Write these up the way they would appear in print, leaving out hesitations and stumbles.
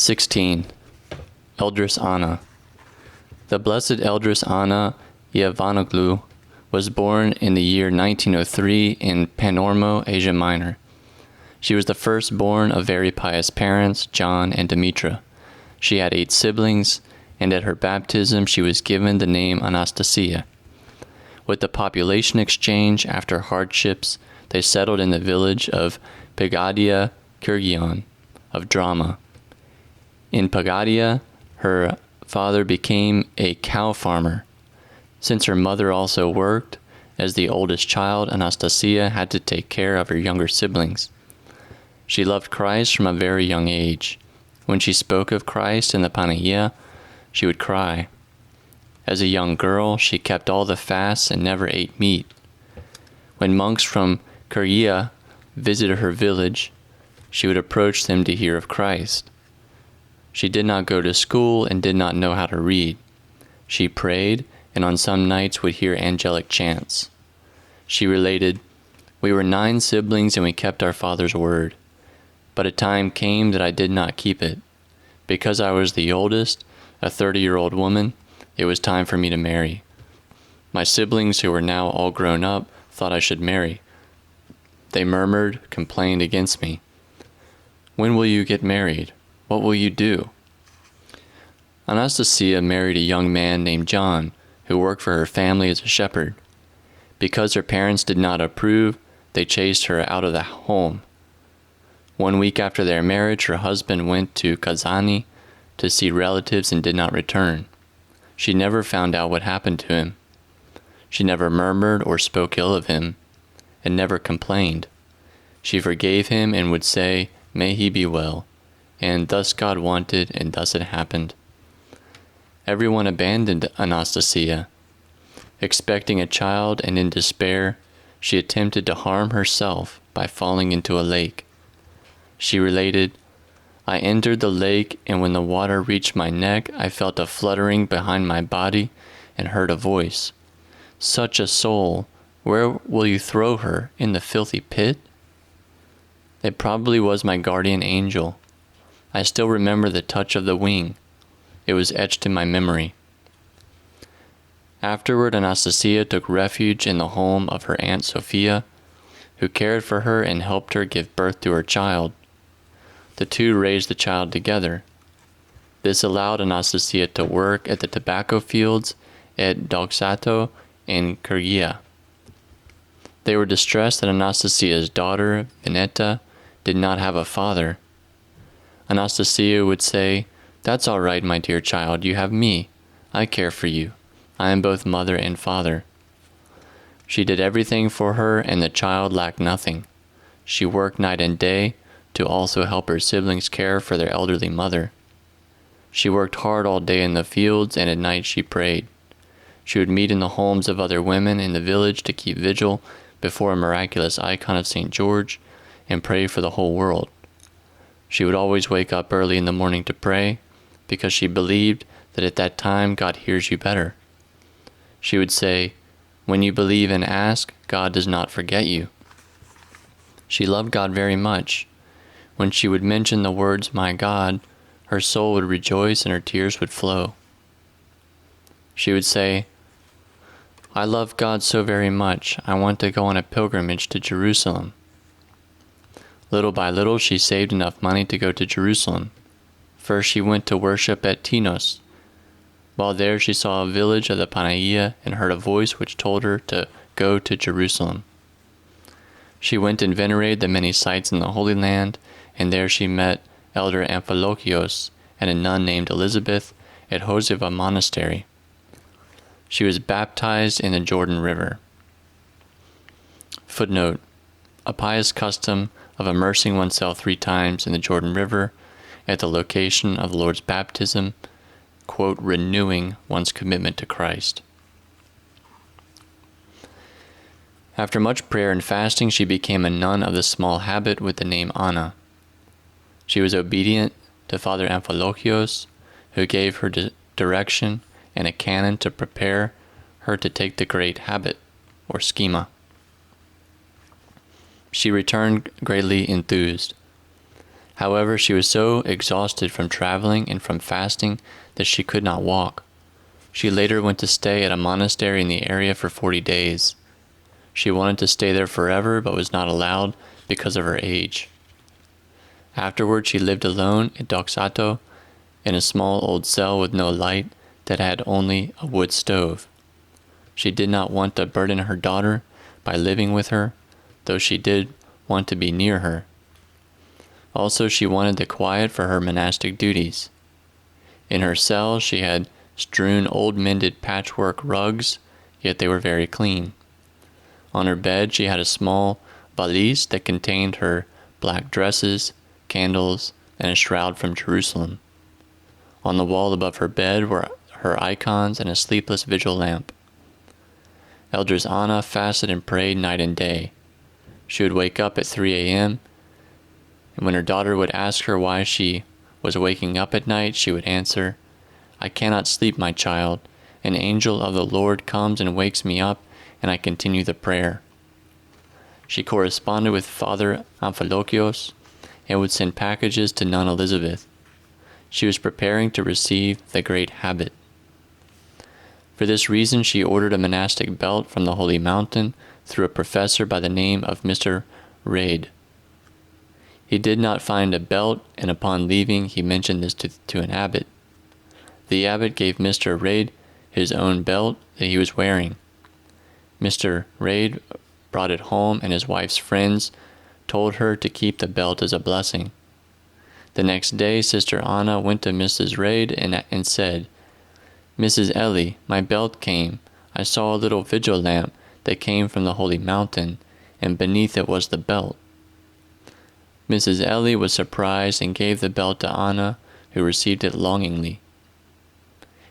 16. Eldress Anna. The Blessed Eldress Anna Ioannoglou was born in the year 1903 in Panormo, Asia Minor. She was the firstborn of very pious parents, John and Demetra. She had 8 siblings, and at her baptism she was given the name Anastasia. With the population exchange after hardships, they settled in the village of Pagadia Kyrgion of Drama. In Pagadia, her father became a cow farmer. Since her mother also worked, as the oldest child, Anastasia had to take care of her younger siblings. She loved Christ from a very young age. When she spoke of Christ in the Panagia, she would cry. As a young girl, she kept all the fasts and never ate meat. When monks from Kyrgia visited her village, she would approach them to hear of Christ. She did not go to school and did not know how to read. She prayed, and on some nights would hear angelic chants. She related, "We were 9 siblings and we kept our father's word. But a time came that I did not keep it. Because I was the oldest, a 30-year-old woman, it was time for me to marry. My siblings, who were now all grown up, thought I should marry. They murmured, complained against me. 'When will you get married? What will you do?' Anastasia married a young man named John, who worked for her family as a shepherd. Because her parents did not approve, they chased her out of the home. 1 week after their marriage, her husband went to Kazani to see relatives and did not return. She never found out what happened to him. She never murmured or spoke ill of him, and never complained. She forgave him and would say, 'May he be well,' and 'thus God wanted, and thus it happened.' Everyone abandoned Anastasia. Expecting a child and in despair, she attempted to harm herself by falling into a lake. She related, 'I entered the lake, and when the water reached my neck, I felt a fluttering behind my body and heard a voice. Such a soul, where will you throw her, in the filthy pit?' It probably was my guardian angel. I still remember the touch of the wing. It was etched in my memory." Afterward, Anastasia took refuge in the home of her Aunt Sophia, who cared for her and helped her give birth to her child. The two raised the child together. This allowed Anastasia to work at the tobacco fields at Doxato in Kyrgia. They were distressed that Anastasia's daughter, Vineta, did not have a father. Anastasia would say, "That's all right, my dear child, you have me. I care for you. I am both mother and father." She did everything for her, and the child lacked nothing. She worked night and day to also help her siblings care for their elderly mother. She worked hard all day in the fields, and at night she prayed. She would meet in the homes of other women in the village to keep vigil before a miraculous icon of St. George and pray for the whole world. She would always wake up early in the morning to pray, because she believed that at that time God hears you better. She would say, "When you believe and ask, God does not forget you." She loved God very much. When she would mention the words, "my God," her soul would rejoice and her tears would flow. She would say, "I love God so very much, I want to go on a pilgrimage to Jerusalem." Little by little, she saved enough money to go to Jerusalem. First, she went to worship at Tinos. While there, she saw a village of the Panagia and heard a voice which told her to go to Jerusalem. She went and venerated the many sites in the Holy Land, and there she met Elder Amphilochios and a nun named Elizabeth at Joseva Monastery. She was baptized in the Jordan River. Footnote: a pious custom of immersing oneself 3 times in the Jordan River at the location of the Lord's baptism, quote, renewing one's commitment to Christ. After much prayer and fasting, she became a nun of the small habit with the name Anna. She was obedient to Father Amphilochios, who gave her direction and a canon to prepare her to take the great habit, or schema. She returned greatly enthused. However, she was so exhausted from traveling and from fasting that she could not walk. She later went to stay at a monastery in the area for 40 days. She wanted to stay there forever, but was not allowed because of her age. Afterward, she lived alone at Doxato in a small old cell with no light that had only a wood stove. She did not want to burden her daughter by living with her, though she did want to be near her. Also, she wanted the quiet for her monastic duties. In her cell, she had strewn old mended patchwork rugs, yet they were very clean. On her bed, she had a small valise that contained her black dresses, candles, and a shroud from Jerusalem. On the wall above her bed were her icons and a sleepless vigil lamp. Eldress Anna fasted and prayed night and day. She would wake up at 3 a.m., and when her daughter would ask her why she was waking up at night, she would answer, "I cannot sleep, my child. An angel of the Lord comes and wakes me up, and I continue the prayer." She corresponded with Father Amphilochios and would send packages to Nun Elizabeth. She was preparing to receive the great habit. For this reason, she ordered a monastic belt from the Holy Mountain through a professor by the name of Mr. Reid. He did not find a belt, and upon leaving, he mentioned this to an abbot. The abbot gave Mr. Reid his own belt that he was wearing. Mr. Reid brought it home, and his wife's friends told her to keep the belt as a blessing. The next day, Sister Anna went to Mrs. Reid and said, "Mrs. Ellie, my belt came. I saw a little vigil lamp that came from the Holy Mountain, and beneath it was the belt." Mrs. Ellie was surprised and gave the belt to Anna, who received it longingly.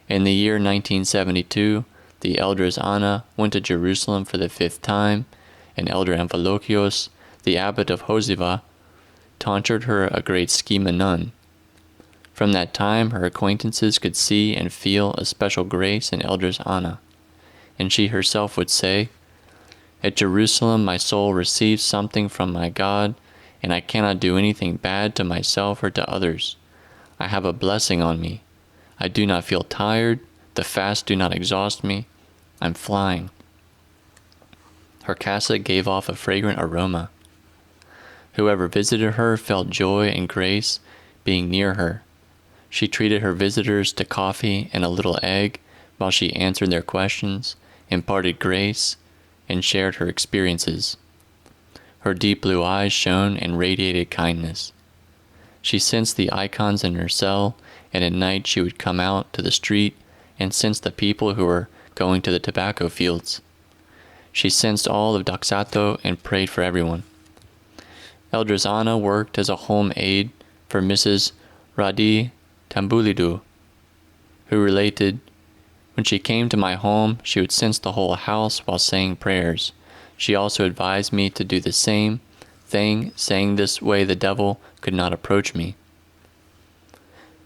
In the year 1972, the Eldress Anna went to Jerusalem for the 5th time, and Elder Amphilochios, the abbot of Hosiva, tonsured her a great schema nun. From that time, her acquaintances could see and feel a special grace in Eldress Anna, and she herself would say, "At Jerusalem my soul receives something from my God, and I cannot do anything bad to myself or to others. I have a blessing on me. I do not feel tired, the fast do not exhaust me, I'm flying." Her cassock gave off a fragrant aroma. Whoever visited her felt joy and grace being near her. She treated her visitors to coffee and a little egg while she answered their questions, imparted grace, and shared her experiences. Her deep blue eyes shone and radiated kindness. She sensed the icons in her cell, and at night she would come out to the street and sense the people who were going to the tobacco fields. She sensed all of Doxato and prayed for everyone. Eldress Anna worked as a home aide for Mrs. Radi Tambulidou, who related, "When she came to my home, she would sense the whole house while saying prayers. She also advised me to do the same thing, saying this way the devil could not approach me.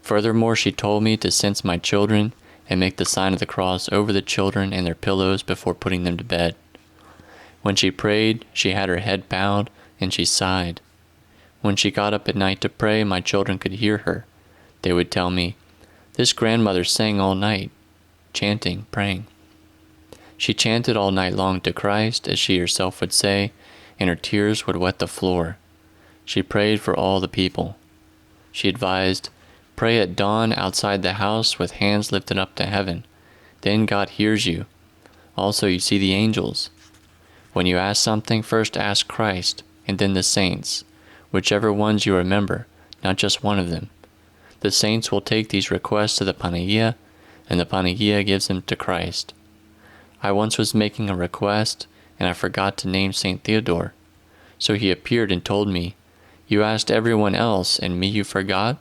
Furthermore, she told me to sense my children and make the sign of the cross over the children and their pillows before putting them to bed. When she prayed, she had her head bowed and she sighed. When she got up at night to pray, my children could hear her. They would tell me, 'This grandmother sang all night, chanting, praying.' She chanted all night long to Christ, as she herself would say, and her tears would wet the floor. She prayed for all the people. She advised, 'Pray at dawn outside the house with hands lifted up to heaven. Then God hears you. Also you see the angels. When you ask something, first ask Christ, and then the saints, whichever ones you remember, not just one of them. The saints will take these requests to the Panagia, and the Panagia gives them to Christ. I once was making a request, and I forgot to name St. Theodore. So he appeared and told me, 'You asked everyone else, and me you forgot?'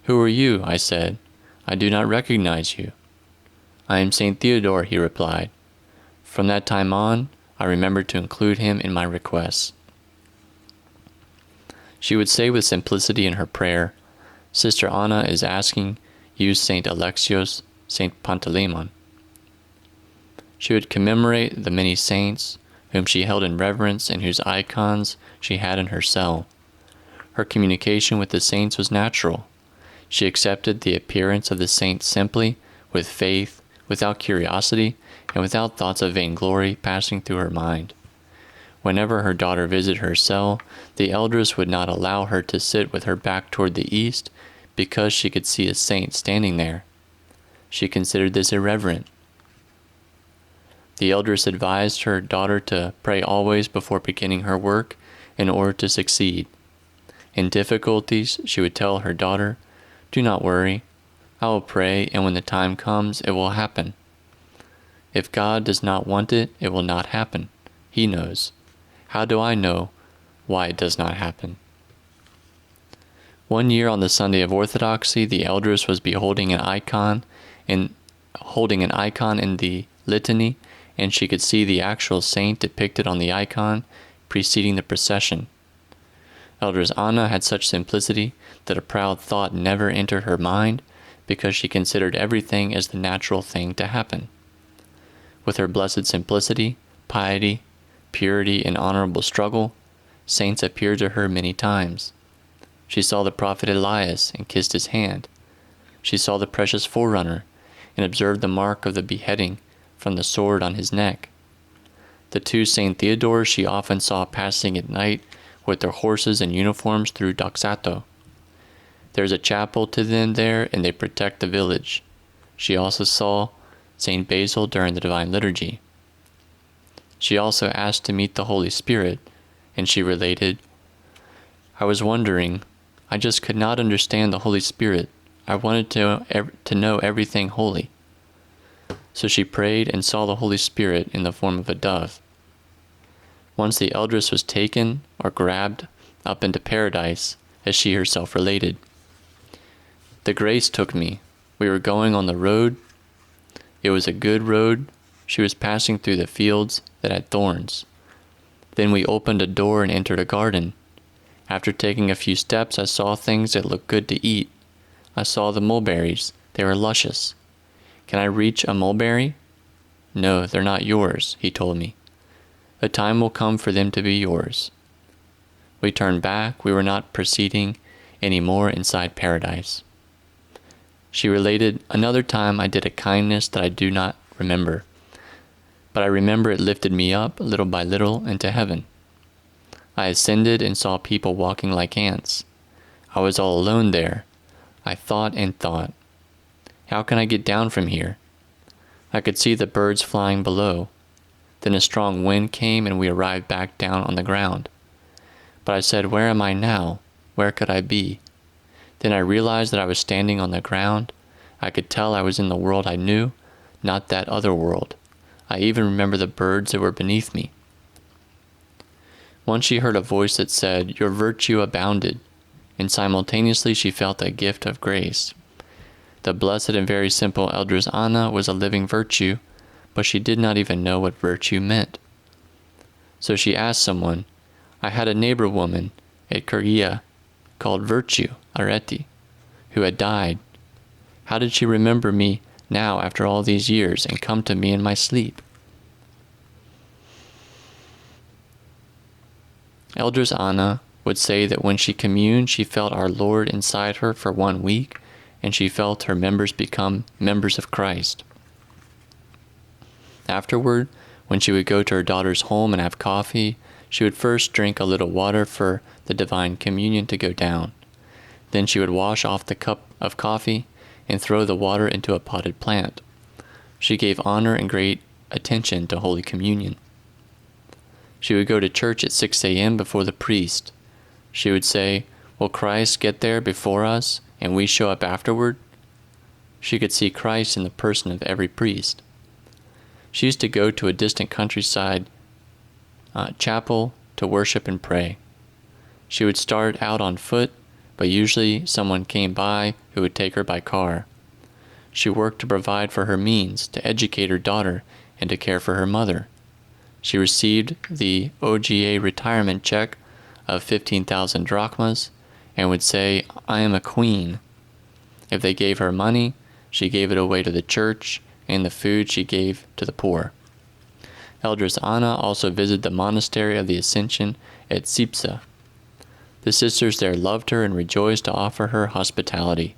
'Who are you?' I said. 'I do not recognize you.' 'I am St. Theodore,' he replied. From that time on, I remembered to include him in my requests. She would say with simplicity in her prayer, 'Sister Anna is asking, use St. Alexios, St. Pantaleimon.' She would commemorate the many saints whom she held in reverence and whose icons she had in her cell. Her communication with the saints was natural. She accepted the appearance of the saints simply, with faith, without curiosity, and without thoughts of vainglory passing through her mind. Whenever her daughter visited her cell, the eldress would not allow her to sit with her back toward the east, because she could see a saint standing there. She considered this irreverent. The eldress advised her daughter to pray always before beginning her work in order to succeed. In difficulties, she would tell her daughter, "Do not worry. I will pray, and when the time comes, it will happen. If God does not want it, it will not happen. He knows. How do I know why it does not happen?" One year on the Sunday of Orthodoxy, the eldress was holding an icon in the litany, and she could see the actual saint depicted on the icon preceding the procession. Eldress Anna had such simplicity that a proud thought never entered her mind, because she considered everything as the natural thing to happen. With her blessed simplicity, piety, purity, and honorable struggle, saints appeared to her many times. She saw the prophet Elias and kissed his hand. She saw the precious Forerunner and observed the mark of the beheading from the sword on his neck. The two Saint Theodores she often saw passing at night with their horses and uniforms through Doxato. There is a chapel to them there, and they protect the village. She also saw Saint Basil during the Divine Liturgy. She also asked to meet the Holy Spirit, and she related, "I was wondering, I just could not understand the Holy Spirit. I wanted to know everything holy." So she prayed and saw the Holy Spirit in the form of a dove. Once the eldress was taken or grabbed up into paradise, as she herself related. "The grace took me. We were going on the road. It was a good road. She was passing through the fields that had thorns. Then we opened a door and entered a garden. After taking a few steps, I saw things that looked good to eat. I saw the mulberries. They were luscious. Can I reach a mulberry? No, they're not yours," he told me. "The time will come for them to be yours." We turned back. We were not proceeding any more inside paradise. She related, "Another time I did a kindness that I do not remember, but I remember it lifted me up, little by little, into heaven. I ascended and saw people walking like ants. I was all alone there. I thought and thought, how can I get down from here? I could see the birds flying below. Then a strong wind came and we arrived back down on the ground. But I said, where am I now? Where could I be? Then I realized that I was standing on the ground. I could tell I was in the world I knew, not that other world. I even remember the birds that were beneath me. Once she heard a voice that said, your virtue abounded, and simultaneously she felt a gift of grace. The blessed and very simple Eldress Anna was a living virtue, but she did not even know what virtue meant. So she asked someone, I had a neighbor woman at Curia called Virtue, Areti, who had died. How did she remember me now after all these years and come to me in my sleep? Eldress Anna would say that when she communed, she felt our Lord inside her for 1 week, and she felt her members become members of Christ. Afterward, when she would go to her daughter's home and have coffee, she would first drink a little water for the Divine Communion to go down. Then she would wash off the cup of coffee and throw the water into a potted plant. She gave honor and great attention to Holy Communion. She would go to church at 6 a.m. before the priest. She would say, will Christ get there before us and we show up afterward? She could see Christ in the person of every priest. She used to go to a distant countryside chapel to worship and pray. She would start out on foot, but usually someone came by who would take her by car. She worked to provide for her means, to educate her daughter, and to care for her mother. She received the OGA retirement check of 15,000 drachmas and would say, I am a queen. If they gave her money, she gave it away to the church, and the food she gave to the poor. Eldress Anna also visited the monastery of the Ascension at Sipsa. The sisters there loved her and rejoiced to offer her hospitality.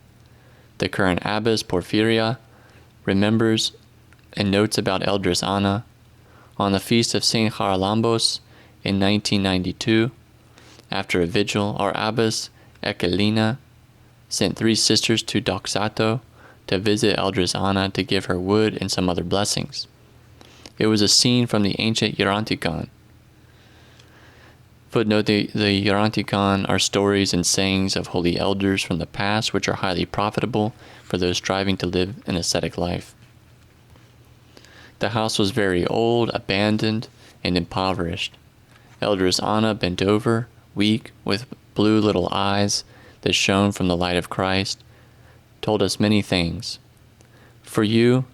The current abbess, Porphyria, remembers and notes about Eldress Anna. On the feast of St. Charalambos in 1992, after a vigil, our abbess, Ekelina, sent 3 sisters to Doxato to visit Eldress Anna to give her wood and some other blessings. It was a scene from the ancient Hierontikon. Footnote, the Hierontikon are stories and sayings of holy elders from the past which are highly profitable for those striving to live an ascetic life. The house was very old, abandoned, and impoverished. Eldress Anna, bent over, weak, with blue little eyes that shone from the light of Christ, told us many things. For you,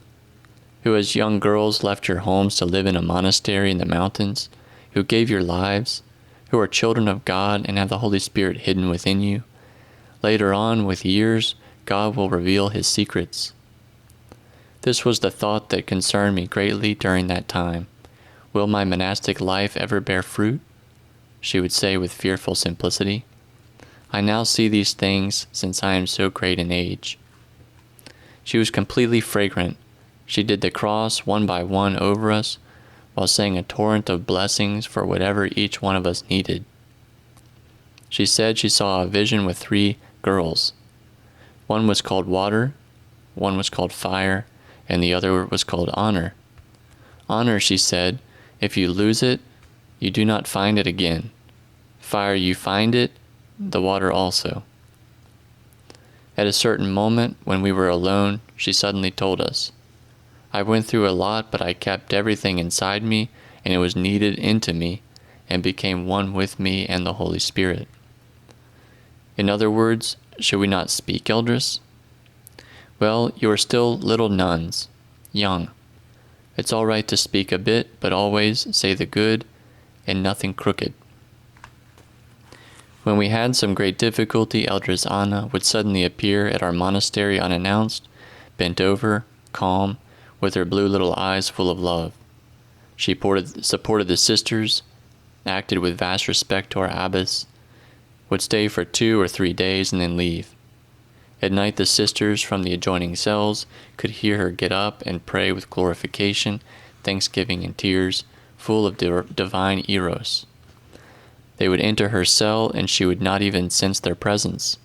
who as young girls left your homes to live in a monastery in the mountains, who gave your lives, who are children of God and have the Holy Spirit hidden within you, later on, with years, God will reveal His secrets. This was the thought that concerned me greatly during that time. Will my monastic life ever bear fruit? She would say with fearful simplicity. I now see these things since I am so great in age. She was completely fragrant. She did the cross one by one over us, while saying a torrent of blessings for whatever each one of us needed. She said she saw a vision with 3 girls. One was called water, one was called fire, and the other was called honor. Honor, she said, if you lose it, you do not find it again. Fire, you find it, the water also. At a certain moment, when we were alone, she suddenly told us, I went through a lot, but I kept everything inside me, and it was kneaded into me, and became one with me and the Holy Spirit. In other words, should we not speak, Eldress? Well, you are still little nuns, young. It's all right to speak a bit, but always say the good and nothing crooked. When we had some great difficulty, Eldress Anna would suddenly appear at our monastery unannounced, bent over, calm, with her blue little eyes full of love. She supported the sisters, acted with vast respect to our abbess, would stay for 2 or 3 days and then leave. At night the sisters from the adjoining cells could hear her get up and pray with glorification, thanksgiving, and tears, full of divine eros. They would enter her cell, and she would not even sense their presence.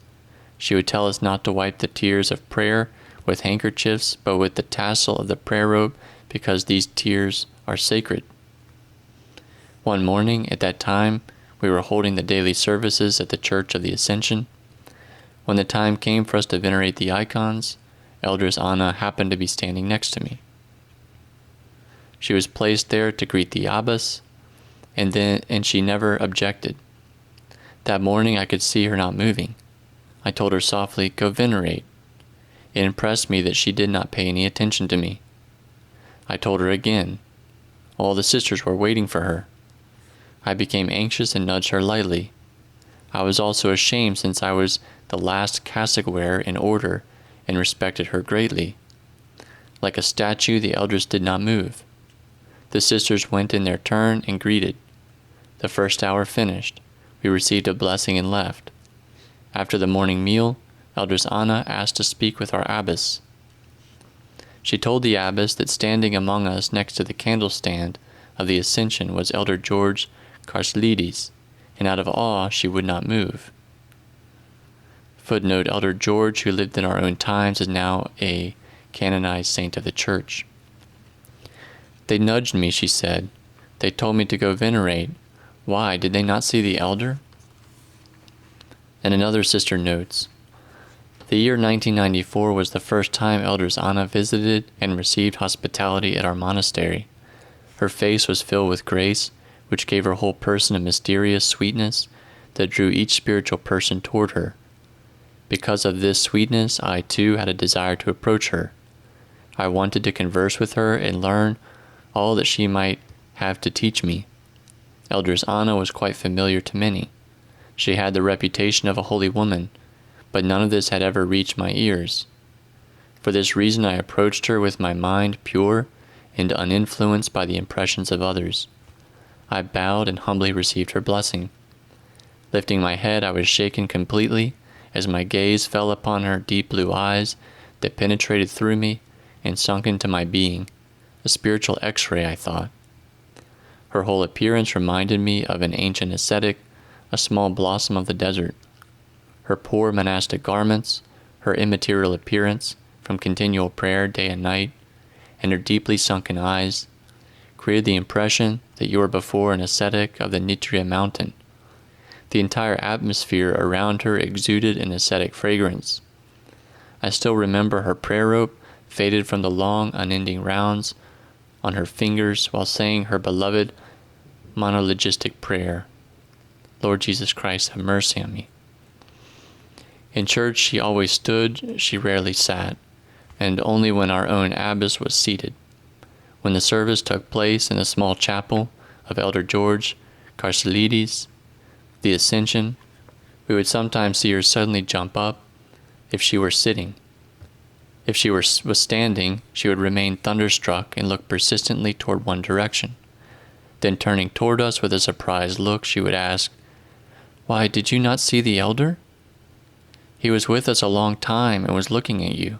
She would tell us not to wipe the tears of prayer with handkerchiefs, but with the tassel of the prayer robe, because these tears are sacred. One morning, at that time, we were holding the daily services at the Church of the Ascension. When the time came for us to venerate the icons, Eldress Anna happened to be standing next to me. She was placed there to greet the abbess, and she never objected. That morning I could see her not moving. I told her softly, go venerate. It impressed me that she did not pay any attention to me. I told her again. All the sisters were waiting for her. I became anxious and nudged her lightly. I was also ashamed, since I was the last cassock wearer in order and respected her greatly. Like a statue, the elders did not move. The sisters went in their turn and greeted. The first hour finished. We received a blessing and left. After the morning meal, Eldress Anna asked to speak with our abbess. She told the abbess that standing among us next to the candle stand of the Ascension was Elder George Chalcidice, and out of awe she would not move. Footnote, Elder George, who lived in our own times, is now a canonized saint of the Church. They nudged me, she said. They told me to go venerate. Why, did they not see the elder? And another sister notes, the year 1994 was the first time Eldress Anna visited and received hospitality at our monastery. Her face was filled with grace, which gave her whole person a mysterious sweetness that drew each spiritual person toward her. Because of this sweetness, I too had a desire to approach her. I wanted to converse with her and learn all that she might have to teach me. Eldress Anna was quite familiar to many. She had the reputation of a holy woman, but none of this had ever reached my ears. For this reason I approached her with my mind pure and uninfluenced by the impressions of others. I bowed and humbly received her blessing. Lifting my head, I was shaken completely as my gaze fell upon her deep blue eyes that penetrated through me and sunk into my being, a spiritual X-ray, I thought. Her whole appearance reminded me of an ancient ascetic, a small blossom of the desert. Her poor monastic garments, her immaterial appearance from continual prayer day and night, and her deeply sunken eyes created the impression that you were before an ascetic of the Nitria mountain. The entire atmosphere around her exuded an ascetic fragrance. I still remember her prayer rope faded from the long, unending rounds on her fingers while saying her beloved monologistic prayer, Lord Jesus Christ, have mercy on me. In church she always stood, she rarely sat, and only when our own abbess was seated. When the service took place in the small chapel of Elder George Chalcidice, the Ascension, we would sometimes see her suddenly jump up if she were sitting. If she was standing, she would remain thunderstruck and look persistently toward one direction. Then turning toward us with a surprised look, she would ask, "Why, did you not see the elder? He was with us a long time and was looking at you."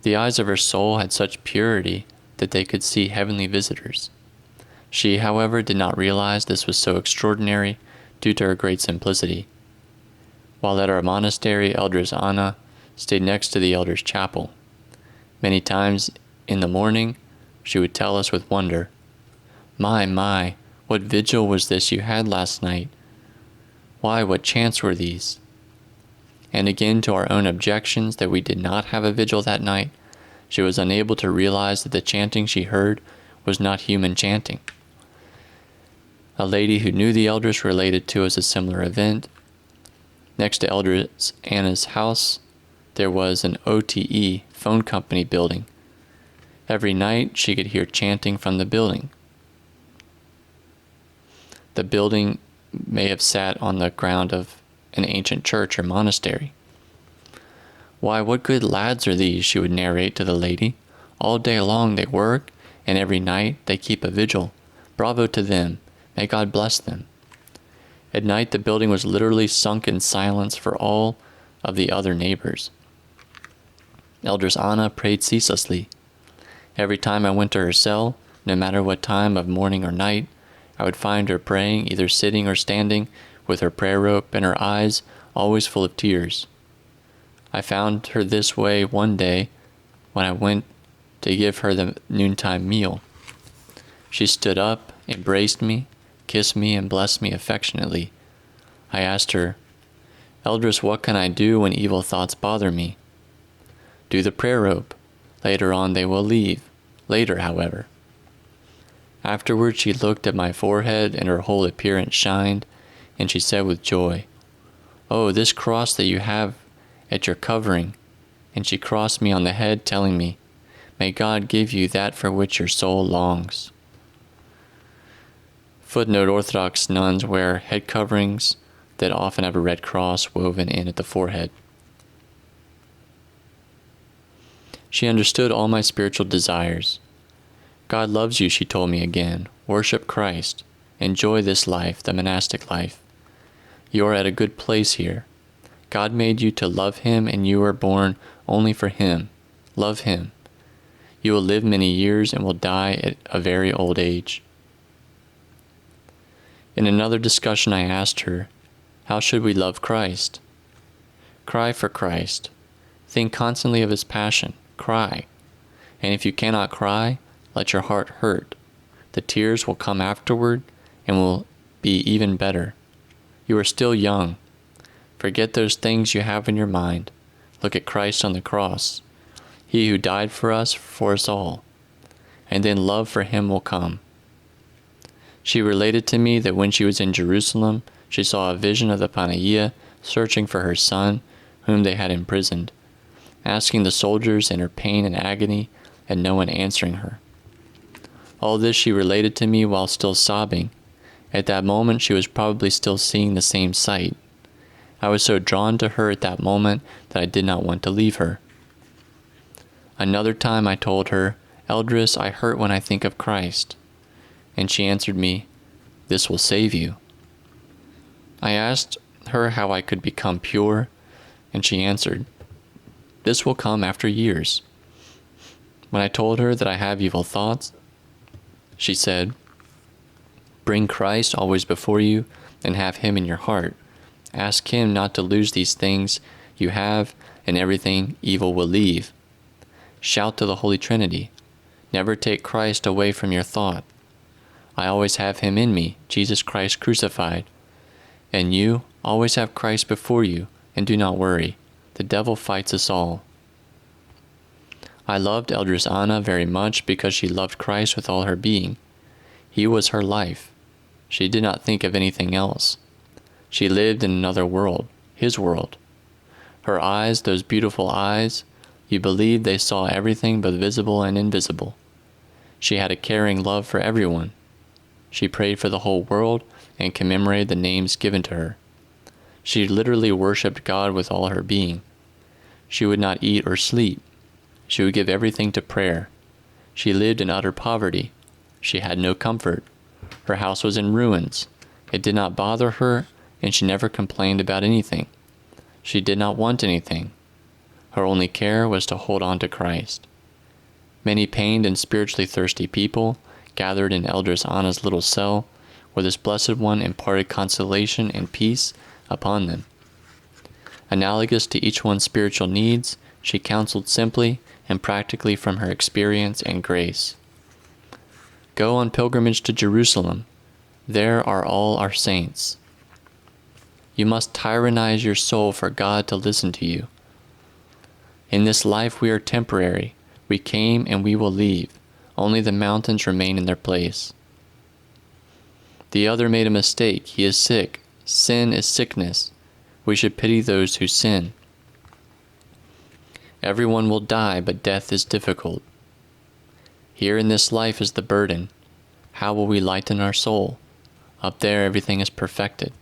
The eyes of her soul had such purity that they could see heavenly visitors. She, however, did not realize this was so extraordinary due to her great simplicity. While at our monastery, Eldress Anna stayed next to the elder's chapel. Many times in the morning, she would tell us with wonder, My, what vigil was this you had last night? Why, what chants were these?" And again, to our own objections that we did not have a vigil that night, she was unable to realize that the chanting she heard was not human chanting. A lady who knew the elders related to us a similar event. Next to Eldress Anna's house, there was an OTE phone company building. Every night she could hear chanting from the building. The building may have sat on the ground of an ancient church or monastery. "Why, what good lads are these?" she would narrate to the lady. "All day long they work, and every night they keep a vigil. Bravo to them. May God bless them." At night the building was literally sunk in silence for all of the other neighbors. Eldress Anna prayed ceaselessly. Every time I went to her cell, no matter what time of morning or night, I would find her praying, either sitting or standing, with her prayer rope and her eyes always full of tears. I found her this way one day when I went to give her the noontime meal. She stood up, embraced me, kissed me, and blessed me affectionately. I asked her, "Eldress, what can I do when evil thoughts bother me?" "Do the prayer rope. Later on they will leave. Later, however." Afterward she looked at my forehead and her whole appearance shined, and she said with joy, "Oh, this cross that you have at your covering," and she crossed me on the head, telling me, "May God give you that for which your soul longs." Footnote: Orthodox nuns wear head coverings that often have a red cross woven in at the forehead. She understood all my spiritual desires. "God loves you," she told me again. "Worship Christ. Enjoy this life, the monastic life. You are at a good place here. God made you to love Him, and you were born only for Him. Love Him. You will live many years and will die at a very old age." In another discussion I asked her, "How should we love Christ?" "Cry for Christ. Think constantly of His passion. Cry. And if you cannot cry, let your heart hurt. The tears will come afterward and will be even better. You are still young. Forget those things you have in your mind. Look at Christ on the cross, He who died for us all. And then love for Him will come." She related to me that when she was in Jerusalem, she saw a vision of the Panagia searching for her son, whom they had imprisoned, asking the soldiers in her pain and agony, and no one answering her. All this she related to me while still sobbing. At that moment she was probably still seeing the same sight. I was so drawn to her at that moment that I did not want to leave her. Another time I told her, "Eldress, I hurt when I think of Christ." And she answered me, "This will save you." I asked her how I could become pure, and she answered, "This will come after years." When I told her that I have evil thoughts, she said, "Bring Christ always before you and have him in your heart. Ask him not to lose these things you have, and everything evil will leave. Shout to the Holy Trinity. Never take Christ away from your thought. I always have him in me, Jesus Christ crucified. And you always have Christ before you, and do not worry. The devil fights us all." I loved Eldress Anna very much because she loved Christ with all her being. He was her life. She did not think of anything else. She lived in another world, his world. Her eyes, those beautiful eyes, you believed they saw everything both visible and invisible. She had a caring love for everyone. She prayed for the whole world and commemorated the names given to her. She literally worshipped God with all her being. She would not eat or sleep. She would give everything to prayer. She lived in utter poverty. She had no comfort. Her house was in ruins. It did not bother her, and she never complained about anything. She did not want anything. Her only care was to hold on to Christ. Many pained and spiritually thirsty people gathered in Eldress Anna's little cell, where this blessed one imparted consolation and peace upon them. Analogous to each one's spiritual needs, she counseled simply and practically from her experience and grace. Go on pilgrimage to Jerusalem. There are all our saints. You must tyrannize your soul for God to listen to you. In this life we are temporary. We came and we will leave. Only the mountains remain in their place. The other made a mistake. He is sick. Sin is sickness. We should pity those who sin. Everyone will die, but death is difficult. Here in this life is the burden. How will we lighten our soul? Up there everything is perfected.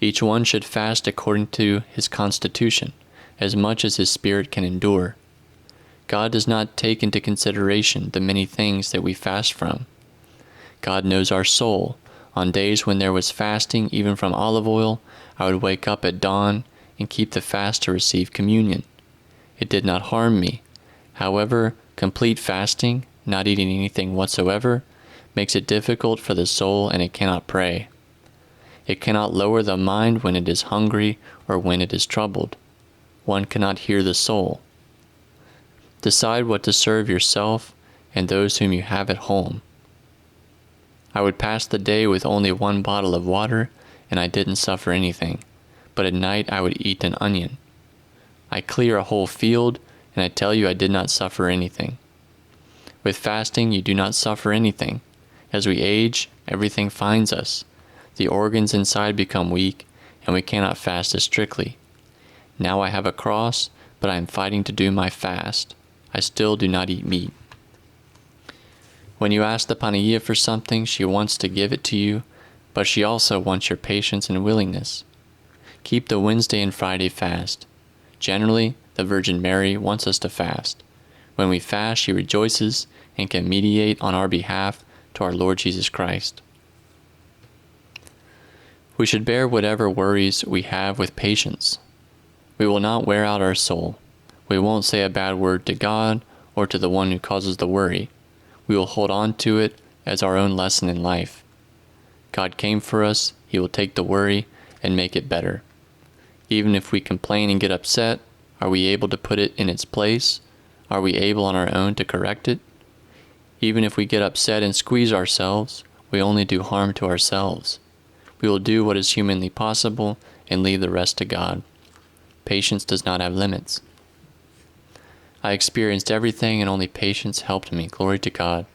Each one should fast according to his constitution, as much as his spirit can endure. God does not take into consideration the many things that we fast from. God knows our soul. On days when there was fasting, even from olive oil, I would wake up at dawn and keep the fast to receive communion. It did not harm me. However, complete fasting, not eating anything whatsoever, makes it difficult for the soul, and it cannot pray. It cannot lower the mind when it is hungry or when it is troubled. One cannot hear the soul. Decide what to serve yourself and those whom you have at home. I would pass the day with only 1 bottle of water, and I didn't suffer anything, but at night I would eat an onion. I clear a whole field, and I tell you I did not suffer anything. With fasting you do not suffer anything. As we age, everything finds us. The organs inside become weak, and we cannot fast as strictly. Now I have a cross, but I am fighting to do my fast. I still do not eat meat. When you ask the Panagia for something, she wants to give it to you, but she also wants your patience and willingness. Keep the Wednesday and Friday fast. Generally, the Virgin Mary wants us to fast. When we fast, she rejoices and can mediate on our behalf to our Lord Jesus Christ. We should bear whatever worries we have with patience. We will not wear out our soul. We won't say a bad word to God or to the one who causes the worry. We will hold on to it as our own lesson in life. God came for us. He will take the worry and make it better. Even if we complain and get upset, are we able to put it in its place? Are we able on our own to correct it? Even if we get upset and squeeze ourselves, we only do harm to ourselves. We will do what is humanly possible and leave the rest to God. Patience does not have limits. I experienced everything, and only patience helped me. Glory to God.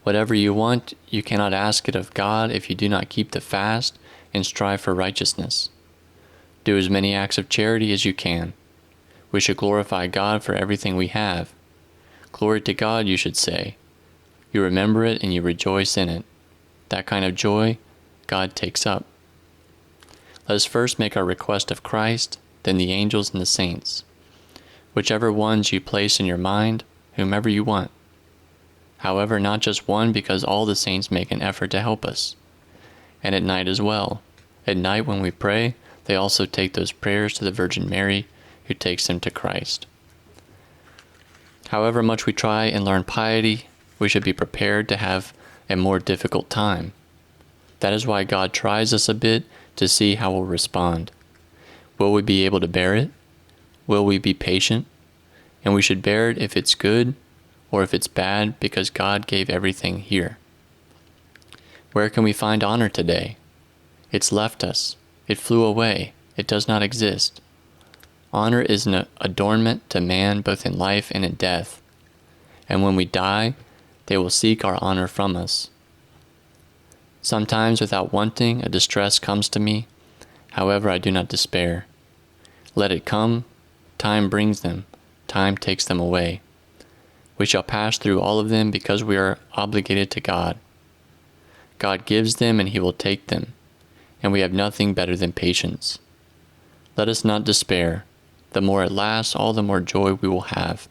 Whatever you want, you cannot ask it of God if you do not keep the fast and strive for righteousness. Do as many acts of charity as you can. We should glorify God for everything we have. Glory to God, you should say. You remember it and you rejoice in it. That kind of joy God takes up. Let us first make our request of Christ, then the angels and the saints. Whichever ones you place in your mind, whomever you want. However, not just one, because all the saints make an effort to help us. and at night as well. At night when we pray, they also take those prayers to the Virgin Mary, who takes them to Christ. However much we try and learn piety, we should be prepared to have a more difficult time. That is why God tries us a bit to see how we'll respond. Will we be able to bear it? Will we be patient? And we should bear it if it's good or if it's bad, because God gave everything here. Where can we find honor today? It's left us. It flew away. It does not exist. Honor is an adornment to man both in life and in death. And when we die, they will seek our honor from us. Sometimes without wanting, a distress comes to me. However, I do not despair. Let it come. Time brings them. Time takes them away. We shall pass through all of them because we are obligated to God. God gives them and He will take them, and we have nothing better than patience. Let us not despair. The more it lasts, all the more joy we will have.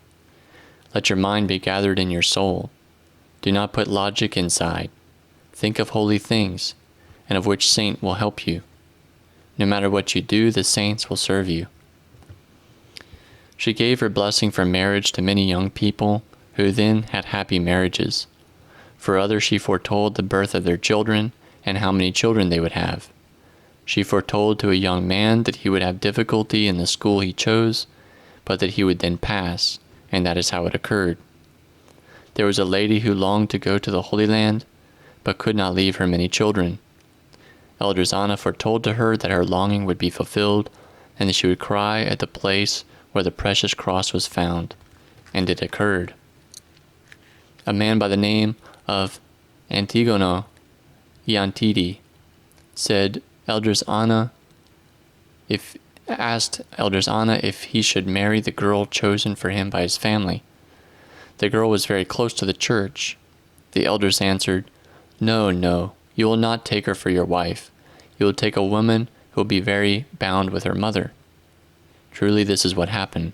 Let your mind be gathered in your soul. Do not put logic inside. Think of holy things, and of which saint will help you. No matter what you do, the saints will serve you. She gave her blessing for marriage to many young people, who then had happy marriages. For others she foretold the birth of their children, and how many children they would have. She foretold to a young man that he would have difficulty in the school he chose, but that he would then pass, and that is how it occurred. There was a lady who longed to go to the Holy Land, but could not leave her many children. Eldress Anna foretold to her that her longing would be fulfilled, and that she would cry at the place where the precious cross was found, and it occurred. A man by the name of Antigono Iantidi asked Eldress Anna if he should marry the girl chosen for him by his family. The girl was very close to the church. The elders answered, "No, no, you will not take her for your wife. You will take a woman who will be very bound with her mother." Truly, this is what happened.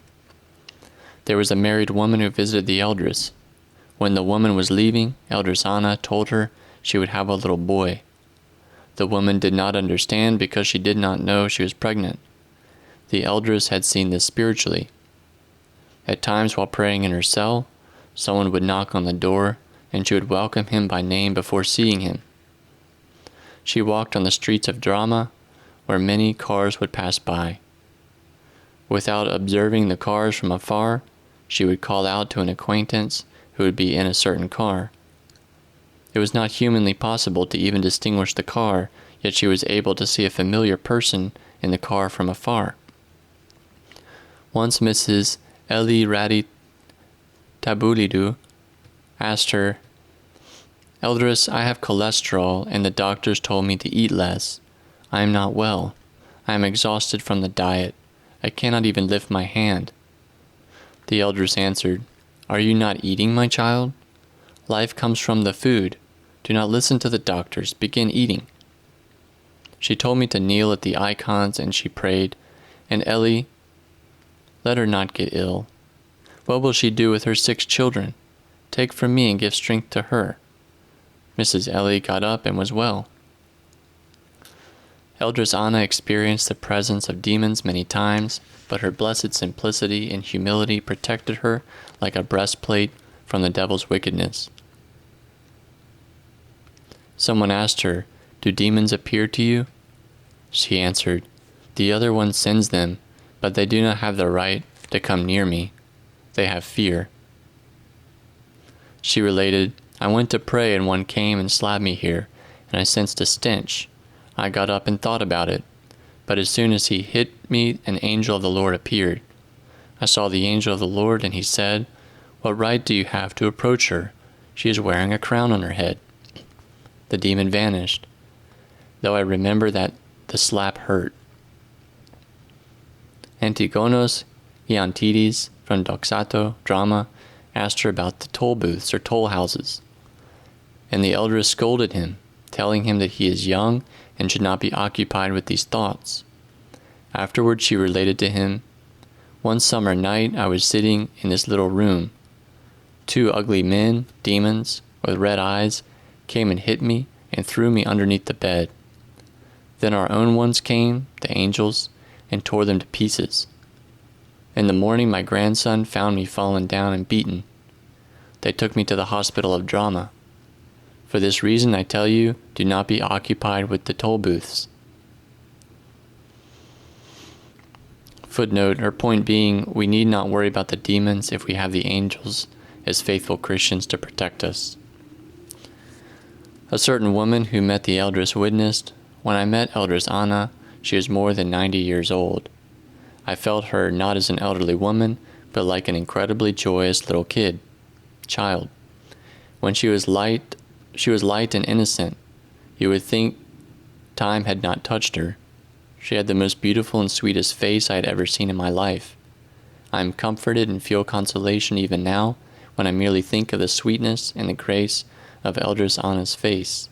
There was a married woman who visited the eldress. When the woman was leaving, Eldress Anna told her she would have a little boy. The woman did not understand because she did not know she was pregnant. The eldress had seen this spiritually. At times while praying in her cell, someone would knock on the door, and she would welcome him by name before seeing him. She walked on the streets of Drama, where many cars would pass by. Without observing the cars from afar, she would call out to an acquaintance who would be in a certain car. It was not humanly possible to even distinguish the car, yet she was able to see a familiar person in the car from afar. Once Mrs. Eli Radi Tabulidou asked her, "Eldress, I have cholesterol, and the doctors told me to eat less. I am not well. I am exhausted from the diet. I cannot even lift my hand." The eldress answered, "Are you not eating, my child? Life comes from the food. Do not listen to the doctors. Begin eating." She told me to kneel at the icons, and she prayed, "And Ellie, let her not get ill. What will she do with her 6 children? Take from me and give strength to her." Mrs. Ellie got up and was well. Eldress Anna experienced the presence of demons many times, but her blessed simplicity and humility protected her like a breastplate from the devil's wickedness. Someone asked her, "Do demons appear to you?" She answered, "The other one sends them, but they do not have the right to come near me. They have fear." She related, "I went to pray and one came and slapped me here, and I sensed a stench. I got up and thought about it, but as soon as he hit me, an angel of the Lord appeared. I saw the angel of the Lord, and he said, 'What right do you have to approach her? She is wearing a crown on her head.' The demon vanished, though I remember that the slap hurt." Antigonos Iantidis from Doxato Drama asked her about the toll booths or toll houses, and the eldress scolded him, telling him that he is young and should not be occupied with these thoughts. Afterwards she related to him, "One summer night I was sitting in this little room. 2 ugly men, demons, with red eyes, came and hit me and threw me underneath the bed. Then our own ones came, the angels, and tore them to pieces. In the morning my grandson found me fallen down and beaten. They took me to the hospital of drama. For this reason, I tell you, do not be occupied with the toll booths. Footnote, her point being, we need not worry about the demons if we have the angels as faithful Christians to protect us. A certain woman who met the Eldress witnessed, when I met Eldress Anna, she was more than 90 years old. I felt her not as an elderly woman, but like an incredibly joyous little child. When she was light and innocent. You would think time had not touched her. She had the most beautiful and sweetest face I had ever seen in my life. I am comforted and feel consolation even now when I merely think of the sweetness and the grace of Eldress Anna's face.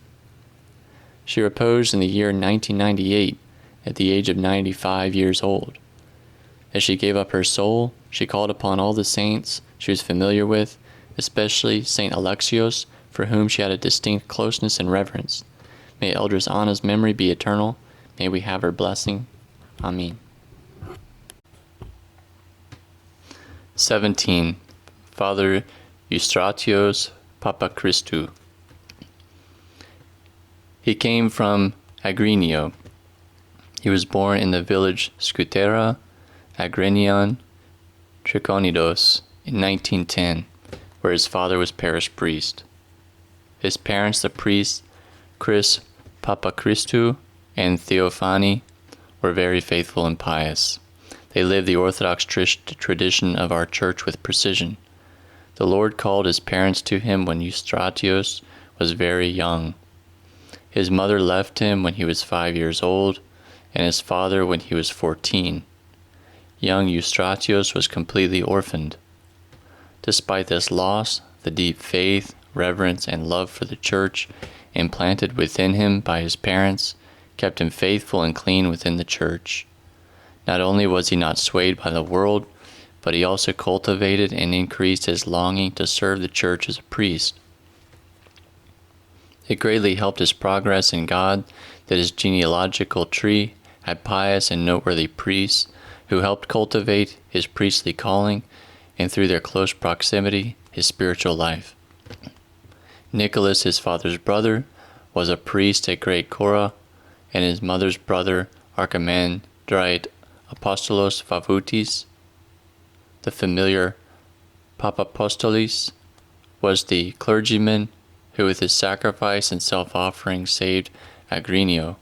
She reposed in the year 1998 at the age of 95 years old. As she gave up her soul, she called upon all the saints she was familiar with, especially Saint Alexios, for whom she had a distinct closeness and reverence. May Eldress Anna's memory be eternal. May we have her blessing. Amen. 17. Father Eustatios Paprisu. He came from Agrinio. He was born in the village Scutera, Agrinion, Triconidos, in 1910, where his father was parish priest. His parents, the priests Chris Paprisu and Theophany, were very faithful and pious. They lived the Orthodox tradition of our church with precision. The Lord called his parents to him when Eustatios was very young. His mother left him when he was 5 years old, and his father when he was 14. Young Eustatios was completely orphaned. Despite this loss, the deep faith, reverence, and love for the church implanted within him by his parents kept him faithful and clean within the church. Not only was he not swayed by the world, but he also cultivated and increased his longing to serve the church as a priest. It greatly helped his progress in God that his genealogical tree had pious and noteworthy priests who helped cultivate his priestly calling, and through their close proximity, his spiritual life. Nicholas, his father's brother, was a priest at Great Cora, and his mother's brother, Archimandrite Apostolos Favutis, the familiar Papapostolis, was the clergyman who with his sacrifice and self-offering saved Agrinio.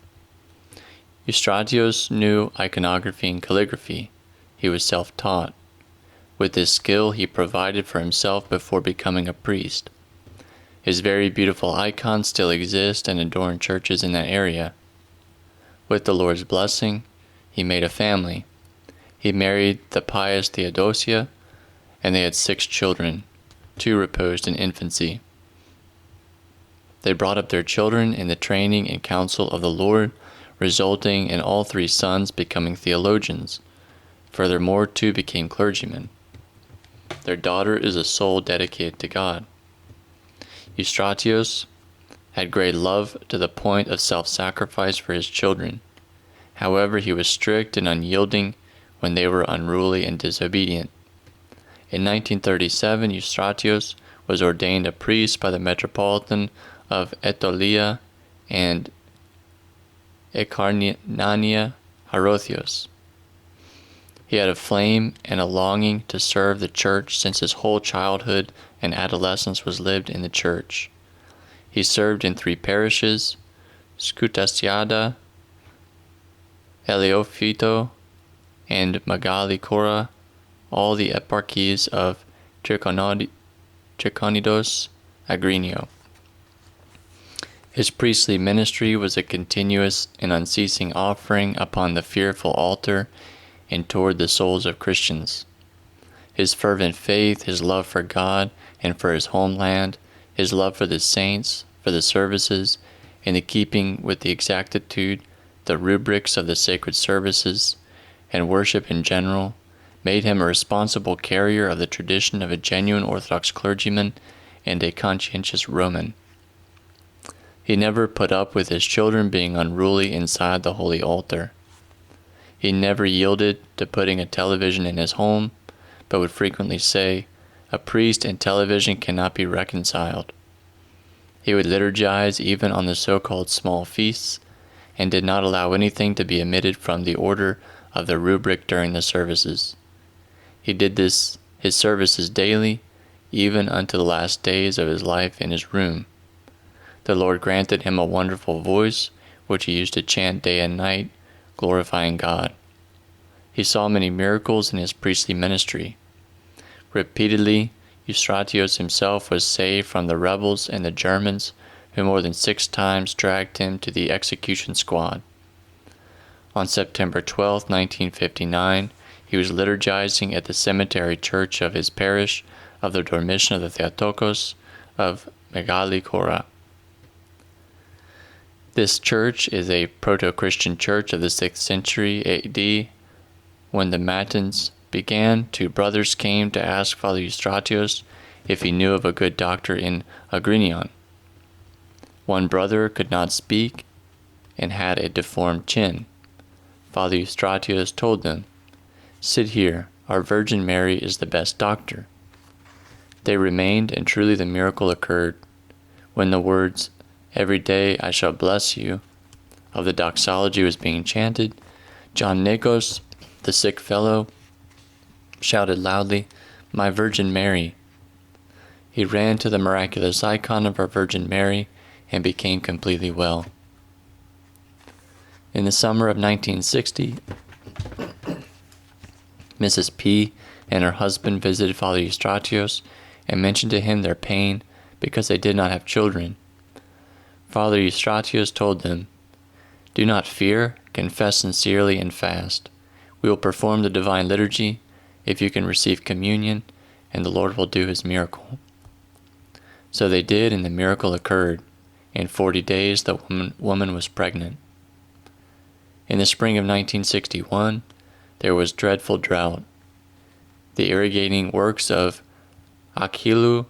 Eustatios knew iconography and calligraphy. He was self-taught. With this skill he provided for himself before becoming a priest. His very beautiful icons still exist and adorn churches in that area. With the Lord's blessing, he made a family. He married the pious Theodosia, and they had 6 children. 2 reposed in infancy. They brought up their children in the training and counsel of the Lord, resulting in all 3 sons becoming theologians. Furthermore, 2 became clergymen. Their daughter is a soul dedicated to God. Eustatios had great love to the point of self-sacrifice for his children. However, he was strict and unyielding when they were unruly and disobedient. In 1937, Eustatios was ordained a priest by the Metropolitan of Aetolia and Acarnania Harotheos. He had a flame and a longing to serve the church since his whole childhood and adolescence was lived in the church. He served in 3 parishes, Scutasiada, Eleofito, and Magali Cora, all the eparchies of Triconidos, Agrinio. His priestly ministry was a continuous and unceasing offering upon the fearful altar and toward the souls of Christians. His fervent faith, his love for God and for his homeland, his love for the saints, for the services, and the keeping with the exactitude the rubrics of the sacred services, and worship in general, made him a responsible carrier of the tradition of a genuine Orthodox clergyman and a conscientious Roman. He never put up with his children being unruly inside the holy altar. He never yielded to putting a television in his home, but would frequently say, "A priest and television cannot be reconciled." He would liturgize even on the so-called small feasts, and did not allow anything to be omitted from the order of the rubric during the services. He did his services daily, even unto the last days of his life in his room. The Lord granted him a wonderful voice, which he used to chant day and night, glorifying God. He saw many miracles in his priestly ministry. Repeatedly, Eustatios himself was saved from the rebels and the Germans, who more than 6 times dragged him to the execution squad. On September 12, 1959, he was liturgizing at the cemetery church of his parish of the Dormition of the Theotokos of Megali Kora. This church is a proto-Christian church of the 6th century AD. When the Matins began, 2 brothers came to ask Father Eustatios if he knew of a good doctor in Agrinion. One brother could not speak and had a deformed chin. Father Eustatios told them, "Sit here, our Virgin Mary is the best doctor." They remained, and truly the miracle occurred. When the words, "Every day I shall bless you," of the doxology was being chanted, John Nikos, the sick fellow, shouted loudly, "My Virgin Mary." He ran to the miraculous icon of our Virgin Mary and became completely well. In the summer of 1960, Mrs. P. and her husband visited Father Eustatios and mentioned to him their pain because they did not have children. Father Eustatios told them, "Do not fear, confess sincerely and fast. We will perform the divine liturgy if you can receive communion, and the Lord will do his miracle." So they did, and the miracle occurred. In 40 days the woman was pregnant. In the spring of 1961, there was dreadful drought. The irrigating works of Akilu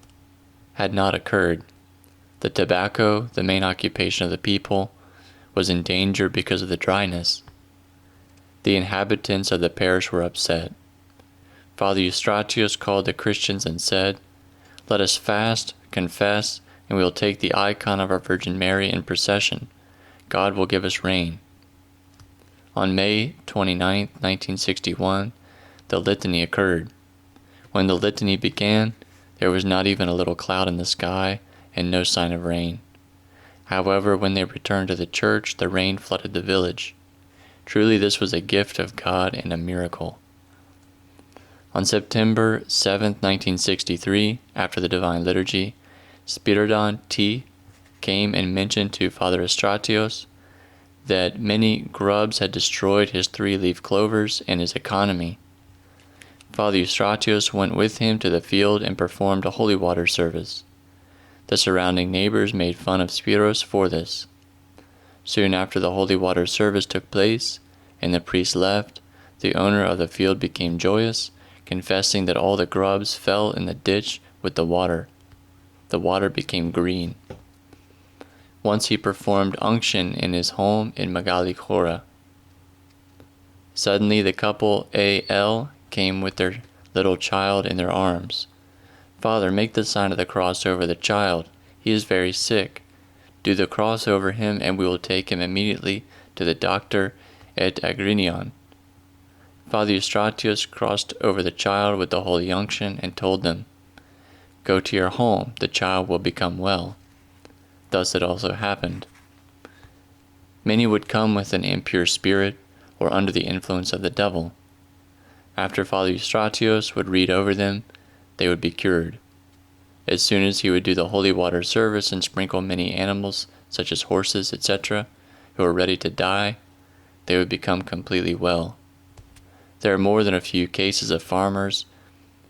had not occurred. The tobacco, the main occupation of the people, was in danger because of the dryness. The inhabitants of the parish were upset. Father Eustatios called the Christians and said, "Let us fast, confess, and we will take the icon of our Virgin Mary in procession. God will give us rain." On May 29, 1961, the litany occurred. When the litany began, there was not even a little cloud in the sky and no sign of rain. However, when they returned to the church, the rain flooded the village. Truly, this was a gift of God and a miracle. On September 7, 1963, after the Divine Liturgy, Spiridon T. came and mentioned to Father Eustatios that many grubs had destroyed his 3-leaf clovers and his economy. Father Eustatios went with him to the field and performed a holy water service. The surrounding neighbors made fun of Spiros for this. Soon after the holy water service took place and the priest left, the owner of the field became joyous, confessing that all the grubs fell in the ditch with the water. The water became green. Once he performed unction in his home in Megali Kora. Suddenly the couple A.L. came with their little child in their arms. "Father, make the sign of the cross over the child. He is very sick. Do the cross over him, and we will take him immediately to the doctor at Agrinion." Father Eustatios crossed over the child with the holy unction and told them, "Go to your home, the child will become well." Thus it also happened. Many would come with an impure spirit or under the influence of the devil. After Father Eustatios would read over them, they would be cured. As soon as he would do the holy water service and sprinkle many animals, such as horses, etc., who were ready to die, they would become completely well. There are more than a few cases of farmers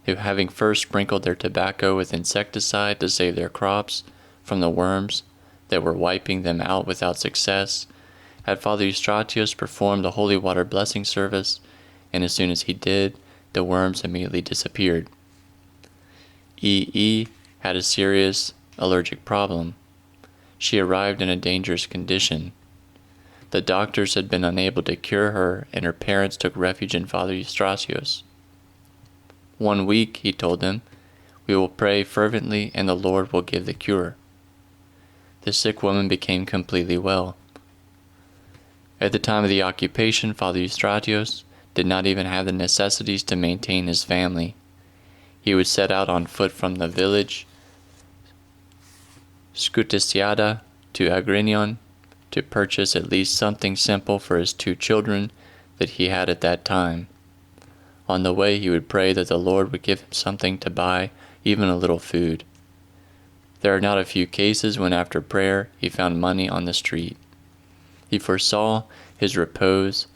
who, having first sprinkled their tobacco with insecticide to save their crops from the worms that were wiping them out without success, had Father Eustatios perform the holy water blessing service, and as soon as he did, the worms immediately disappeared. E.E. had a serious allergic problem. she arrived in a dangerous condition. The doctors had been unable to cure her, and her parents took refuge in Father Eustatios. 1 week, he told them, we will pray fervently and the Lord will give the cure. The sick woman became completely well. At the time of the occupation, Father Eustatios did not even have the necessities to maintain his family. He would set out on foot from the village Scuticiada to Agrinion to purchase at least something simple for his 2 children that he had at that time. On the way he would pray that the Lord would give him something to buy, even a little food. There are not a few cases when after prayer he found money on the street. He foresaw his repose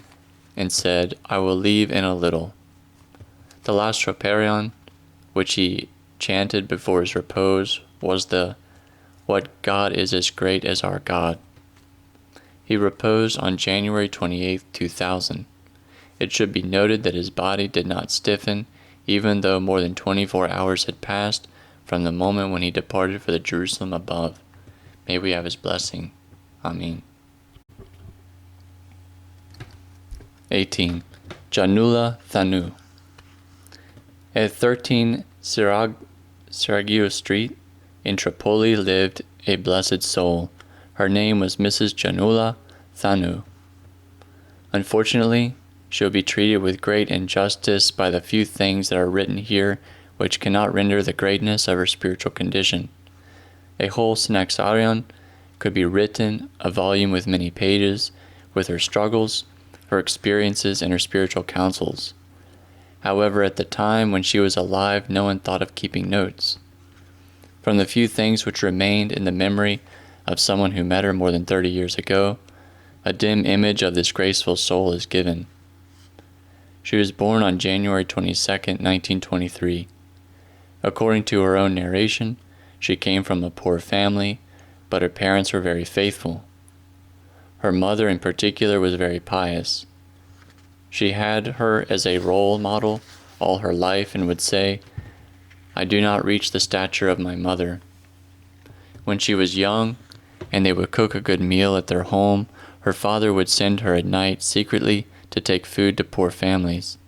and said, I will leave in a little. The last troparion, which he chanted before his repose, was the What God is as great as our God. He reposed on January 28, 2000. It should be noted that his body did not stiffen, even though more than 24 hours had passed from the moment when he departed for the Jerusalem above. May we have his blessing. Amen. 18. Janula Tanu. At 13 Sarajevo Street, in Tripoli lived a blessed soul. Her name was Mrs. Janula Tanu. Unfortunately, she will be treated with great injustice by the few things that are written here which cannot render the greatness of her spiritual condition. A whole synaxarion could be written, a volume with many pages, with her struggles, her experiences, and her spiritual counsels. However, at the time when she was alive, no one thought of keeping notes. From the few things which remained in the memory of someone who met her more than 30 years ago, a dim image of this graceful soul is given. She was born on January 22, 1923. According to her own narration, she came from a poor family, but her parents were very faithful. Her mother in particular was very pious. She had her as a role model all her life and would say, I do not reach the stature of my mother. When she was young, and they would cook a good meal at their home, her father would send her at night secretly to take food to poor families.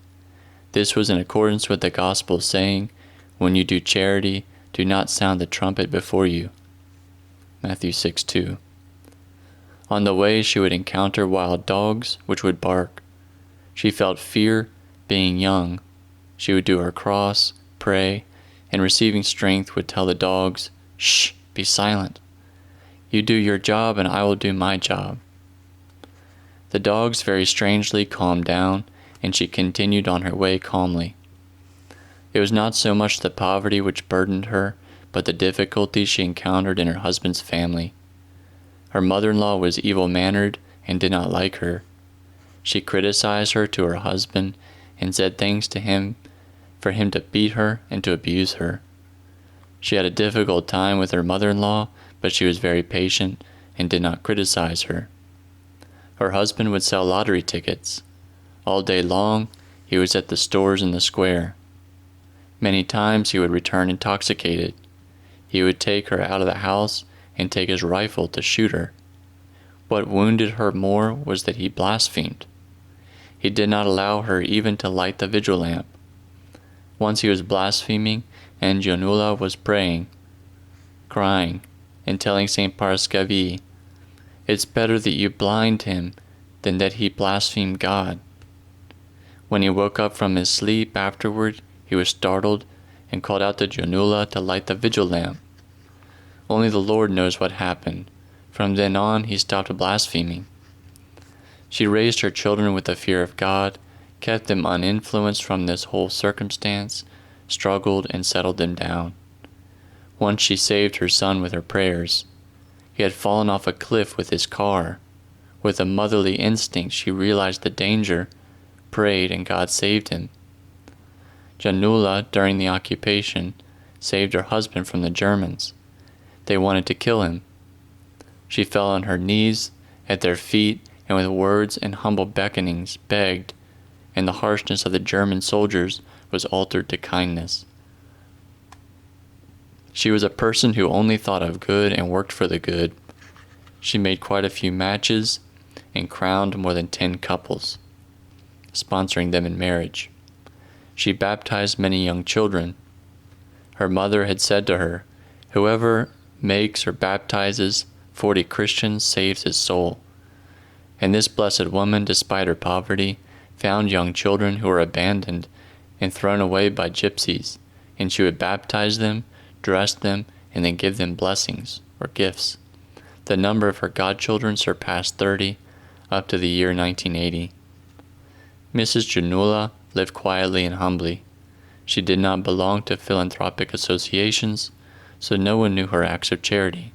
This was in accordance with the gospel saying, when you do charity, do not sound the trumpet before you. Matthew 6:2. On the way she would encounter wild dogs which would bark. She felt fear being young. She would do her cross, pray, and receiving strength would tell the dogs, Shh, be silent. You do your job and I will do my job. The dogs very strangely calmed down, and she continued on her way calmly. It was not so much the poverty which burdened her, but the difficulties she encountered in her husband's family. Her mother-in-law was evil-mannered and did not like her. She criticized her to her husband and said things to him for him to beat her and to abuse her. She had a difficult time with her mother-in-law, but she was very patient and did not criticize her. Her husband would sell lottery tickets. All day long, he was at the stores in the square. Many times he would return intoxicated. He would take her out of the house and take his rifle to shoot her. What wounded her more was that he blasphemed. He did not allow her even to light the vigil lamp. Once he was blaspheming, and Janula was praying, crying, and telling St. Paraskevi, it's better that you blind him than that he blaspheme God. When he woke up from his sleep afterward, he was startled and called out to Janula to light the vigil lamp. Only the Lord knows what happened. From then on, he stopped blaspheming. She raised her children with the fear of God, kept them uninfluenced from this whole circumstance, struggled and settled them down. Once she saved her son with her prayers. He had fallen off a cliff with his car. With a motherly instinct, she realized the danger, prayed, and God saved him. Janula, during the occupation, saved her husband from the Germans. They wanted to kill him. She fell on her knees at their feet and with words and humble beckonings begged, and the harshness of the German soldiers was altered to kindness. She was a person who only thought of good and worked for the good. She made quite a few matches and crowned more than 10 couples, sponsoring them in marriage. She baptized many young children. Her mother had said to her, "Whoever makes or baptizes 40 Christians saves his soul." And this blessed woman, despite her poverty, found young children who were abandoned and thrown away by gypsies, and she would baptize them, dress them, and then give them blessings or gifts. The number of her godchildren surpassed 30 up to the year 1980. Mrs. Janula lived quietly and humbly. She did not belong to philanthropic associations, so no one knew her acts of charity.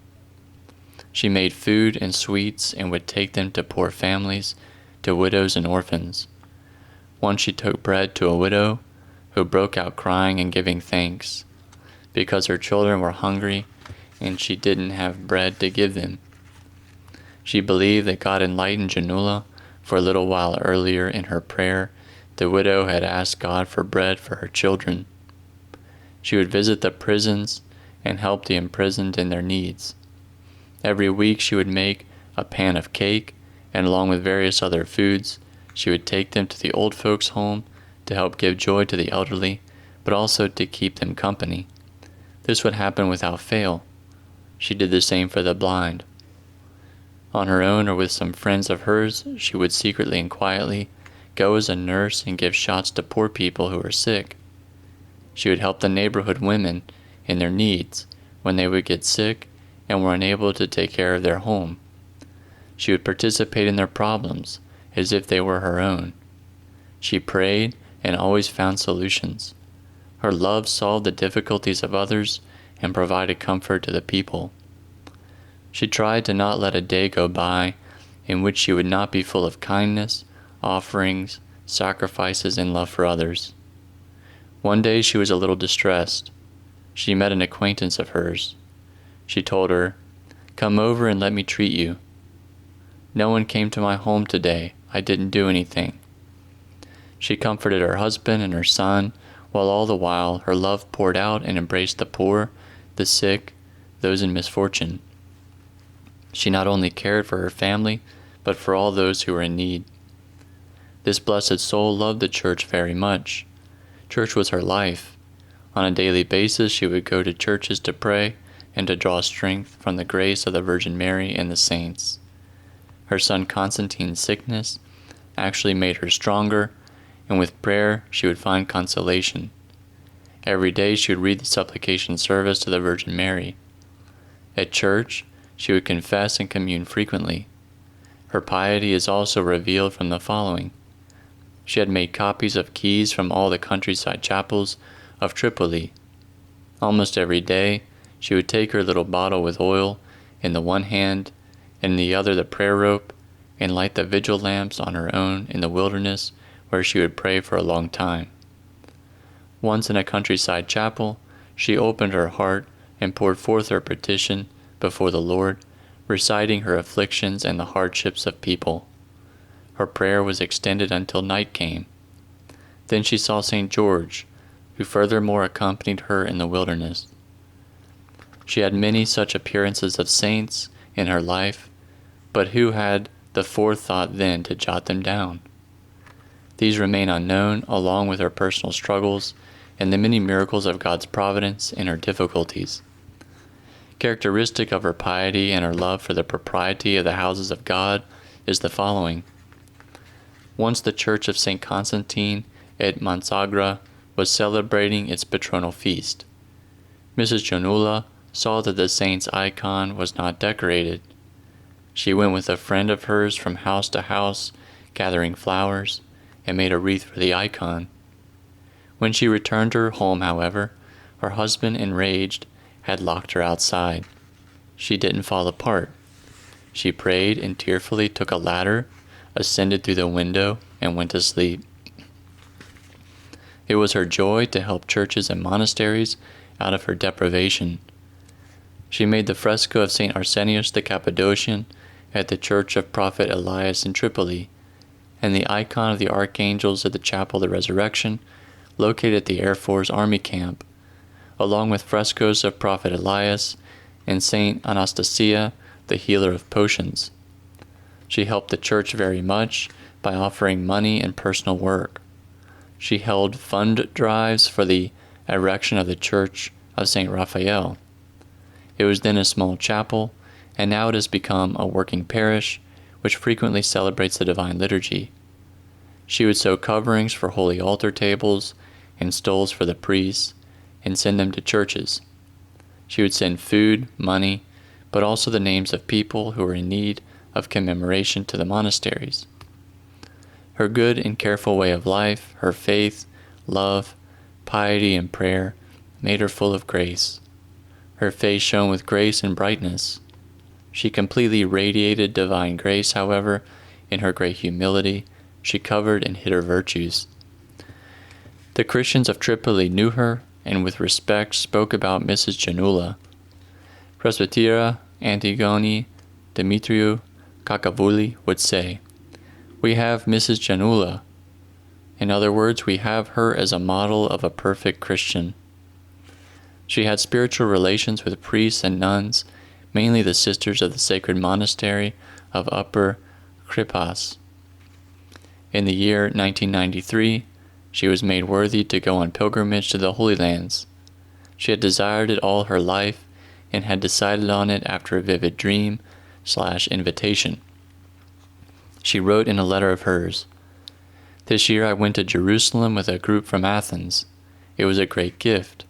She made food and sweets and would take them to poor families, to widows and orphans. Once she took bread to a widow who broke out crying and giving thanks because her children were hungry and she didn't have bread to give them. She believed that God enlightened Janula, for a little while earlier in her prayer, the widow had asked God for bread for her children. She would visit the prisons and help the imprisoned in their needs. Every week she would make a pan of cake, and along with various other foods, she would take them to the old folks' home to help give joy to the elderly, but also to keep them company. This would happen without fail. She did the same for the blind. On her own or with some friends of hers, she would secretly and quietly go as a nurse and give shots to poor people who were sick. She would help the neighborhood women in their needs when they would get sick and were unable to take care of their home. She would participate in their problems as if they were her own. She prayed and always found solutions. Her love solved the difficulties of others and provided comfort to the people. She tried to not let a day go by in which she would not be full of kindness, offerings, sacrifices, and love for others. One day she was a little distressed. She met an acquaintance of hers. She told her, "Come over and let me treat you." "No one came to my home today. I didn't do anything." She comforted her husband and her son, while all the while her love poured out and embraced the poor, the sick, those in misfortune. She not only cared for her family, but for all those who were in need. This blessed soul loved the church very much. Church was her life. On a daily basis she would go to churches to pray and to draw strength from the grace of the Virgin Mary and the saints. Her son Constantine's sickness actually made her stronger, and with prayer she would find consolation. Every day she would read the supplication service to the Virgin Mary. At church, she would confess and commune frequently. Her piety is also revealed from the following. She had made copies of keys from all the countryside chapels of Tripoli. Almost every day, she would take her little bottle with oil in the one hand, and in the other the prayer rope, and light the vigil lamps on her own in the wilderness, where she would pray for a long time. Once in a countryside chapel, she opened her heart and poured forth her petition before the Lord, reciting her afflictions and the hardships of people. Her prayer was extended until night came. Then she saw St. George, who furthermore accompanied her in the wilderness. She had many such appearances of saints in her life, but who had the forethought then to jot them down? These remain unknown, along with her personal struggles and the many miracles of God's providence in her difficulties. Characteristic of her piety and her love for the propriety of the houses of God is the following. Once the church of St. Constantine at Monsagra was celebrating its patronal feast. Mrs. Janula saw that the saint's icon was not decorated. She went with a friend of hers from house to house, gathering flowers, and made a wreath for the icon. When she returned to her home, however, her husband, enraged, had locked her outside. She didn't fall apart. She prayed and tearfully took a ladder, ascended through the window, and went to sleep. It was her joy to help churches and monasteries out of her deprivation. She made the fresco of St. Arsenius the Cappadocian at the church of Prophet Elias in Tripoli, and the icon of the archangels at the Chapel of the Resurrection, located at the Air Force Army camp, along with frescoes of Prophet Elias and St. Anastasia, the healer of potions. She helped the church very much by offering money and personal work. She held fund drives for the erection of the Church of St. Raphael. It was then a small chapel, and now it has become a working parish, which frequently celebrates the Divine Liturgy. She would sew coverings for holy altar tables and stoles for the priests, and send them to churches. She would send food, money, but also the names of people who were in need of commemoration to the monasteries. Her good and careful way of life, her faith, love, piety, and prayer made her full of grace. Her face shone with grace and brightness. She completely radiated divine grace, however, in her great humility, she covered and hid her virtues. The Christians of Tripoli knew her, and with respect spoke about Mrs. Janula. Presbytera Antigone Demetriou Kakavouli would say, "We have Mrs. Janula." In other words, we have her as a model of a perfect Christian. She had spiritual relations with priests and nuns, mainly the sisters of the sacred monastery of Upper Kripas. In the year 1993, she was made worthy to go on pilgrimage to the Holy Lands. She had desired it all her life and had decided on it after a vivid dream/invitation. She wrote in a letter of hers, "This year I went to Jerusalem with a group from Athens. It was a great gift.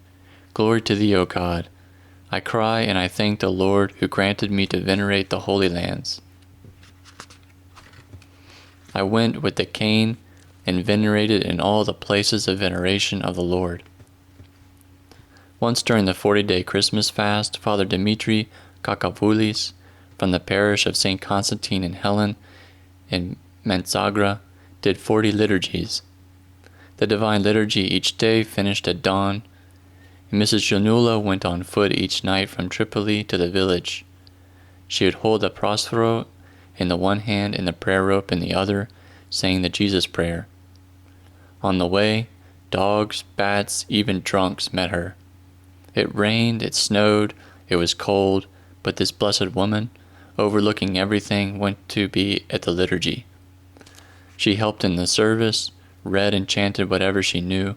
Glory to thee, O God. I cry and I thank the Lord who granted me to venerate the Holy Lands. I went with the cane and venerated in all the places of veneration of the Lord." Once during the 40-day Christmas fast, Father Dimitri Kakavoulis, from the parish of St. Constantine and Helen in Mansagra, did 40 liturgies. The Divine Liturgy each day finished at dawn, and Mrs. Janula went on foot each night from Tripoli to the village. She would hold the prospero in the one hand and the prayer rope in the other, saying the Jesus prayer. On the way, dogs, bats, even drunks met her. It rained, it snowed, it was cold, but this blessed woman, overlooking everything, went to be at the liturgy. She helped in the service, read and chanted whatever she knew,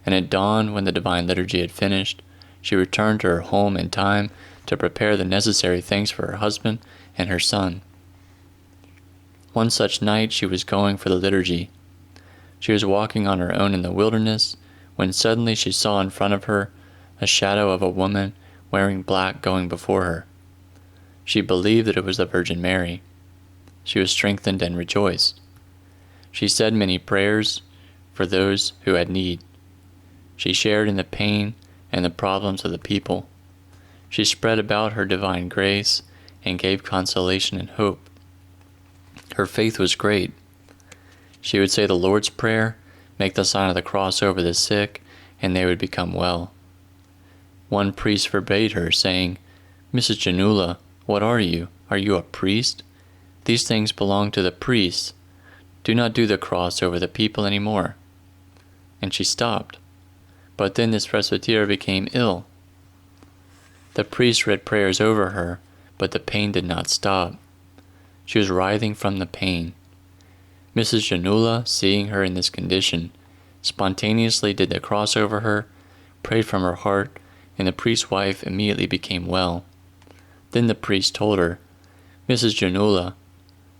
and at dawn, when the Divine Liturgy had finished, she returned to her home in time to prepare the necessary things for her husband and her son. One such night she was going for the liturgy. She was walking on her own in the wilderness, when suddenly she saw in front of her a shadow of a woman wearing black going before her. She believed that it was the Virgin Mary. She was strengthened and rejoiced. She said many prayers for those who had need. She shared in the pain and the problems of the people. She spread about her divine grace and gave consolation and hope. Her faith was great. She would say the Lord's Prayer, make the sign of the cross over the sick, and they would become well. One priest forbade her, saying, "Mrs. Janula, what are you? Are you a priest? These things belong to the priests. Do not do the cross over the people any more." And she stopped. But then this presbyter became ill. The priest read prayers over her, but the pain did not stop. She was writhing from the pain. Mrs. Janula, seeing her in this condition, spontaneously did the cross over her, prayed from her heart, and the priest's wife immediately became well. Then the priest told her, "Mrs. Janula,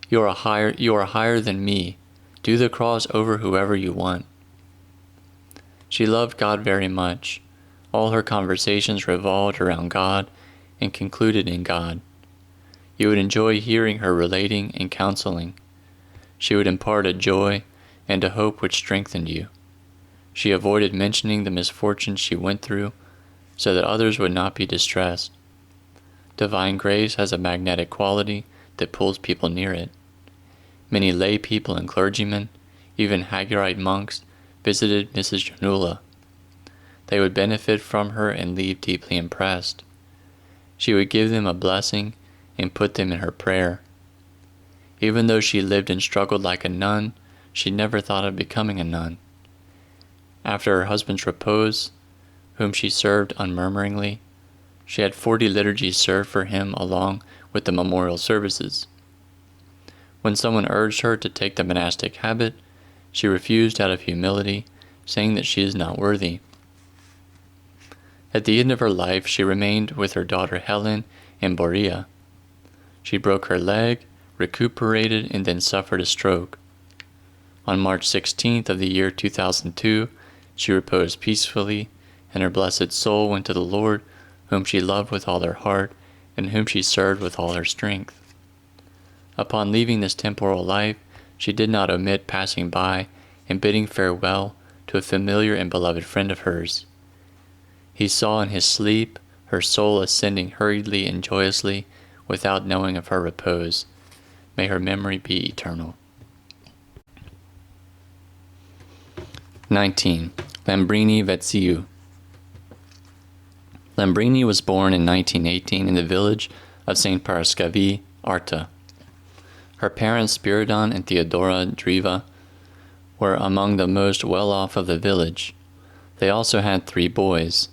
you are higher than me. Do the cross over whoever you want." She loved God very much. All her conversations revolved around God and concluded in God. You would enjoy hearing her relating and counseling. She would impart a joy and a hope which strengthened you. She avoided mentioning the misfortunes she went through so that others would not be distressed. Divine grace has a magnetic quality that pulls people near it. Many lay people and clergymen, even Hagiorite monks, visited Mrs. Janula. They would benefit from her and leave deeply impressed. She would give them a blessing and put them in her prayer. Even though she lived and struggled like a nun, she never thought of becoming a nun. After her husband's repose, whom she served unmurmuringly, she had 40 liturgies served for him along with the memorial services. When someone urged her to take the monastic habit, she refused out of humility, saying that she is not worthy. At the end of her life, she remained with her daughter Helen in Borea. She broke her leg, recuperated, and then suffered a stroke. On March 16th of the year 2002, she reposed peacefully, and her blessed soul went to the Lord, whom she loved with all her heart, and whom she served with all her strength. Upon leaving this temporal life, she did not omit passing by and bidding farewell to a familiar and beloved friend of hers. He saw in his sleep her soul ascending hurriedly and joyously, without knowing of her repose. May her memory be eternal. 19. Lambrini Vetsu. Lambrini was born in 1918 in the village of St. Parascavi, Arta. Her parents, Spiridon and Theodora Driva, were among the most well-off of the village. They also had 3 boys.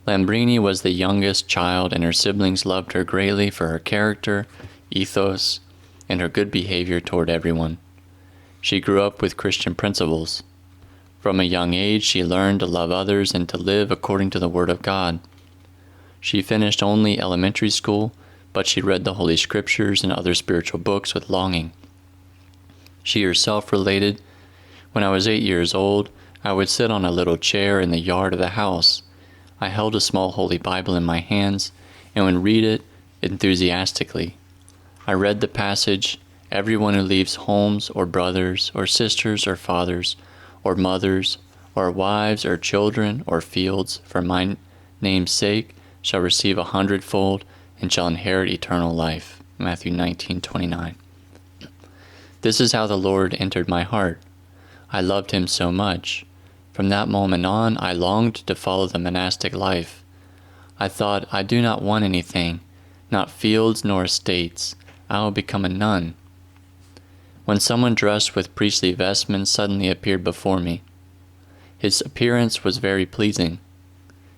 Lambrini was the youngest child, and her siblings loved her greatly for her character, ethos, and her good behavior toward everyone. She grew up with Christian principles. From a young age, she learned to love others and to live according to the Word of God. She finished only elementary school, but she read the Holy Scriptures and other spiritual books with longing. She herself related, "When I was 8 years old, I would sit on a little chair in the yard of the house. I held a small Holy Bible in my hands and would read it enthusiastically. I read the passage, 'Everyone who leaves homes or brothers or sisters or fathers or mothers or wives or children or fields for my name's sake shall receive 100-fold and shall inherit eternal life.'" Matthew 19:29. This is how the Lord entered my heart. I loved him so much. From that moment on, I longed to follow the monastic life. I thought, I do not want anything, not fields nor estates. I will become a nun. When someone dressed with priestly vestments suddenly appeared before me. His appearance was very pleasing.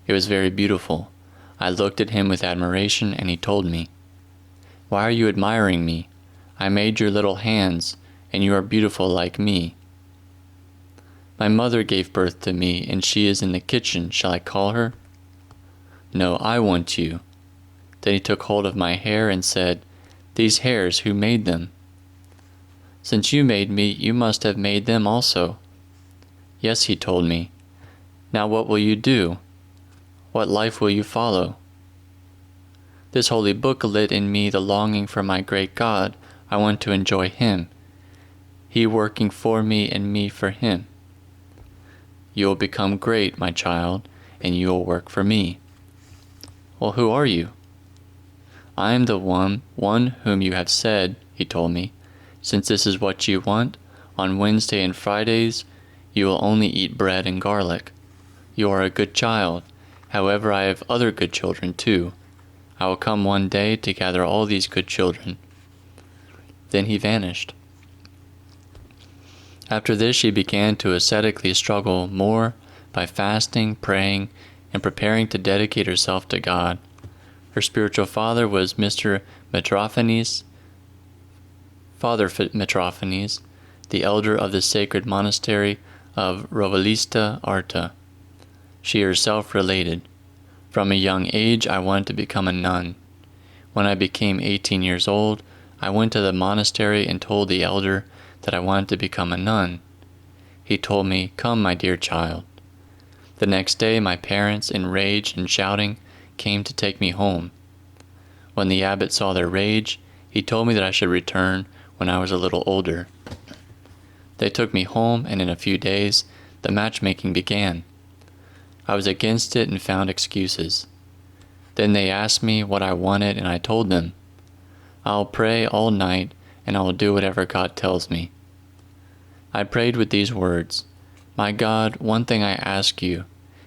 It was very beautiful. I looked at him with admiration, and he told me, "Why are you admiring me? I made your little hands, and you are beautiful like me. My mother gave birth to me, and she is in the kitchen. Shall I call her?" "No, I want you." Then he took hold of my hair and said, "These hairs, who made them?" "Since you made me, you must have made them also." "Yes," he told me. "Now what will you do? What life will you follow?" This holy book lit in me the longing for my great God. I want to enjoy him, he working for me and me for him. "You will become great, my child, and you will work for me." "Well, who are you?" "I am the one whom you have said," he told me, "since this is what you want, on Wednesday and Fridays you will only eat bread and garlic. You are a good child. However, I have other good children too. I will come one day to gather all these good children." Then he vanished. After this, she began to ascetically struggle more by fasting, praying, and preparing to dedicate herself to God. Her spiritual father was Father Metamorphosis, the elder of the sacred monastery of Rovalista, Arta. She herself related, "From a young age I wanted to become a nun. When I became 18 years old, I went to the monastery and told the elder that I wanted to become a nun. He told me, 'Come, my dear child.' The next day my parents, enraged and shouting, came to take me home. When the abbot saw their rage, he told me that I should return when I was a little older. They took me home, and in a few days the matchmaking began. I was against it and found excuses. Then they asked me what I wanted, and I told them, 'I'll pray all night, and I will do whatever God tells me.' I prayed with these words, 'My God, one thing I ask you,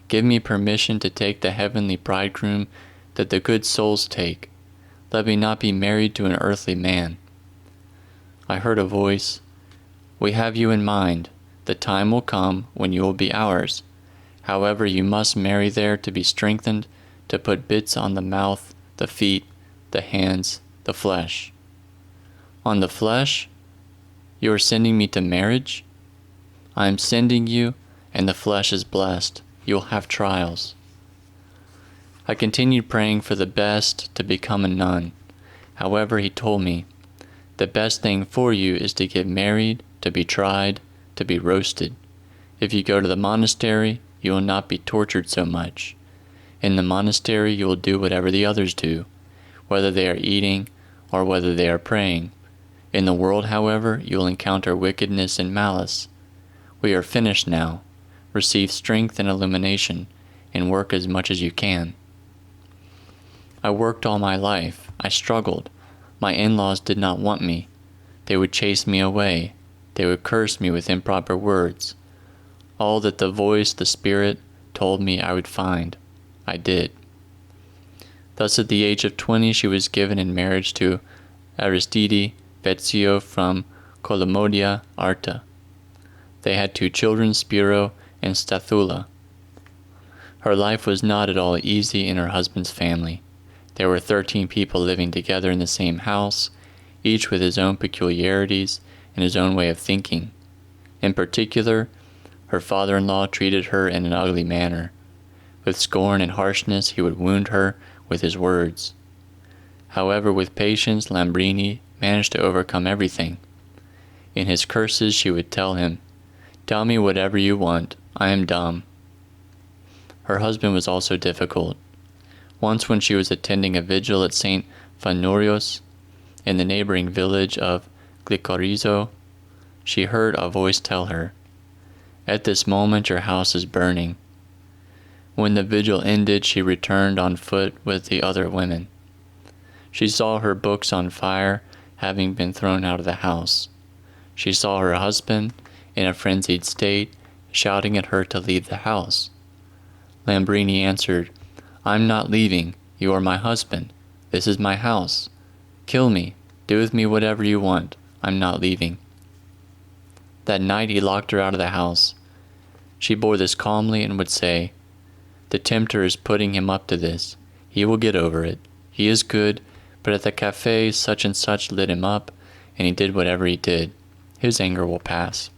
give me permission to take the heavenly bridegroom that the good souls take. Let me not be married to an earthly man.' I heard a voice, 'We have you in mind. The time will come when you will be ours. However, you must marry there to be strengthened, to put bits on the mouth, the feet, the hands, the flesh. On the flesh, you are sending me to marriage? I am sending you, and the flesh is blessed. You will have trials. I continued praying for the best to become a nun. However, he told me, the best thing for you is to get married, to be tried, to be roasted. If you go to the monastery, you will not be tortured so much. In the monastery, you will do whatever the others do, whether they are eating or whether they are praying. In the world, however, you will encounter wickedness and malice. We are finished now. Receive strength and illumination, and work as much as you can. I worked all my life. I struggled. My in-laws did not want me. They would chase me away. They would curse me with improper words. All that the voice, the spirit, told me I would find, I did. Thus at the age of 20 she was given in marriage to Aristide Vetsu from Colomodia, Arta. They had 2 children, Spiro and Stathula. Her life was not at all easy in her husband's family. There were 13 people living together in the same house, each with his own peculiarities and his own way of thinking. In particular, her father-in-law treated her in an ugly manner. With scorn and harshness he would wound her with his words. However, with patience, Lambrini managed to overcome everything. In his curses she would tell him, "Tell me whatever you want, I am dumb." Her husband was also difficult. Once when she was attending a vigil at St. Fanurios, in the neighboring village of Glicorizo, she heard a voice tell her, "At this moment your house is burning." When the vigil ended, she returned on foot with the other women. She saw her books on fire, having been thrown out of the house. She saw her husband, in a frenzied state, shouting at her to leave the house. Lambrini answered, "I'm not leaving. You are my husband. This is my house. Kill me. Do with me whatever you want. I'm not leaving." That night he locked her out of the house. She bore this calmly and would say, "The tempter is putting him up to this. He will get over it. He is good, but at the cafe such and such lit him up, and he did whatever he did. His anger will pass."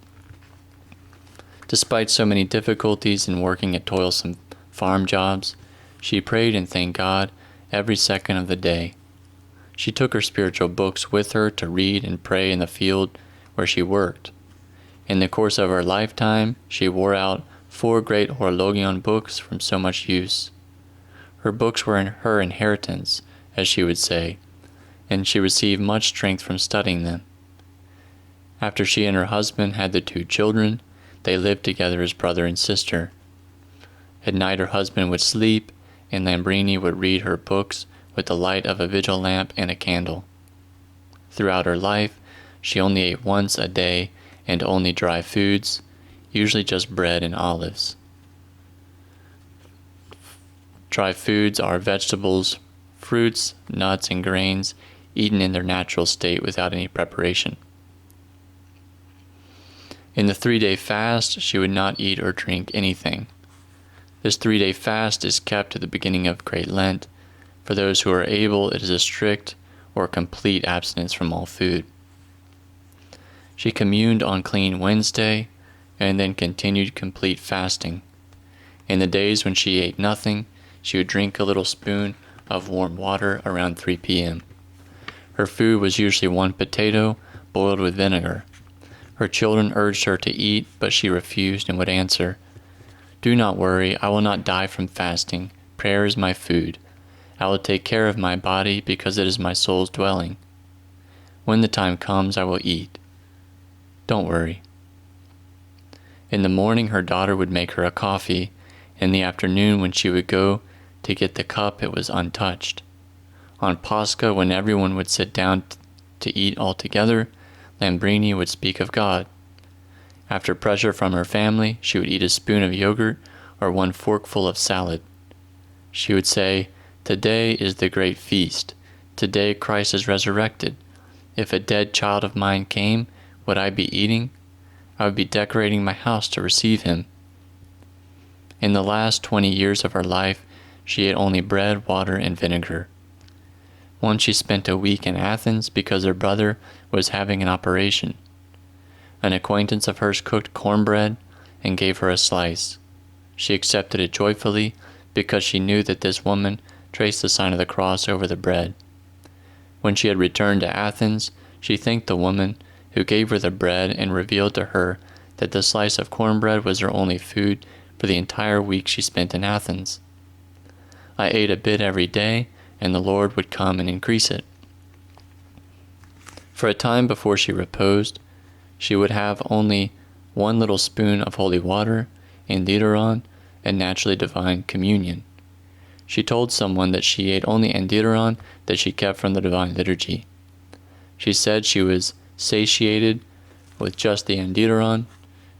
Despite so many difficulties in working at toilsome farm jobs, she prayed and thanked God every second of the day. She took her spiritual books with her to read and pray in the field where she worked. In the course of her lifetime, she wore out 4 great horologion books from so much use. Her books were her inheritance, as she would say, and she received much strength from studying them. After she and her husband had the 2 children, they lived together as brother and sister. At night her husband would sleep, and Lambrini would read her books with the light of a vigil lamp and a candle. Throughout her life, she only ate once a day and only dry foods, usually just bread and olives. Dry foods are vegetables, fruits, nuts, and grains eaten in their natural state without any preparation. In the 3-day fast, she would not eat or drink anything. This 3-day fast is kept at the beginning of Great Lent. For those who are able, it is a strict or complete abstinence from all food. She communed on Clean Wednesday, and then continued complete fasting. In the days when she ate nothing, she would drink a little spoon of warm water around 3 p.m. Her food was usually 1 potato boiled with vinegar. Her children urged her to eat, but she refused and would answer, "Do not worry, I will not die from fasting. Prayer is my food. I will take care of my body because it is my soul's dwelling. When the time comes, I will eat. Don't worry." In the morning, her daughter would make her a coffee. In the afternoon, when she would go to get the cup, it was untouched. On Pascha, when everyone would sit down to eat all together, Lambrini would speak of God. After pressure from her family, she would eat a spoon of yogurt or 1 forkful of salad. She would say, "Today is the great feast. Today Christ is resurrected. If a dead child of mine came, would I be eating? I would be decorating my house to receive him." In the last 20 years of her life, she ate only bread, water, and vinegar. Once she spent a week in Athens because her brother was having an operation. An acquaintance of hers cooked cornbread and gave her a slice. She accepted it joyfully because she knew that this woman traced the sign of the cross over the bread. When she had returned to Athens, she thanked the woman who gave her the bread and revealed to her that the slice of cornbread was her only food for the entire week she spent in Athens. I ate a bit every day, and the Lord would come and increase it. For a time before she reposed, she would have only one little spoon of holy water, endideron, and naturally divine communion. She told someone that she ate only endideron that she kept from the divine liturgy. She said she was satiated with just the endideron,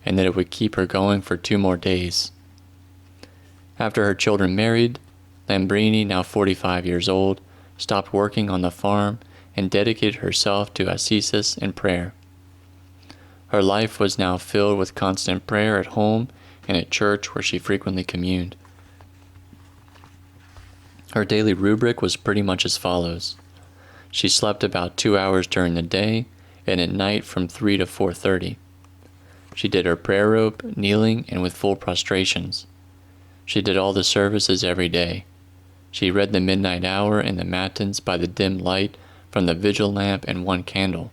and that it would keep her going for 2 more days. After her children married, Lambrini, now 45 years old, stopped working on the farm and dedicated herself to ascesis and prayer. Her life was now filled with constant prayer at home and at church where she frequently communed. Her daily rubric was pretty much as follows. She slept about 2 hours during the day and at night from 3 to 4:30. She did her prayer rope, kneeling and with full prostrations. She did all the services every day. She read the midnight hour and the matins by the dim light from the vigil lamp and 1 candle.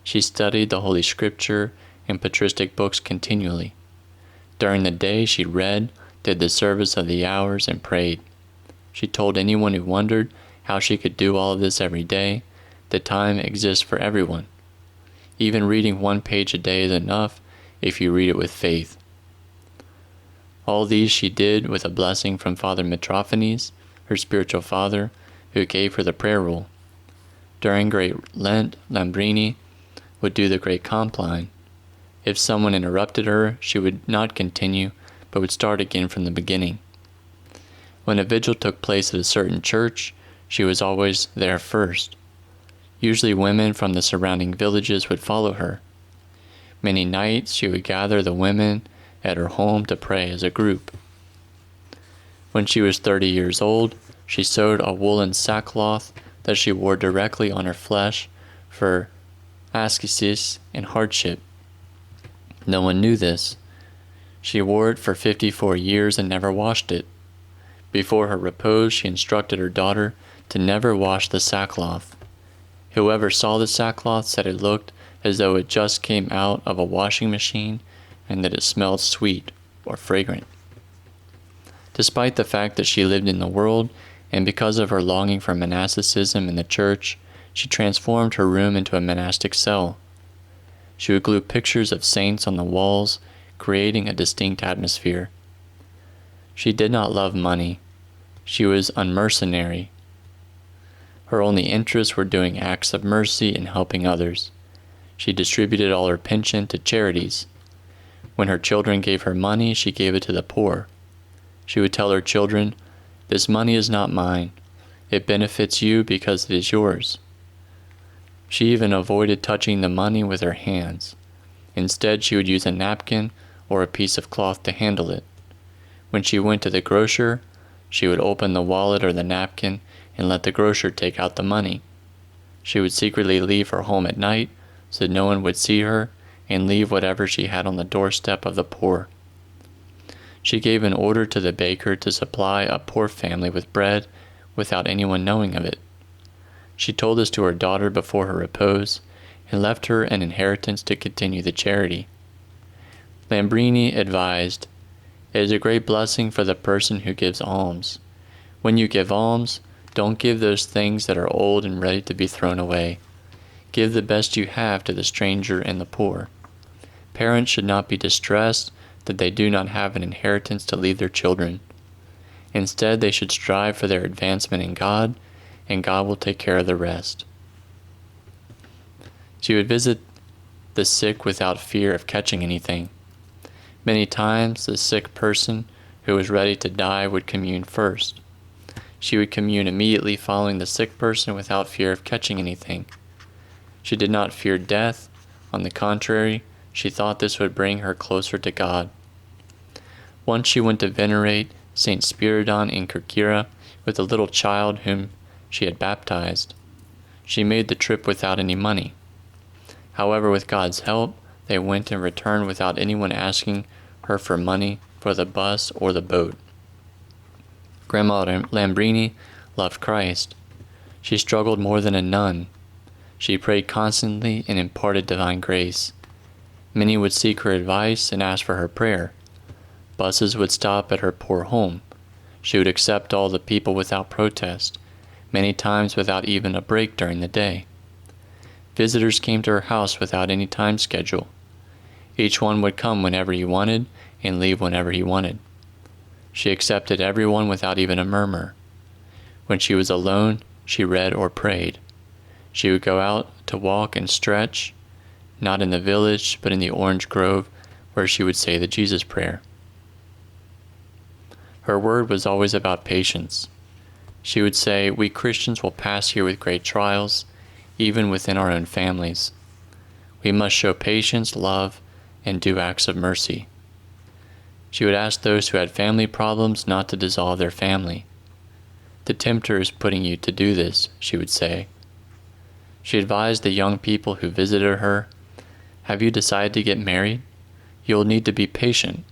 She studied the Holy Scripture and patristic books continually. During the day she read, did the service of the hours, and prayed. She told anyone who wondered how she could do all of this every day that time exists for everyone. Even reading 1 page a day is enough if you read it with faith. All these she did with a blessing from Father Metamorphosis, her spiritual father, who gave her the prayer rule. During Great Lent, Lambrini would do the Great Compline. If someone interrupted her, she would not continue, but would start again from the beginning. When a vigil took place at a certain church, she was always there first. Usually women from the surrounding villages would follow her. Many nights she would gather the women at her home to pray as a group. When she was 30 years old, she sewed a woolen sackcloth that she wore directly on her flesh for ascetics and hardship. No one knew this. She wore it for 54 years and never washed it. Before her repose, she instructed her daughter to never wash the sackcloth. Whoever saw the sackcloth said it looked as though it just came out of a washing machine and that it smelled sweet or fragrant. Despite the fact that she lived in the world, and because of her longing for monasticism in the church, she transformed her room into a monastic cell. She would glue pictures of saints on the walls, creating a distinct atmosphere. She did not love money. She was unmercenary. Her only interests were doing acts of mercy and helping others. She distributed all her pension to charities. When her children gave her money, she gave it to the poor. She would tell her children, "This money is not mine. It benefits you because it is yours." She even avoided touching the money with her hands. Instead, she would use a napkin or a piece of cloth to handle it. When she went to the grocer, she would open the wallet or the napkin and let the grocer take out the money. She would secretly leave her home at night so no one would see her, and leave whatever she had on the doorstep of the poor. She gave an order to the baker to supply a poor family with bread without anyone knowing of it. She told this to her daughter before her repose, and left her an inheritance to continue the charity. Lambrini advised, "It is a great blessing for the person who gives alms. When you give alms, don't give those things that are old and ready to be thrown away. Give the best you have to the stranger and the poor. Parents should not be distressed that they do not have an inheritance to leave their children. Instead, they should strive for their advancement in God, and God will take care of the rest." She would visit the sick without fear of catching anything. Many times, the sick person who was ready to die would commune first. She would commune immediately following the sick person without fear of catching anything. She did not fear death. On the contrary, she thought this would bring her closer to God. Once she went to venerate Saint Spiridon in Kerkyra with a little child whom she had baptized. She made the trip without any money. However, with God's help, they went and returned without anyone asking her for money for the bus or the boat. Grandma Lambrini loved Christ. She struggled more than a nun. She prayed constantly and imparted divine grace. Many would seek her advice and ask for her prayer. Buses would stop at her poor home. She would accept all the people without protest, many times without even a break during the day. Visitors came to her house without any time schedule. Each one would come whenever he wanted and leave whenever he wanted. She accepted everyone without even a murmur. When she was alone, she read or prayed. She would go out to walk and stretch, not in the village, but in the orange grove, where she would say the Jesus prayer. Her word was always about patience. She would say, "We Christians will pass here with great trials, even within our own families. We must show patience, love, and do acts of mercy." She would ask those who had family problems not to dissolve their family. "The tempter is putting you to do this," she would say. She advised the young people who visited her, "Have you decided to get married? You will need to be patient,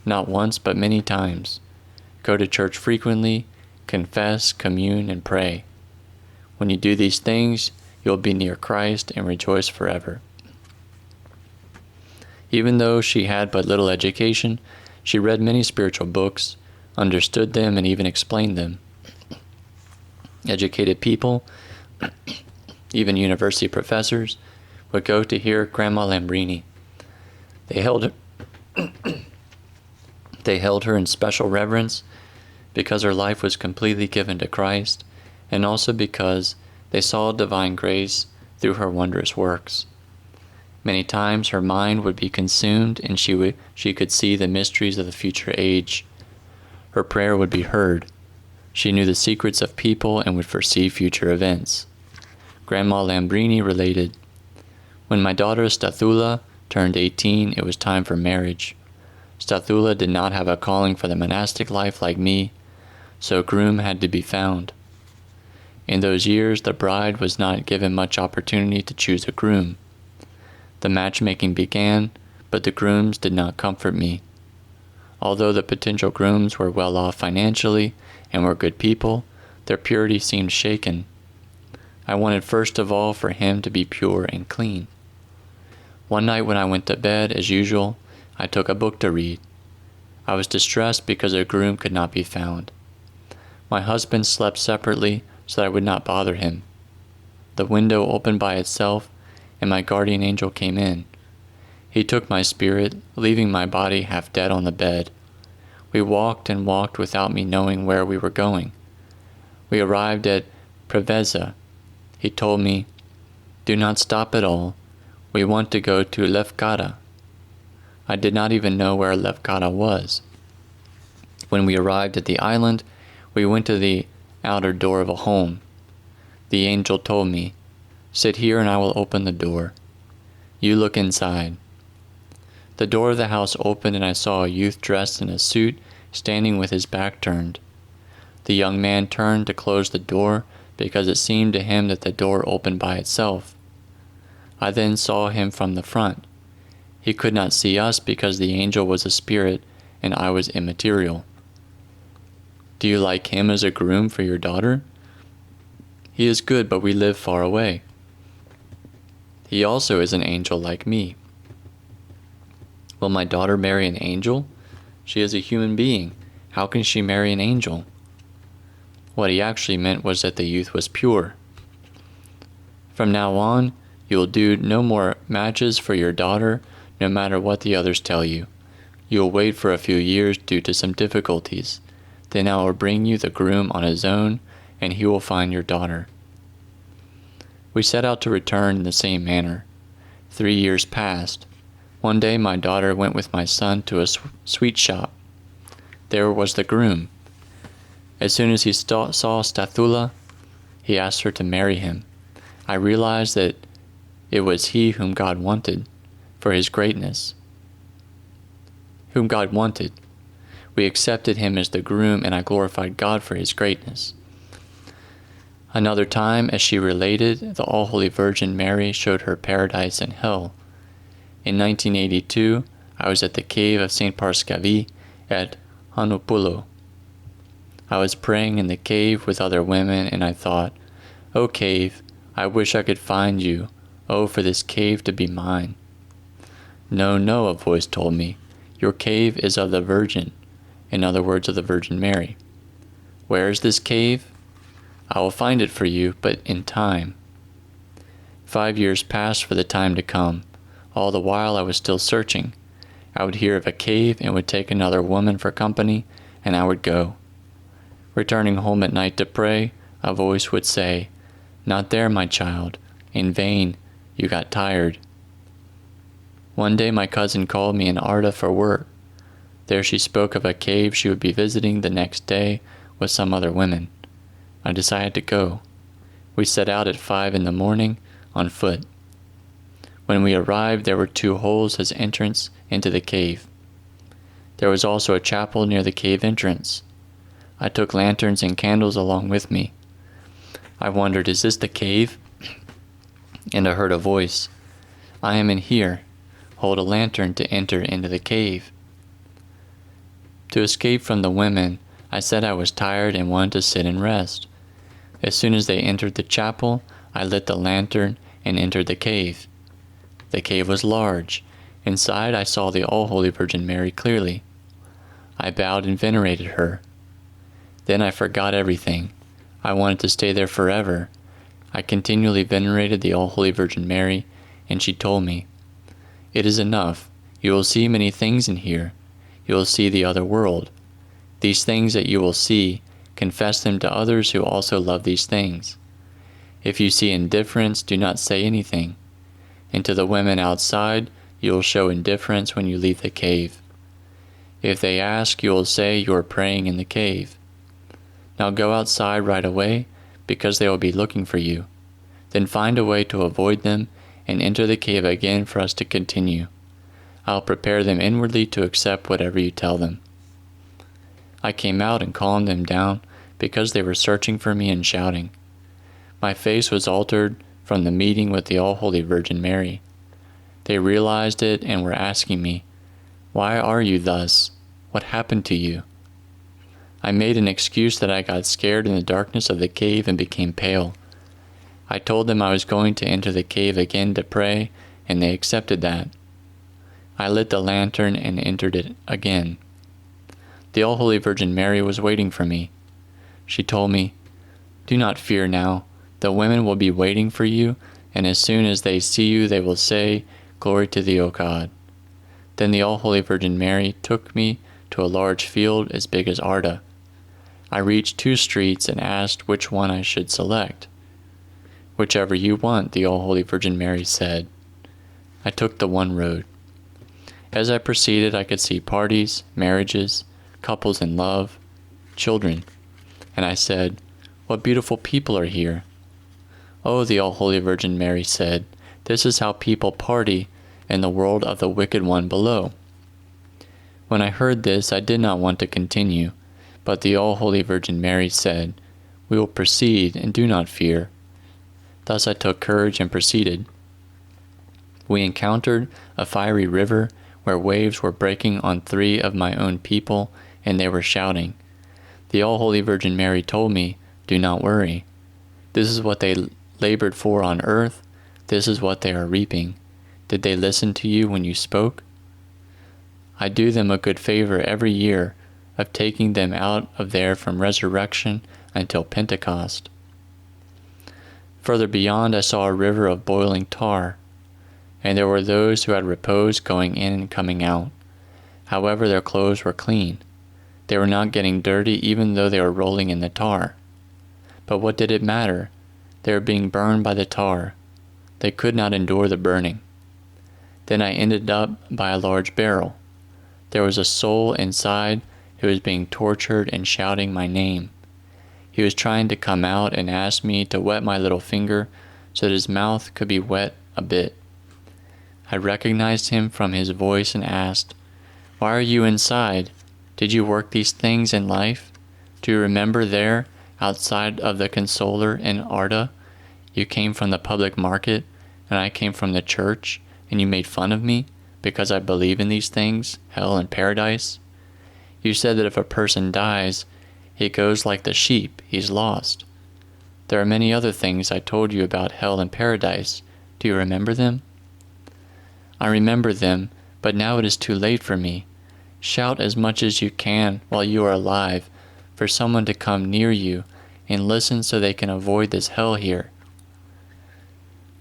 not once but many times. Go to church frequently, confess, commune, and pray. When you do these things, you will be near Christ and rejoice forever." Even though she had but little education, she read many spiritual books, understood them, and even explained them. Educated people, even university professors, would go to hear Grandma Lambrini. They held her in special reverence because her life was completely given to Christ, and also because they saw divine grace through her wondrous works. Many times her mind would be consumed and she could see the mysteries of the future age. Her prayer would be heard. She knew the secrets of people and would foresee future events. Grandma Lambrini related, "When my daughter Stathula turned 18, it was time for marriage. Stathula did not have a calling for the monastic life like me, so a groom had to be found. In those years, the bride was not given much opportunity to choose a groom. The matchmaking began, but the grooms did not comfort me. Although the potential grooms were well off financially and were good people, their purity seemed shaken. I wanted first of all for him to be pure and clean. One night when I went to bed, as usual, I took a book to read. I was distressed because a groom could not be found. My husband slept separately so that I would not bother him. The window opened by itself, and my guardian angel came in. He took my spirit, leaving my body half dead on the bed. We walked and walked without me knowing where we were going. We arrived at Preveza. He told me, 'Do not stop at all. We want to go to Lefkada.' I did not even know where Lefkada was. When we arrived at the island, we went to the outer door of a home. The angel told me, 'Sit here and I will open the door. You look inside.' The door of the house opened and I saw a youth dressed in a suit standing with his back turned. The young man turned to close the door because it seemed to him that the door opened by itself. I then saw him from the front. He could not see us because the angel was a spirit and I was immaterial. 'Do you like him as a groom for your daughter?' 'He is good, but we live far away.' 'He also is an angel like me.' 'Will my daughter marry an angel? She is a human being. How can she marry an angel?' What he actually meant was that the youth was pure. 'From now on, you will do no more matches for your daughter, no matter what the others tell you. You will wait for a few years due to some difficulties. Then I will bring you the groom on his own, and he will find your daughter.' We set out to return in the same manner. 3 years passed. One day my daughter went with my son to a sweet shop. There was the groom. As soon as he saw Stathula, he asked her to marry him. I realized that it was he whom God wanted, for his greatness. Whom God wanted. We accepted him as the groom, and I glorified God for his greatness. Another time, as she related, the All-Holy Virgin Mary showed her paradise and hell. In 1982, I was at the cave of St. Parskavi at Hanupulo. I was praying in the cave with other women, and I thought, "O cave, I wish I could find you. Oh, for this cave to be mine." "No, no," a voice told me. "Your cave is of the Virgin," in other words, of the Virgin Mary. "Where is this cave?" "I will find it for you, but in time." 5 years passed for the time to come. All the while I was still searching. I would hear of a cave and would take another woman for company, and I would go. Returning home at night to pray, a voice would say, "Not there, my child. In vain. You got tired." One day my cousin called me in Arda for work. There she spoke of a cave she would be visiting the next day with some other women. I decided to go. We set out at 5 in the morning on foot. When we arrived, there were 2 holes as entrance into the cave. There was also a chapel near the cave entrance. I took lanterns and candles along with me. I wondered, is this the cave? And I heard a voice, "I am in here. Hold a lantern to enter into the cave." To escape from the women, I said I was tired and wanted to sit and rest. As soon as they entered the chapel, I lit the lantern and entered the cave. The cave was large. Inside I saw the All-Holy Virgin Mary clearly. I bowed and venerated her. Then I forgot everything. I wanted to stay there forever. I continually venerated the All-Holy Virgin Mary, and she told me, "It is enough. You will see many things in here. You will see the other world. These things that you will see, confess them to others who also love these things. If you see indifference, do not say anything. And to the women outside, you will show indifference when you leave the cave. If they ask, you will say you are praying in the cave. Now go outside right away, because they will be looking for you. Then find a way to avoid them, and enter the cave again for us to continue. I'll prepare them inwardly to accept whatever you tell them." I came out and calmed them down, because they were searching for me and shouting. My face was altered from the meeting with the All-Holy Virgin Mary. They realized it and were asking me, "Why are you thus? What happened to you?" I made an excuse that I got scared in the darkness of the cave and became pale. I told them I was going to enter the cave again to pray, and they accepted that. I lit the lantern and entered it again. The All-Holy Virgin Mary was waiting for me. She told me, "Do not fear now. The women will be waiting for you, and as soon as they see you, they will say, 'Glory to thee, O God.'" Then the All-Holy Virgin Mary took me to a large field as big as Arda. I reached 2 streets and asked which one I should select. "Whichever you want," the All-Holy Virgin Mary said. I took the one road. As I proceeded, I could see parties, marriages, couples in love, children, and I said, "What beautiful people are here." "Oh," the All-Holy Virgin Mary said, "this is how people party in the world of the wicked one below." When I heard this, I did not want to continue, but the All-Holy Virgin Mary said, "We will proceed, and do not fear." Thus I took courage and proceeded. We encountered a fiery river where waves were breaking on 3 of my own people, and they were shouting. The All-Holy Virgin Mary told me, "Do not worry. This is what they labored for on earth. This is what they are reaping. Did they listen to you when you spoke? I do them a good favor every year of taking them out of there from resurrection until Pentecost." Further beyond, I saw a river of boiling tar, and there were those who had repose going in and coming out. However, their clothes were clean. They were not getting dirty even though they were rolling in the tar. But what did it matter? They were being burned by the tar. They could not endure the burning. Then I ended up by a large barrel. There was a soul inside who was being tortured and shouting my name. He was trying to come out and asked me to wet my little finger so that his mouth could be wet a bit. I recognized him from his voice and asked, "Why are you inside? Did you work these things in life? Do you remember there outside of the Consoler in Arda, you came from the public market, and I came from the church, and you made fun of me because I believe in these things, hell and paradise. You said that if a person dies, he goes like the sheep, he's lost. There are many other things I told you about hell and paradise. Do you remember them? I remember them, but now it is too late for me. Shout as much as you can while you are alive for someone to come near you and listen so they can avoid this hell here.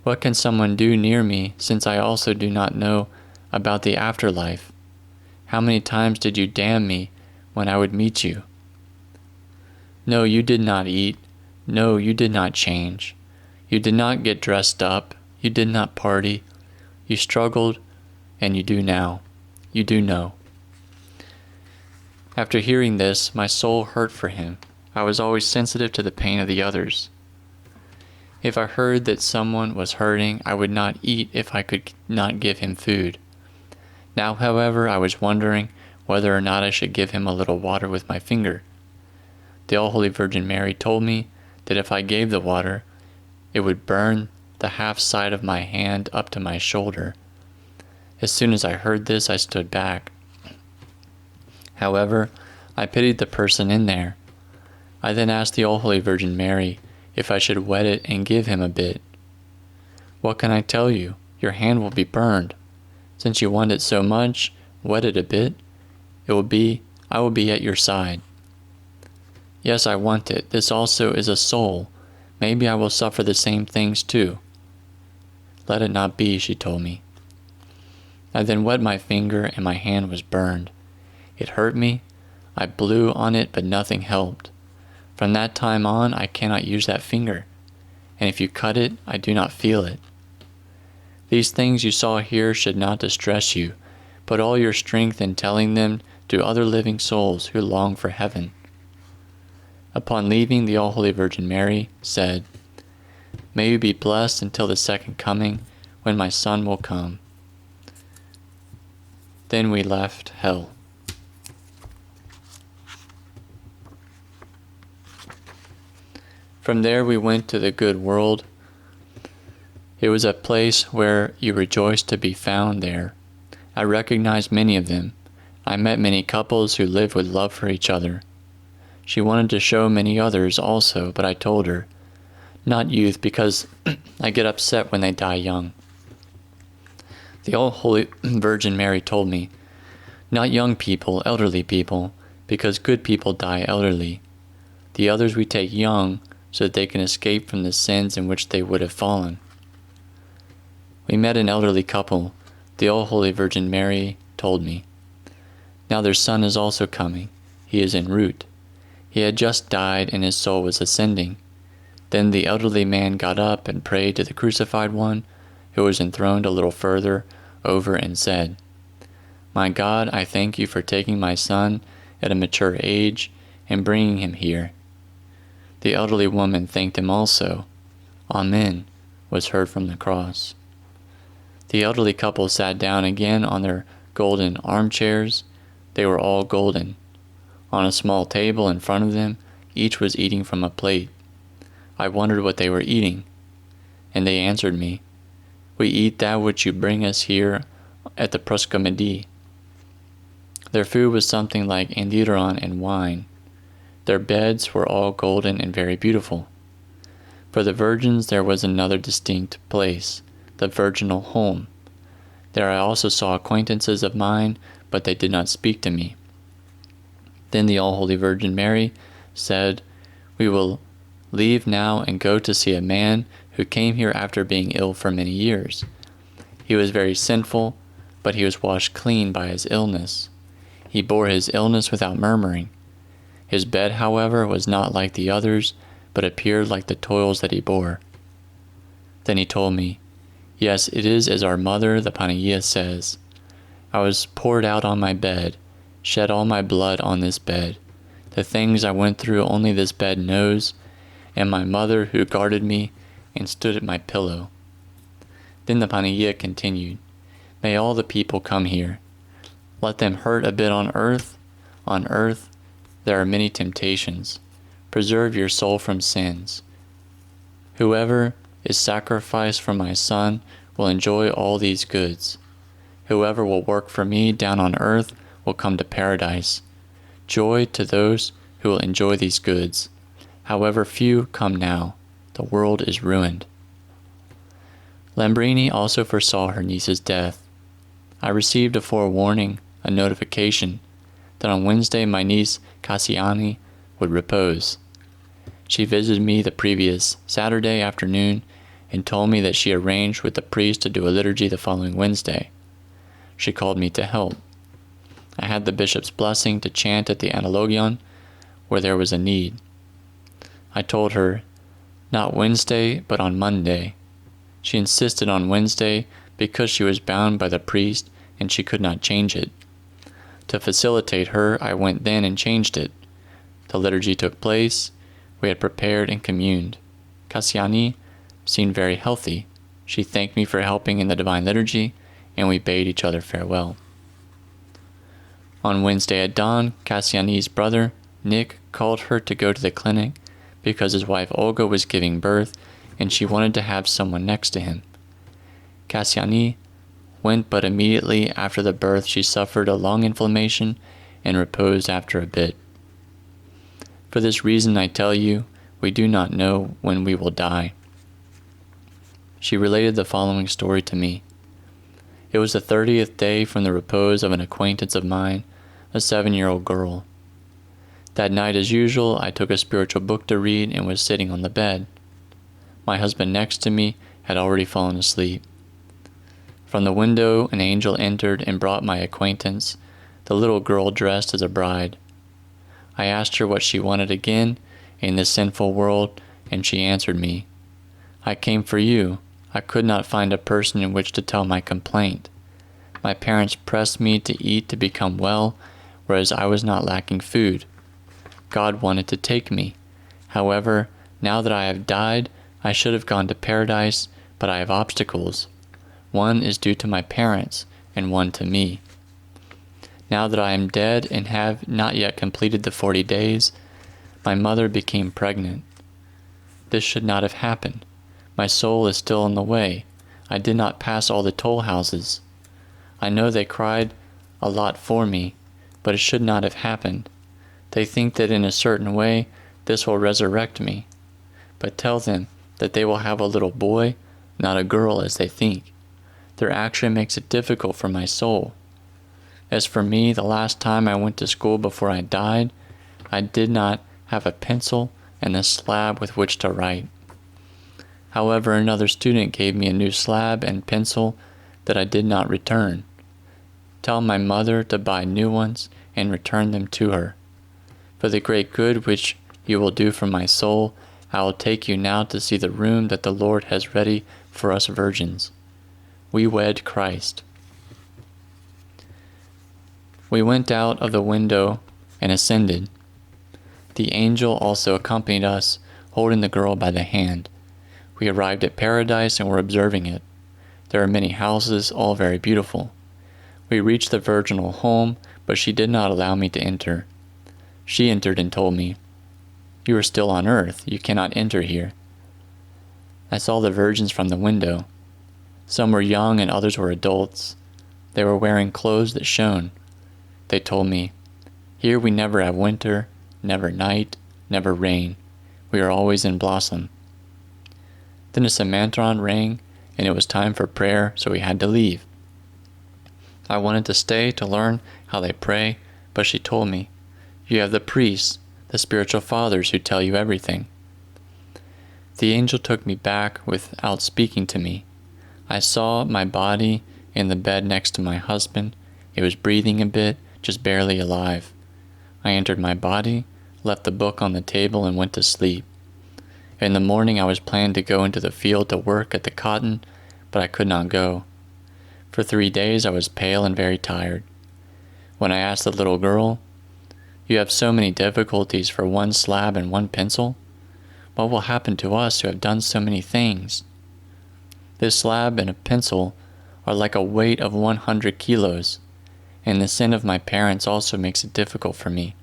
What can someone do near me, since I also do not know about the afterlife? How many times did you damn me when I would meet you? No, you did not eat. No, you did not change. You did not get dressed up. You did not party. You struggled, and you do now. You do know. After hearing this, my soul hurt for him. I was always sensitive to the pain of the others. If I heard that someone was hurting, I would not eat if I could not give him food. Now, however, I was wondering whether or not I should give him a little water with my finger. The All-Holy Virgin Mary told me that if I gave the water, it would burn the half side of my hand up to my shoulder. As soon as I heard this, I stood back. However, I pitied the person in there. I then asked the All-Holy Virgin Mary if I should wet it and give him a bit. What can I tell you? Your hand will be burned. Since you want it so much, wet it a bit. I will be at your side. Yes, I want it. This also is a soul. Maybe I will suffer the same things too. Let it not be, she told me. I then wet my finger and my hand was burned. It hurt me. I blew on it, but nothing helped. From that time on, I cannot use that finger. And if you cut it, I do not feel it. These things you saw here should not distress you. Put all your strength in telling them to other living souls who long for heaven. Upon leaving, the All-Holy Virgin Mary said, May you be blessed until the second coming, when my Son will come. Then we left hell. From there we went to the good world. It was a place where you rejoiced to be found there. I recognized many of them. I met many couples who lived with love for each other. She wanted to show many others also, but I told her, not youth, because I get upset when they die young. The All-Holy Virgin Mary told me, not young people, elderly people, because good people die elderly. The others we take young, so that they can escape from the sins in which they would have fallen. We met an elderly couple. The All-Holy Virgin Mary told me, now their son is also coming. He is en route. He had just died and his soul was ascending. Then the elderly man got up and prayed to the crucified one, who was enthroned a little further over, and said, My God, I thank you for taking my son at a mature age and bringing him here. The elderly woman thanked him also. Amen, was heard from the cross. The elderly couple sat down again on their golden armchairs. They were all golden. On a small table in front of them, each was eating from a plate. I wondered what they were eating, and they answered me, We eat that which you bring us here at the Proscomidi. Their food was something like andiron and wine. Their beds were all golden and very beautiful. For the virgins there was another distinct place, the virginal home. There I also saw acquaintances of mine, but they did not speak to me. Then the All-Holy Virgin Mary said, We will leave now and go to see a man who came here after being ill for many years. He was very sinful, but he was washed clean by his illness. He bore his illness without murmuring. His bed, however, was not like the others, but appeared like the toils that he bore. Then he told me, Yes, it is as our mother, the Panagia, says. I was poured out on my bed, shed all my blood on this bed. The things I went through only this bed knows, and my mother who guarded me and stood at my pillow. Then the Panagia continued, May all the people come here. Let them hurt a bit on earth. On earth there are many temptations. preserve your soul from sins. Whoever is sacrificed for my son will enjoy all these goods. Whoever will work for me down on earth will come to paradise. Joy to those who will enjoy these goods. However few come now, the world is ruined. Lambrini also foresaw her niece's death. I received a forewarning, a notification, that on Wednesday my niece Cassiani would repose. She visited me the previous Saturday afternoon and told me that she arranged with the priest to do a liturgy the following Wednesday. She called me to help. I had the bishop's blessing to chant at the Analogion where there was a need. I told her, not Wednesday, but on Monday. She insisted on Wednesday because she was bound by the priest and she could not change it. To facilitate her, I went then and changed it. The liturgy took place. We had prepared and communed. Cassiani seemed very healthy. She thanked me for helping in the Divine Liturgy, and we bade each other farewell. On Wednesday at dawn, Cassiani's brother, Nick, called her to go to the clinic because his wife Olga was giving birth and she wanted to have someone next to him. Cassiani went, but immediately after the birth she suffered a lung inflammation and reposed after a bit. For this reason I tell you, we do not know when we will die. She related the following story to me. It was the 30th day from the repose of an acquaintance of mine, a 7-year-old girl. That night, as usual, I took a spiritual book to read and was sitting on the bed. My husband next to me had already fallen asleep. From the window, an angel entered and brought my acquaintance, the little girl dressed as a bride. I asked her what she wanted again in this sinful world, and she answered me, I came for you. I could not find a person in which to tell my complaint. My parents pressed me to eat to become well, whereas I was not lacking food. God wanted to take me. However, now that I have died, I should have gone to paradise, but I have obstacles. One is due to my parents, and one to me. Now that I am dead and have not yet completed the 40 days, my mother became pregnant. This should not have happened. My soul is still in the way. I did not pass all the toll houses. I know they cried a lot for me, but it should not have happened. They think that in a certain way this will resurrect me. But tell them that they will have a little boy, not a girl as they think. Their action makes it difficult for my soul. As for me, the last time I went to school before I died, I did not have a pencil and a slab with which to write. However, another student gave me a new slab and pencil that I did not return. Tell my mother to buy new ones and return them to her. For the great good which you will do for my soul, I will take you now to see the room that the Lord has ready for us virgins. We wed Christ. We went out of the window and ascended. The angel also accompanied us, holding the girl by the hand. We arrived at paradise and were observing it. There are many houses, all very beautiful. We reached the virginal home, but she did not allow me to enter. She entered and told me, You are still on earth, you cannot enter here. I saw the virgins from the window. Some were young and others were adults. They were wearing clothes that shone. They told me, Here we never have winter, never night, never rain. We are always in blossom. Then a sematron rang, and it was time for prayer, so we had to leave. I wanted to stay to learn how they pray, but she told me, You have the priests, the spiritual fathers who tell you everything. The angel took me back without speaking to me. I saw my body in the bed next to my husband. It was breathing a bit, just barely alive. I entered my body, left the book on the table, and went to sleep. In the morning I was planning to go into the field to work at the cotton, but I could not go. For 3 days I was pale and very tired. When I asked the little girl, You have so many difficulties for one slab and one pencil? What will happen to us who have done so many things? This slab and a pencil are like a weight of 100 kilos, and the sin of my parents also makes it difficult for me.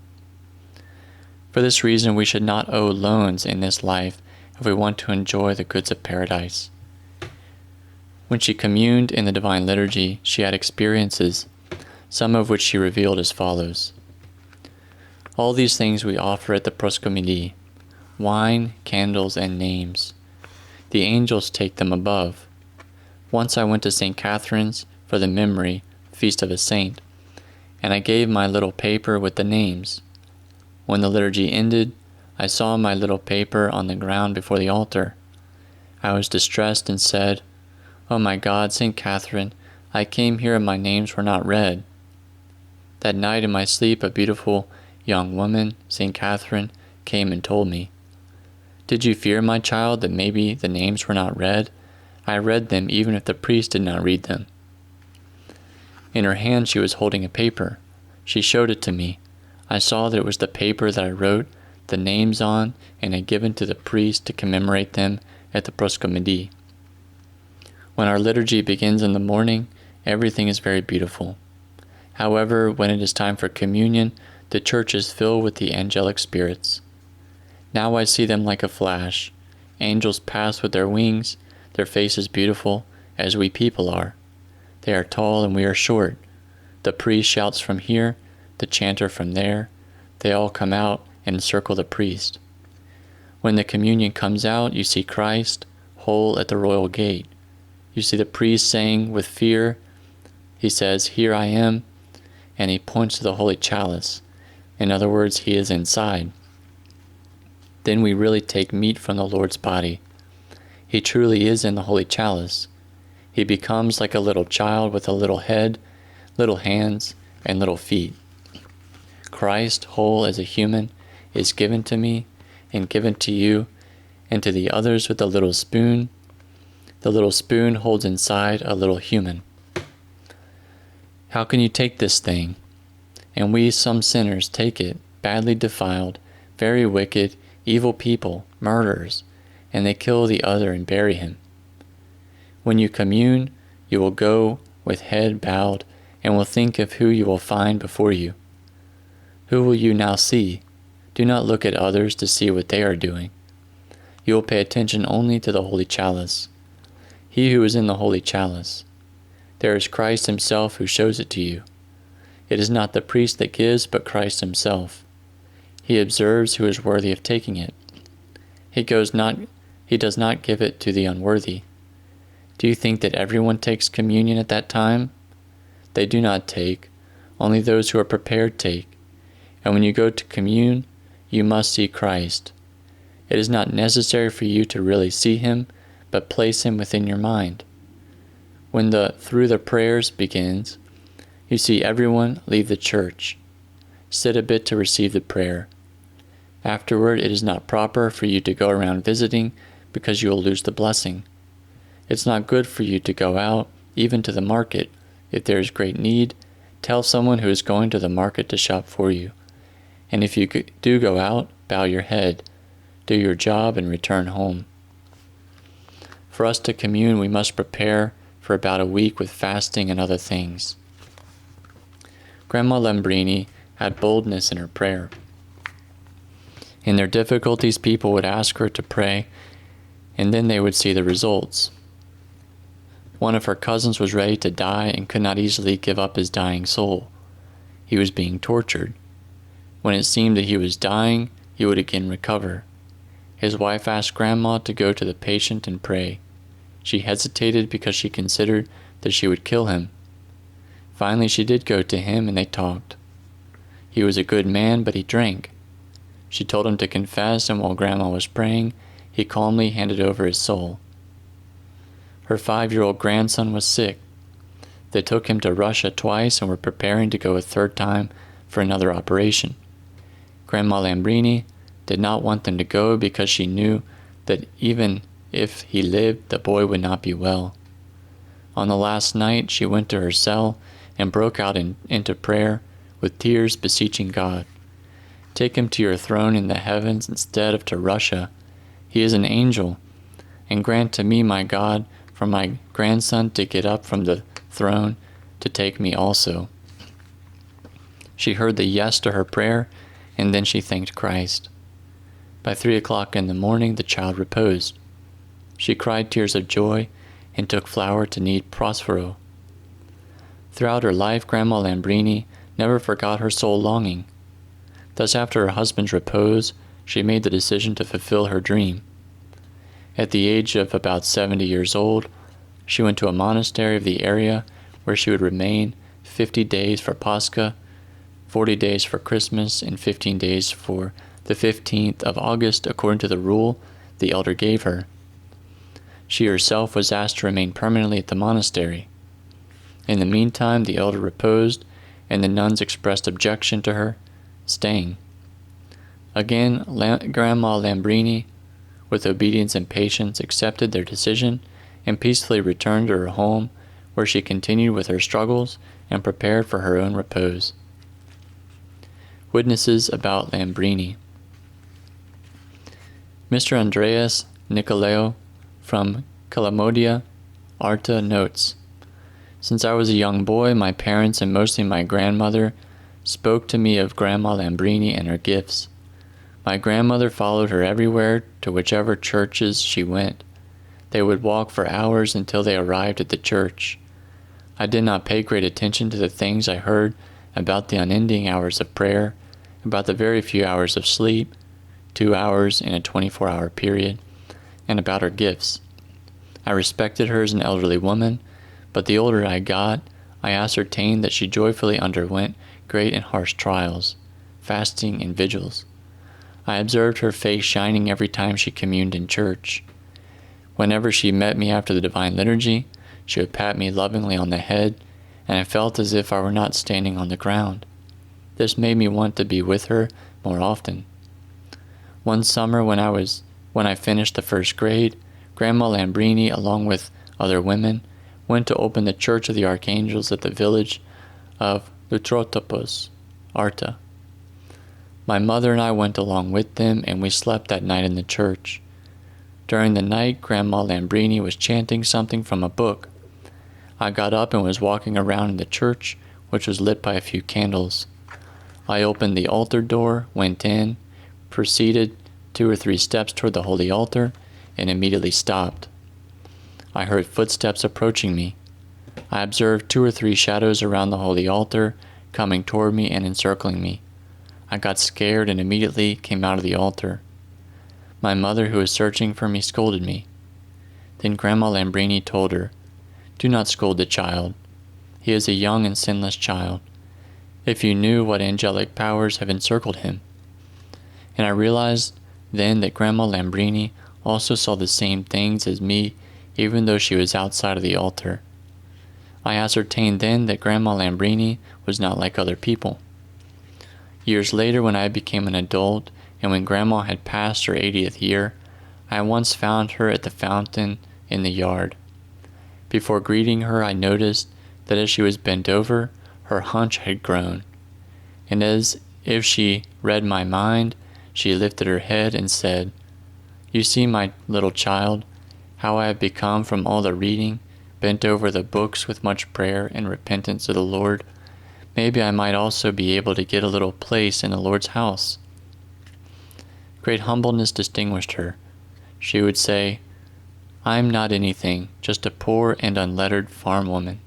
For this reason, we should not owe loans in this life if we want to enjoy the goods of paradise. When she communed in the divine liturgy, she had experiences, some of which she revealed as follows. All these things we offer at the proscomidi: wine, candles, and names. The angels take them above. Once I went to St. Catherine's for the memory, feast of a saint, and I gave my little paper with the names. When the liturgy ended, I saw my little paper on the ground before the altar. I was distressed and said, "Oh my God, St. Catherine, I came here and my names were not read." That night in my sleep, a beautiful young woman, St. Catherine, came and told me, "Did you fear, my child, that maybe the names were not read? I read them even if the priest did not read them." In her hand she was holding a paper. She showed it to me. I saw that it was the paper that I wrote the names on and had given to the priest to commemorate them at the proscomidi. When our liturgy begins in the morning, everything is very beautiful. However, when it is time for communion, the church is filled with the angelic spirits. Now I see them like a flash. Angels pass with their wings, their faces beautiful, as we people are. They are tall and we are short. The priest shouts from here, the chanter from there. They all come out and encircle the priest. When the communion comes out, you see Christ, whole at the royal gate. You see the priest saying with fear, he says, "Here I am," and he points to the holy chalice. In other words, he is inside. Then we really take meat from the Lord's body. He truly is in the holy chalice. He becomes like a little child with a little head, little hands, and little feet. Christ, whole as a human, is given to me and given to you and to the others with a little spoon. The little spoon holds inside a little human. How can you take this thing? And we, some sinners, take it, badly defiled, very wicked, evil people, martyrs, and they kill the other and bury him. When you commune, you will go with head bowed and will think of who you will find before you. Who will you now see? Do not look at others to see what they are doing. You will pay attention only to the holy chalice. He who is in the holy chalice. There is Christ himself who shows it to you. It is not the priest that gives, but Christ himself. He observes who is worthy of taking it. He does not give it to the unworthy. Do you think that everyone takes communion at that time? They do not take. Only those who are prepared take. And when you go to commune, you must see Christ. It is not necessary for you to really see him, but place him within your mind. When the through the prayers begins, you see everyone leave the church. Sit a bit to receive the prayer. Afterward, it is not proper for you to go around visiting, because you will lose the blessing. It's not good for you to go out, even to the market. If there is great need, tell someone who is going to the market to shop for you. And if you do go out, bow your head, do your job, and return home. For us to commune, we must prepare for about a week with fasting and other things. Grandma Lambrini had boldness in her prayer. In their difficulties, people would ask her to pray, and then they would see the results. One of her cousins was ready to die and could not easily give up his dying soul. He was being tortured. When it seemed that he was dying, he would again recover. His wife asked Grandma to go to the patient and pray. She hesitated because she considered that she would kill him. Finally, she did go to him and they talked. He was a good man, but he drank. She told him to confess, and while Grandma was praying, he calmly handed over his soul. Her 5-year-old grandson was sick. They took him to Russia twice and were preparing to go a third time for another operation. Grandma Lambrini did not want them to go because she knew that even if he lived, the boy would not be well. On the last night, she went to her cell and broke out into prayer with tears beseeching God. Take him to your throne in the heavens instead of to Russia. He is an angel. And grant to me, my God, for my grandson to get up from the throne to take me also. She heard the yes to her prayer, and then she thanked Christ. By 3 o'clock in the morning, the child reposed. She cried tears of joy and took flour to knead Prospero. Throughout her life, Grandma Lambrini never forgot her soul longing. Thus, after her husband's repose, she made the decision to fulfill her dream. At the age of about 70 years old, she went to a monastery of the area where she would remain 50 days for Pascha, 40 days for Christmas, and 15 days for the 15th of August, according to the rule the elder gave her. She herself was asked to remain permanently at the monastery. In the meantime, the elder reposed, and the nuns expressed objection to her staying. Again, Grandma Lambrini, with obedience and patience, accepted their decision and peacefully returned to her home, where she continued with her struggles and prepared for her own repose. Witnesses about Lambrini. Mr. Andreas Nicolaou from Calamodia, Arta notes, "Since I was a young boy, my parents and mostly my grandmother spoke to me of Grandma Lambrini and her gifts. My grandmother followed her everywhere, to whichever churches she went. They would walk for hours until they arrived at the church. I did not pay great attention to the things I heard about the unending hours of prayer, about the very few hours of sleep, 2 hours in a 24-hour period, and about her gifts. I respected her as an elderly woman, but the older I got, I ascertained that she joyfully underwent great and harsh trials, fasting and vigils. I observed her face shining every time she communed in church. Whenever she met me after the Divine Liturgy, she would pat me lovingly on the head, and I felt as if I were not standing on the ground. This made me want to be with her more often. One summer when I finished the first grade, Grandma Lambrini, along with other women, went to open the Church of the Archangels at the village of Lutrotopos, Arta. My mother and I went along with them, and we slept that night in the church. During the night, Grandma Lambrini was chanting something from a book. I got up and was walking around in the church, which was lit by a few candles. I opened the altar door, went in, proceeded 2 or 3 steps toward the holy altar, and immediately stopped. I heard footsteps approaching me. I observed 2 or 3 shadows around the holy altar, coming toward me and encircling me. I got scared and immediately came out of the altar. My mother, who was searching for me, scolded me. Then Grandma Lambrini told her, "Do not scold the child. He is a young and sinless child. If you knew what angelic powers have encircled him." And I realized then that Grandma Lambrini also saw the same things as me, even though she was outside of the altar. I ascertained then that Grandma Lambrini was not like other people. Years later, when I became an adult, and when Grandma had passed her 80th year, I once found her at the fountain in the yard. Before greeting her, I noticed that as she was bent over, her hunch had grown, and as if she read my mind, she lifted her head and said, "You see, my little child, how I have become from all the reading, bent over the books with much prayer and repentance to the Lord. Maybe I might also be able to get a little place in the Lord's house." Great humbleness distinguished her. She would say, "I'm not anything, just a poor and unlettered farm woman."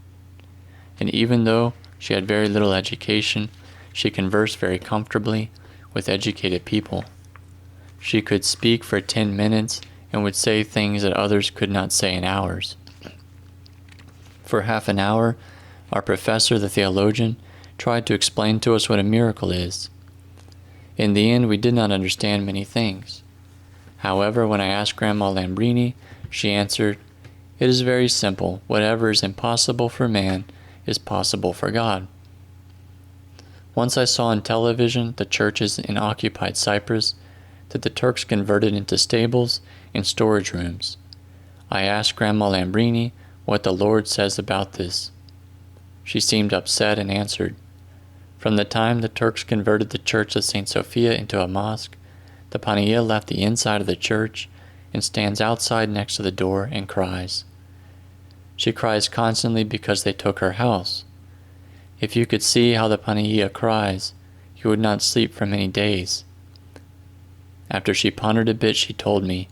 And even though she had very little education, she conversed very comfortably with educated people. She could speak for 10 minutes and would say things that others could not say in hours. For half an hour, our professor, the theologian, tried to explain to us what a miracle is. In the end, we did not understand many things. However, when I asked Grandma Lambrini, she answered, "It is very simple. Whatever is impossible for man is possible for God." Once I saw on television the churches in occupied Cyprus that the Turks converted into stables and storage rooms. I asked Grandma Lambrini what the Lord says about this. She seemed upset and answered, "From the time the Turks converted the church of St. Sophia into a mosque, the Pania left the inside of the church and stands outside next to the door and cries. She cries constantly because they took her house. If you could see how the Pania cries, you he would not sleep for many days. After she pondered a bit, she told me,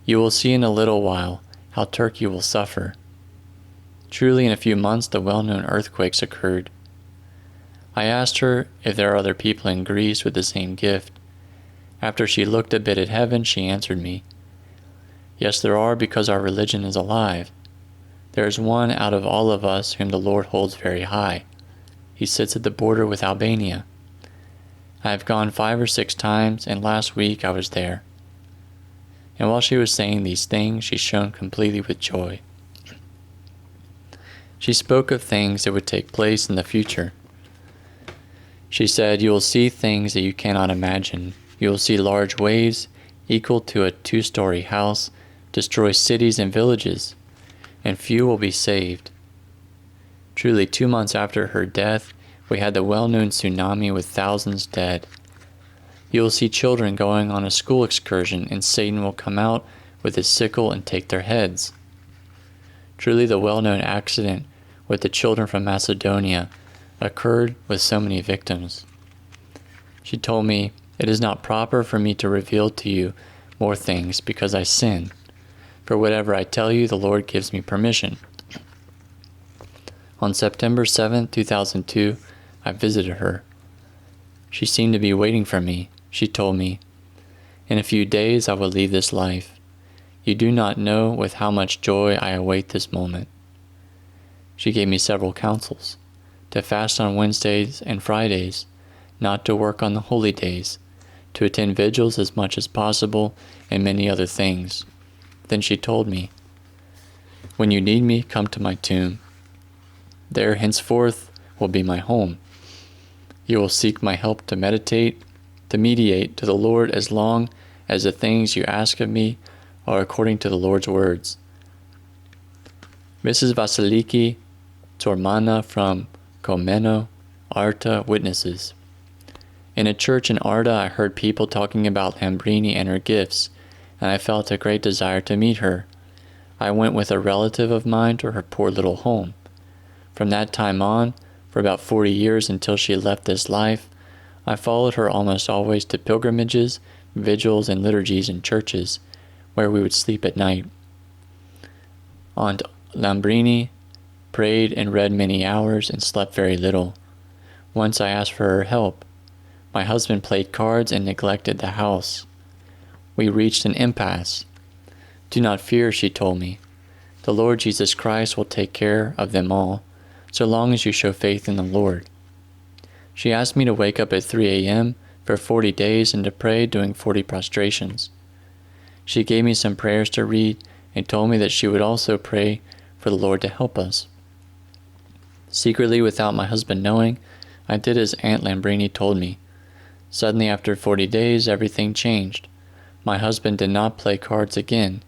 "You will see in a little while how Turkey will suffer." Truly, in a few months the well-known earthquakes occurred. I asked her if there are other people in Greece with the same gift. After she looked a bit at heaven, she answered me, "Yes, there are, because our religion is alive. There is one out of all of us whom the Lord holds very high. He sits at the border with Albania. I have gone 5 or 6 times, and last week I was there." And while she was saying these things, she shone completely with joy. She spoke of things that would take place in the future. She said, "You will see things that you cannot imagine. You will see large waves equal to a 2-story house destroy cities and villages, and few will be saved." Truly, 2 months after her death, we had the well-known tsunami with thousands dead. You will see children going on a school excursion, and Satan will come out with his sickle and take their heads. Truly, the well-known accident with the children from Macedonia occurred with so many victims. She told me, "It is not proper for me to reveal to you more things because I sin. For whatever I tell you, the Lord gives me permission." On September 7, 2002, I visited her. She seemed to be waiting for me. She told me, "In a few days I will leave this life. You do not know with how much joy I await this moment." She gave me several counsels: to fast on Wednesdays and Fridays, not to work on the holy days, to attend vigils as much as possible, and many other things. Then she told me, "When you need me, come to my tomb. There henceforth will be my home. You will seek my help to mediate to the Lord as long as the things you ask of me are according to the Lord's words." Mrs. Vasiliki Tormana from Komeno, Arta witnesses. In a church in Arta, I heard people talking about Lambrini and her gifts, and I felt a great desire to meet her. I went with a relative of mine to her poor little home. From that time on, for about 40 years until she left this life, I followed her almost always to pilgrimages, vigils, and liturgies in churches, where we would sleep at night. Aunt Lambrini prayed and read many hours and slept very little. Once I asked for her help. My husband played cards and neglected the house. We reached an impasse. "Do not fear," she told me. "The Lord Jesus Christ will take care of them all, so long as you show faith in the Lord." She asked me to wake up at 3 a.m. for 40 days and to pray doing 40 prostrations. She gave me some prayers to read and told me that she would also pray for the Lord to help us. Secretly, without my husband knowing, I did as Aunt Lambrini told me. Suddenly, after 40 days, everything changed. My husband did not play cards again.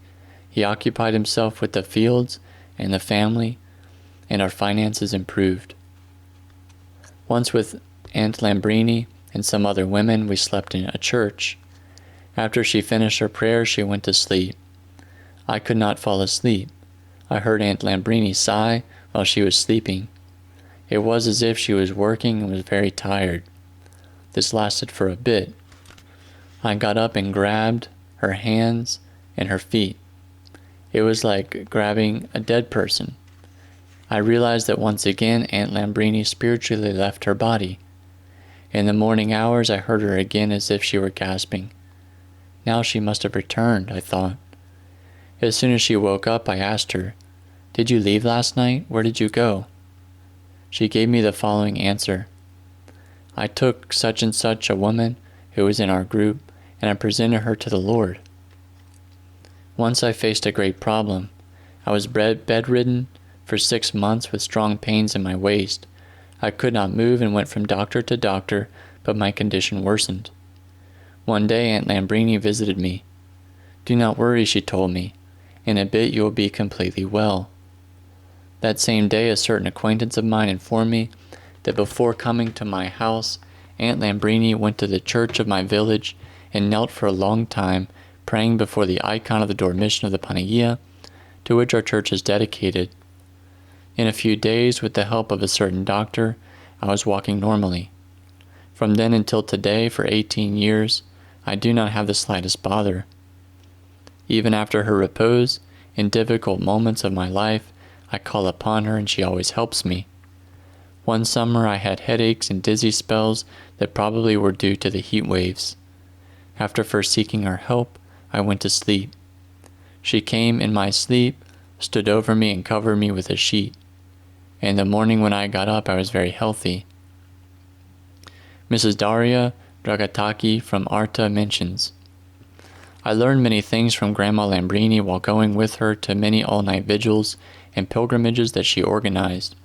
He occupied himself with the fields and the family, and our finances improved. Once with Aunt Lambrini and some other women, we slept in a church. After she finished her prayer, she went to sleep. I could not fall asleep. I heard Aunt Lambrini sigh while she was sleeping. It was as if she was working and was very tired. This lasted for a bit. I got up and grabbed her hands and her feet. It was like grabbing a dead person. I realized that once again Aunt Lambrini spiritually left her body. In the morning hours I heard her again as if she were gasping. Now she must have returned, I thought. As soon as she woke up, I asked her, "Did you leave last night? Where did you go?" She gave me the following answer. "I took such and such a woman who was in our group, and I presented her to the Lord." Once I faced a great problem. I was bedridden for 6 months with strong pains in my waist. I could not move and went from doctor to doctor, but my condition worsened. One day Aunt Lambrini visited me. "Do not worry," she told me. "In a bit you will be completely well." That same day a certain acquaintance of mine informed me that before coming to my house, Aunt Lambrini went to the church of my village and knelt for a long time, praying before the icon of the Dormition of the Panagia, to which our church is dedicated. In a few days, with the help of a certain doctor, I was walking normally. From then until today, for 18 years, I do not have the slightest bother. Even after her repose, in difficult moments of my life, I call upon her and she always helps me. One summer I had headaches and dizzy spells that probably were due to the heat waves. After first seeking her help, I went to sleep. She came in my sleep, stood over me and covered me with a sheet. In the morning when I got up, I was very healthy. Mrs. Daria Dragataki from Arta mentions, I learned many things from Grandma Lambrini while going with her to many all-night vigils and pilgrimages that she organized.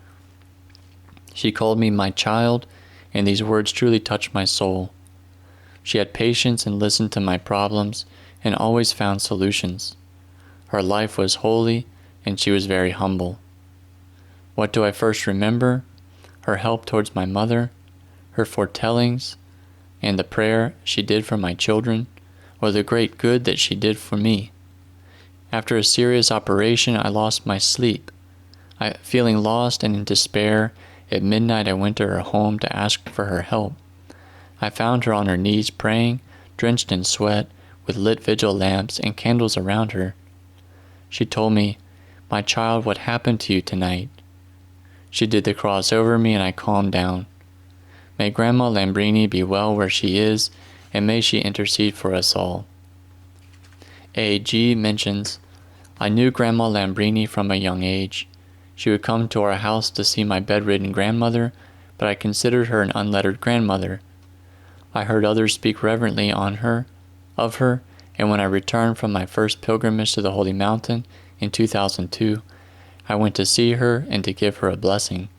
She called me my child, and these words truly touched my soul. She had patience and listened to my problems and always found solutions. Her life was holy, and she was very humble. What do I first remember? Her help towards my mother, her foretellings, and the prayer she did for my children, or the great good that she did for me. After a serious operation, I lost my sleep. Feeling lost and in despair, at midnight I went to her home to ask for her help. I found her on her knees praying, drenched in sweat, with lit vigil lamps and candles around her. She told me, "My child, what happened to you tonight?" She did the cross over me and I calmed down. May Grandma Lambrini be well where she is, and may she intercede for us all. A.G. mentions, I knew Grandma Lambrini from a young age. She would come to our house to see my bedridden grandmother, but I considered her an unlettered grandmother. I heard others speak reverently of her, and when I returned from my first pilgrimage to the Holy Mountain in 2002, I went to see her and to give her a blessing.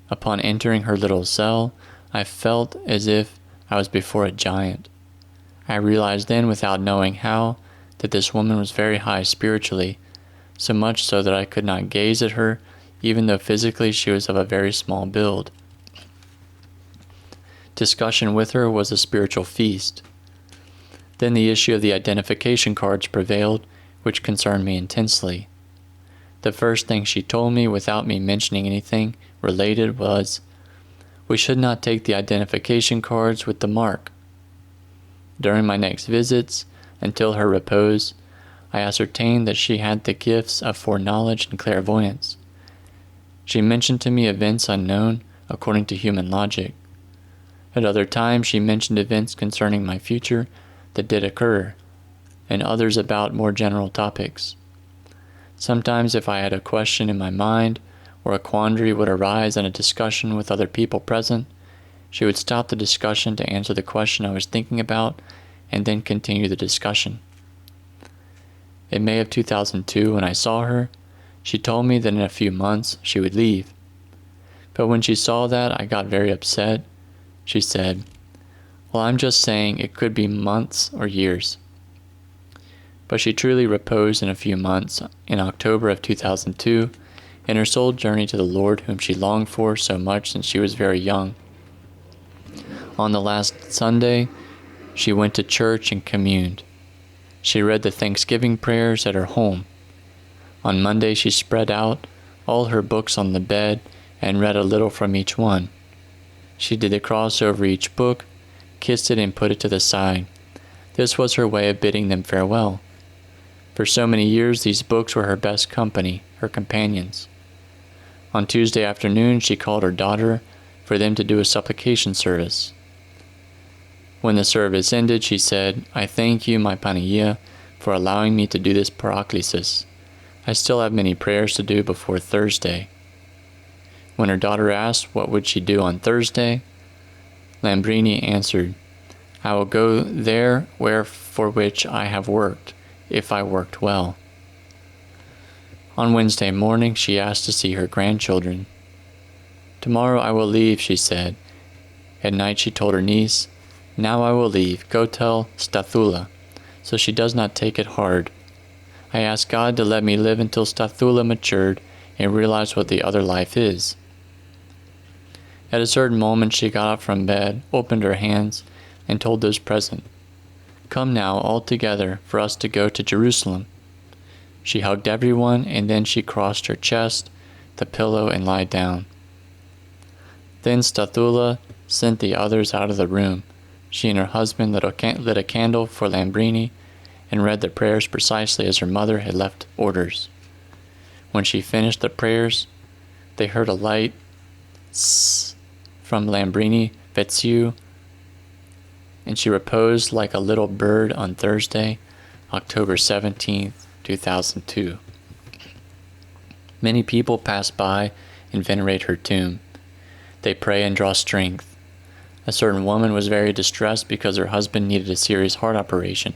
Upon entering her little cell, I felt as if I was before a giant. I realized then, without knowing how, that this woman was very high spiritually, so much so that I could not gaze at her, even though physically she was of a very small build. Discussion with her was a spiritual feast. Then the issue of the identification cards prevailed, which concerned me intensely. The first thing she told me, without me mentioning anything related, was, we should not take the identification cards with the mark. During my next visits, until her repose, I ascertained that she had the gifts of foreknowledge and clairvoyance. She mentioned to me events unknown according to human logic. At other times she mentioned events concerning my future that did occur, and others about more general topics. Sometimes if I had a question in my mind, or a quandary would arise in a discussion with other people present, she would stop the discussion to answer the question I was thinking about, and then continue the discussion. In May of 2002, when I saw her, she told me that in a few months she would leave. But when she saw that, I got very upset. She said, well, I'm just saying it could be months or years. But she truly reposed in a few months, in October of 2002, in her soul journey to the Lord whom she longed for so much since she was very young. On the last Sunday, she went to church and communed. She read the Thanksgiving prayers at her home. On Monday she spread out all her books on the bed and read a little from each one. She did the cross over each book, kissed it and put it to the side. This was her way of bidding them farewell. For so many years these books were her best company, her companions. On Tuesday afternoon she called her daughter for them to do a supplication service. When the service ended, she said, I thank you, my Panagia, for allowing me to do this paraklesis. I still have many prayers to do before Thursday. When her daughter asked what would she do on Thursday, Lambrini answered, I will go there for which I have worked, if I worked well. On Wednesday morning, she asked to see her grandchildren. Tomorrow I will leave, she said. At night she told her niece, now I will leave, go tell Stathula, so she does not take it hard. I asked God to let me live until Stathula matured and realized what the other life is. At a certain moment she got up from bed, opened her hands, and told those present, come now, all together, for us to go to Jerusalem. She hugged everyone, and then she crossed her chest, the pillow, and lied down. Then Stathula sent the others out of the room. She and her husband lit a candle for Lambrini and read the prayers precisely as her mother had left orders. When she finished the prayers, they heard a light tss from Lambrini Vetsu, and she reposed like a little bird on Thursday, October 17th, 2002. Many people pass by and venerate her tomb. They pray and draw strength. A certain woman was very distressed because her husband needed a serious heart operation.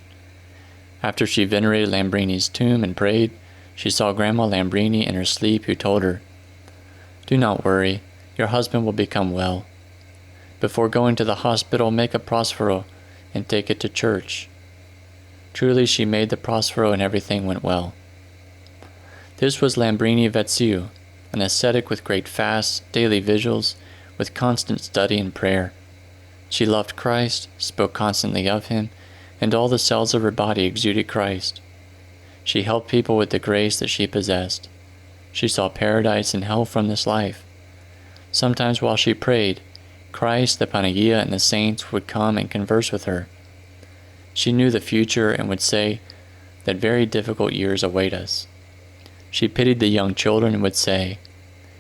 After she venerated Lambrini's tomb and prayed, she saw Grandma Lambrini in her sleep, who told her, "Do not worry, your husband will become well. Before going to the hospital, make a prospero and take it to church." Truly, she made the prospero and everything went well. This was Lambrini Vetsu, an ascetic with great fasts, daily vigils, with constant study and prayer. She loved Christ, spoke constantly of him, and all the cells of her body exuded Christ. She helped people with the grace that she possessed. She saw paradise and hell from this life. Sometimes while she prayed, Christ, the Panagia, and the saints would come and converse with her. She knew the future and would say that very difficult years await us. She pitied the young children and would say,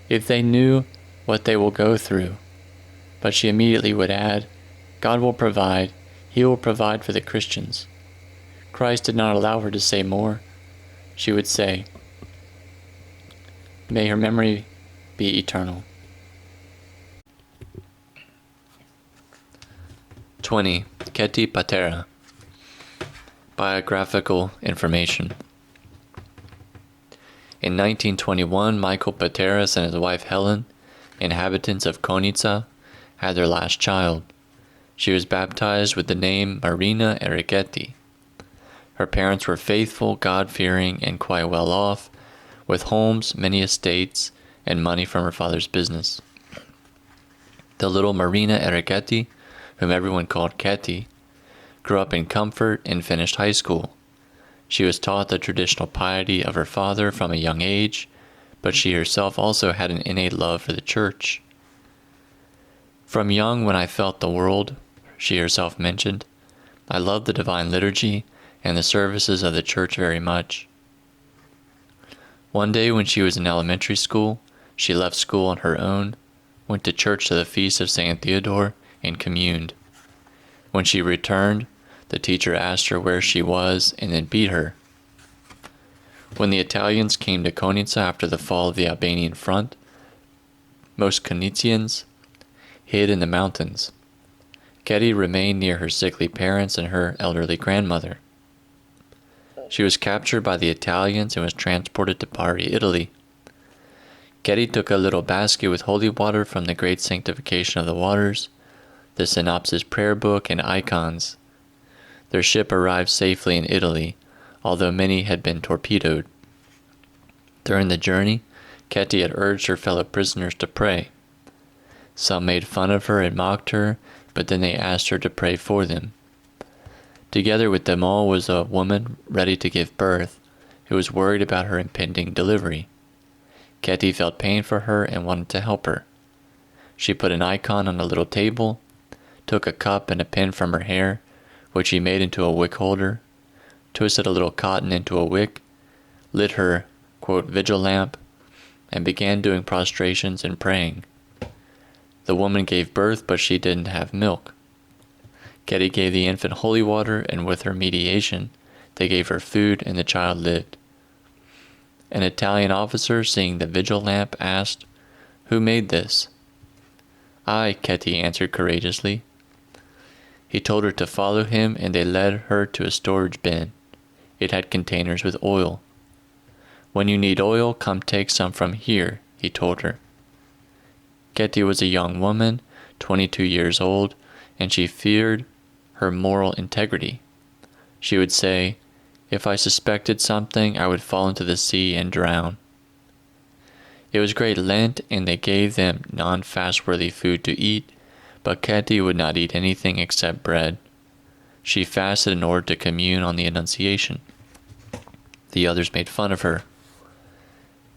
"If they knew what they will go through." But she immediately would add, "God will provide. He will provide for the Christians." Christ did not allow her to say more. She would say, "May her memory be eternal." 20. Keti Patera. Biographical information. In 1921, Michael Pateras and his wife Helen, inhabitants of Konica, had their last child. She was baptized with the name Marina Erigeti. Her parents were faithful, God-fearing, and quite well off, with homes, many estates, and money from her father's business. The little Marina Erigeti, whom everyone called Keti, grew up in comfort and finished high school. She was taught the traditional piety of her father from a young age, but she herself also had an innate love for the church. "From young, when I felt the world," she herself mentioned, "I loved the divine liturgy and the services of the church very much." One day when she was in elementary school, she left school on her own, went to church to the feast of St. Theodore, and communed. When she returned, the teacher asked her where she was and then beat her. When the Italians came to Konica after the fall of the Albanian front, most Konicians hid in the mountains. Keti remained near her sickly parents and her elderly grandmother. She was captured by the Italians and was transported to Bari, Italy. Keti took a little basket with holy water from the Great Sanctification of the Waters, the Synopsis prayer book, and icons. Their ship arrived safely in Italy, although many had been torpedoed. During the journey, Keti had urged her fellow prisoners to pray. Some made fun of her and mocked her, but then they asked her to pray for them. Together with them all was a woman ready to give birth, who was worried about her impending delivery. Keti felt pain for her and wanted to help her. She put an icon on a little table, took a cup and a pin from her hair, which she made into a wick holder, twisted a little cotton into a wick, lit her, quote, vigil lamp, and began doing prostrations and praying. The woman gave birth, but she didn't have milk. Keti gave the infant holy water, and with her mediation, they gave her food, and the child lived. An Italian officer, seeing the vigil lamp, asked, "Who made this?" "I," Keti answered courageously. He told her to follow him, and they led her to a storage bin. It had containers with oil. "When you need oil, come take some from here," he told her. Keti was a young woman, 22 years old, and she feared her moral integrity. She would say, "If I suspected something, I would fall into the sea and drown." It was great Lent, and they gave them non-fast-worthy food to eat, but Keti would not eat anything except bread. She fasted in order to commune on the Annunciation. The others made fun of her.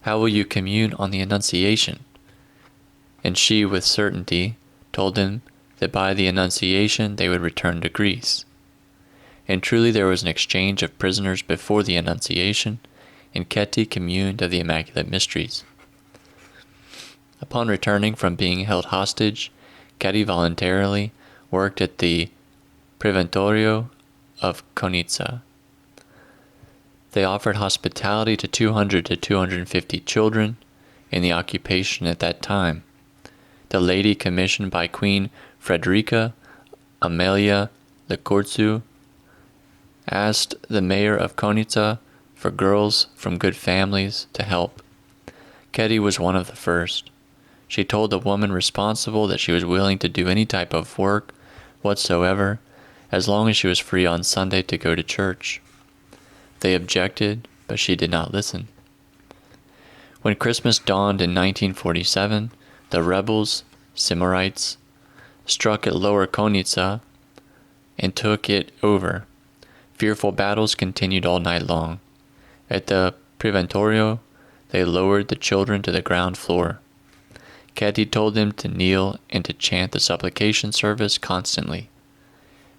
"How will you commune on the Annunciation?" And she, with certainty, told them, that by the Annunciation they would return to Greece. And truly there was an exchange of prisoners before the Annunciation, and Keti communed of the Immaculate Mysteries. Upon returning from being held hostage, Keti voluntarily worked at the Preventorio of Konitsa. They offered hospitality to 200 to 250 children in the occupation at that time. The lady commissioned by Queen Frederica Amelia Lecurtu asked the mayor of Konitsa for girls from good families to help. Keti was one of the first. She told the woman responsible that she was willing to do any type of work whatsoever, as long as she was free on Sunday to go to church. They objected, but she did not listen. When Christmas dawned in 1947, the rebels, Simorites, struck at Lower Konitsa and took it over. Fearful battles continued all night long. At the Preventorio, they lowered the children to the ground floor. Keti told them to kneel and to chant the supplication service constantly.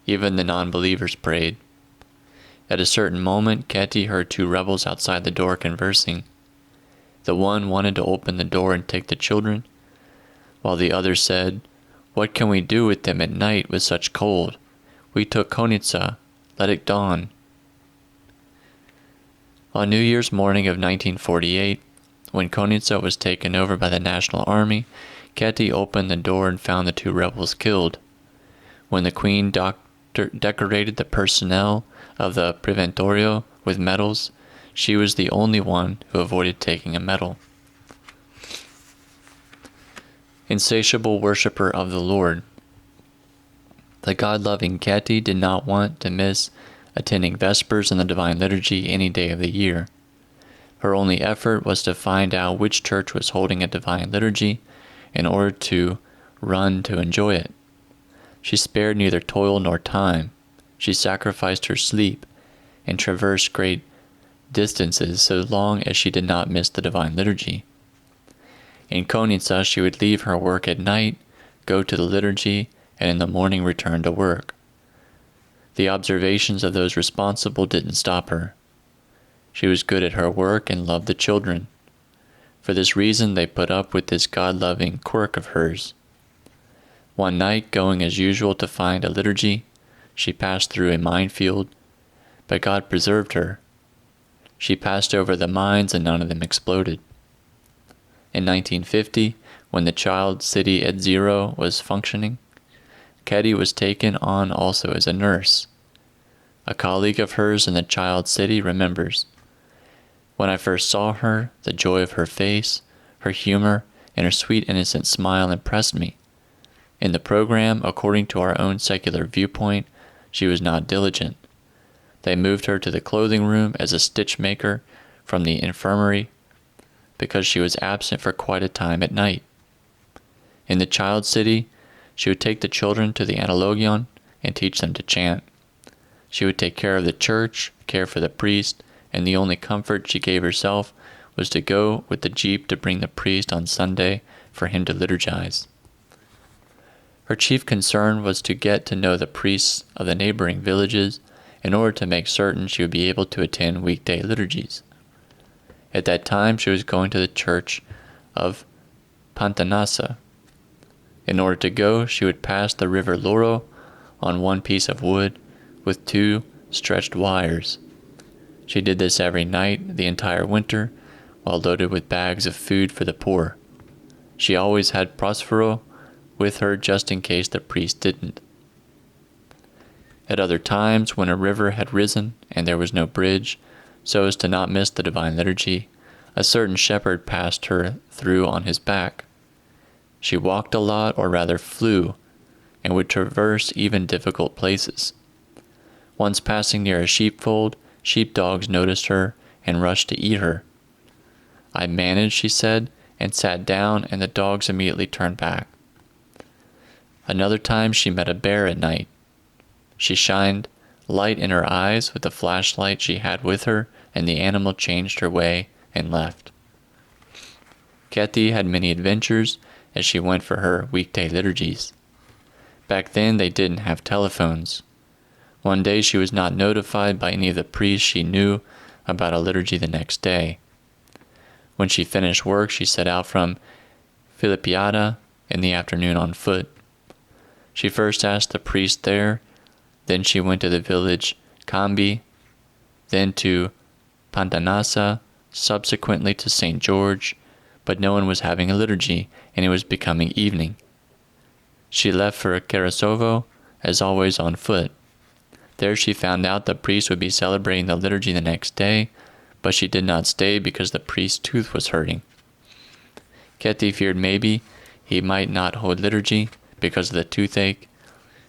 Even the non-believers prayed. At a certain moment, Keti heard two rebels outside the door conversing. The one wanted to open the door and take the children, while the other said, "What can we do with them at night with such cold? We took Konitsa. Let it dawn." On New Year's morning of 1948, when Konitsa was taken over by the National Army, Keti opened the door and found the two rebels killed. When the Queen decorated the personnel of the Preventorio with medals, she was the only one who avoided taking a medal. Insatiable worshipper of the Lord. The God-loving Keti did not want to miss attending Vespers and the Divine Liturgy any day of the year. Her only effort was to find out which church was holding a Divine Liturgy in order to run to enjoy it. She spared neither toil nor time. She sacrificed her sleep and traversed great distances so long as she did not miss the Divine Liturgy. In Konitsa, she would leave her work at night, go to the liturgy, and in the morning return to work. The observations of those responsible didn't stop her. She was good at her work and loved the children. For this reason, they put up with this God-loving quirk of hers. One night, going as usual to find a liturgy, she passed through a minefield, but God preserved her. She passed over the mines and none of them exploded. In 1950, when the child city at Zero was functioning, Keti was taken on also as a nurse. A colleague of hers in the child city remembers, "When I first saw her, the joy of her face, her humor, and her sweet innocent smile impressed me. In the program, according to our own secular viewpoint, she was not diligent. They moved her to the clothing room as a stitch maker from the infirmary because she was absent for quite a time at night. In the child city, she would take the children to the analogion and teach them to chant. She would take care of the church, care for the priest, and the only comfort she gave herself was to go with the jeep to bring the priest on Sunday for him to liturgize. Her chief concern was to get to know the priests of the neighboring villages in order to make certain she would be able to attend weekday liturgies. At that time, she was going to the church of Pantanassa. In order to go, she would pass the river Loro on one piece of wood with two stretched wires. She did this every night the entire winter, while loaded with bags of food for the poor. She always had Prospero with her just in case the priest didn't. At other times, when a river had risen and there was no bridge, so as to not miss the Divine Liturgy, a certain shepherd passed her through on his back. She walked a lot, or rather flew, and would traverse even difficult places. Once passing near a sheepfold, sheepdogs noticed her and rushed to eat her. I managed, she said, and sat down, and the dogs immediately turned back. Another time she met a bear at night. She shined light in her eyes with the flashlight she had with her, and the animal changed her way and left. Keti had many adventures as she went for her weekday liturgies. Back then they didn't have telephones. One day she was not notified by any of the priests she knew about a liturgy the next day. When she finished work, she set out from Philippiada in the afternoon on foot. She first asked the priest there, then she went to the village Cambi, then to Pantanassa, subsequently to St. George, but no one was having a liturgy, and it was becoming evening. She left for Karasovo, as always on foot. There she found out the priest would be celebrating the liturgy the next day, but she did not stay because the priest's tooth was hurting. Keti feared maybe he might not hold liturgy because of the toothache,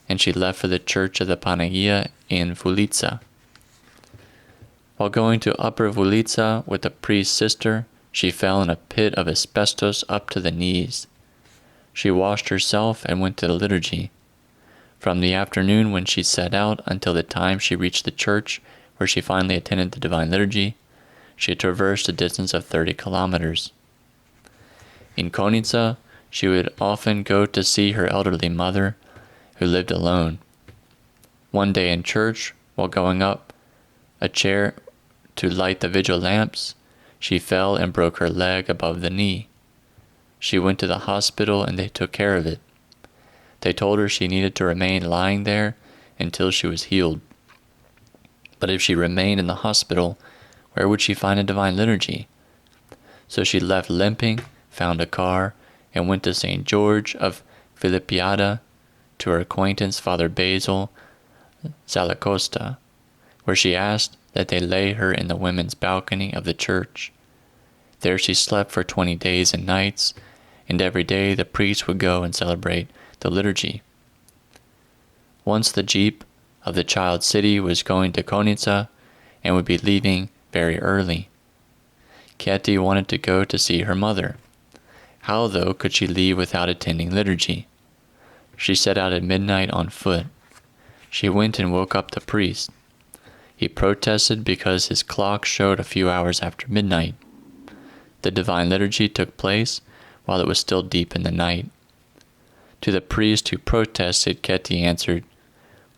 and she left for the church of the Panagia in Vulitsa. While going to Upper Vulitsa with the priest's sister, she fell in a pit of asbestos up to the knees. She washed herself and went to the liturgy. From the afternoon when she set out until the time she reached the church where she finally attended the Divine Liturgy, she traversed a distance of 30 kilometers. In Konica, she would often go to see her elderly mother, who lived alone. One day in church, while going up a chair to light the vigil lamps, she fell and broke her leg above the knee. She went to the hospital and they took care of it. They told her she needed to remain lying there until she was healed. But if she remained in the hospital, where would she find a divine liturgy? So she left limping, found a car, and went to St. George of Philippiada to her acquaintance Father Basil Zalacosta, where she asked that they lay her in the women's balcony of the church. There she slept for 20 days and nights, and every day the priest would go and celebrate the liturgy. Once the jeep of the child city was going to Konica and would be leaving very early. Keti wanted to go to see her mother. How, though, could she leave without attending liturgy? She set out at midnight on foot. She went and woke up the priest. He protested because his clock showed a few hours after midnight. The divine liturgy took place while it was still deep in the night. To the priest who protested, Keti answered,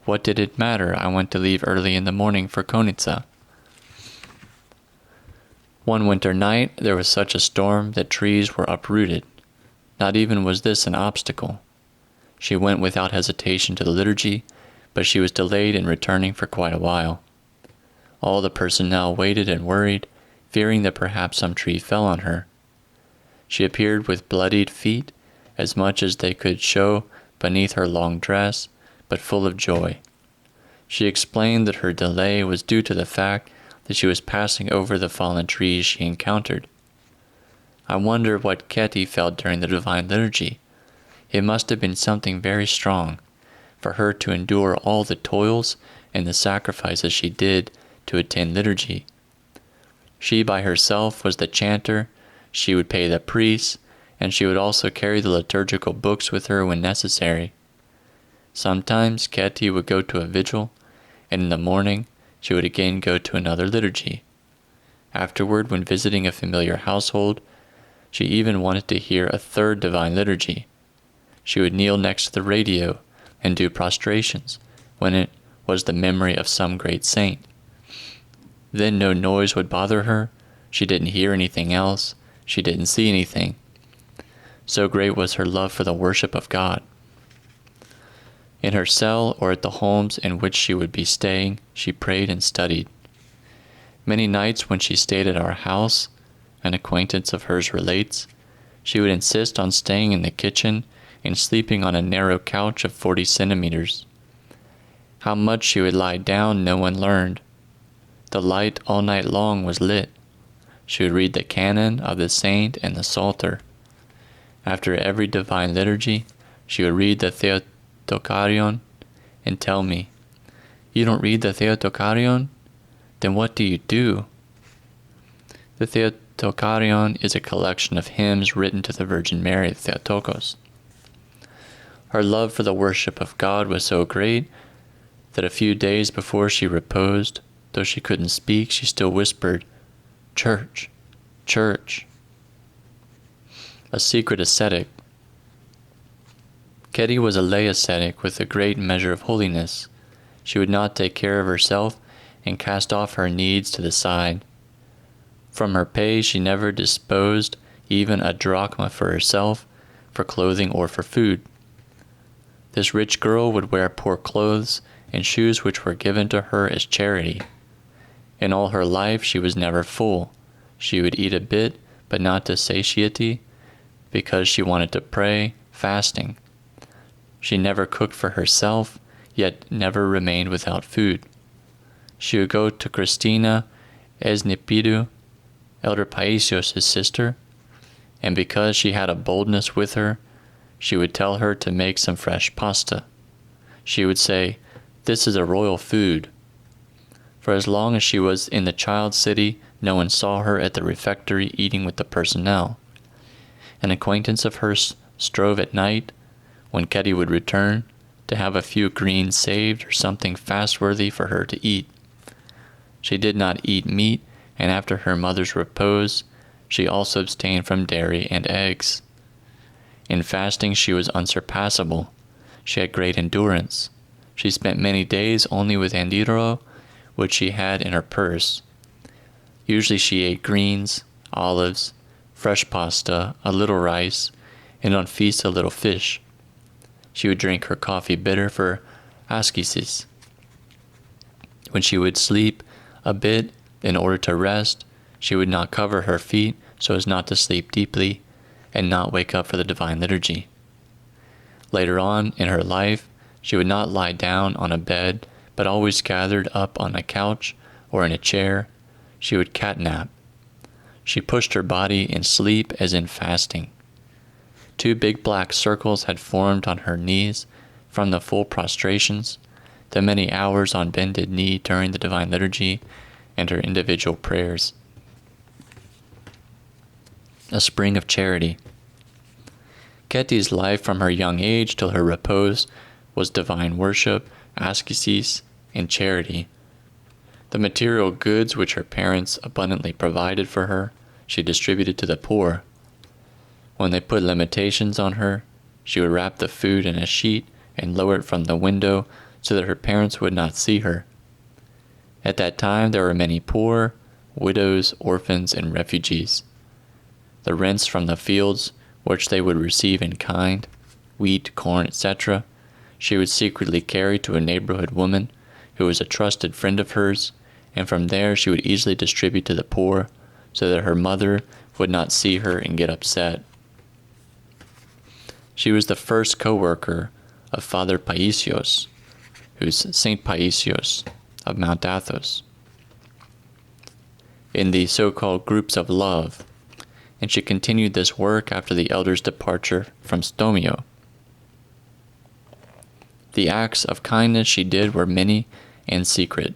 "What did it matter? I went to leave early in the morning for Konica." One winter night, there was such a storm that trees were uprooted. Not even was this an obstacle. She went without hesitation to the liturgy, but she was delayed in returning for quite a while. All the personnel waited and worried, fearing that perhaps some tree fell on her. She appeared with bloodied feet, as much as they could show beneath her long dress, but full of joy. She explained that her delay was due to the fact that she was passing over the fallen trees she encountered. I wonder what Keti felt during the Divine Liturgy. It must have been something very strong for her to endure all the toils and the sacrifices she did to attend liturgy. She by herself was the chanter, she would pay the priests, and she would also carry the liturgical books with her when necessary. Sometimes Keti would go to a vigil, and in the morning she would again go to another liturgy. Afterward, when visiting a familiar household, she even wanted to hear a third divine liturgy. She would kneel next to the radio and do prostrations when it was the memory of some great saint. Then no noise would bother her, she didn't hear anything else, she didn't see anything. So great was her love for the worship of God. In her cell or at the homes in which she would be staying, she prayed and studied. Many nights when she stayed at our house, an acquaintance of hers relates, she would insist on staying in the kitchen and sleeping on a narrow couch of 40 centimeters. How much she would lie down no one learned. The light all night long was lit. She would read the canon of the saint and the psalter. After every divine liturgy, she would read the Theotokarion and tell me, "You don't read the Theotokarion? Then what do you do?" The Theotokarion is a collection of hymns written to the Virgin Mary, the Theotokos. Her love for the worship of God was so great that a few days before she reposed, though she couldn't speak, she still whispered, "Church, church." A secret ascetic, Keti was a lay ascetic with a great measure of holiness. She would not take care of herself and cast off her needs to the side. From her pay she never disposed even a drachma for herself, for clothing or for food. This rich girl would wear poor clothes and shoes which were given to her as charity. In all her life she was never full. She would eat a bit, but not to satiety, because she wanted to pray, fasting. She never cooked for herself, yet never remained without food. She would go to Christina Esnipidu, Elder Paisios' sister, and because she had a boldness with her, she would tell her to make some fresh pasta. She would say, "This is a royal food." For as long as she was in the child city, no one saw her at the refectory eating with the personnel. An acquaintance of hers strove at night, when Keti would return, to have a few greens saved or something fast-worthy for her to eat. She did not eat meat, and after her mother's repose, she also abstained from dairy and eggs. In fasting she was unsurpassable. She had great endurance. She spent many days only with andiro, which she had in her purse. Usually she ate greens, olives, fresh pasta, a little rice, and on feasts a little fish. She would drink her coffee bitter for Ascetics. When she would sleep a bit in order to rest, she would not cover her feet so as not to sleep deeply and not wake up for the divine liturgy. Later on in her life, she would not lie down on a bed, but always gathered up on a couch or in a chair. She would catnap. She pushed her body in sleep as in fasting. 2 big black circles had formed on her knees from the full prostrations, the many hours on bended knee during the divine liturgy, and her individual prayers. A spring of charity. Keti's life from her young age till her repose was divine worship, ascetics, and charity. The material goods which her parents abundantly provided for her, she distributed to the poor. When they put limitations on her, she would wrap the food in a sheet and lower it from the window so that her parents would not see her. At that time there were many poor, widows, orphans, and refugees. The rents from the fields, which they would receive in kind, wheat, corn, etc., she would secretly carry to a neighborhood woman who was a trusted friend of hers, and from there she would easily distribute to the poor, so that her mother would not see her and get upset. She was the first co-worker of Father Paisios, who's Saint Paisios of Mount Athos, in the so-called groups of love, and she continued this work after the elder's departure from Stomio. The acts of kindness she did were many and secret.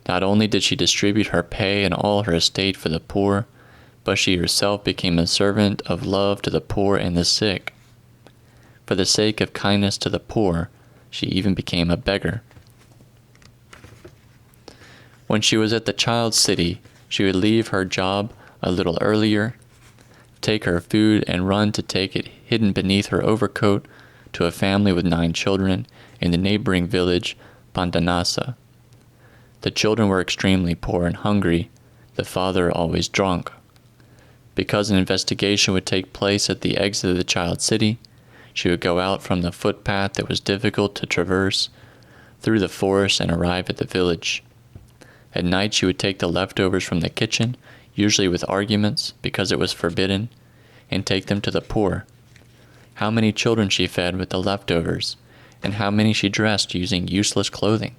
Not only did she distribute her pay and all her estate for the poor, but she herself became a servant of love to the poor and the sick. For the sake of kindness to the poor, she even became a beggar. When she was at the child city, she would leave her job a little earlier, take her food and run to take it hidden beneath her overcoat to a family with 9 children in the neighboring village Pandanasa. The children were extremely poor and hungry, the father always drunk. Because an investigation would take place at the exit of the child city, she would go out from the footpath that was difficult to traverse through the forest and arrive at the village. At night she would take the leftovers from the kitchen, usually with arguments, because it was forbidden, and take them to the poor. How many children she fed with the leftovers, and how many she dressed using useless clothing.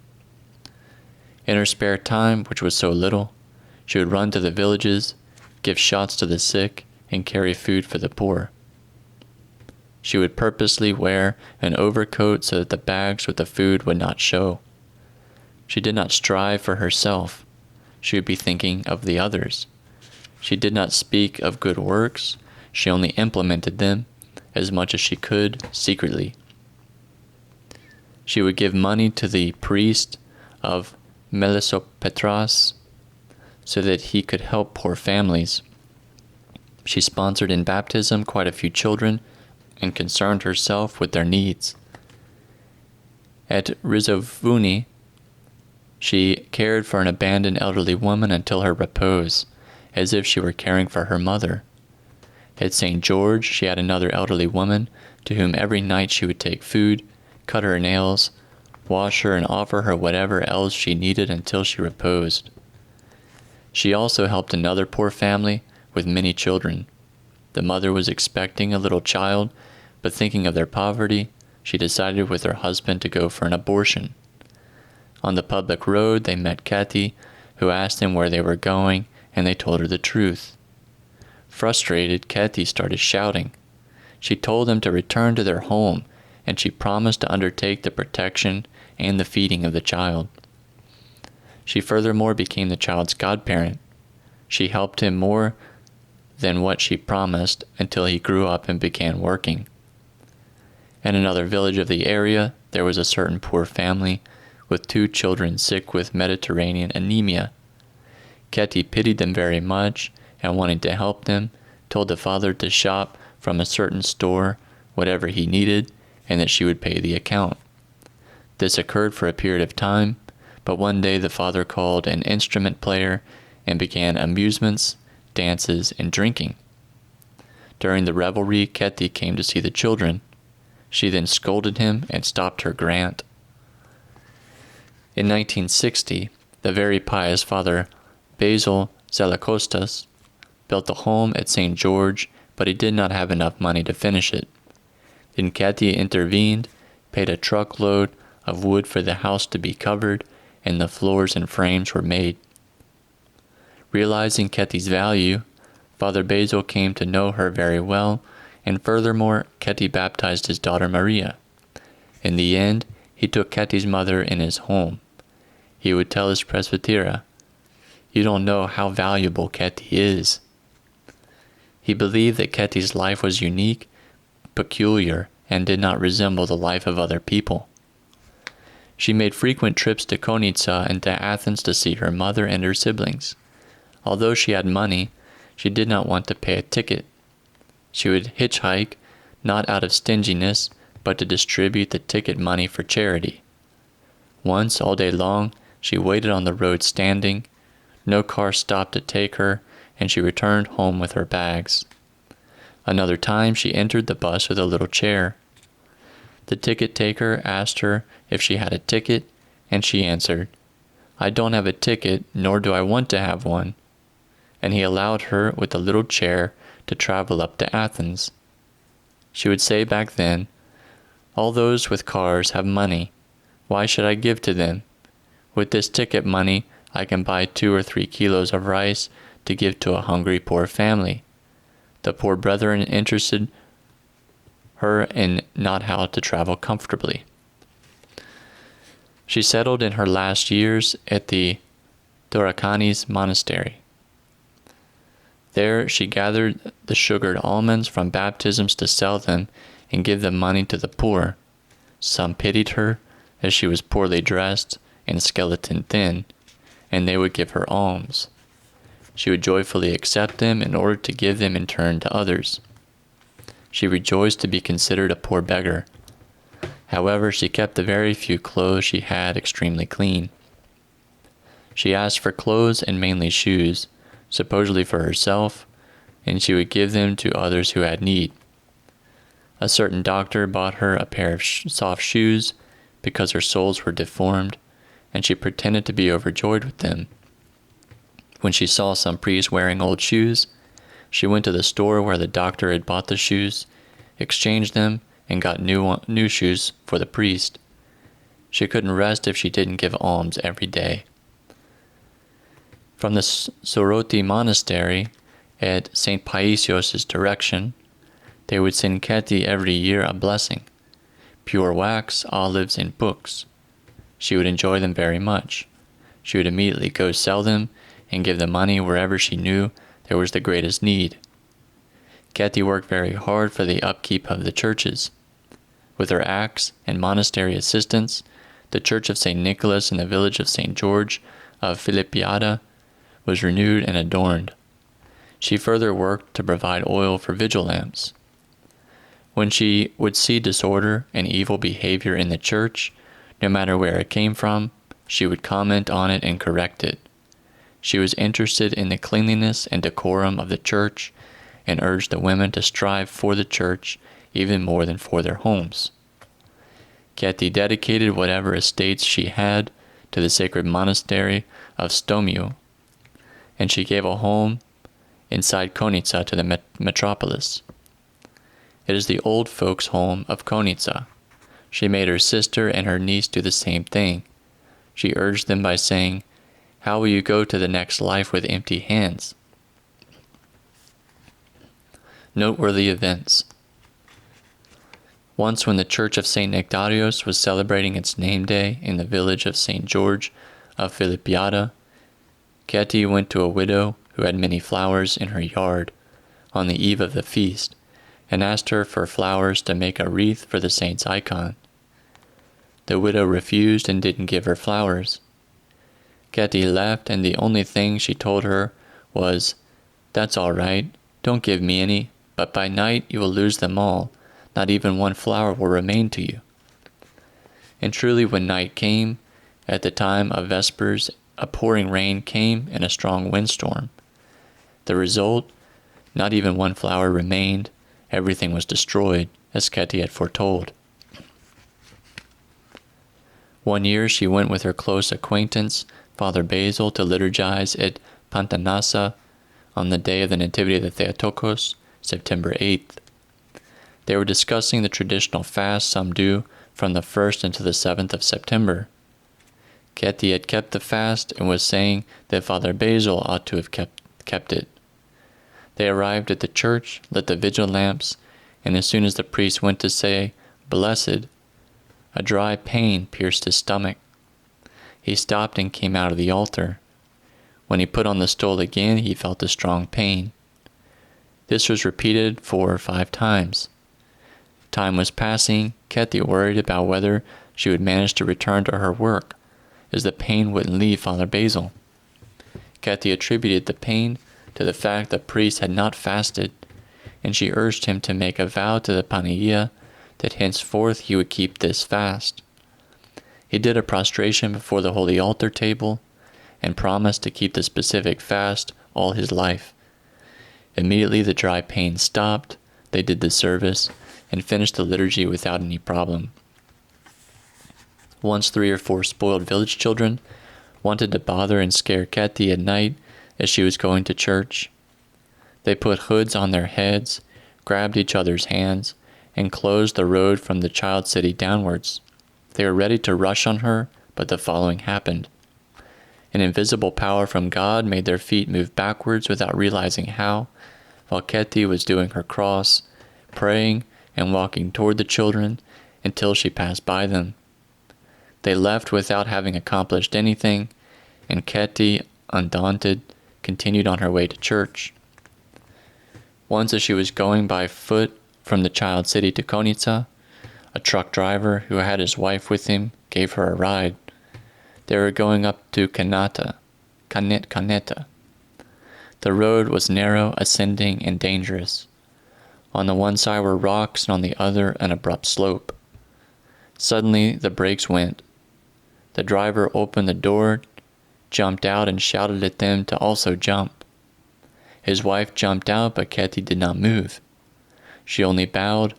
In her spare time, which was so little, she would run to the villages, give shots to the sick, and carry food for the poor. She would purposely wear an overcoat so that the bags with the food would not show. She did not strive for herself. She would be thinking of the others. She did not speak of good works. She only implemented them as much as she could secretly. She would give money to the priest of Melisopetras so that he could help poor families. She sponsored in baptism quite a few children and concerned herself with their needs. At Rizovuni, she cared for an abandoned elderly woman until her repose, as if she were caring for her mother. At St. George, she had another elderly woman to whom every night she would take food, cut her nails, wash her, and offer her whatever else she needed until she reposed. She also helped another poor family with many children. The mother was expecting a little child, but thinking of their poverty, she decided with her husband to go for an abortion. On the public road, they met Keti, who asked them where they were going, and they told her the truth. Frustrated, Keti started shouting. She told them to return to their home, and she promised to undertake the protection and the feeding of the child. She furthermore became the child's godparent. She helped him more than what she promised until he grew up and began working. In another village of the area, there was a certain poor family with 2 children sick with Mediterranean anemia. Keti pitied them very much, and wanting to help them, told the father to shop from a certain store whatever he needed, and that she would pay the account. This occurred for a period of time, but one day the father called an instrument player and began amusements, dances, and drinking. During the revelry, Keti came to see the children. She then scolded him and stopped her grant. In 1960, the very pious Father Basil Zelakostas built a home at St. George, but he did not have enough money to finish it. Then Keti intervened, paid a truckload of wood for the house to be covered, and the floors and frames were made. Realizing Keti's value, Father Basil came to know her very well, and furthermore, Keti baptized his daughter Maria. In the end, he took Keti's mother in his home. He would tell his presbytera, "You don't know how valuable Keti is." He believed that Keti's life was unique, peculiar, and did not resemble the life of other people. She made frequent trips to Konitsa and to Athens to see her mother and her siblings. Although she had money, she did not want to pay a ticket. She would hitchhike, not out of stinginess, but to distribute the ticket money for charity. Once, all day long, she waited on the road standing. No car stopped to take her, and she returned home with her bags. Another time, she entered the bus with a little chair. The ticket taker asked her if she had a ticket, and she answered, "I don't have a ticket, nor do I want to have one." And he allowed her with the little chair to travel up to Athens. She would say back then, "All those with cars have money. Why should I give to them? With this ticket money, I can buy 2 or 3 kilos of rice to give to a hungry poor family." The poor brethren interested her in not how to travel comfortably. She settled in her last years at the Dorakanis monastery. There she gathered the sugared almonds from baptisms to sell them and give the money to the poor. Some pitied her, as she was poorly dressed and skeleton thin, and they would give her alms. She would joyfully accept them in order to give them in turn to others. She rejoiced to be considered a poor beggar. However, she kept the very few clothes she had extremely clean. She asked for clothes and mainly shoes, supposedly for herself, and she would give them to others who had need. A certain doctor bought her a pair of soft shoes because her soles were deformed, and she pretended to be overjoyed with them. When she saw some priest wearing old shoes, she went to the store where the doctor had bought the shoes, exchanged them, and got new shoes for the priest. She couldn't rest if she didn't give alms every day. From the Soroti monastery, at St. Paisios' direction, they would send Keti every year a blessing, pure wax, olives, and books. She would enjoy them very much. She would immediately go sell them and give the money wherever she knew there was the greatest need. Keti worked very hard for the upkeep of the churches. With her acts and monastery assistance, the church of St. Nicholas in the village of St. George of Philippiada was renewed and adorned. She further worked to provide oil for vigil lamps. When she would see disorder and evil behavior in the church, no matter where it came from, she would comment on it and correct it. She was interested in the cleanliness and decorum of the church and urged the women to strive for the church even more than for their homes. Keti dedicated whatever estates she had to the sacred monastery of Stomio, and she gave a home inside Konitsa to the metropolis. It is the old folks' home of Konitsa. She made her sister and her niece do the same thing. She urged them by saying, "How will you go to the next life with empty hands?" Noteworthy events. Once when the church of St. Nikodemos was celebrating its name day in the village of St. George of Philippiada, Keti went to a widow who had many flowers in her yard on the eve of the feast and asked her for flowers to make a wreath for the saint's icon. The widow refused and didn't give her flowers. Keti left, and the only thing she told her was, "That's all right, don't give me any, but by night you will lose them all. Not even one flower will remain to you." And truly when night came, at the time of Vespers, a pouring rain came and a strong windstorm. The result, not even one flower remained, everything was destroyed, as Keti had foretold. One year she went with her close acquaintance, Father Basil, to liturgize at Pantanassa on the day of the Nativity of the Theotokos, September 8th. They were discussing the traditional fast some do from the 1st until the 7th of September. Keti had kept the fast and was saying that Father Basil ought to have kept it. They arrived at the church, lit the vigil lamps, and as soon as the priest went to say, "Blessed," a dry pain pierced his stomach. He stopped and came out of the altar. When he put on the stole again, he felt a strong pain. This was repeated 4 or 5 times. Time was passing. Keti worried about whether she would manage to return to her work, as the pain wouldn't leave Father Basil. Keti attributed the pain to the fact the priest had not fasted, and she urged him to make a vow to the Panagia that henceforth he would keep this fast. He did a prostration before the holy altar table and promised to keep the specific fast all his life. Immediately the dry pain stopped, they did the service, and finished the liturgy without any problem. Once 3 or 4 spoiled village children wanted to bother and scare Keti at night as she was going to church. They put hoods on their heads, grabbed each other's hands, and closed the road from the child city downwards. They were ready to rush on her, but the following happened. An invisible power from God made their feet move backwards without realizing how, while Keti was doing her cross, praying and walking toward the children until she passed by them. They left without having accomplished anything, and Keti, undaunted, continued on her way to church. Once as she was going by foot from the child city to Konitsa, a truck driver who had his wife with him gave her a ride. They were going up to Kaneta. The road was narrow, ascending, and dangerous. On the one side were rocks, and on the other an abrupt slope. Suddenly the brakes went. The driver opened the door, jumped out, and shouted at them to also jump. His wife jumped out, but Keti did not move. She only bowed,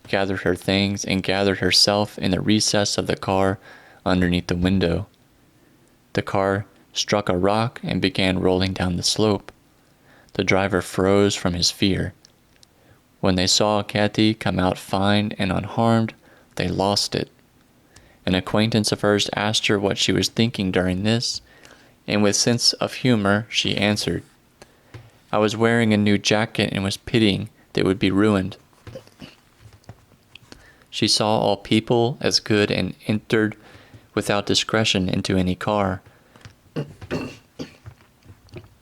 gathered her things, and gathered herself in the recess of the car underneath the window. The car struck a rock and began rolling down the slope. The driver froze from his fear. When they saw Keti come out fine and unharmed, they lost it. An acquaintance of hers asked her what she was thinking during this, and with sense of humor she answered, "I was wearing a new jacket and was pitying that it would be ruined." She saw all people as good and entered without discretion into any car.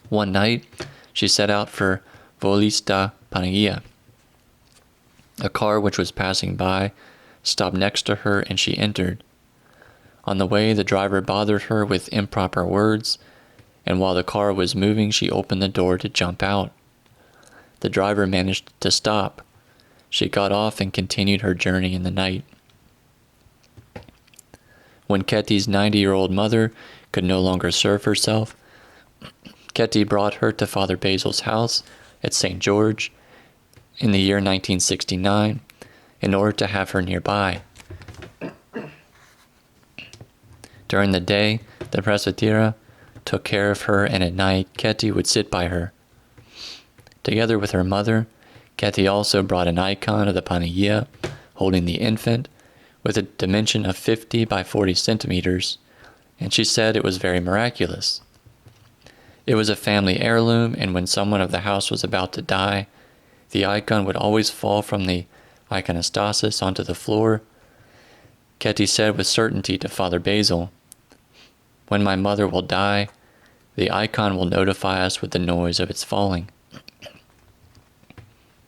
One night, she set out for Volista Panagia. A car which was passing by stopped next to her and she entered. On the way, the driver bothered her with improper words, and while the car was moving, she opened the door to jump out. The driver managed to stop. She got off and continued her journey in the night. When Keti's 90-year-old mother could no longer serve herself, Keti brought her to Father Basil's house at St. George in the year 1969 in order to have her nearby. During the day, the presbytera took care of her, and at night, Keti would sit by her. Together with her mother, Keti also brought an icon of the Panagia holding the infant with a dimension of 50 by 40 centimeters, and she said it was very miraculous. It was a family heirloom, and when someone of the house was about to die, the icon would always fall from the iconostasis onto the floor. Keti said with certainty to Father Basil, "When my mother will die, the icon will notify us with the noise of its falling."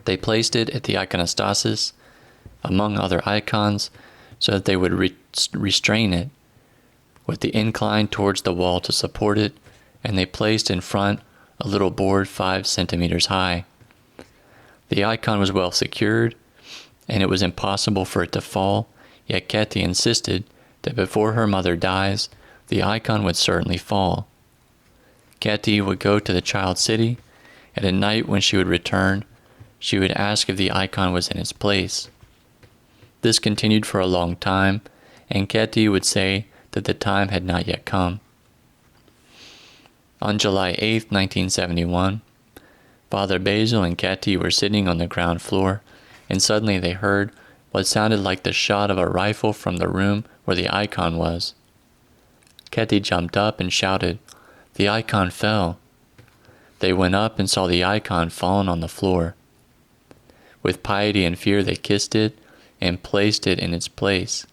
They placed it at the iconostasis, among other icons, so that they would restrain it, with the incline towards the wall to support it, and they placed in front a little board 5 centimeters high. The icon was well secured, and it was impossible for it to fall, yet Keti insisted that before her mother dies, the icon would certainly fall. Keti would go to the Chalcidice, and at night when she would return, she would ask if the icon was in its place. This continued for a long time, and Keti would say that the time had not yet come. On July 8, 1971, Father Basil and Keti were sitting on the ground floor, and suddenly they heard what sounded like the shot of a rifle from the room where the icon was. Keti jumped up and shouted, "The icon fell." They went up and saw the icon fallen on the floor. With piety and fear they kissed it and placed it in its place.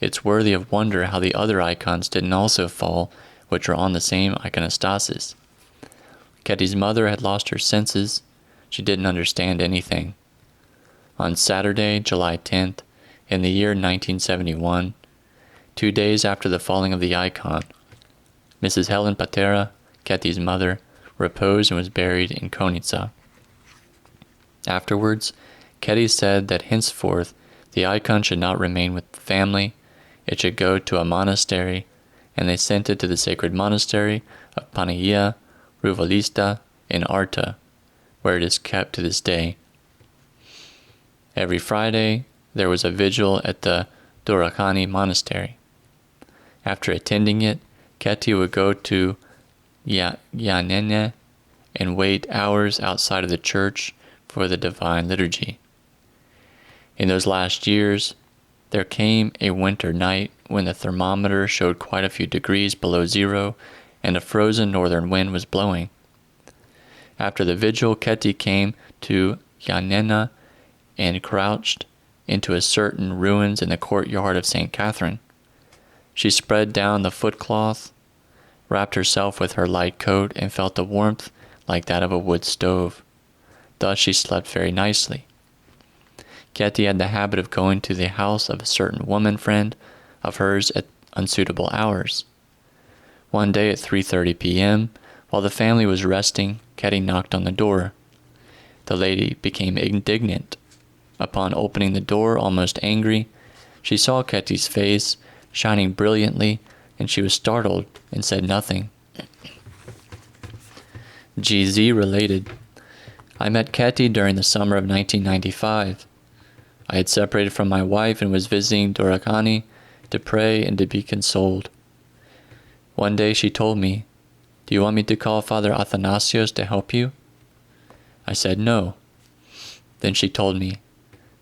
It's worthy of wonder how the other icons didn't also fall, which are on the same iconostasis. Keti's mother had lost her senses. She didn't understand anything. On Saturday, July 10th, in the year 1971, 2 days after the falling of the icon, Mrs. Helen Patera, Keti's mother, reposed and was buried in Konitsa. Afterwards, Keti said that henceforth the icon should not remain with the family, it should go to a monastery, and they sent it to the sacred monastery of Panagia Ruvalista in Arta, where it is kept to this day. Every Friday, there was a vigil at the Durakani monastery. After attending it, Keti would go to Yanene and wait hours outside of the church for the divine liturgy. In those last years, there came a winter night when the thermometer showed quite a few degrees below zero and a frozen northern wind was blowing. After the vigil, Keti came to Yanena and crouched into a certain ruins in the courtyard of St. Catherine. She spread down the footcloth, wrapped herself with her light coat, and felt a warmth like that of a wood stove. Thus she slept very nicely. Keti had the habit of going to the house of a certain woman friend of hers at unsuitable hours. One day at 3:30 p.m., while the family was resting, Keti knocked on the door. The lady became indignant. Upon opening the door, almost angry, she saw Keti's face shining brilliantly, and she was startled and said nothing. GZ related, "I met Keti during the summer of 1995. I had separated from my wife and was visiting Dorakani to pray and to be consoled. One day she told me, 'Do you want me to call Father Athanasios to help you?' I said no. Then she told me,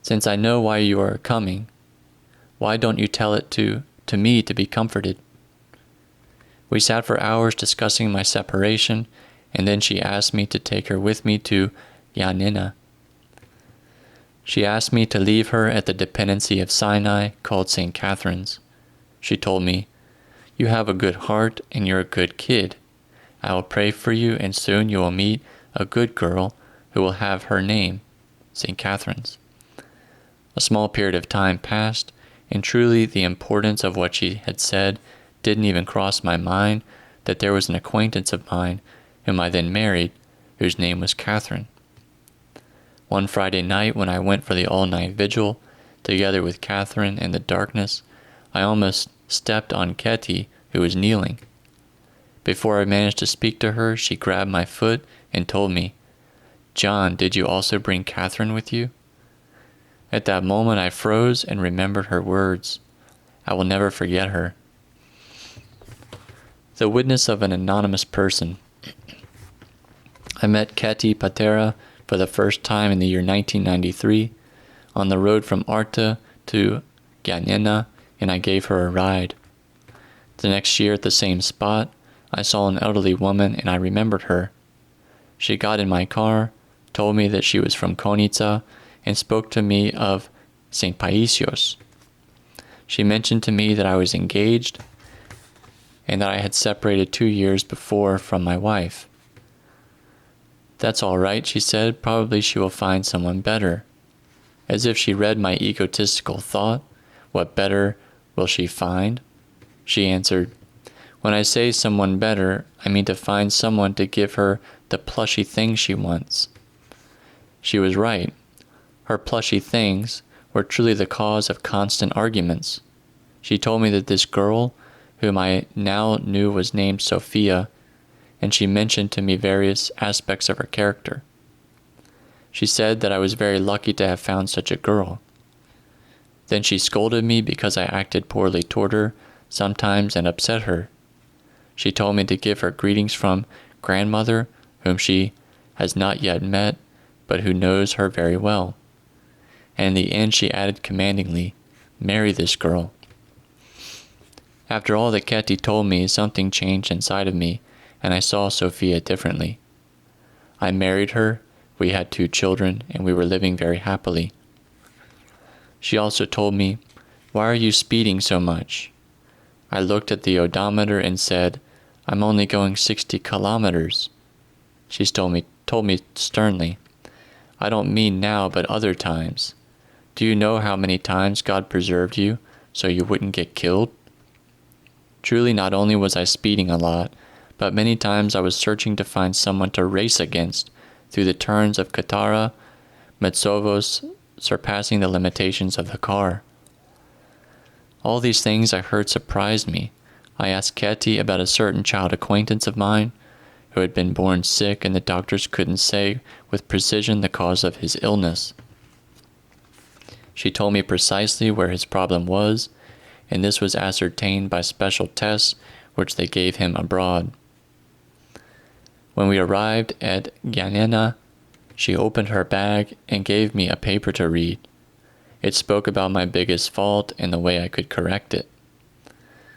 'Since I know why you are coming, why don't you tell it to me to be comforted?' We sat for hours discussing my separation, and then she asked me to take her with me to Yanina. She asked me to leave her at the dependency of Sinai called St. Catherine's. She told me, 'You have a good heart and you're a good kid. I will pray for you and soon you will meet a good girl who will have her name, St. Catherine's.' A small period of time passed, and truly the importance of what she had said didn't even cross my mind that there was an acquaintance of mine whom I then married, whose name was Catherine. One Friday night when I went for the all-night vigil, together with Catherine in the darkness, I almost stepped on Keti, who was kneeling. Before I managed to speak to her, she grabbed my foot and told me, "John, did you also bring Catherine with you?" At that moment I froze and remembered her words. I will never forget her. The witness of an anonymous person. I met Keti Patera for the first time in the year 1993 on the road from Arta to Janula, and I gave her a ride. The next year at the same spot, I saw an elderly woman and I remembered her. She got in my car, told me that she was from Konica, and spoke to me of St. Paisios. She mentioned to me that I was engaged and that I had separated 2 years before from my wife. "That's all right," she said. "Probably she will find someone better." As if she read my egotistical thought, "What better will she find?" She answered, "When I say someone better, I mean to find someone to give her the plushy things she wants." She was right. Her plushy things were truly the cause of constant arguments. She told me that this girl, whom I now knew was named Sophia, and she mentioned to me various aspects of her character. She said that I was very lucky to have found such a girl. Then she scolded me because I acted poorly toward her sometimes and upset her. She told me to give her greetings from grandmother, whom she has not yet met, but who knows her very well. And in the end she added commandingly, "Marry this girl." After all that Keti told me, something changed inside of me, and I saw Sophia differently. I married her, we had 2 children, and we were living very happily. She also told me, "Why are you speeding so much?" I looked at the odometer and said, "I'm only going 60 kilometers. She told me sternly, "I don't mean now, but other times. Do you know how many times God preserved you so you wouldn't get killed?" Truly, not only was I speeding a lot, but many times I was searching to find someone to race against through the turns of Katara, Metsovos, surpassing the limitations of the car. All these things I heard surprised me. I asked Keti about a certain child acquaintance of mine who had been born sick, and the doctors couldn't say with precision the cause of his illness. She told me precisely where his problem was, and this was ascertained by special tests which they gave him abroad. When we arrived at Janula, she opened her bag and gave me a paper to read. It spoke about my biggest fault and the way I could correct it.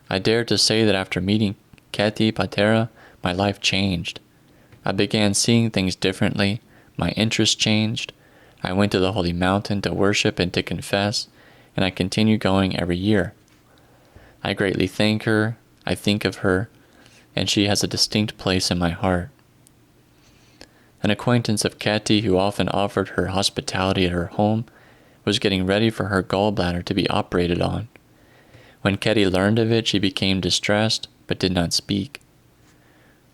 I dare to say that after meeting Keti Patera, my life changed. I began seeing things differently, my interests changed, I went to the Holy Mountain to worship and to confess, and I continue going every year. I greatly thank her, I think of her, and she has a distinct place in my heart. An acquaintance of Keti, who often offered her hospitality at her home, was getting ready for her gallbladder to be operated on. When Keti learned of it, she became distressed, but did not speak.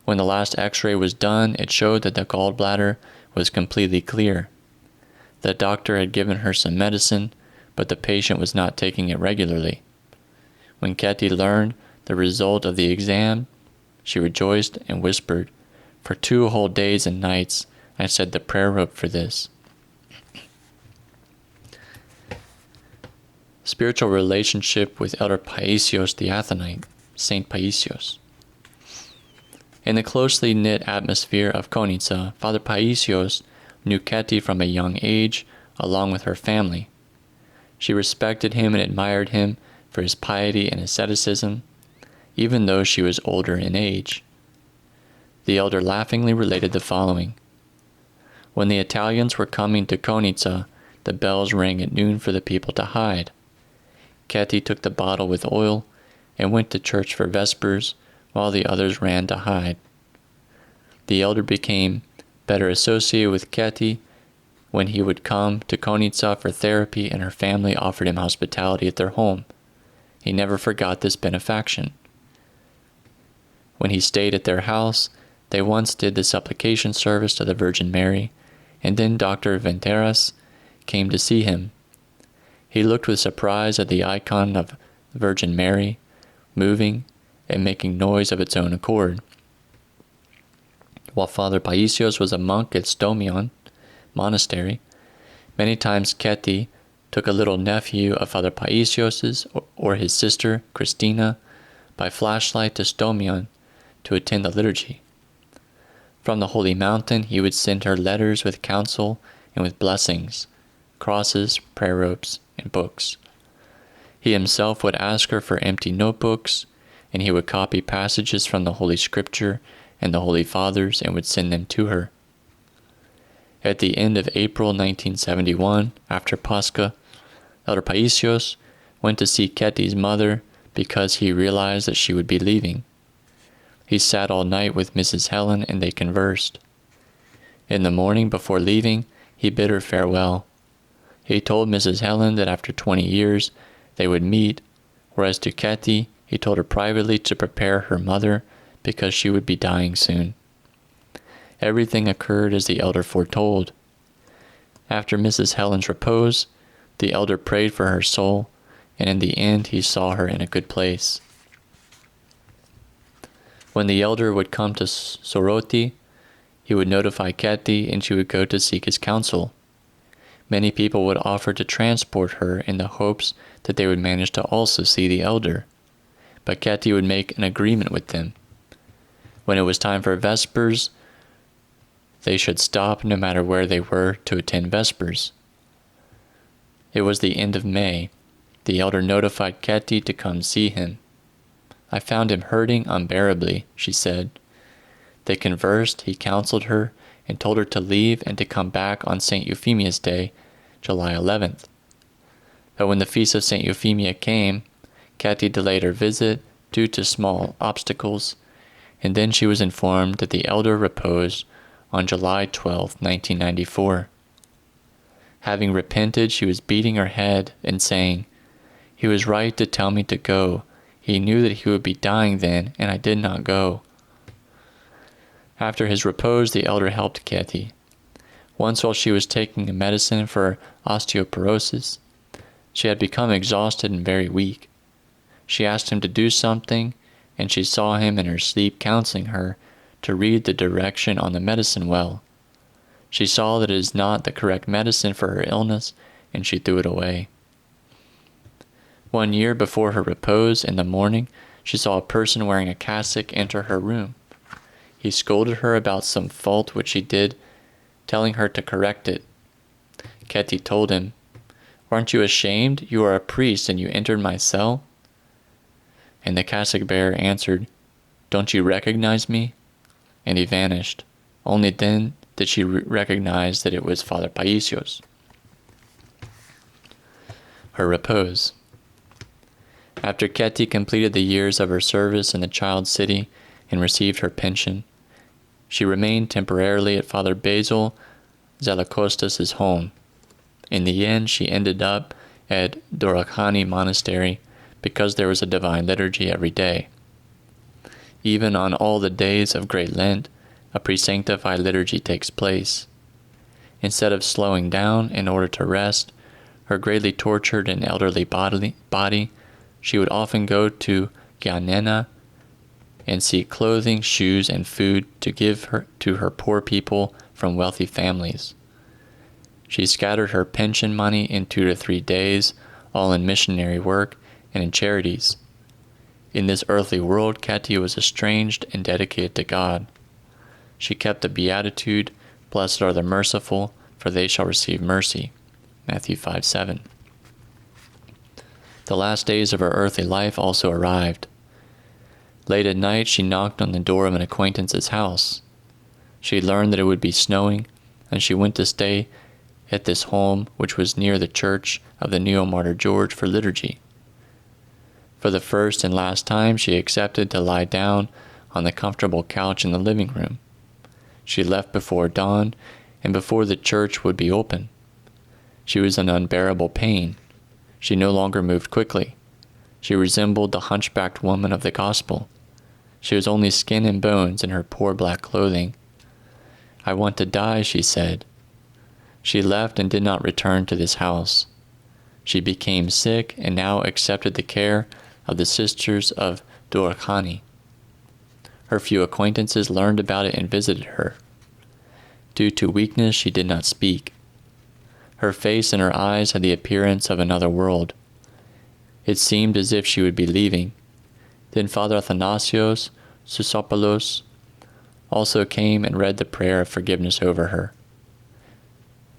When the last x-ray was done, it showed that the gallbladder was completely clear. The doctor had given her some medicine, but the patient was not taking it regularly. When Keti learned the result of the exam, she rejoiced and whispered, "For 2 whole days and nights I said the prayer rope for this." Spiritual relationship with Elder Paisios the Athonite, Saint Paisios. In the closely knit atmosphere of Konica, Father Paisios knew Keti from a young age, along with her family. She respected him and admired him for his piety and asceticism, even though she was older in age. The elder laughingly related the following. When the Italians were coming to Konica, the bells rang at noon for the people to hide. Keti took the bottle with oil and went to church for vespers, while the others ran to hide. The elder became better associated with Keti when he would come to Konica for therapy, and her family offered him hospitality at their home. He never forgot this benefaction. When he stayed at their house, they once did the supplication service to the Virgin Mary, and then Dr. Venteras came to see him. He looked with surprise at the icon of the Virgin Mary, moving and making noise of its own accord. While Father Paisios was a monk at Stomion monastery, many times Keti took a little nephew of Father Paisios's or his sister, Christina, by flashlight to Stomion to attend the liturgy. From the holy mountain he would send her letters with counsel and with blessings, crosses, prayer ropes, and books. He himself would ask her for empty notebooks, and he would copy passages from the Holy Scripture and the Holy Fathers and would send them to her. At the end of April 1971, after Pascha, Elder Paisios went to see Keti's mother because he realized that she would be leaving. He sat all night with Mrs. Helen and they conversed. In the morning before leaving, he bid her farewell. He told Mrs. Helen that after 20 years they would meet, whereas to Keti he told her privately to prepare her mother because she would be dying soon. Everything occurred as the elder foretold. After Mrs. Helen's repose, the elder prayed for her soul, and in the end he saw her in a good place. When the elder would come to Soroti, he would notify Keti and she would go to seek his counsel. Many people would offer to transport her in the hopes that they would manage to also see the elder, but Keti would make an agreement with them. When it was time for Vespers, they should stop no matter where they were to attend Vespers. It was the end of May. The elder notified Keti to come see him. I found him hurting unbearably, she said. They conversed, he counseled her, and told her to leave and to come back on St. Euphemia's Day, July 11th. But when the feast of St. Euphemia came, Keti delayed her visit due to small obstacles, and then she was informed that the elder reposed on July 12, 1994. Having repented, she was beating her head and saying, "He was right to tell me to go. He knew that he would be dying then, and I did not go." After his repose, the elder helped Keti. Once while she was taking a medicine for osteoporosis, she had become exhausted and very weak. She asked him to do something, and she saw him in her sleep counseling her to read the direction on the medicine well. She saw that it is not the correct medicine for her illness, and she threw it away. 1 year before her repose, in the morning, she saw a person wearing a cassock enter her room. He scolded her about some fault which she did, telling her to correct it. Keti told him, "Aren't you ashamed? You are a priest and you entered my cell?" And the cassock bearer answered, "Don't you recognize me?" And he vanished. Only then did she recognize that it was Father Paisios. Her repose. After Keti completed the years of her service in the child city and received her pension, she remained temporarily at Father Basil Zelakostas' home. In the end, she ended up at Dorokani Monastery because there was a divine liturgy every day. Even on all the days of Great Lent, a pre-sanctified liturgy takes place. Instead of slowing down in order to rest, her greatly tortured and elderly body, she would often go to Giannena and seek clothing, shoes, and food to give to her poor people from wealthy families. She scattered her pension money in 2 to 3 days, all in missionary work and in charities. In this earthly world, Keti was estranged and dedicated to God. She kept the beatitude, "Blessed are the merciful, for they shall receive mercy," Matthew 5:7. The last days of her earthly life also arrived. Late at night, she knocked on the door of an acquaintance's house. She learned that it would be snowing, and she went to stay at this home, which was near the church of the Neo-Martyr George, for liturgy. For the first and last time, she accepted to lie down on the comfortable couch in the living room. She left before dawn, and before the church would be open. She was in unbearable pain. She no longer moved quickly. She resembled the hunchbacked woman of the gospel. She was only skin and bones in her poor black clothing. "I want to die," she said. She left and did not return to this house. She became sick and now accepted the care of the sisters of Dorkhani. Her few acquaintances learned about it and visited her. Due to weakness, she did not speak. Her face and her eyes had the appearance of another world. It seemed as if she would be leaving. Then Father Athanasios Sousopoulos also came and read the prayer of forgiveness over her.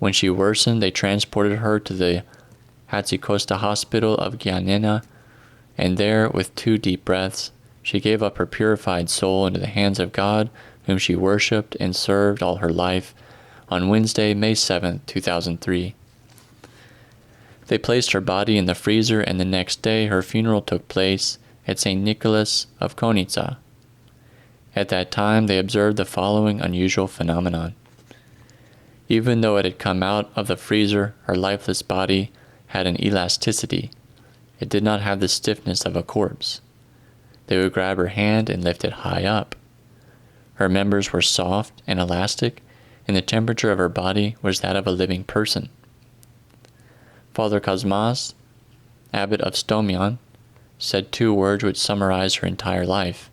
When she worsened, they transported her to the Hatzikosta hospital of Giannina, and there, with 2 deep breaths, she gave up her purified soul into the hands of God, whom she worshipped and served all her life, on Wednesday, May 7, 2003. They placed her body in the freezer, and the next day her funeral took place at St. Nicholas of Konitsa. At that time, they observed the following unusual phenomenon. Even though it had come out of the freezer, her lifeless body had an elasticity. It did not have the stiffness of a corpse. They would grab her hand and lift it high up. Her members were soft and elastic, and the temperature of her body was that of a living person. Father Cosmas, abbot of Stomion, said 2 words which summarize her entire life.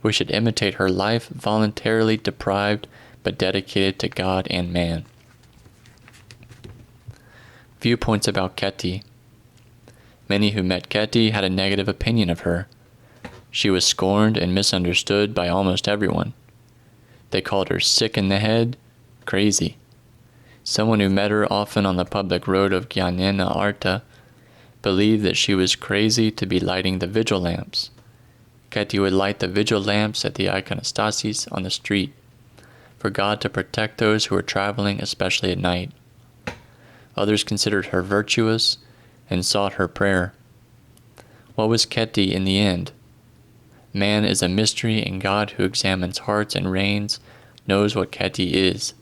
We should imitate her life, voluntarily deprived but dedicated to God and man. Viewpoints about Keti. Many who met Keti had a negative opinion of her. She was scorned and misunderstood by almost everyone. They called her sick in the head, crazy. Someone who met her often on the public road of Giannina Arta believed that she was crazy to be lighting the vigil lamps. Keti would light the vigil lamps at the iconostasis on the street, for God to protect those who were traveling, especially at night. Others considered her virtuous and sought her prayer. What was Keti in the end? Man is a mystery, and God, who examines hearts and reigns, knows what Keti is.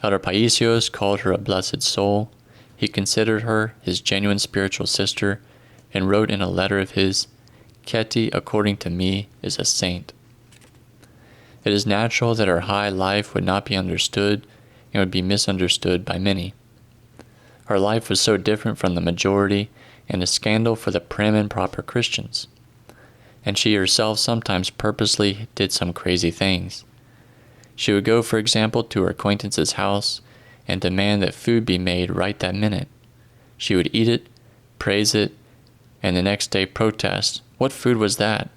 Elder Paisios called her a blessed soul. He considered her his genuine spiritual sister, and wrote in a letter of his, "Keti, according to me, is a saint." It is natural that her high life would not be understood and would be misunderstood by many. Her life was so different from the majority and a scandal for the prim and proper Christians. And she herself sometimes purposely did some crazy things. She would go, for example, to her acquaintance's house and demand that food be made right that minute. She would eat it, praise it, and the next day protest, "What food was that?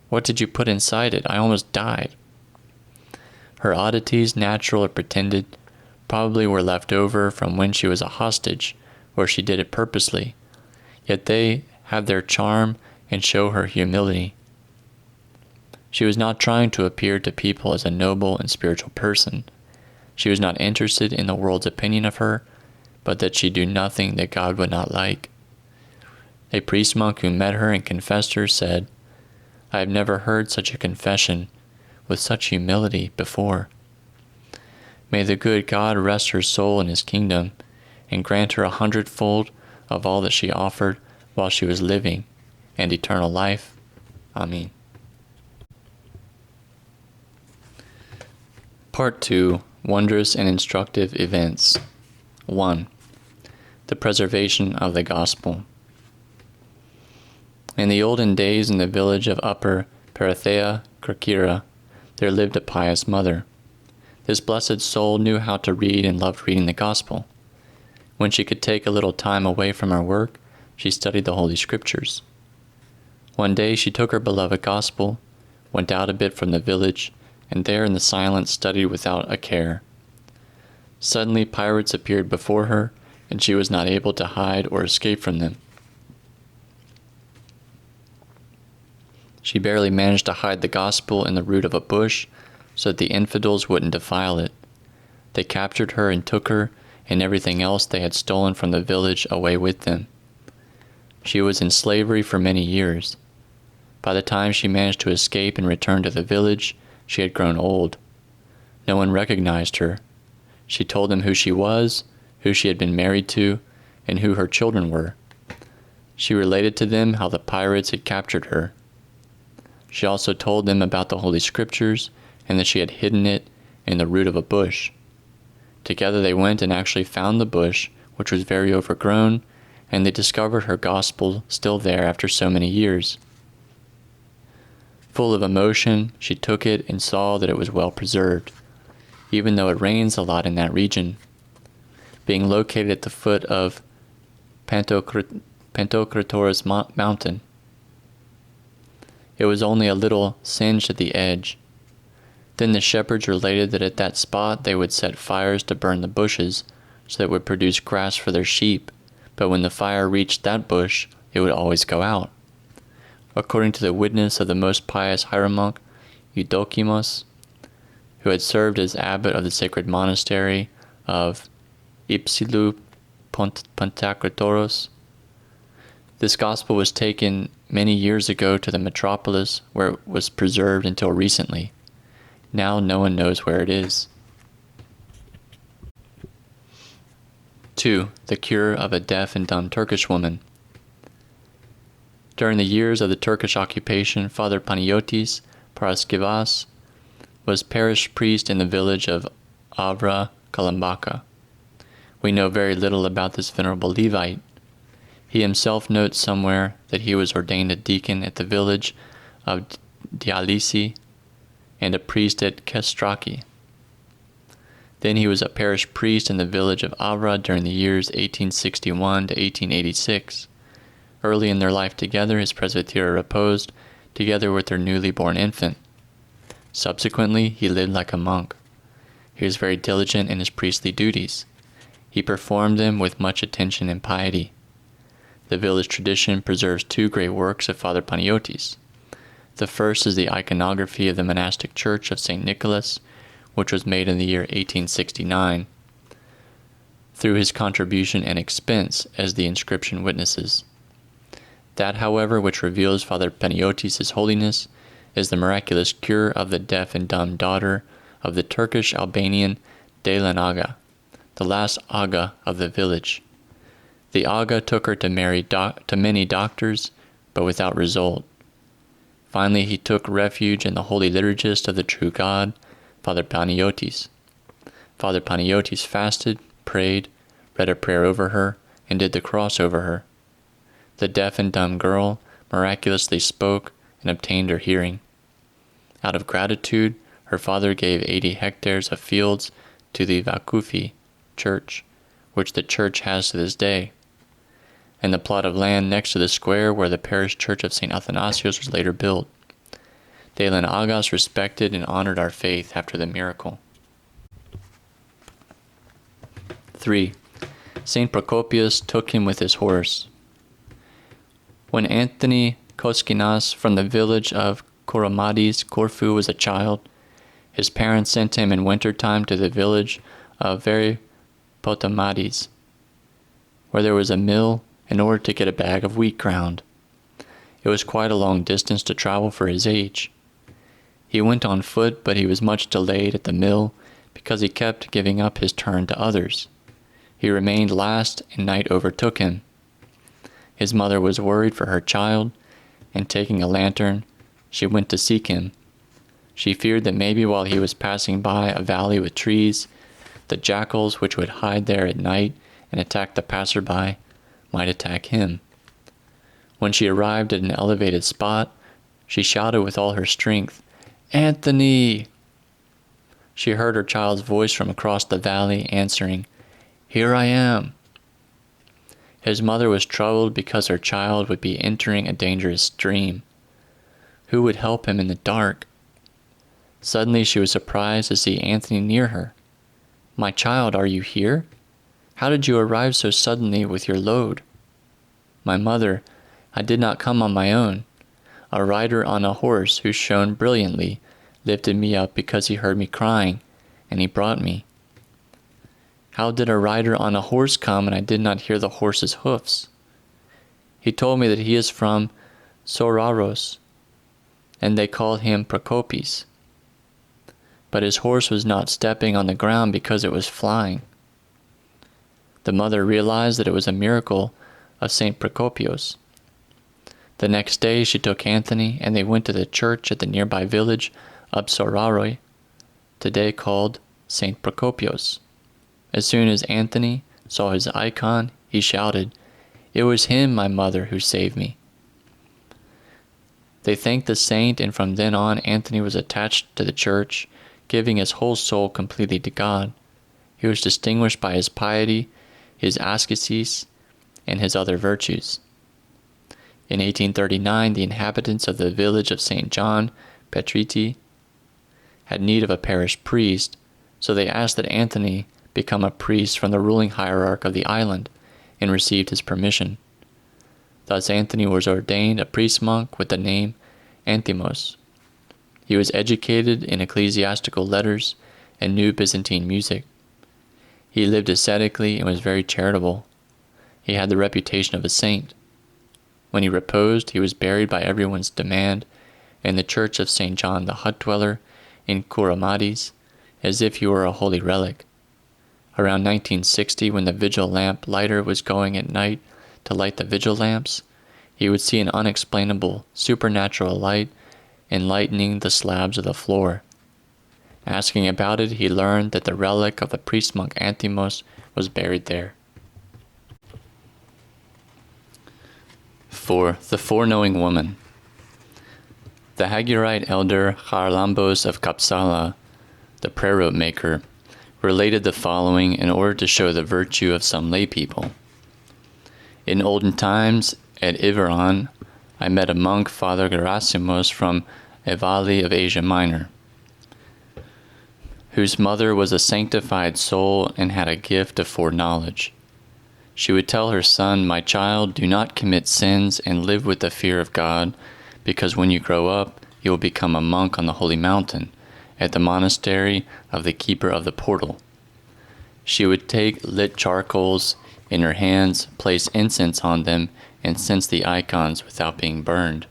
What did you put inside it? I almost died." Her oddities, natural or pretended, probably were left over from when she was a hostage, where she did it purposely, yet they have their charm and show her humility. She was not trying to appear to people as a noble and spiritual person. She was not interested in the world's opinion of her, but that she do nothing that God would not like. A priest monk who met her and confessed her said, "I have never heard such a confession with such humility before." May the good God rest her soul in his kingdom and grant her 100-fold of all that she offered while she was living, and eternal life. Amen. Part 2. Wondrous and Instructive Events. 1. The Preservation of the Gospel. In the olden days, in the village of Upper Parathea, Kerkyra, there lived a pious mother. This blessed soul knew how to read and loved reading the Gospel. When she could take a little time away from her work, she studied the Holy Scriptures. One day she took her beloved Gospel, went out a bit from the village, and there in the silence studied without a care. Suddenly pirates appeared before her, and she was not able to hide or escape from them. She barely managed to hide the Gospel in the root of a bush, so that the infidels wouldn't defile it. They captured her and took her, and everything else they had stolen from the village away with them. She was in slavery for many years. By the time she managed to escape and return to the village, she had grown old. No one recognized her. She told them who she was, who she had been married to, and who her children were. She related to them how the pirates had captured her. She also told them about the Holy Scriptures, and that she had hidden it in the root of a bush. Together they went and actually found the bush, which was very overgrown, and they discovered her gospel still there after so many years. Full of emotion, she took it and saw that it was well preserved, even though it rains a lot in that region. Being located at the foot of Pantokrator's mountain, it was only a little singed at the edge. Then the shepherds related that at that spot they would set fires to burn the bushes, so that it would produce grass for their sheep, but when the fire reached that bush, it would always go out. According to the witness of the most pious hieromonk, Eustatios, who had served as abbot of the sacred monastery of Ipsilu Pantokratoros, this gospel was taken many years ago to the metropolis, where it was preserved until recently. Now no one knows where it is. 2. The cure of a deaf and dumb Turkish woman. During the years of the Turkish occupation, Father Panagiotis Paraskevas was parish priest in the village of Avra Kalambaka. We know very little about this venerable Levite. He himself notes somewhere that he was ordained a deacon at the village of Dialysi and a priest at Kestraki. Then he was a parish priest in the village of Avra during the years 1861 to 1886. Early in their life together, his presbytery reposed, together with their newly born infant. Subsequently, he lived like a monk. He was very diligent in his priestly duties. He performed them with much attention and piety. The village tradition preserves 2 great works of Father Panagiotis. The first is the iconography of the monastic church of St. Nicholas, which was made in the year 1869, through his contribution and expense, as the inscription witnesses. That, however, which reveals Father Panagiotis' holiness is the miraculous cure of the deaf and dumb daughter of the Turkish Albanian Daylan Aga, the last Aga of the village. The Aga took her to many doctors, but without result. Finally, he took refuge in the holy liturgist of the true God, Father Panagiotis. Father Panagiotis fasted, prayed, read a prayer over her, and did the cross over her. The deaf and dumb girl miraculously spoke and obtained her hearing. Out of gratitude, her father gave 80 hectares of fields to the Vakufi church, which the church has to this day, and the plot of land next to the square where the parish church of St. Athanasios was later built. Daylan Agas respected and honored our faith after the miracle. 3. St. Procopius took him with his horse. When Anthony Koskinas from the village of Koromadis, Corfu, was a child, his parents sent him in winter time to the village of Veripotamades, where there was a mill, in order to get a bag of wheat ground. It was quite a long distance to travel for his age. He went on foot, but he was much delayed at the mill because he kept giving up his turn to others. He remained last, and night overtook him. His mother was worried for her child, and taking a lantern, she went to seek him. She feared that maybe while he was passing by a valley with trees, the jackals which would hide there at night and attack the passerby might attack him. When she arrived at an elevated spot, she shouted with all her strength, "Anthony!" She heard her child's voice from across the valley answering, "Here I am." His mother was troubled because her child would be entering a dangerous stream. Who would help him in the dark? Suddenly she was surprised to see Anthony near her. "My child, are you here? How did you arrive so suddenly with your load?" "My mother, I did not come on my own. A rider on a horse who shone brilliantly lifted me up because he heard me crying, and he brought me." "How did a rider on a horse come and I did not hear the horse's hoofs?" "He told me that he is from Soraros, and they call him Procopis. But his horse was not stepping on the ground because it was flying." The mother realized that it was a miracle of St. Procopius. The next day she took Anthony, and they went to the church at the nearby village of Soraroi, today called St. Procopius. As soon as Anthony saw his icon, he shouted, "It was him, my mother, who saved me." They thanked the saint, and from then on Anthony was attached to the church, giving his whole soul completely to God. He was distinguished by his piety, his ascetics, and his other virtues. In 1839, the inhabitants of the village of St. John, Petrides, had need of a parish priest, so they asked that Anthony become a priest from the ruling hierarch of the island, and received his permission. Thus Anthony was ordained a priest-monk with the name Anthimos. He was educated in ecclesiastical letters and knew Byzantine music. He lived ascetically and was very charitable. He had the reputation of a saint. When he reposed, he was buried by everyone's demand in the church of St. John the Hut-dweller in Hermitage, as if he were a holy relic. Around 1960, when the vigil lamp lighter was going at night to light the vigil lamps, he would see an unexplainable supernatural light enlightening the slabs of the floor. Asking about it, he learned that the relic of the priest-monk Anthimos was buried there. 4. The Foreknowing Woman. The Hagiorite elder Charalambos of Kapsala, the prayer rope maker, related the following in order to show the virtue of some lay people. In olden times, at Iveron, I met a monk, Father Gerasimos, from a valley of Asia Minor, whose mother was a sanctified soul and had a gift of foreknowledge. She would tell her son, "My child, do not commit sins and live with the fear of God, because when you grow up, you will become a monk on the holy mountain, at the monastery of the keeper of the portal." She would take lit charcoals in her hands, place incense on them, and cense the icons without being burned.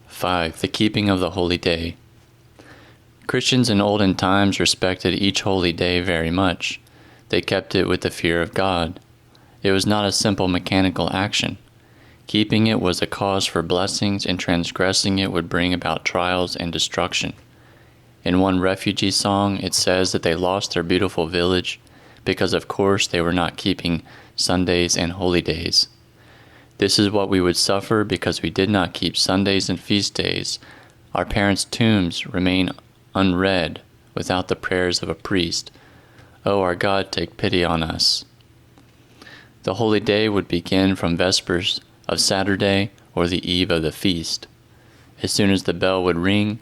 5. The keeping of the holy day. Christians in olden times respected each holy day very much. They kept it with the fear of God. It was not a simple mechanical action. Keeping it was a cause for blessings, and transgressing it would bring about trials and destruction. In one refugee song, it says that they lost their beautiful village because, of course, they were not keeping Sundays and holy days. This is what we would suffer because we did not keep Sundays and feast days. Our parents' tombs remain unread without the prayers of a priest. O our God, take pity on us. The holy day would begin from vespers of Saturday or the eve of the feast. As soon as the bell would ring,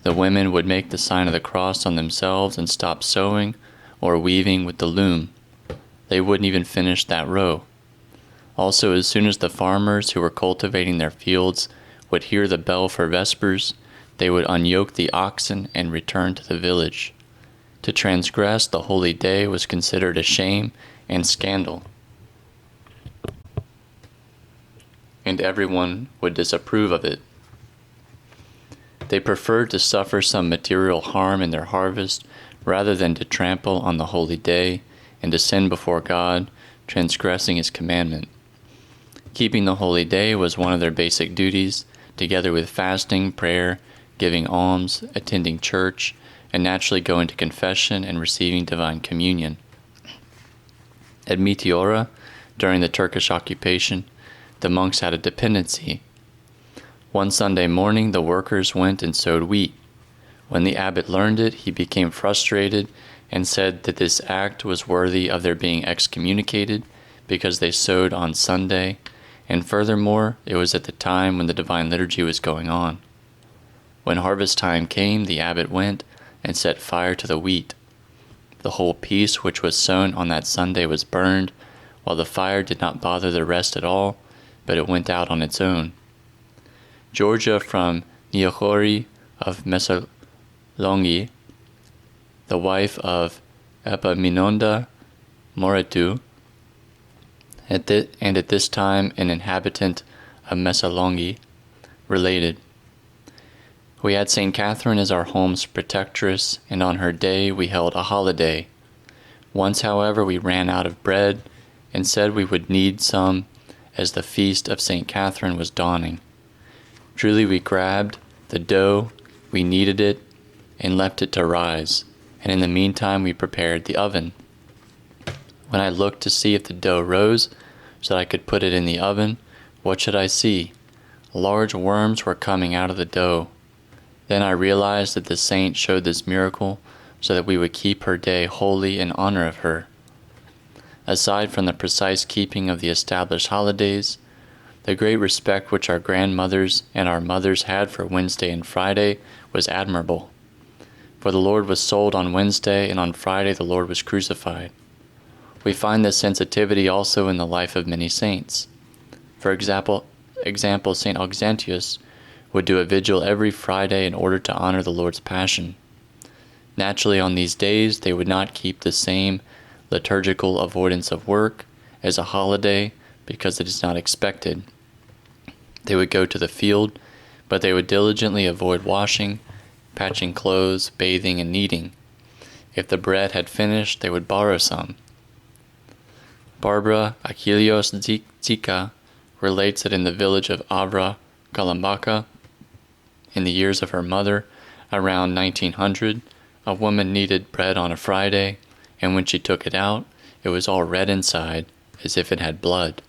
the women would make the sign of the cross on themselves and stop sewing or weaving with the loom. They wouldn't even finish that row. Also, as soon as the farmers who were cultivating their fields would hear the bell for vespers, they would unyoke the oxen and return to the village. To transgress the holy day was considered a shame and scandal, and everyone would disapprove of it. They preferred to suffer some material harm in their harvest rather than to trample on the holy day and to sin before God, transgressing His commandment. Keeping the holy day was one of their basic duties, together with fasting, prayer, giving alms, attending church, and naturally going to confession and receiving divine communion. At Meteora, during the Turkish occupation, the monks had a dependency. One Sunday morning, the workers went and sowed wheat. When the abbot learned it, he became frustrated and said that this act was worthy of their being excommunicated because they sowed on Sunday, and furthermore, it was at the time when the Divine Liturgy was going on. When harvest time came, the abbot went and set fire to the wheat. The whole piece which was sown on that Sunday was burned, while the fire did not bother the rest at all, but it went out on its own. Georgia from Neochori of Messalongi, the wife of Epaminonda Moretu, and at this time an inhabitant of Messalongi, related, "We had St. Catherine as our home's protectress, and on her day we held a holiday. Once, however, we ran out of bread and said we would need some as the feast of St. Catherine was dawning. Truly we grabbed the dough, we kneaded it, and left it to rise, and in the meantime we prepared the oven. When I looked to see if the dough rose, so that I could put it in the oven, what should I see? Large worms were coming out of the dough. Then I realized that the saint showed this miracle so that we would keep her day holy in honor of her. Aside from the precise keeping of the established holidays, the great respect which our grandmothers and our mothers had for Wednesday and Friday was admirable. For the Lord was sold on Wednesday, and on Friday the Lord was crucified. We find this sensitivity also in the life of many saints. For example, St. Auxentius would do a vigil every Friday in order to honor the Lord's Passion. Naturally, on these days, they would not keep the same liturgical avoidance of work as a holiday because it is not expected. They would go to the field, but they would diligently avoid washing, patching clothes, bathing, and kneading. If the bread had finished, they would borrow some. Barbara Achilleos Zika relates that in the village of Avra Kalambaka, in the years of her mother, around 1900, a woman kneaded bread on a Friday, and when she took it out, it was all red inside, as if it had blood.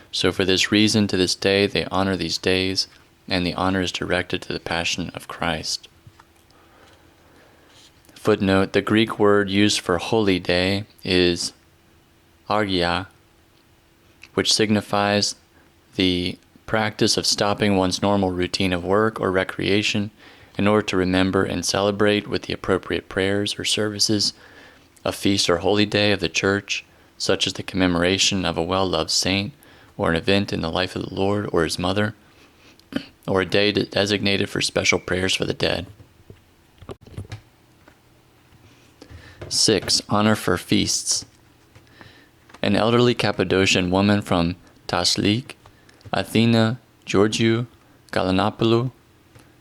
So for this reason, to this day, they honor these days, and the honor is directed to the Passion of Christ. Footnote: the Greek word used for holy day is argia, which signifies the practice of stopping one's normal routine of work or recreation in order to remember and celebrate with the appropriate prayers or services a feast or holy day of the Church, such as the commemoration of a well-loved saint, or an event in the life of the Lord or his mother, or a day designated for special prayers for the dead. 6. Honor for feasts. An elderly Cappadocian woman from Taslik, Athena Georgiou Galanopoulou,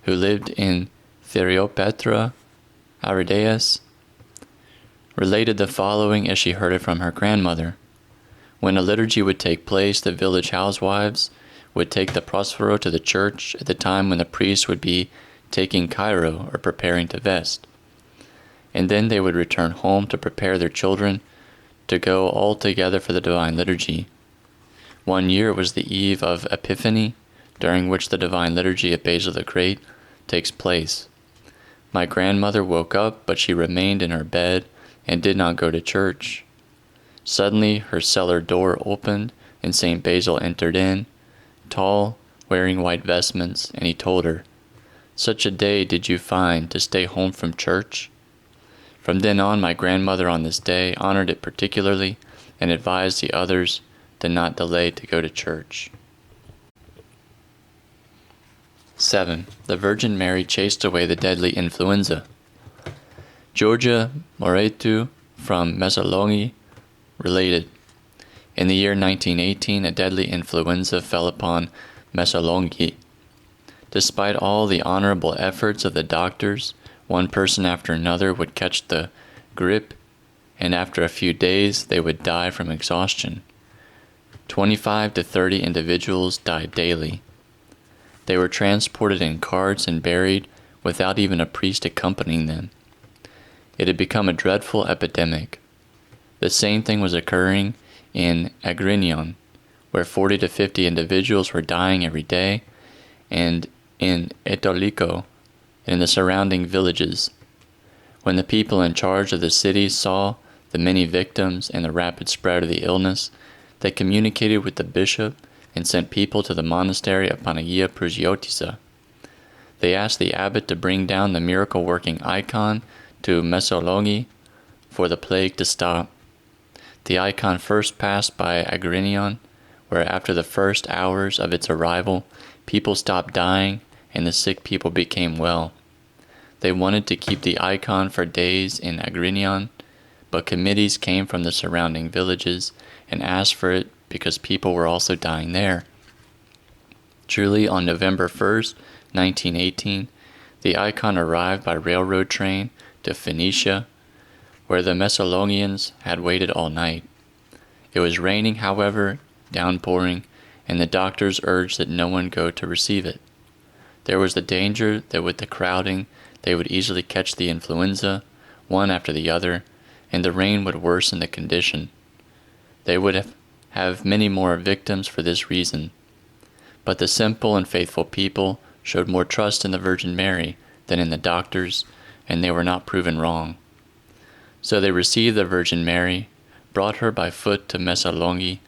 who lived in Theodore, Aridaeus, related the following as she heard it from her grandmother. When a liturgy would take place, the village housewives would take the prospero to the church at the time when the priest would be taking Cairo or preparing to vest. And then they would return home to prepare their children to go all together for the Divine Liturgy. One year it was the eve of Epiphany, during which the Divine Liturgy of Basil the Great takes place. My grandmother woke up, but she remained in her bed and did not go to church. Suddenly her cellar door opened, and St. Basil entered in, tall, wearing white vestments, and he told her, "Such a day did you find to stay home from church?" From then on, my grandmother on this day honored it particularly and advised the others to not delay to go to church. 7. The Virgin Mary chased away the deadly influenza. Georgia Moretu from Mesolongi related, in the year 1918, a deadly influenza fell upon Mesolongi. Despite all the honorable efforts of the doctors, one person after another would catch the grippe, and after a few days they would die from exhaustion. 25 to 30 individuals died daily. They were transported in carts and buried without even a priest accompanying them. It had become a dreadful epidemic. The same thing was occurring in Agrinion, where 40 to 50 individuals were dying every day, and in Etoliko, and in the surrounding villages. When the people in charge of the city saw the many victims and the rapid spread of the illness, they communicated with the bishop and sent people to the monastery of Panagia Prusiotisa. They asked the abbot to bring down the miracle-working icon to Mesolongi for the plague to stop. The icon first passed by Agrinion, where after the first hours of its arrival, people stopped dying and the sick people became well. They wanted to keep the icon for days in Agrinion, but committees came from the surrounding villages and asked for it because people were also dying there. Truly, on November 1st, 1918, the icon arrived by railroad train to Phoenicia, where the Mesolongians had waited all night. It was raining, however, downpouring, and the doctors urged that no one go to receive it. There was the danger that with the crowding, they would easily catch the influenza, one after the other, and the rain would worsen the condition. They would have many more victims for this reason. But the simple and faithful people showed more trust in the Virgin Mary than in the doctors, and they were not proven wrong. So they received the Virgin Mary, brought her by foot to Messalongi,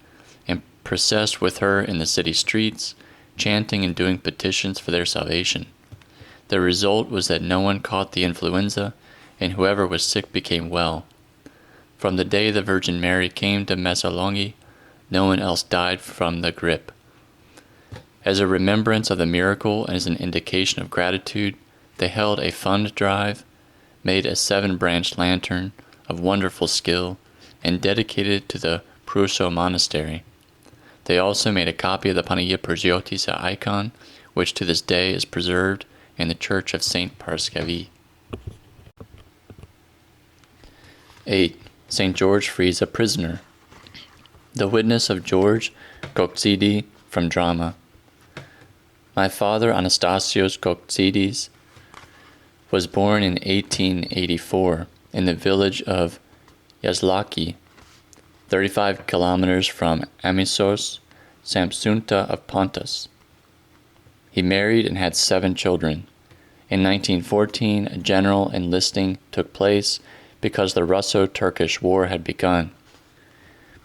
and processed with her in the city streets, chanting and doing petitions for their salvation. The result was that no one caught the influenza, and whoever was sick became well. From the day the Virgin Mary came to Messalongi, no one else died from the grippe. As a remembrance of the miracle and as an indication of gratitude, they held a fund drive, made a 7-branched lantern of wonderful skill, and dedicated it to the Paprisu monastery. They also made a copy of the Panagia Persiotisa icon, which to this day is preserved in the church of St. Paraskevi. 8. St. George frees a prisoner. The witness of George Chalcidice from drama. My father, Eustatios Chalcidice, was born in 1884 in the village of Yazlaki, 35 kilometers from Amisos, Samsunta of Pontus. He married and had 7 children. In 1914, a general enlisting took place because the Russo-Turkish War had begun.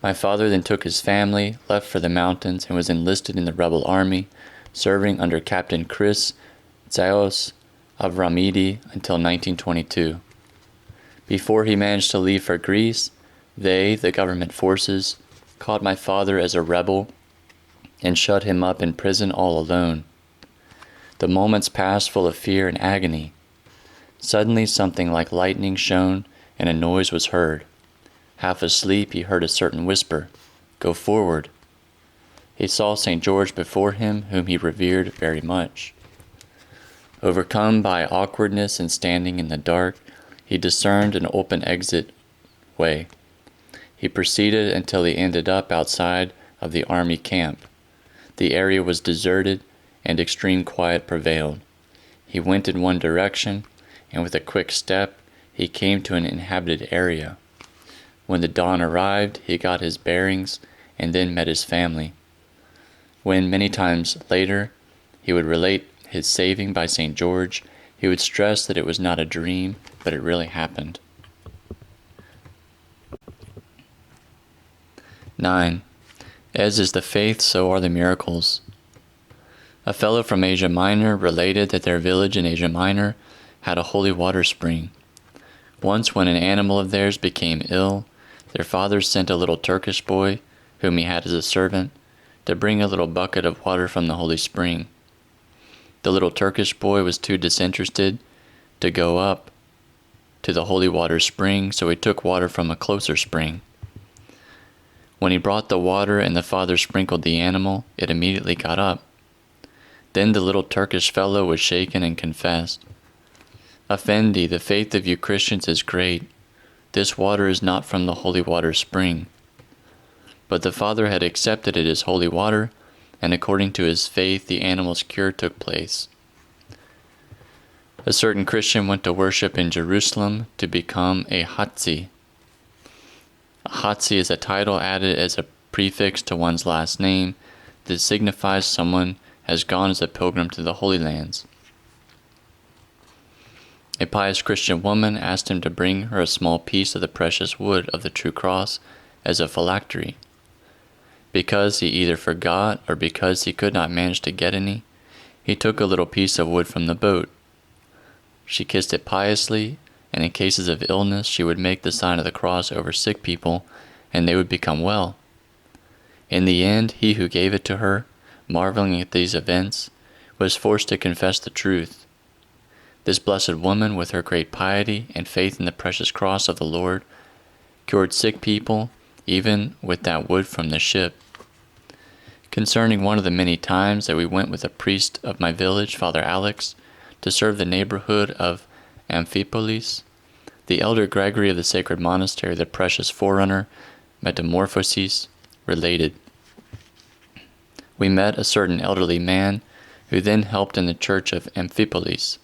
My father then took his family, left for the mountains, and was enlisted in the rebel army, serving under Captain Chris Zaios of Ramidi until 1922. Before he managed to leave for Greece, they, the government forces, caught my father as a rebel and shut him up in prison all alone. The moments passed full of fear and agony. Suddenly something like lightning shone and a noise was heard. Half asleep, he heard a certain whisper, "Go forward." He saw St. George before him, whom he revered very much. Overcome by awkwardness and standing in the dark, he discerned an open exit way. He proceeded until he ended up outside of the army camp. The area was deserted, and extreme quiet prevailed. He went in one direction, and with a quick step, he came to an inhabited area. When the dawn arrived, he got his bearings, and then met his family. When, many times later, he would relate his saving by St. George, he would stress that it was not a dream, but it really happened. 9. As is the faith, so are the miracles. A fellow from Asia Minor related that their village in Asia Minor had a holy water spring. Once when an animal of theirs became ill, their father sent a little Turkish boy, whom he had as a servant, to bring a little bucket of water from the holy spring. The little Turkish boy was too disinterested to go up to the holy water spring, so he took water from a closer spring. When he brought the water and the father sprinkled the animal, it immediately got up. Then the little Turkish fellow was shaken and confessed, "Effendi, the faith of you Christians is great. This water is not from the holy water spring." But the father had accepted it as holy water, and according to his faith the animal's cure took place. A certain Christian went to worship in Jerusalem to become a Hatzi. A Hatzi is a title added as a prefix to one's last name that signifies someone has gone as a pilgrim to the Holy Lands. A pious Christian woman asked him to bring her a small piece of the precious wood of the true cross as a phylactery. Because he either forgot or because he could not manage to get any, he took a little piece of wood from the boat. She kissed it piously, and in cases of illness she would make the sign of the cross over sick people, and they would become well. In the end, he who gave it to her, marveling at these events, was forced to confess the truth. This blessed woman, with her great piety and faith in the precious cross of the Lord, cured sick people, even with that wood from the ship. Concerning one of the many times that we went with a priest of my village, Father Alex, to serve the neighborhood of Amphipolis, the elder Gregory of the sacred monastery, the precious Forerunner, Metamorphosis, related. We met a certain elderly man who then helped in the church of Amphipolis.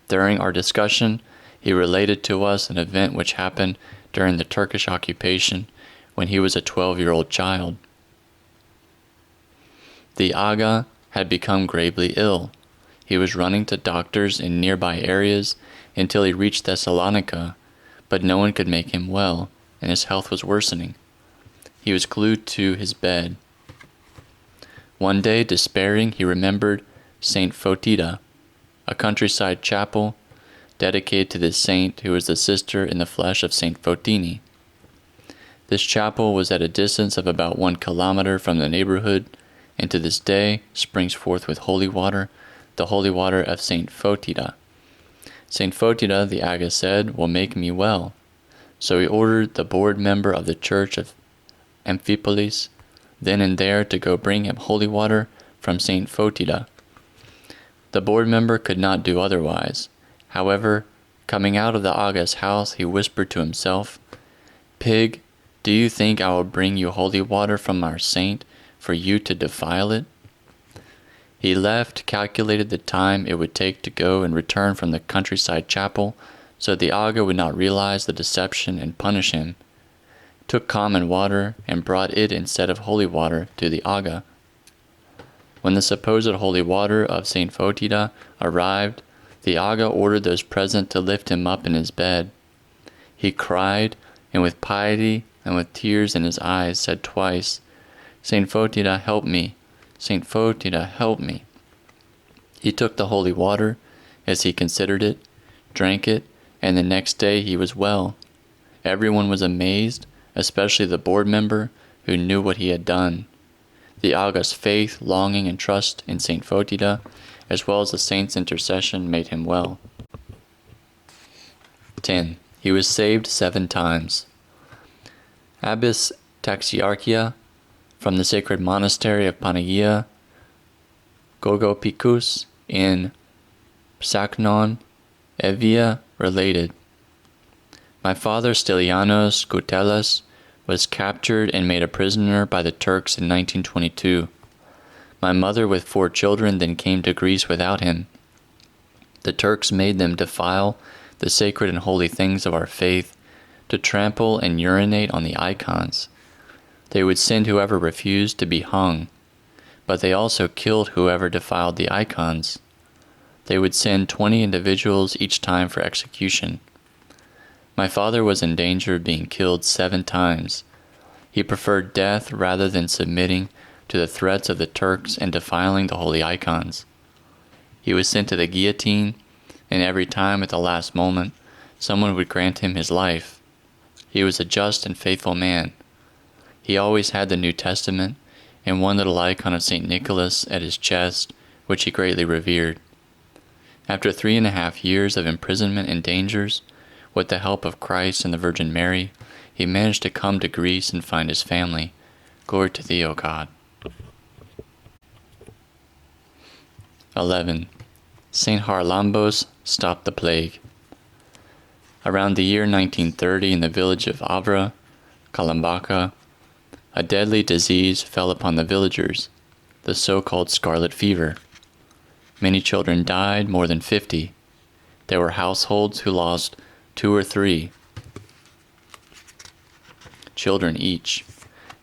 During our discussion, he related to us an event which happened during the Turkish occupation when he was a 12-year-old child. The Aga had become gravely ill. He was running to doctors in nearby areas until he reached Thessalonica, but no one could make him well, and his health was worsening. He was glued to his bed. One day, despairing, he remembered St. Photida, a countryside chapel dedicated to this saint who was the sister in the flesh of St. Photini. This chapel was at a distance of about 1 kilometer from the neighborhood, and to this day springs forth with holy water, the holy water of St. Photida. St. Photida, the Aga said, will make me well. So he ordered the board member of the church of Amphipolis then and there to go bring him holy water from St. Photida. The board member could not do otherwise. However, coming out of the Aga's house, he whispered to himself, "Pig, do you think I will bring you holy water from our saint for you to defile it?" He left, calculated the time it would take to go and return from the countryside chapel, so the Aga would not realize the deception and punish him, took common water and brought it instead of holy water to the Aga. When the supposed holy water of St. Photida arrived, the Aga ordered those present to lift him up in his bed. He cried, and with piety and with tears in his eyes said twice, "St. Photida, help me! St. Photida, help me!" He took the holy water, as he considered it, drank it, and the next day he was well. Everyone was amazed, especially the board member, who knew what he had done. The Aga's faith, longing, and trust in St. Photida, as well as the saint's intercession, made him well. 10. He was saved 7 times. Abbess Taxiarchia, from the sacred monastery of Panagia Gogopicus in Psaknon, Evia, related, "My father Stylianos Goutelas was captured and made a prisoner by the Turks in 1922. My mother with 4 children then came to Greece without him. The Turks made them defile the sacred and holy things of our faith, to trample and urinate on the icons. They would send whoever refused to be hung, but they also killed whoever defiled the icons. They would send 20 individuals each time for execution. My father was in danger of being killed 7 times. He preferred death rather than submitting to the threats of the Turks and defiling the holy icons. He was sent to the guillotine, and every time at the last moment, someone would grant him his life. He was a just and faithful man. He always had the New Testament and one little icon of St. Nicholas at his chest, which he greatly revered. After 3.5 years of imprisonment and dangers, with the help of Christ and the Virgin Mary, he managed to come to Greece and find his family. Glory to thee, O God. 11. St. Harlambos stopped the plague. Around the year 1930, in the village of Avra, Kalambaka, a deadly disease fell upon the villagers, the so-called scarlet fever. Many children died, more than 50. There were households who lost 2 or 3 children each.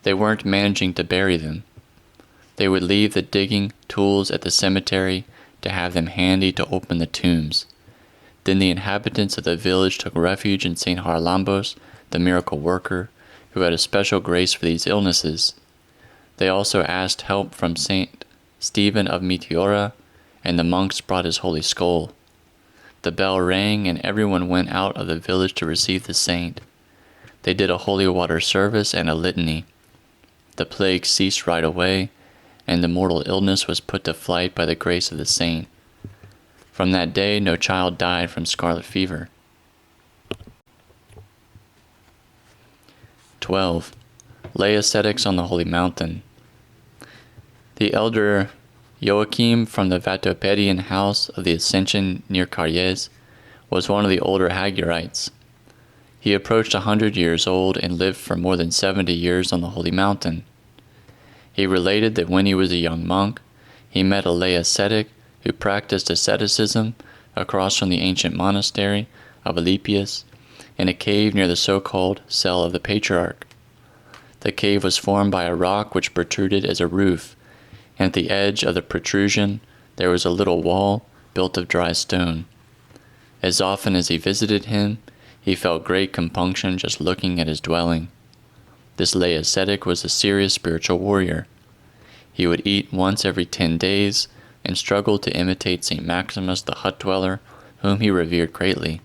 They weren't managing to bury them. They would leave the digging tools at the cemetery to have them handy to open the tombs. Then the inhabitants of the village took refuge in St. Harlambos, the miracle worker, who had a special grace for these illnesses. They also asked help from St. Stephen of Meteora, and the monks brought his holy skull. The bell rang, and everyone went out of the village to receive the saint. They did a holy water service and a litany. The plague ceased right away, and the mortal illness was put to flight by the grace of the saint. From that day, no child died from scarlet fever. 12. Lay ascetics on the holy mountain. The elder Joachim from the Vatopedian house of the Ascension near Carriez was one of the older Hagiorites. He approached 100 years old and lived for more than 70 years on the holy mountain. He related that when he was a young monk, he met a lay ascetic who practiced asceticism across from the ancient monastery of Alypius, in a cave near the so-called cell of the Patriarch. The cave was formed by a rock which protruded as a roof, and at the edge of the protrusion there was a little wall built of dry stone. As often as he visited him, he felt great compunction just looking at his dwelling. This lay ascetic was a serious spiritual warrior. He would eat once every 10 days, and struggled to imitate St. Maximus the hut-dweller, whom he revered greatly.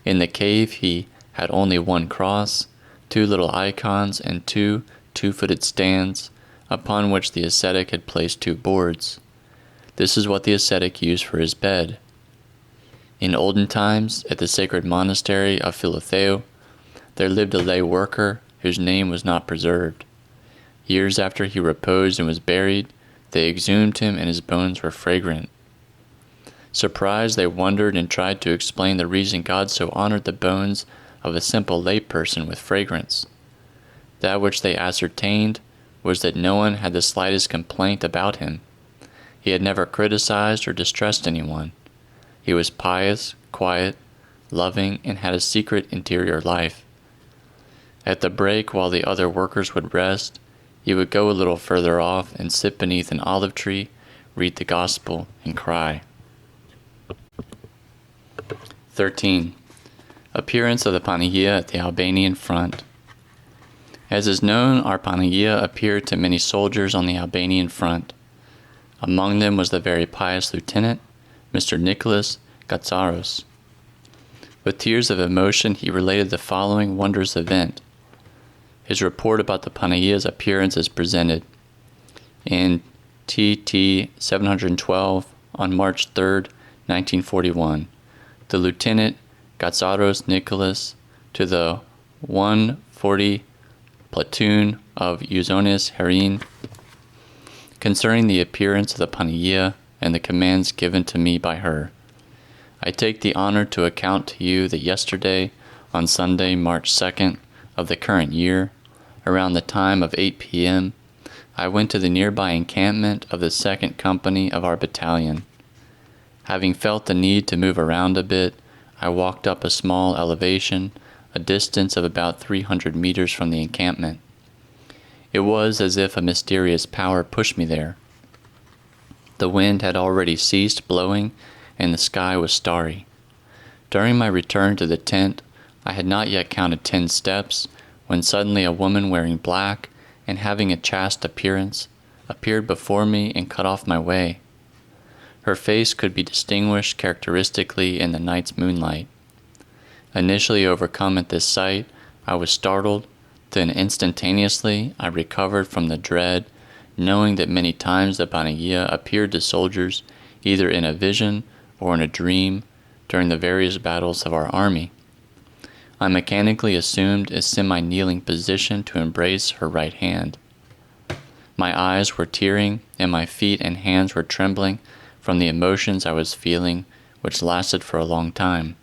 In the cave he had only one cross, 2 little icons, and 2 two-footed stands, upon which the ascetic had placed 2 boards. This is what the ascetic used for his bed. In olden times, at the sacred monastery of Philotheo, there lived a lay worker whose name was not preserved. Years after he reposed and was buried, they exhumed him and his bones were fragrant. Surprised, they wondered and tried to explain the reason God so honored the bones of a simple layperson with fragrance. That which they ascertained was that no one had the slightest complaint about him. He had never criticized or distressed anyone. He was pious, quiet, loving, and had a secret interior life. At the break, while the other workers would rest, he would go a little further off and sit beneath an olive tree, read the gospel, and cry. 13. Appearance of the Panagia at the Albanian front. As is known, our Panagia appeared to many soldiers on the Albanian front. Among them was the very pious lieutenant, Mr. Nicholas Gatsaros. With tears of emotion, he related the following wondrous event. His report about the Panagia's appearance is presented in TT 712 on March 3, 1941. The Lieutenant Gatsaros Nicholas to the 140 platoon of Euzonis Herin concerning the appearance of the Panagia and the commands given to me by her. I take the honor to account to you that yesterday, on Sunday, March 2nd of the current year, around the time of 8 p.m., I went to the nearby encampment of the 2nd Company of our battalion. Having felt the need to move around a bit, I walked up a small elevation, a distance of about 300 meters from the encampment. It was as if a mysterious power pushed me there. The wind had already ceased blowing, and the sky was starry. During my return to the tent, I had not yet counted 10 steps, when suddenly a woman wearing black and having a chaste appearance appeared before me and cut off my way. Her face could be distinguished characteristically in the night's moonlight. Initially overcome at this sight, I was startled, then instantaneously I recovered from the dread, knowing that many times the Panagia appeared to soldiers either in a vision or in a dream during the various battles of our army. I mechanically assumed a semi-kneeling position to embrace her right hand. My eyes were tearing, and my feet and hands were trembling from the emotions I was feeling, which lasted for a long time.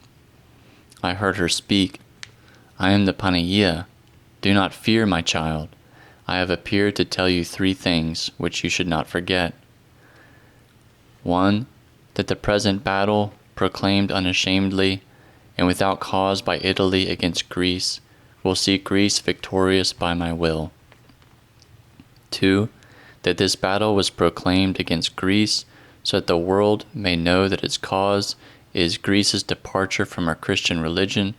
I heard her speak. "I am the Panagia. Do not fear, my child. I have appeared to tell you 3 things which you should not forget. 1. That the present battle, proclaimed unashamedly and without cause by Italy against Greece, will see Greece victorious by my will. 2. That this battle was proclaimed against Greece so that the world may know that its cause is Greece's departure from her Christian religion,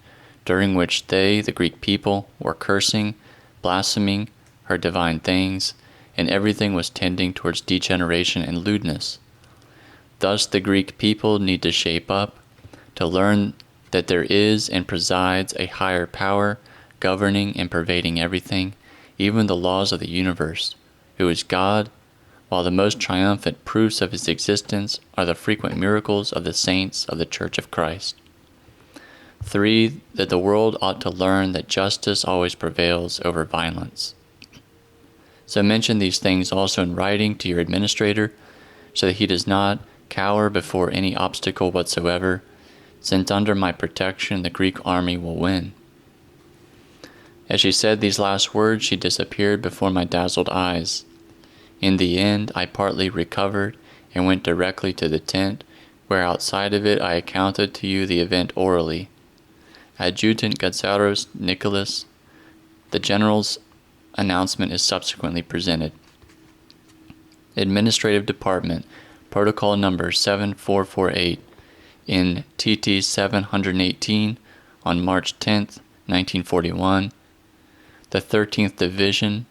during which they, the Greek people, were cursing, blaspheming her divine things, and everything was tending towards degeneration and lewdness. Thus the Greek people need to shape up, to learn that there is and presides a higher power governing and pervading everything, even the laws of the universe, who is God, while the most triumphant proofs of his existence are the frequent miracles of the saints of the Church of Christ. 3. That the world ought to learn that justice always prevails over violence. So mention these things also in writing to your administrator, so that he does not cower before any obstacle whatsoever, since under my protection the Greek army will win." As she said these last words, she disappeared before my dazzled eyes. In the end, I partly recovered and went directly to the tent, where outside of it I accounted to you the event orally. Adjutant Gatsaros Nicholas, the general's announcement is subsequently presented. Administrative Department, Protocol Number 7448, in TT 718 on March 10th, 1941, the 13th Division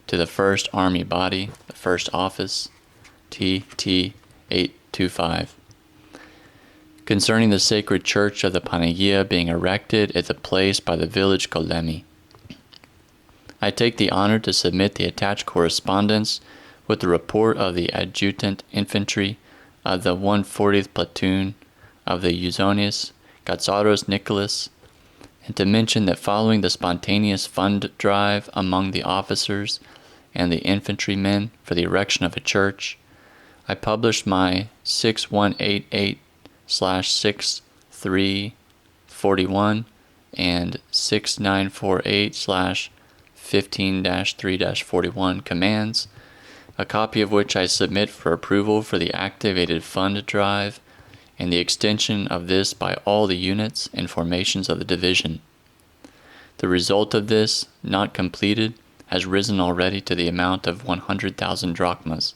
to the 1st Army Body, the 1st Office, TT 825. Concerning the sacred church of the Panagia being erected at the place by the village Golemi. I take the honor to submit the attached correspondence with the report of the Adjutant Infantry of the 140th Platoon of the Usonius, Gatsaros Nicholas, and to mention that following the spontaneous fund drive among the officers and the infantrymen for the erection of a church, I published my 6188/6341 and 6948/15-3-41 commands, a copy of which I submit for approval for the activated fund drive and the extension of this by all the units and formations of the division. The result of this, not completed, has risen already to the amount of 100,000 drachmas.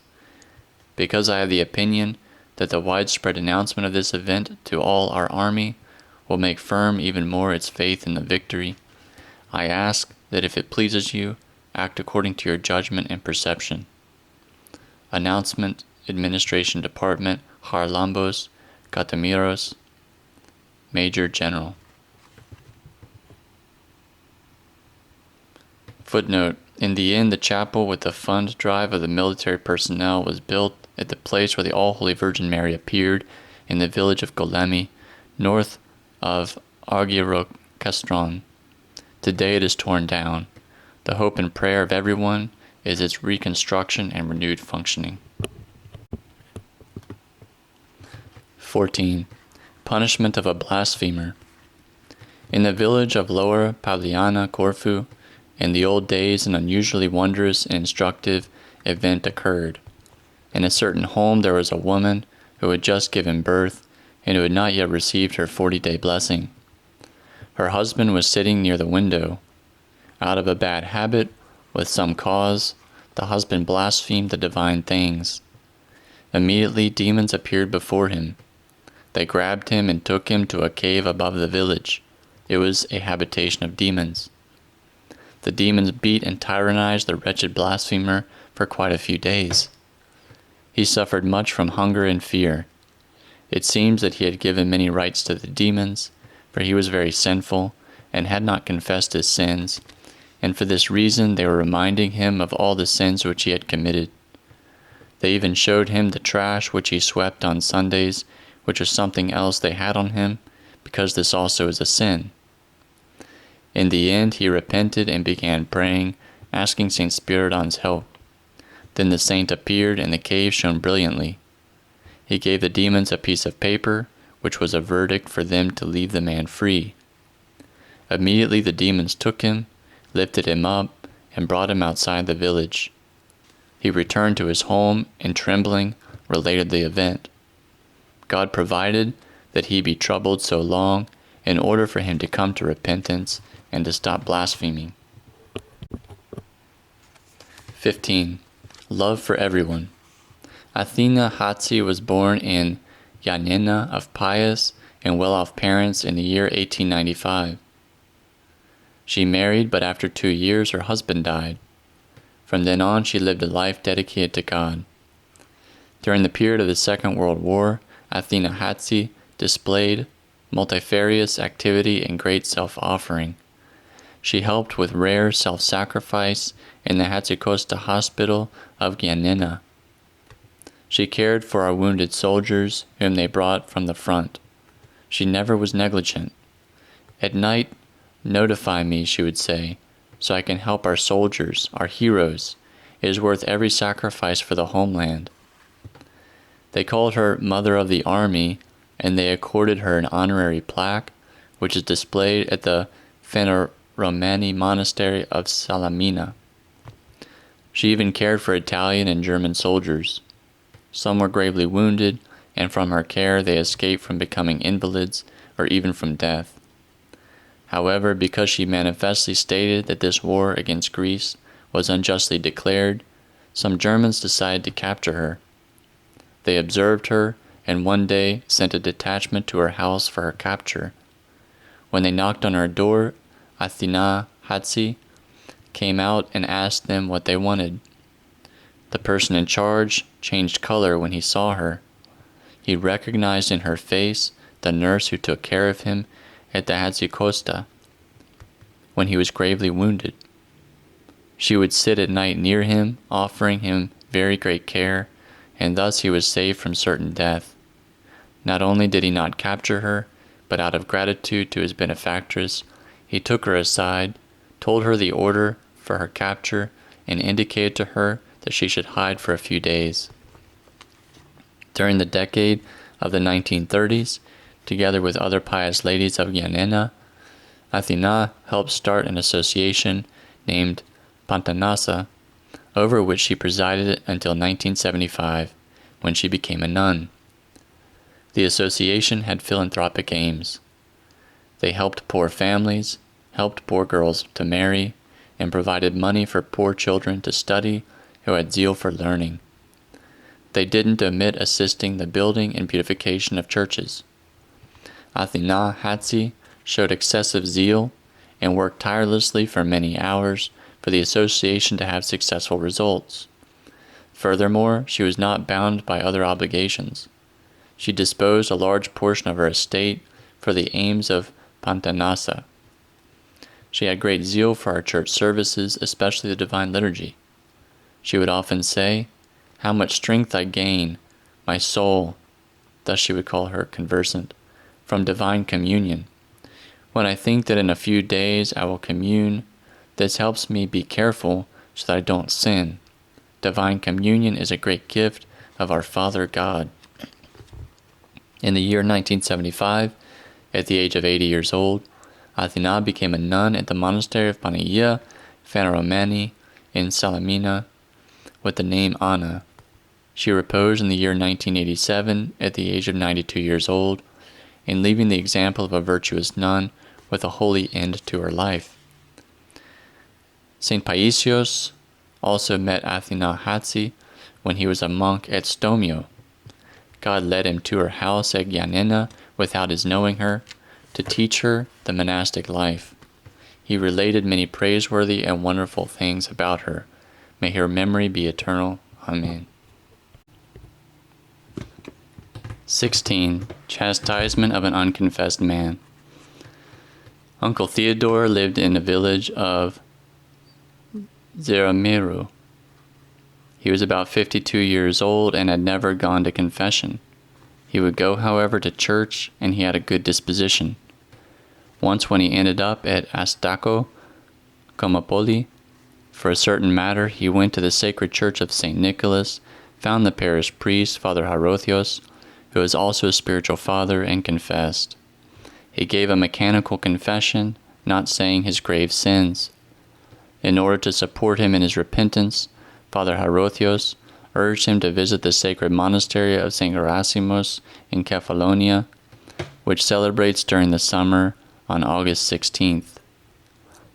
Because I have the opinion that the widespread announcement of this event to all our army will make firm even more its faith in the victory, I ask that if it pleases you, act according to your judgment and perception. Announcement, Administration Department, Harlambos, Katamiros, Major General. Footnote: in the end, the chapel with the fund drive of the military personnel was built at the place where the All-Holy Virgin Mary appeared in the village of Golemi, north of Argyro-Castron. Today it is torn down. The hope and prayer of everyone is its reconstruction and renewed functioning. 14. Punishment of a blasphemer. In the village of Lower Pavliana, Corfu, in the old days an unusually wondrous and instructive event occurred. In a certain home there was a woman who had just given birth and who had not yet received her 40-day blessing. Her husband was sitting near the window. Out of a bad habit, with some cause, the husband blasphemed the divine things. Immediately demons appeared before him. They grabbed him and took him to a cave above the village. It was a habitation of demons. The demons beat and tyrannized the wretched blasphemer for quite a few days. He suffered much from hunger and fear. It seems that he had given many rights to the demons, for he was very sinful and had not confessed his sins, and for this reason they were reminding him of all the sins which he had committed. They even showed him the trash which he swept on Sundays, which was something else they had on him, because this also is a sin. In the end he repented and began praying, asking St. Spiridon's help. Then the saint appeared and the cave shone brilliantly. He gave the demons a piece of paper, which was a verdict for them to leave the man free. Immediately the demons took him, lifted him up, and brought him outside the village. He returned to his home and, trembling, related the event. God provided that he be troubled so long in order for him to come to repentance and to stop blaspheming. 15. Love for everyone. Athena Hatzi was born in Yanina of pious and well-off parents in the year 1895. She married, but after 2 years her husband died. From then on she lived a life dedicated to God. During the period of the Second World War, Athena Hatzi displayed multifarious activity and great self-offering. She helped with rare self-sacrifice in the Hatzikosta Hospital of Giannina. She cared for our wounded soldiers whom they brought from the front. She never was negligent. At night, "Notify me," she would say, "so I can help our soldiers, our heroes. It is worth every sacrifice for the homeland." They called her Mother of the Army, and they accorded her an honorary plaque, which is displayed at the Romani Monastery of Salamina. She even cared for Italian and German soldiers. Some were gravely wounded, and from her care they escaped from becoming invalids or even from death. However, because she manifestly stated that this war against Greece was unjustly declared, some Germans decided to capture her. They observed her and one day sent a detachment to her house for her capture. When they knocked on her door, Athena Hatsi came out and asked them what they wanted. The person in charge changed color when he saw her. He recognized in her face the nurse who took care of him at the Hatzikosta when he was gravely wounded. She would sit at night near him, offering him very great care, and thus he was saved from certain death. Not only did he not capture her, but out of gratitude to his benefactress, he took her aside, told her the order for her capture, and indicated to her that she should hide for a few days. During the decade of the 1930s, together with other pious ladies of Yanina, Athena helped start an association named Pantanasa, over which she presided until 1975, when she became a nun. The association had philanthropic aims. They helped poor families, helped poor girls to marry, and provided money for poor children to study who had zeal for learning. They didn't omit assisting the building and beautification of churches. Athena Hatsi showed excessive zeal and worked tirelessly for many hours for the association to have successful results. Furthermore, she was not bound by other obligations. She disposed a large portion of her estate for the aims of Pantanasa. She had great zeal for our church services, especially the Divine Liturgy. She would often say, "How much strength I gain, my soul," thus she would call her conversant, "from Divine Communion. When I think that in a few days I will commune, this helps me be careful so that I don't sin. Divine Communion is a great gift of our Father God." In the year 1975, at the age of 80 years old, Athena became a nun at the monastery of Panagia Phaneromani in Salamina with the name Anna. She reposed in the year 1987 at the age of 92 years old, and leaving the example of a virtuous nun with a holy end to her life. St. Paisios also met Athena Hatsi when he was a monk at Stomio. God led him to her house at Giannina without his knowing her, to teach her the monastic life. He related many praiseworthy and wonderful things about her. May her memory be eternal. Amen. 16. Chastisement of an unconfessed man. Uncle Theodore lived in the village of Zeramiru. He was about 52 years old and had never gone to confession. He would go, however, to church, and he had a good disposition. Once when he ended up at Astako, Komopoli, for a certain matter, he went to the sacred church of St. Nicholas, found the parish priest, Father Harotheos, who was also a spiritual father, and confessed. He gave a mechanical confession, not saying his grave sins. In order to support him in his repentance, Father Harotheos urged him to visit the sacred monastery of St. Gerasimos in Kefalonia, which celebrates during the summer on August 16th.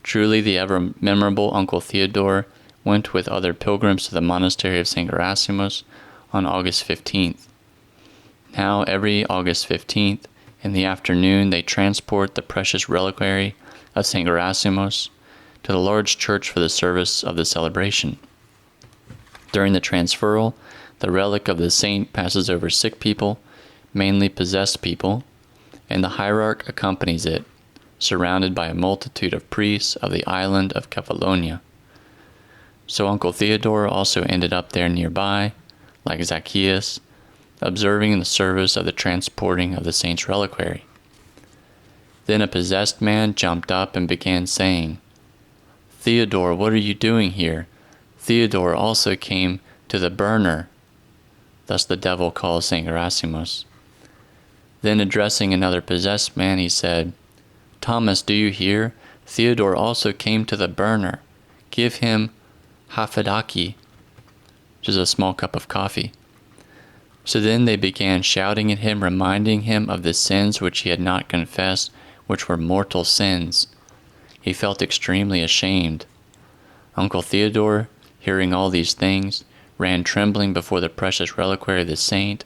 Truly, the ever-memorable Uncle Theodore went with other pilgrims to the monastery of St. Gerasimos on August 15th. Now, every August 15th, in the afternoon, they transport the precious reliquary of St. Gerasimos to the large church for the service of the celebration. During the transferal, the relic of the saint passes over sick people, mainly possessed people, and the hierarch accompanies it, surrounded by a multitude of priests of the island of Kefalonia. So Uncle Theodore also ended up there nearby, like Zacchaeus, observing the service of the transporting of the saint's reliquary. Then a possessed man jumped up and began saying, "Theodore, what are you doing here? Theodore also came to the burner." Thus the devil calls St. Gerasimos. Then addressing another possessed man, he said, "Thomas, do you hear? Theodore also came to the burner. Give him hafedaki," which is a small cup of coffee. So then they began shouting at him, reminding him of the sins which he had not confessed, which were mortal sins. He felt extremely ashamed. Uncle Theodore, hearing all these things, ran trembling before the precious reliquary of the saint,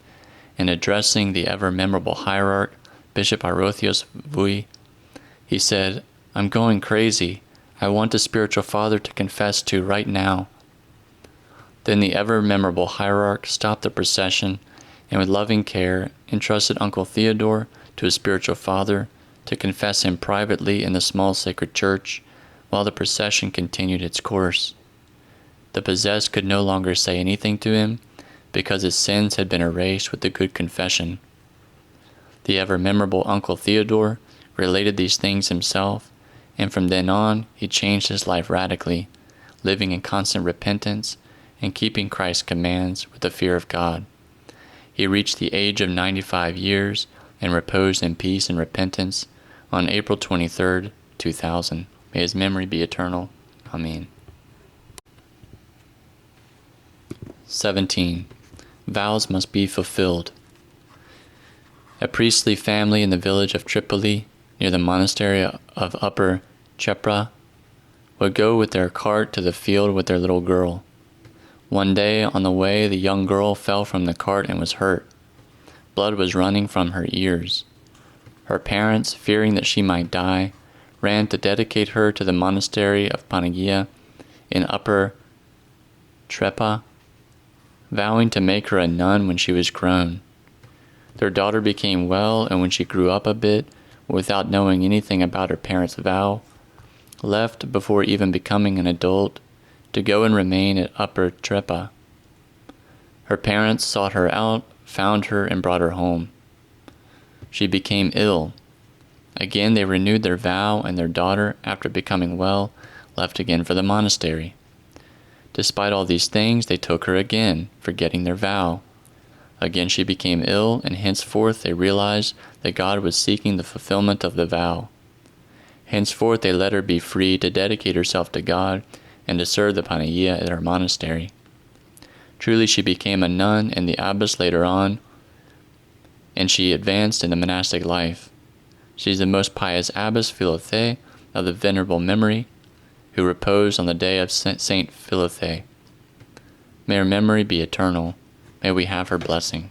and addressing the ever-memorable hierarch, Bishop Arotheos Vui, he said, "I'm going crazy. I want a spiritual father to confess to right now." Then the ever-memorable hierarch stopped the procession and with loving care entrusted Uncle Theodore to his spiritual father to confess him privately in the small sacred church while the procession continued its course. The possessed could no longer say anything to him because his sins had been erased with the good confession. The ever-memorable Uncle Theodore related these things himself, and from then on he changed his life radically, living in constant repentance and keeping Christ's commands with the fear of God. He reached the age of 95 years and reposed in peace and repentance on April 23rd, 2000. May his memory be eternal. Amen. 17. Vows must be fulfilled. A priestly family in the village of Tripoli, near the monastery of Upper Chepra, would go with their cart to the field with their little girl. One day, on the way, the young girl fell from the cart and was hurt. Blood was running from her ears. Her parents, fearing that she might die, ran to dedicate her to the monastery of Panagia in Upper Trepa, vowing to make her a nun when she was grown. Their daughter became well, and when she grew up a bit, without knowing anything about her parents' vow, left before even becoming an adult to go and remain at Upper Trepa. Her parents sought her out, found her, and brought her home. She became ill. Again they renewed their vow, and their daughter, after becoming well, left again for the monastery. Despite all these things, they took her again, forgetting their vow. Again she became ill, and henceforth they realized that God was seeking the fulfillment of the vow. Henceforth they let her be free to dedicate herself to God and to serve the Panagia at her monastery. Truly she became a nun and the abbess later on, and she advanced in the monastic life. She is the most pious abbess Philothe of the venerable memory, who reposed on the day of Saint Philothe. May her memory be eternal. May we have her blessing.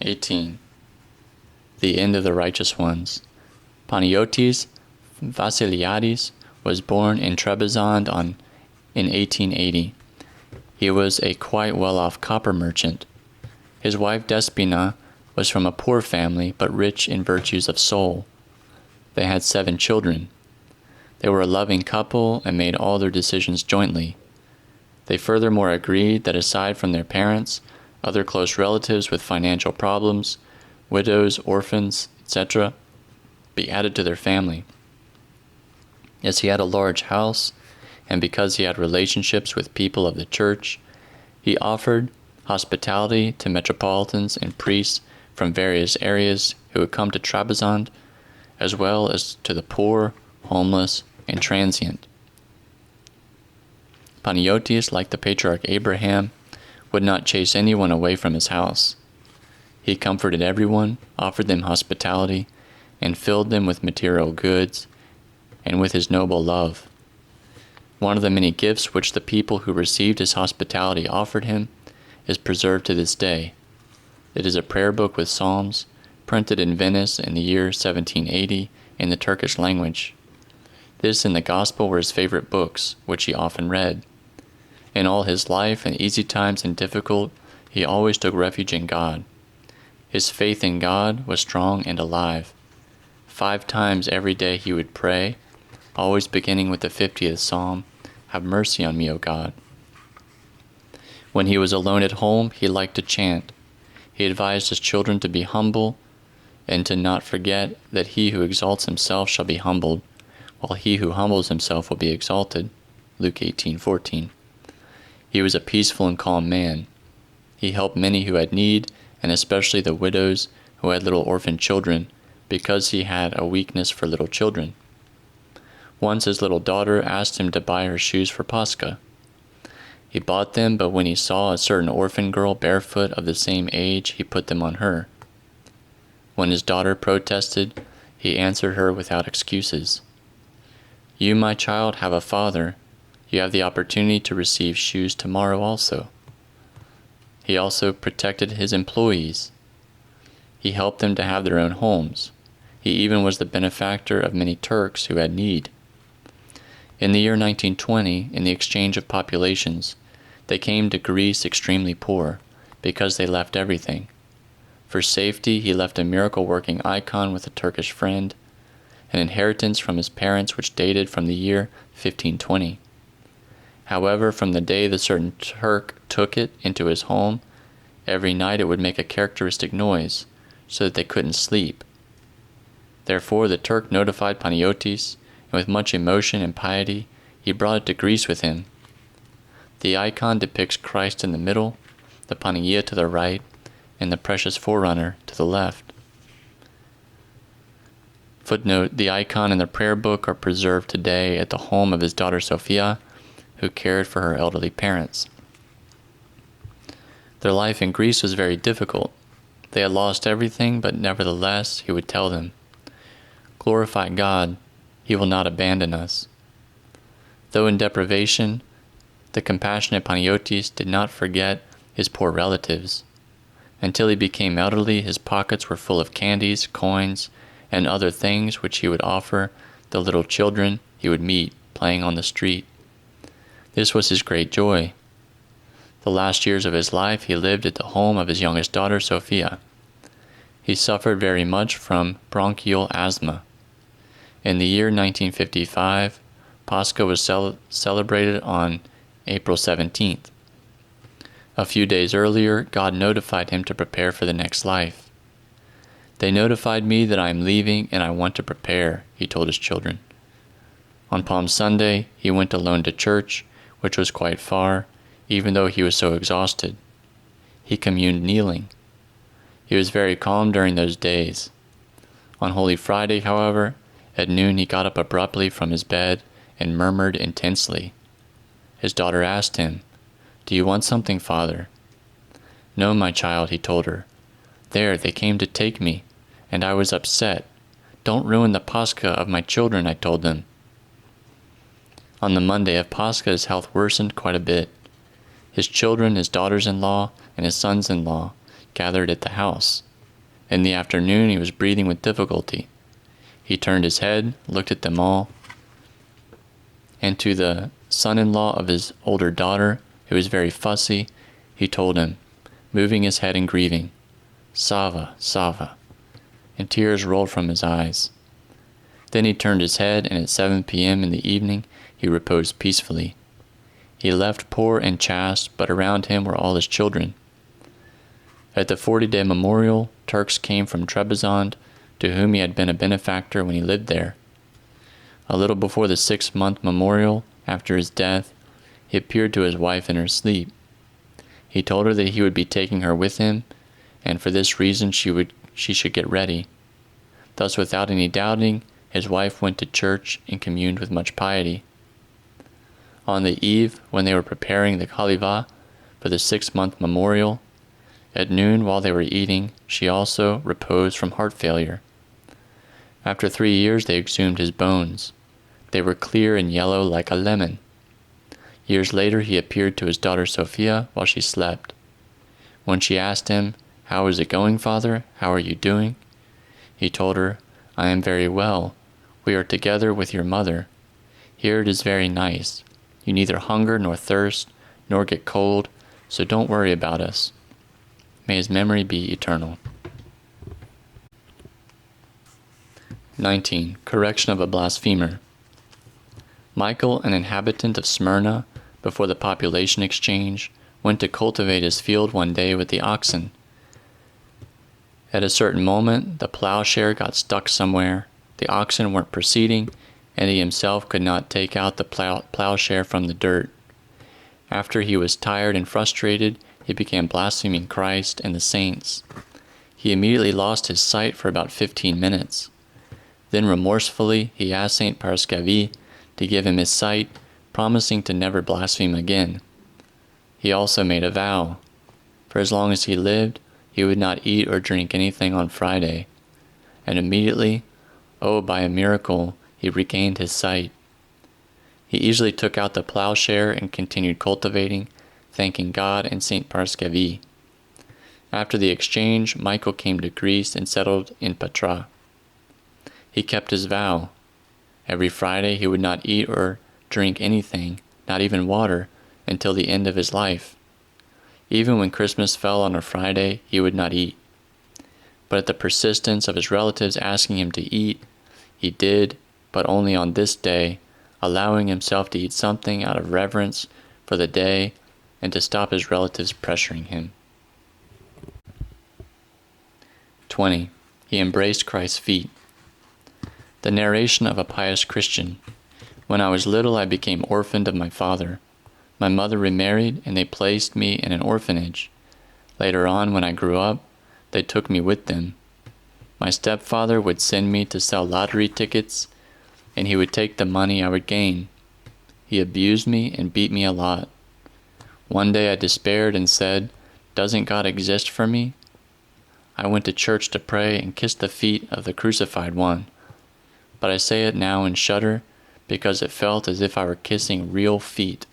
18. The end of the righteous ones. Panagiotis Vasiliadis was born in Trebizond in 1880. He was a quite well-off copper merchant. His wife Despina was from a poor family but rich in virtues of soul. They had 7 children. They were a loving couple and made all their decisions jointly. They furthermore agreed that aside from their parents, other close relatives with financial problems, widows, orphans, etc., be added to their family. As he had a large house, and because he had relationships with people of the church, he offered hospitality to metropolitans and priests from various areas who would come to Trebizond, as well as to the poor, homeless, and transient. Panagiotis, like the patriarch Abraham, would not chase anyone away from his house. He comforted everyone, offered them hospitality, and filled them with material goods, and with his noble love. One of the many gifts which the people who received his hospitality offered him is preserved to this day. It is a prayer book with psalms, printed in Venice in the year 1780 in the Turkish language. This and the Gospel were his favorite books, which he often read. In all his life, in easy times and difficult, he always took refuge in God. His faith in God was strong and alive. 5 times every day he would pray, always beginning with the 50th Psalm, "Have mercy on me, O God." When he was alone at home, he liked to chant. He advised his children to be humble and to not forget that he who exalts himself shall be humbled, while he who humbles himself will be exalted. Luke 18:14. He was a peaceful and calm man. He helped many who had need, and especially the widows who had little orphan children, because he had a weakness for little children. Once his little daughter asked him to buy her shoes for Pascha. He bought them, but when he saw a certain orphan girl barefoot of the same age, he put them on her. When his daughter protested, he answered her without excuses. You, my child, have a father. You have the opportunity to receive shoes tomorrow also. He also protected his employees. He helped them to have their own homes. He even was the benefactor of many Turks who had need. In the year 1920, in the exchange of populations, they came to Greece extremely poor, because they left everything. For safety, he left a miracle-working icon with a Turkish friend, an inheritance from his parents which dated from the year 1520. However, from the day the certain Turk took it into his home, every night it would make a characteristic noise, so that they couldn't sleep. Therefore the Turk notified Panayotis, and with much emotion and piety, he brought it to Greece with him. The icon depicts Christ in the middle, the Panagia to the right, and the precious Forerunner to the left. Footnote, the icon and the prayer book are preserved today at the home of his daughter Sophia, who cared for her elderly parents. Their life in Greece was very difficult. They had lost everything, but nevertheless, he would tell them, glorify God, he will not abandon us. Though in deprivation, the compassionate Panayotis did not forget his poor relatives. Until he became elderly, his pockets were full of candies, coins, and other things which he would offer the little children he would meet playing on the street. This was his great joy. The last years of his life he lived at the home of his youngest daughter, Sophia. He suffered very much from bronchial asthma. In the year 1955, Pascha was celebrated on April 17th. A few days earlier, God notified him to prepare for the next life. They notified me that I am leaving and I want to prepare, he told his children. On Palm Sunday, he went alone to church, which was quite far, even though he was so exhausted. He communed kneeling. He was very calm during those days. On Holy Friday, however, at noon he got up abruptly from his bed and murmured intensely. His daughter asked him, "Do you want something, Father?" "No, my child," he told her. "There, they came to take me, and I was upset. Don't ruin the Pascha of my children," I told them. On the Monday of Pascha, his health worsened quite a bit. His children, his daughters-in-law, and his sons-in-law gathered at the house. In the afternoon, he was breathing with difficulty. He turned his head, looked at them all, and to the son-in-law of his older daughter, who was very fussy, he told him, moving his head and grieving, "Sava, Sava," and tears rolled from his eyes. Then he turned his head, and at 7 p.m. in the evening, he reposed peacefully. He left poor and chaste, but around him were all his children. At the 40-day memorial, Turks came from Trebizond, to whom he had been a benefactor when he lived there. A little before the 6-month memorial, after his death, he appeared to his wife in her sleep. He told her that he would be taking her with him, and for this reason she should get ready. Thus, without any doubting, his wife went to church and communed with much piety. On the eve, when they were preparing the Khaliva for the 6-month memorial, at noon while they were eating, she also reposed from heart failure. After 3 years they exhumed his bones. They were clear and yellow like a lemon. Years later he appeared to his daughter Sophia while she slept. When she asked him, "How is it going, Father? How are you doing?" he told her, "I am very well. We are together with your mother. Here it is very nice. You neither hunger nor thirst, nor get cold, so don't worry about us." May his memory be eternal. 19. Correction of a blasphemer. Michael, an inhabitant of Smyrna, before the population exchange, went to cultivate his field one day with the oxen. At a certain moment, the plowshare got stuck somewhere, the oxen weren't proceeding, and he himself could not take out the plowshare from the dirt. After he was tired and frustrated, he began blaspheming Christ and the saints. He immediately lost his sight for about 15 minutes. Then remorsefully he asked St. Paraskevi to give him his sight, promising to never blaspheme again. He also made a vow. For as long as he lived, he would not eat or drink anything on Friday. And immediately, by a miracle, he regained his sight. He easily took out the plowshare and continued cultivating, thanking God and St. Parskevi. After the exchange, Michael came to Greece and settled in Petra. He kept his vow. Every Friday he would not eat or drink anything, not even water, until the end of his life. Even when Christmas fell on a Friday, he would not eat. But at the persistence of his relatives asking him to eat, he did, but only on this day, allowing himself to eat something out of reverence for the day and to stop his relatives pressuring him. 20. He embraced Christ's feet. The narration of a pious Christian. When I was little, I became orphaned of my father. My mother remarried, and they placed me in an orphanage. Later on, when I grew up, they took me with them. My stepfather would send me to sell lottery tickets, and he would take the money I would gain. He abused me and beat me a lot. One day I despaired and said, "Doesn't God exist for me?" I went to church to pray and kissed the feet of the crucified one. But I say it now and shudder, because it felt as if I were kissing real feet,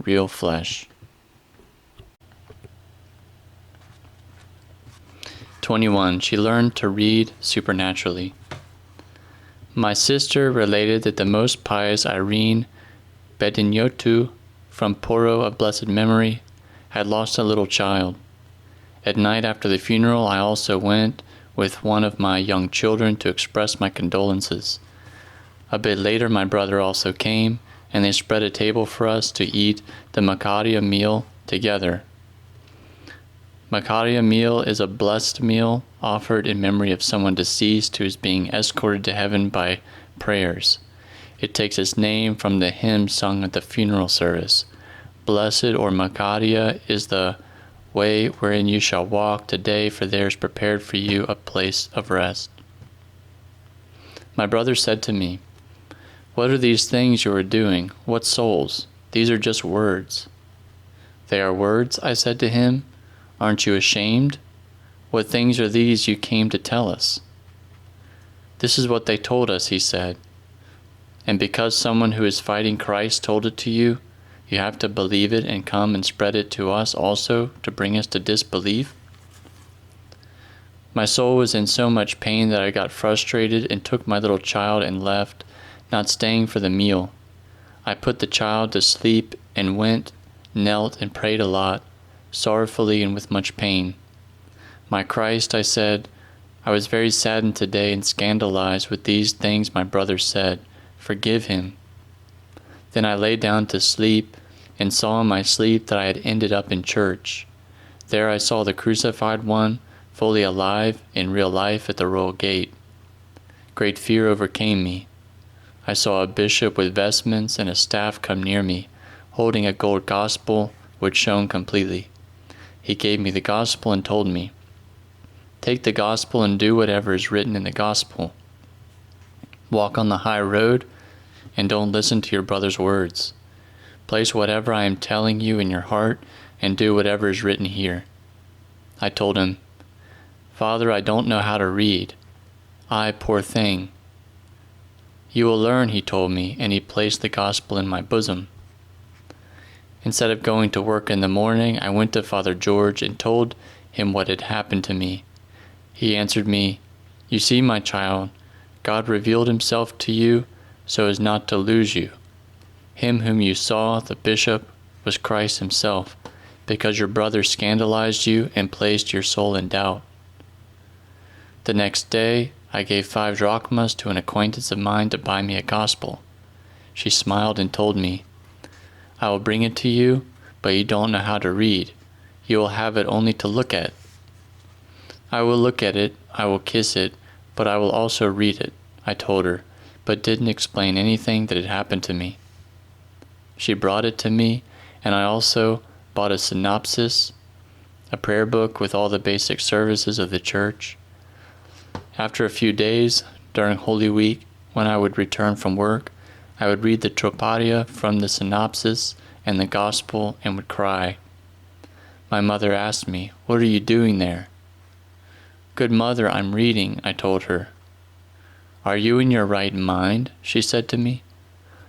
real flesh. 21. She learned to read supernaturally. My sister related that the most pious Irene Bediniotu from Poro of blessed memory had lost a little child. At night after the funeral, I also went with one of my young children to express my condolences. A bit later, my brother also came, and they spread a table for us to eat the Makaria meal together. Makaria meal is a blessed meal offered in memory of someone deceased who is being escorted to heaven by prayers. It takes its name from the hymn sung at the funeral service. Blessed or Makaria is the way wherein you shall walk today, for there is prepared for you a place of rest. My brother said to me, "What are these things you are doing? What souls? These are just words." "They are words," I said to him. "Aren't you ashamed? What things are these you came to tell us?" "This is what they told us," he said. "And because someone who is fighting Christ told it to you, you have to believe it and come and spread it to us also to bring us to disbelief?" My soul was in so much pain that I got frustrated and took my little child and left, not staying for the meal. I put the child to sleep and went, knelt and prayed a lot, sorrowfully and with much pain. "My Christ," I said, "I was very saddened today and scandalized with these things my brother said. Forgive him." Then I lay down to sleep and saw in my sleep that I had ended up in church. There I saw the crucified one, fully alive in real life at the royal gate. Great fear overcame me. I saw a bishop with vestments and a staff come near me, holding a gold gospel which shone completely. He gave me the gospel and told me, "Take the gospel and do whatever is written in the gospel. Walk on the high road and don't listen to your brother's words. Place whatever I am telling you in your heart and do whatever is written here." I told him, "Father, I don't know how to read. I, poor thing." "You will learn," he told me, and he placed the gospel in my bosom. Instead of going to work in the morning, I went to Father George and told him what had happened to me. He answered me, "You see, my child, God revealed himself to you so as not to lose you. Him whom you saw, the bishop, was Christ himself, because your brother scandalized you and placed your soul in doubt." The next day, I gave 5 drachmas to an acquaintance of mine to buy me a gospel. She smiled and told me, "I will bring it to you, but you don't know how to read. You will have it only to look at." "I will look at it, I will kiss it, but I will also read it," I told her, but didn't explain anything that had happened to me. She brought it to me, and I also bought a synopsis, a prayer book with all the basic services of the church. After a few days, during Holy Week, when I would return from work, I would read the Tropadia from the synopsis and the Gospel and would cry. My mother asked me, "What are you doing there?" "Good mother, I'm reading," I told her. "Are you in your right mind?" she said to me.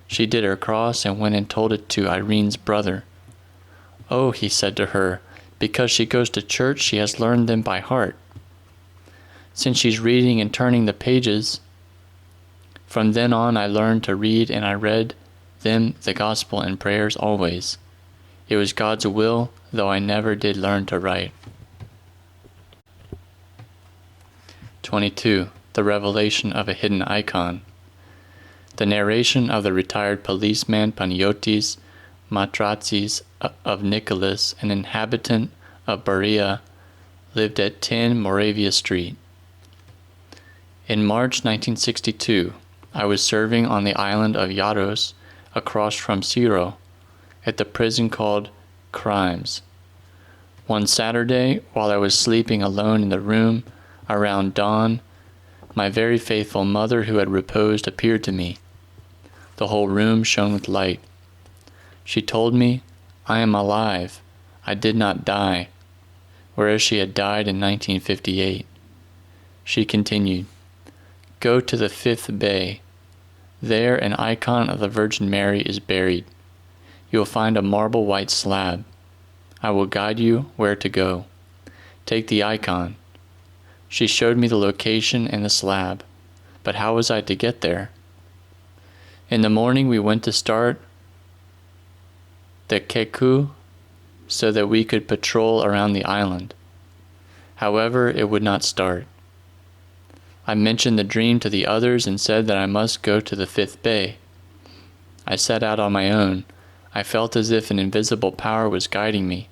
She did her cross and went and told it to Irene's brother. "Oh," he said to her, "because she goes to church she has learned them by heart. Since she's reading and turning the pages." From then on I learned to read, and I read them the gospel and prayers always. It was God's will, though I never did learn to write. 22. The revelation of a hidden icon. The narration of the retired policeman Panagiotis Matratzis of Nicholas, an inhabitant of Berea, lived at 10 Moravia Street. In March 1962, I was serving on the island of Yaros, across from Syro, at the prison called Crimes. One Saturday, while I was sleeping alone in the room around dawn, my very faithful mother who had reposed appeared to me. The whole room shone with light. She told me, "I am alive. I did not die," whereas she had died in 1958. She continued, "Go to the 5th bay. There an icon of the Virgin Mary is buried. You will find a marble white slab. I will guide you where to go. Take the icon." She showed me the location and the slab, but how was I to get there? In the morning we went to start the Keku so that we could patrol around the island. However, it would not start. I mentioned the dream to the others and said that I must go to the 5th bay. I set out on my own. I felt as if an invisible power was guiding me.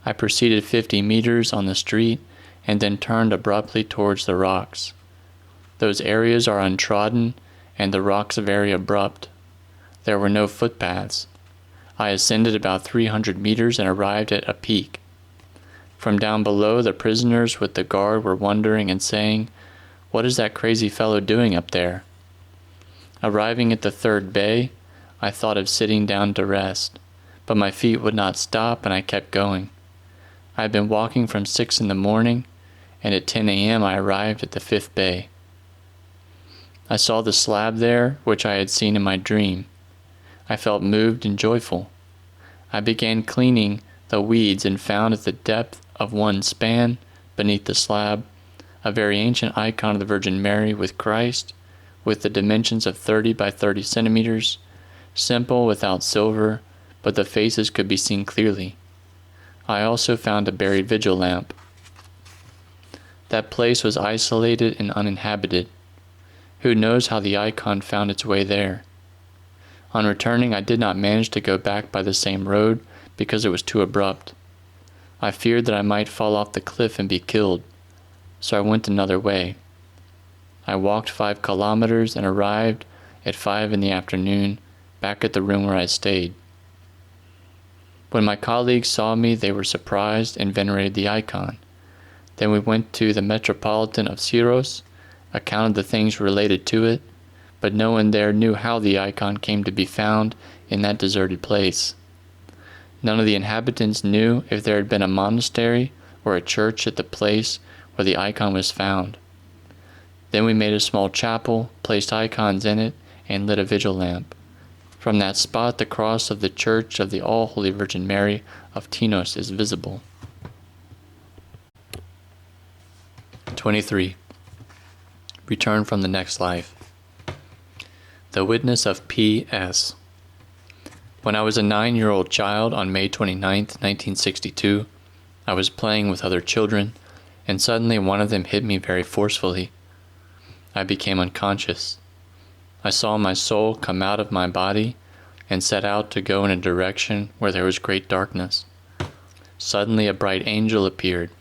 I proceeded 50 meters on the street and then turned abruptly towards the rocks. Those areas are untrodden and the rocks very abrupt. There were no footpaths. I ascended about 300 meters and arrived at a peak. From down below, the prisoners with the guard were wondering and saying, "What is that crazy fellow doing up there?" Arriving at the 3rd bay, I thought of sitting down to rest, but my feet would not stop and I kept going. I had been walking from 6 in the morning, and at 10 a.m. I arrived at the 5th bay. I saw the slab there, which I had seen in my dream. I felt moved and joyful. I began cleaning the weeds and found at the depth of 1 span, beneath the slab, a very ancient icon of the Virgin Mary with Christ, with the dimensions of 30 by 30 centimeters, simple without silver, but the faces could be seen clearly. I also found a buried vigil lamp. That place was isolated and uninhabited. Who knows how the icon found its way there? On returning, I did not manage to go back by the same road because it was too abrupt. I feared that I might fall off the cliff and be killed, so I went another way. I walked 5 kilometers and arrived at 5 in the afternoon back at the room where I stayed. When my colleagues saw me, they were surprised and venerated the icon. Then we went to the Metropolitan of Syros, accounted the things related to it, but no one there knew how the icon came to be found in that deserted place. None of the inhabitants knew if there had been a monastery or a church at the place where the icon was found. Then we made a small chapel, placed icons in it, and lit a vigil lamp. From that spot the cross of the Church of the All-Holy Virgin Mary of Tinos is visible. 23. Return from the next life. The witness of P.S. When I was a 9-year-old child on May 29, 1962, I was playing with other children, and suddenly one of them hit me very forcefully. I became unconscious. I saw my soul come out of my body and set out to go in a direction where there was great darkness. Suddenly a bright angel appeared.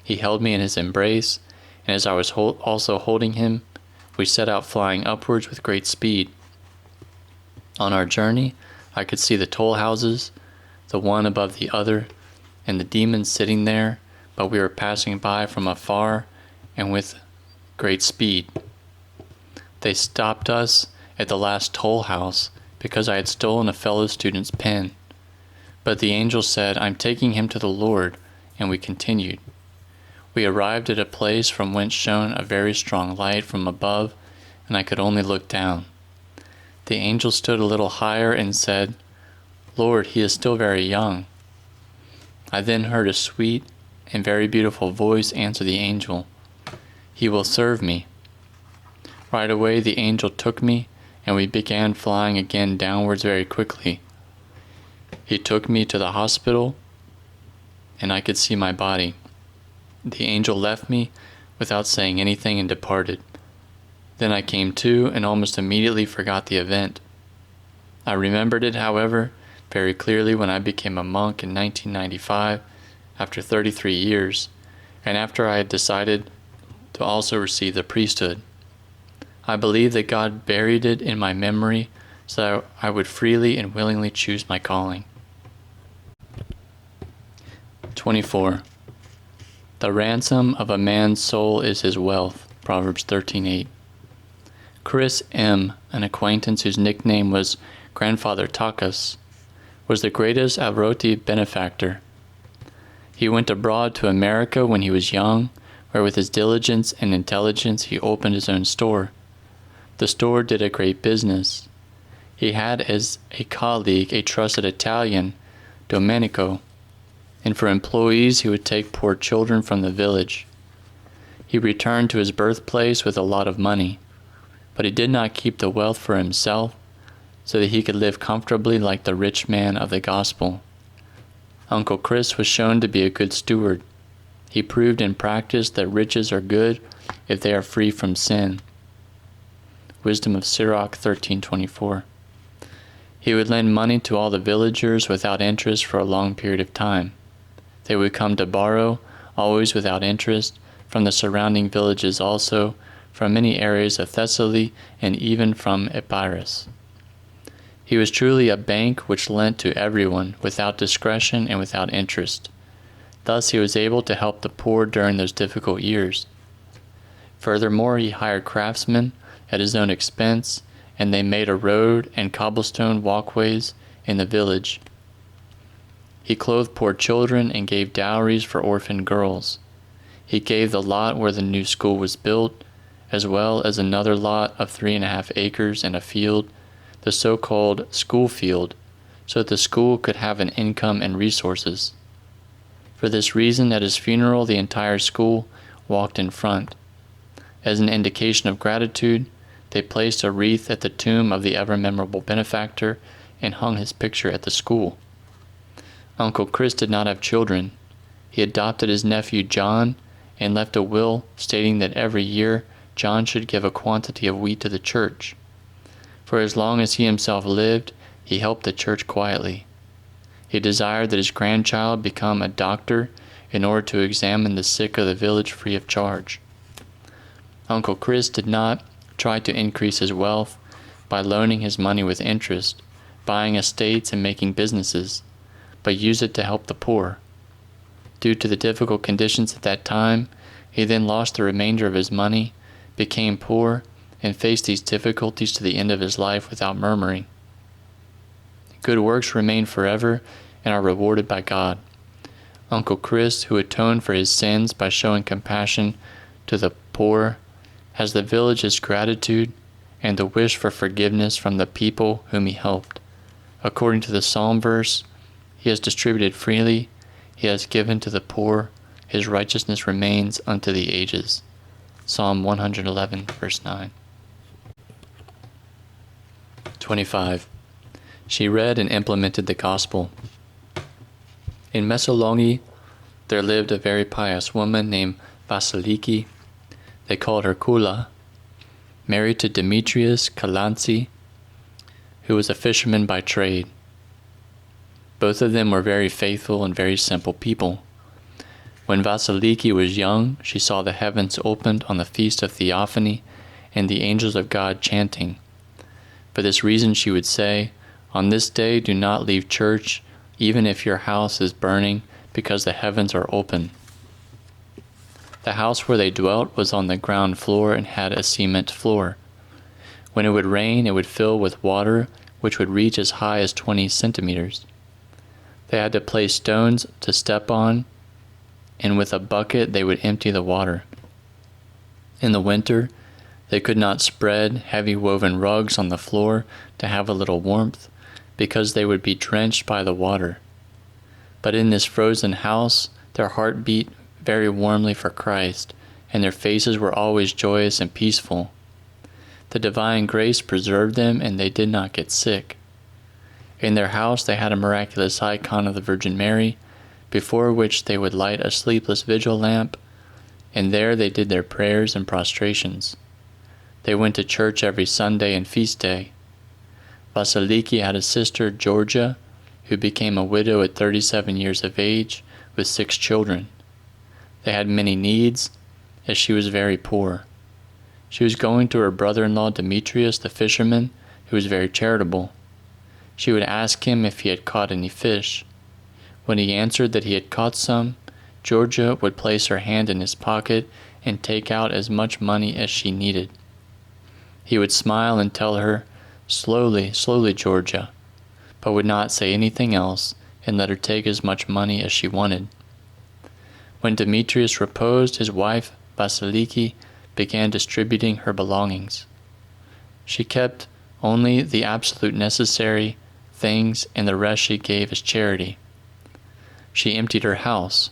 He held me in his embrace, and as I was also holding him, we set out flying upwards with great speed. On our journey, I could see the toll houses, the one above the other, and the demons sitting there, but we were passing by from afar and with great speed. They stopped us at the last toll house because I had stolen a fellow student's pen. But the angel said, "I'm taking him to the Lord," and we continued. We arrived at a place from whence shone a very strong light from above, and I could only look down. The angel stood a little higher and said, "Lord, he is still very young." I then heard a sweet and very beautiful voice answer the angel, "He will serve me." Right away the angel took me, and we began flying again downwards very quickly. He took me to the hospital, and I could see my body. The angel left me without saying anything and departed. Then I came to and almost immediately forgot the event. I remembered it, however, very clearly when I became a monk in 1995, after 33 years, and after I had decided to also receive the priesthood. I believe that God buried it in my memory so that I would freely and willingly choose my calling. 24. The ransom of a man's soul is his wealth. Proverbs 13:8. Chris M., an acquaintance whose nickname was Grandfather Takas, was the greatest Hagiorite benefactor. He went abroad to America when he was young, where with his diligence and intelligence he opened his own store. The store did a great business. He had as a colleague a trusted Italian, Domenico, and for employees he would take poor children from the village. He returned to his birthplace with a lot of money, but he did not keep the wealth for himself so that he could live comfortably like the rich man of the gospel. Uncle Chris was shown to be a good steward. He proved in practice that riches are good if they are free from sin. Wisdom of Sirach 13:24. He would lend money to all the villagers without interest for a long period of time. They would come to borrow, always without interest, from the surrounding villages also, from many areas of Thessaly, and even from Epirus. He was truly a bank which lent to everyone, without discretion and without interest. Thus he was able to help the poor during those difficult years. Furthermore, he hired craftsmen at his own expense, and they made a road and cobblestone walkways in the village. He clothed poor children and gave dowries for orphan girls. He gave the lot where the new school was built, as well as another lot of 3.5 acres and a field, the so-called school field, so that the school could have an income and resources. For this reason, at his funeral, the entire school walked in front. As an indication of gratitude, they placed a wreath at the tomb of the ever-memorable benefactor and hung his picture at the school. Uncle Chris did not have children. He adopted his nephew John and left a will stating that every year John should give a quantity of wheat to the church. For as long as he himself lived, he helped the church quietly. He desired that his grandchild become a doctor in order to examine the sick of the village free of charge. Uncle Chris did not try to increase his wealth by loaning his money with interest, buying estates and making businesses, but used it to help the poor. Due to the difficult conditions at that time, he then lost the remainder of his money, became poor, and faced these difficulties to the end of his life without murmuring. Good works remain forever and are rewarded by God. Uncle Chris, who atoned for his sins by showing compassion to the poor, has the village's gratitude and the wish for forgiveness from the people whom he helped. According to the psalm verse, he has distributed freely, he has given to the poor, his righteousness remains unto the ages. Psalm 111, verse 9. 25. She read and implemented the gospel. In Mesolongi, there lived a very pious woman named Vasiliki. They called her Kula, married to Demetrius Kalansi, who was a fisherman by trade. Both of them were very faithful and very simple people. When Vasiliki was young, she saw the heavens opened on the feast of Theophany and the angels of God chanting. For this reason she would say, "On this day do not leave church, even if your house is burning, because the heavens are open." The house where they dwelt was on the ground floor and had a cement floor. When it would rain, it would fill with water, which would reach as high as 20 centimeters. They had to place stones to step on, and with a bucket they would empty the water. In the winter, they could not spread heavy woven rugs on the floor to have a little warmth, because they would be drenched by the water. But in this frozen house, their heart beat very warmly for Christ, and their faces were always joyous and peaceful. The divine grace preserved them, and they did not get sick. In their house they had a miraculous icon of the Virgin Mary, before which they would light a sleepless vigil lamp, and there they did their prayers and prostrations. They went to church every Sunday and feast day. Vasiliki had a sister, Georgia, who became a widow at 37 years of age with 6 children. They had many needs, as she was very poor. She was going to her brother-in-law Demetrius the fisherman, who was very charitable. She would ask him if he had caught any fish. When he answered that he had caught some, Georgia would place her hand in his pocket and take out as much money as she needed. He would smile and tell her, "Slowly, slowly, Georgia," but would not say anything else and let her take as much money as she wanted. When Demetrius reposed, his wife, Vasiliki, began distributing her belongings. She kept only the absolute necessary things, and the rest she gave as charity. She emptied her house.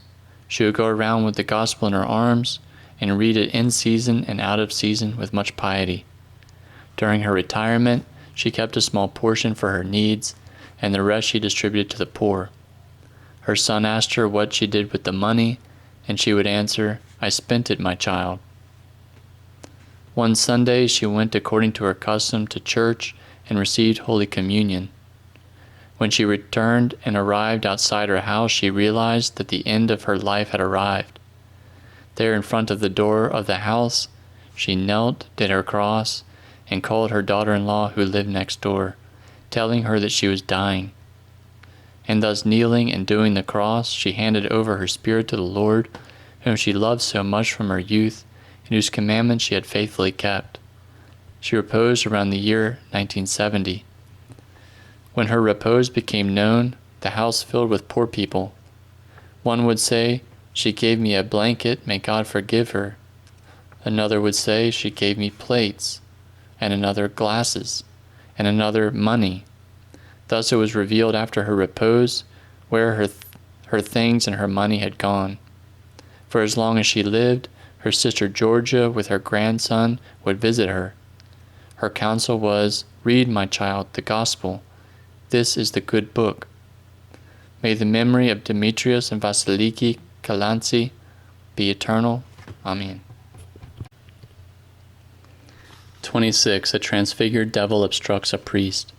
She would go around with the gospel in her arms and read it in season and out of season with much piety. During her retirement, she kept a small portion for her needs, and the rest she distributed to the poor. Her son asked her what she did with the money, and she would answer, "I spent it, my child." One Sunday she went according to her custom to church and received Holy Communion. When she returned and arrived outside her house, she realized that the end of her life had arrived. There in front of the door of the house, she knelt, did her cross, and called her daughter-in-law who lived next door, telling her that she was dying. And thus kneeling and doing the cross, she handed over her spirit to the Lord, whom she loved so much from her youth, and whose commandments she had faithfully kept. She reposed around the year 1970. When her repose became known, the house filled with poor people. One would say, "She gave me a blanket, may God forgive her." Another would say, "She gave me plates," and another glasses, and another money. Thus it was revealed after her repose where her things and her money had gone. For as long as she lived, her sister Georgia with her grandson would visit her. Her counsel was, "Read, my child, the gospel. This is the good book." May the memory of Demetrius and Vasiliki Kalansi be eternal. Amen. 26. A transfigured devil obstructs a priest.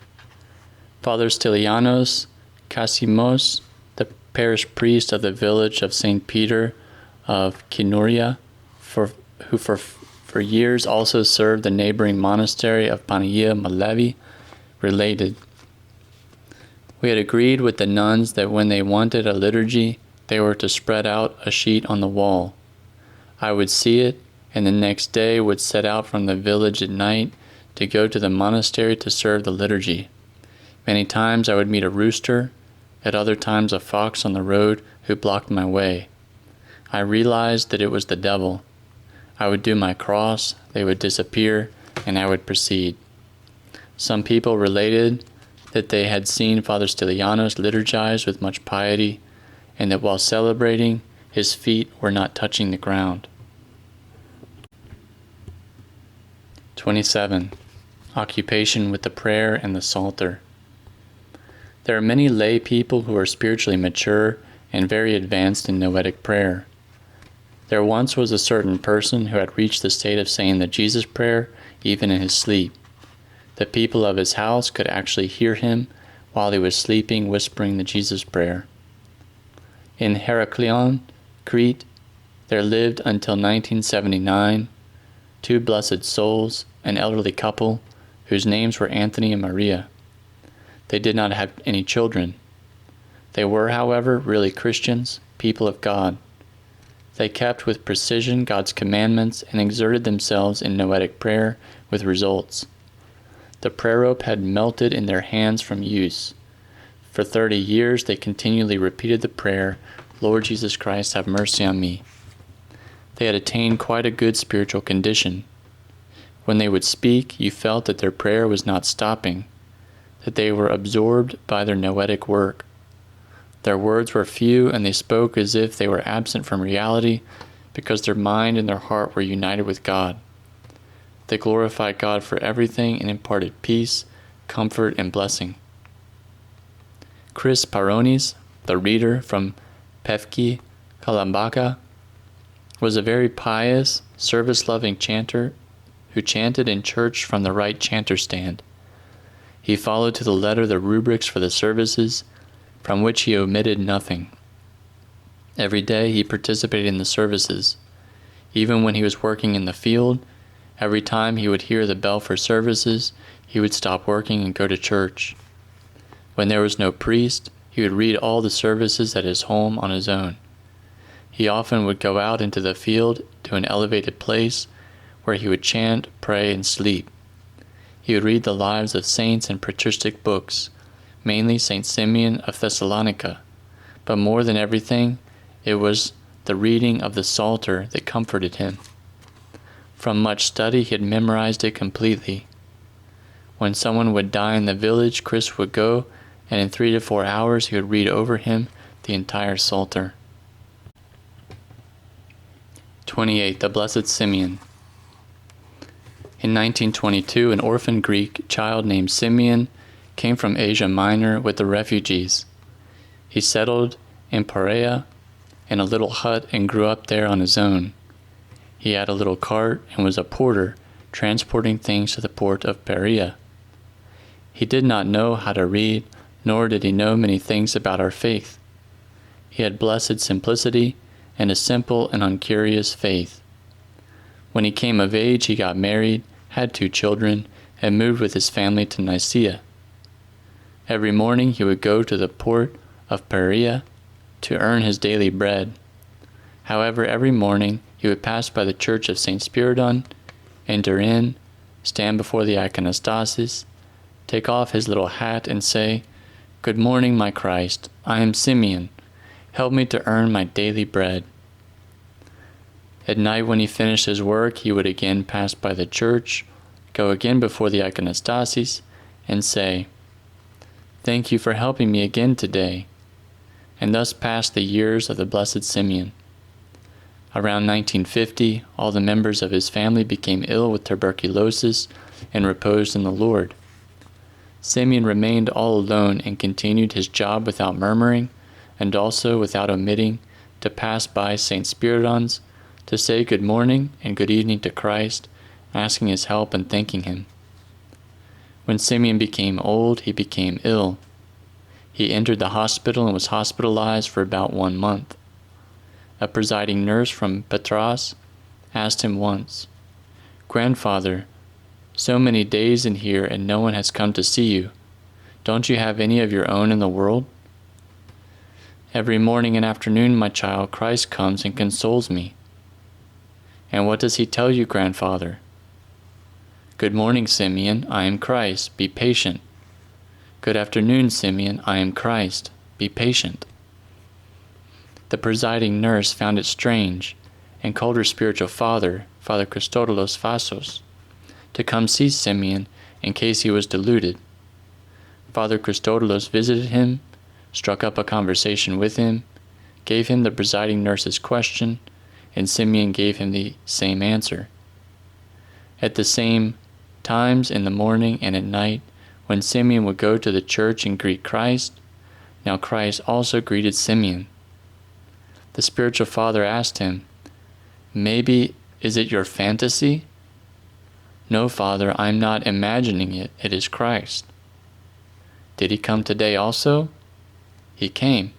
Father Stylianos Kasimos, the parish priest of the village of St. Peter of Kinuria, who for years also served the neighboring monastery of Panagia Malevi, related, "We had agreed with the nuns that when they wanted a liturgy, they were to spread out a sheet on the wall. I would see it, and the next day would set out from the village at night to go to the monastery to serve the liturgy. Many times I would meet a rooster, at other times a fox on the road who blocked my way. I realized that it was the devil. I would do my cross, they would disappear, and I would proceed. Some people related that they had seen Father Stylianos liturgize with much piety, and that while celebrating, his feet were not touching the ground." 27. Occupation with the prayer and the Psalter. There are many lay people who are spiritually mature and very advanced in noetic prayer. There once was a certain person who had reached the state of saying the Jesus prayer even in his sleep. The people of his house could actually hear him while he was sleeping whispering the Jesus prayer. In Heraklion, Crete, there lived until 1979 two blessed souls, an elderly couple, whose names were Anthony and Maria. They did not have any children. They were, however, really Christians, people of God. They kept with precision God's commandments and exerted themselves in noetic prayer with results. The prayer rope had melted in their hands from use. For 30 years they continually repeated the prayer, "Lord Jesus Christ, have mercy on me." They had attained quite a good spiritual condition. When they would speak, you felt that their prayer was not stopping, that they were absorbed by their noetic work. Their words were few, and they spoke as if they were absent from reality, because their mind and their heart were united with God. They glorified God for everything and imparted peace, comfort, and blessing. Chris Paronis, the reader from Pefki, Kalambaka, was a very pious, service-loving chanter who chanted in church from the right chanter stand. He followed to the letter the rubrics for the services, from which he omitted nothing. Every day he participated in the services. Even when he was working in the field, every time he would hear the bell for services, he would stop working and go to church. When there was no priest, he would read all the services at his home on his own. He often would go out into the field to an elevated place where he would chant, pray, and sleep. He would read the lives of saints and patristic books, mainly St. Simeon of Thessalonica, but more than everything, it was the reading of the Psalter that comforted him. From much study, he had memorized it completely. When someone would die in the village, Chris would go, and in 3 to 4 hours he would read over him the entire Psalter. 28. The Blessed Simeon. In 1922, an orphan Greek child named Simeon came from Asia Minor with the refugees. He settled in Perea in a little hut and grew up there on his own. He had a little cart and was a porter, transporting things to the port of Perea. He did not know how to read, nor did he know many things about our faith. He had blessed simplicity and a simple and uncurious faith. When he came of age, he got married, had 2 children, and moved with his family to Nicaea. Every morning he would go to the port of Perea to earn his daily bread. However, every morning he would pass by the church of St. Spiridon, enter in, stand before the iconostasis, take off his little hat and say, "Good morning, my Christ, I am Simeon. Help me to earn my daily bread." At night when he finished his work, he would again pass by the church, go again before the iconostasis, and say, "Thank you for helping me again today." And thus passed the years of the Blessed Simeon. Around 1950, all the members of his family became ill with tuberculosis and reposed in the Lord. Simeon remained all alone and continued his job without murmuring, and also without omitting to pass by St. Spiridon's to say good morning and good evening to Christ, asking his help and thanking him. When Simeon became old, he became ill. He entered the hospital and was hospitalized for about 1 month. A presiding nurse from Petrides asked him once, "Grandfather, so many days in here and no one has come to see you. Don't you have any of your own in the world?" "Every morning and afternoon, my child, Christ comes and consoles me." "And what does he tell you, grandfather?" "Good morning, Simeon, I am Christ, be patient." "Good afternoon, Simeon, I am Christ, be patient." The presiding nurse found it strange, and called her spiritual father, Father Christodolos Vassos, to come see Simeon in case he was deluded. Father Christodolos visited him, struck up a conversation with him, gave him the presiding nurse's question, and Simeon gave him the same answer. At the same times in the morning and at night, when Simeon would go to the church and greet Christ, now Christ also greeted Simeon. The spiritual father asked him, "Maybe is it your fantasy?" "No, Father, I am not imagining it. It is Christ." "Did he come today also?" "He came."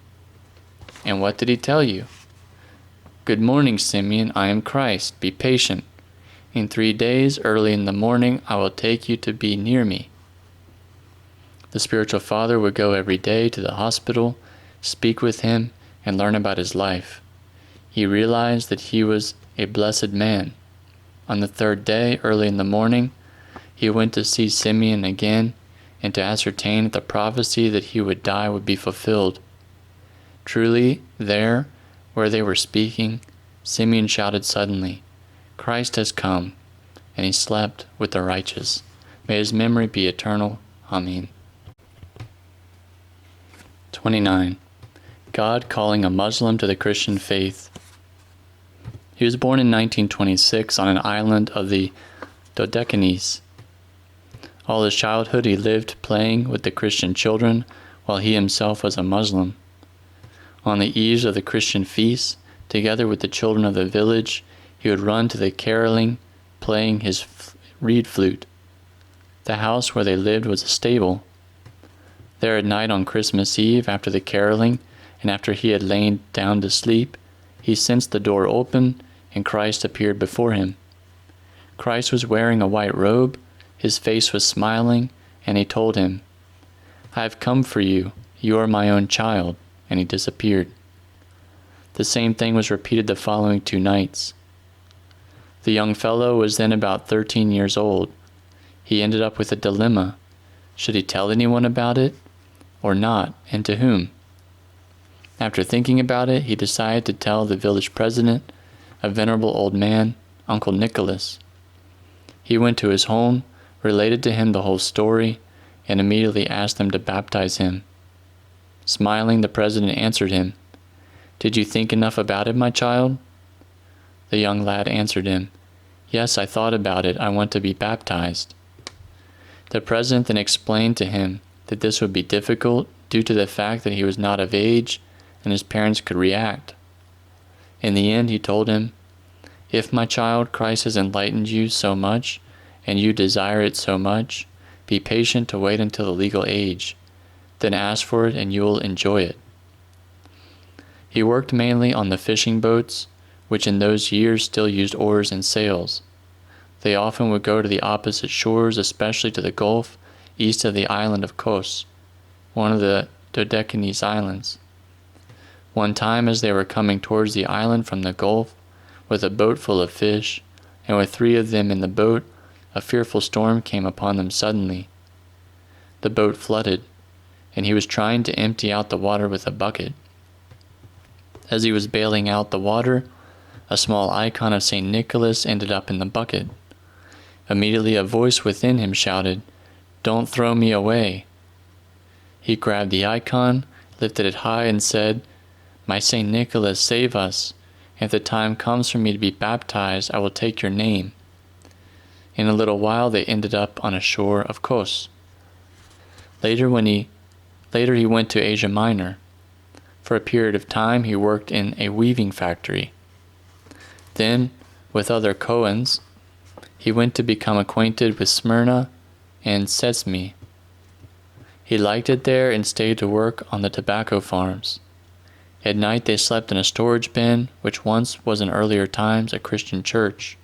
"And what did he tell you?" "Good morning, Simeon, I am Christ. Be patient. In 3 days, early in the morning, I will take you to be near me." The spiritual father would go every day to the hospital, speak with him, and learn about his life. He realized that he was a blessed man. On the 3rd day, early in the morning, he went to see Simeon again, and to ascertain that the prophecy that he would die would be fulfilled. Truly, there, where they were speaking, Simeon shouted suddenly, "Christ has come," and he slept with the righteous. May his memory be eternal. Amen. 29. God calling a Muslim to the Christian faith. He was born in 1926 on an island of the Dodecanese. All his childhood he lived playing with the Christian children, while he himself was a Muslim. On the eves of the Christian feasts, together with the children of the village, he would run to the caroling, playing his reed flute. The house where they lived was a stable. There at night on Christmas Eve, after the caroling, and after he had lain down to sleep, he sensed the door open, and Christ appeared before him. Christ was wearing a white robe, his face was smiling, and he told him, "I have come for you, you are my own child," and he disappeared. The same thing was repeated the following 2 nights. The young fellow was then about 13 years old. He ended up with a dilemma. Should he tell anyone about it, or not, and to whom? After thinking about it, he decided to tell the village president, a venerable old man, Uncle Nicholas. He went to his home, related to him the whole story, and immediately asked him to baptize him. Smiling, the president answered him, "Did you think enough about it, my child?" The young lad answered him, "Yes, I thought about it. I want to be baptized." The president then explained to him that this would be difficult due to the fact that he was not of age and his parents could react. In the end, he told him, "If, my child, Christ has enlightened you so much, and you desire it so much, be patient to wait until the legal age. Then ask for it and you will enjoy it." He worked mainly on the fishing boats, which in those years still used oars and sails. They often would go to the opposite shores, especially to the Gulf, east of the island of Kos, one of the Dodecanese islands. One time, as they were coming towards the island from the Gulf, with a boat full of fish, and with 3 of them in the boat, a fearful storm came upon them suddenly. The boat flooded, and he was trying to empty out the water with a bucket. As he was bailing out the water, a small icon of St. Nicholas ended up in the bucket. Immediately a voice within him shouted, "Don't throw me away." He grabbed the icon, lifted it high, and said, "My St. Nicholas, save us. If the time comes for me to be baptized, I will take your name." In a little while they ended up on a shore of Kos. Later he went to Asia Minor. For a period of time he worked in a weaving factory. Then, with other Koans, he went to become acquainted with Smyrna and Sesame. He liked it there and stayed to work on the tobacco farms. At night they slept in a storage bin, which once was in earlier times a Christian church.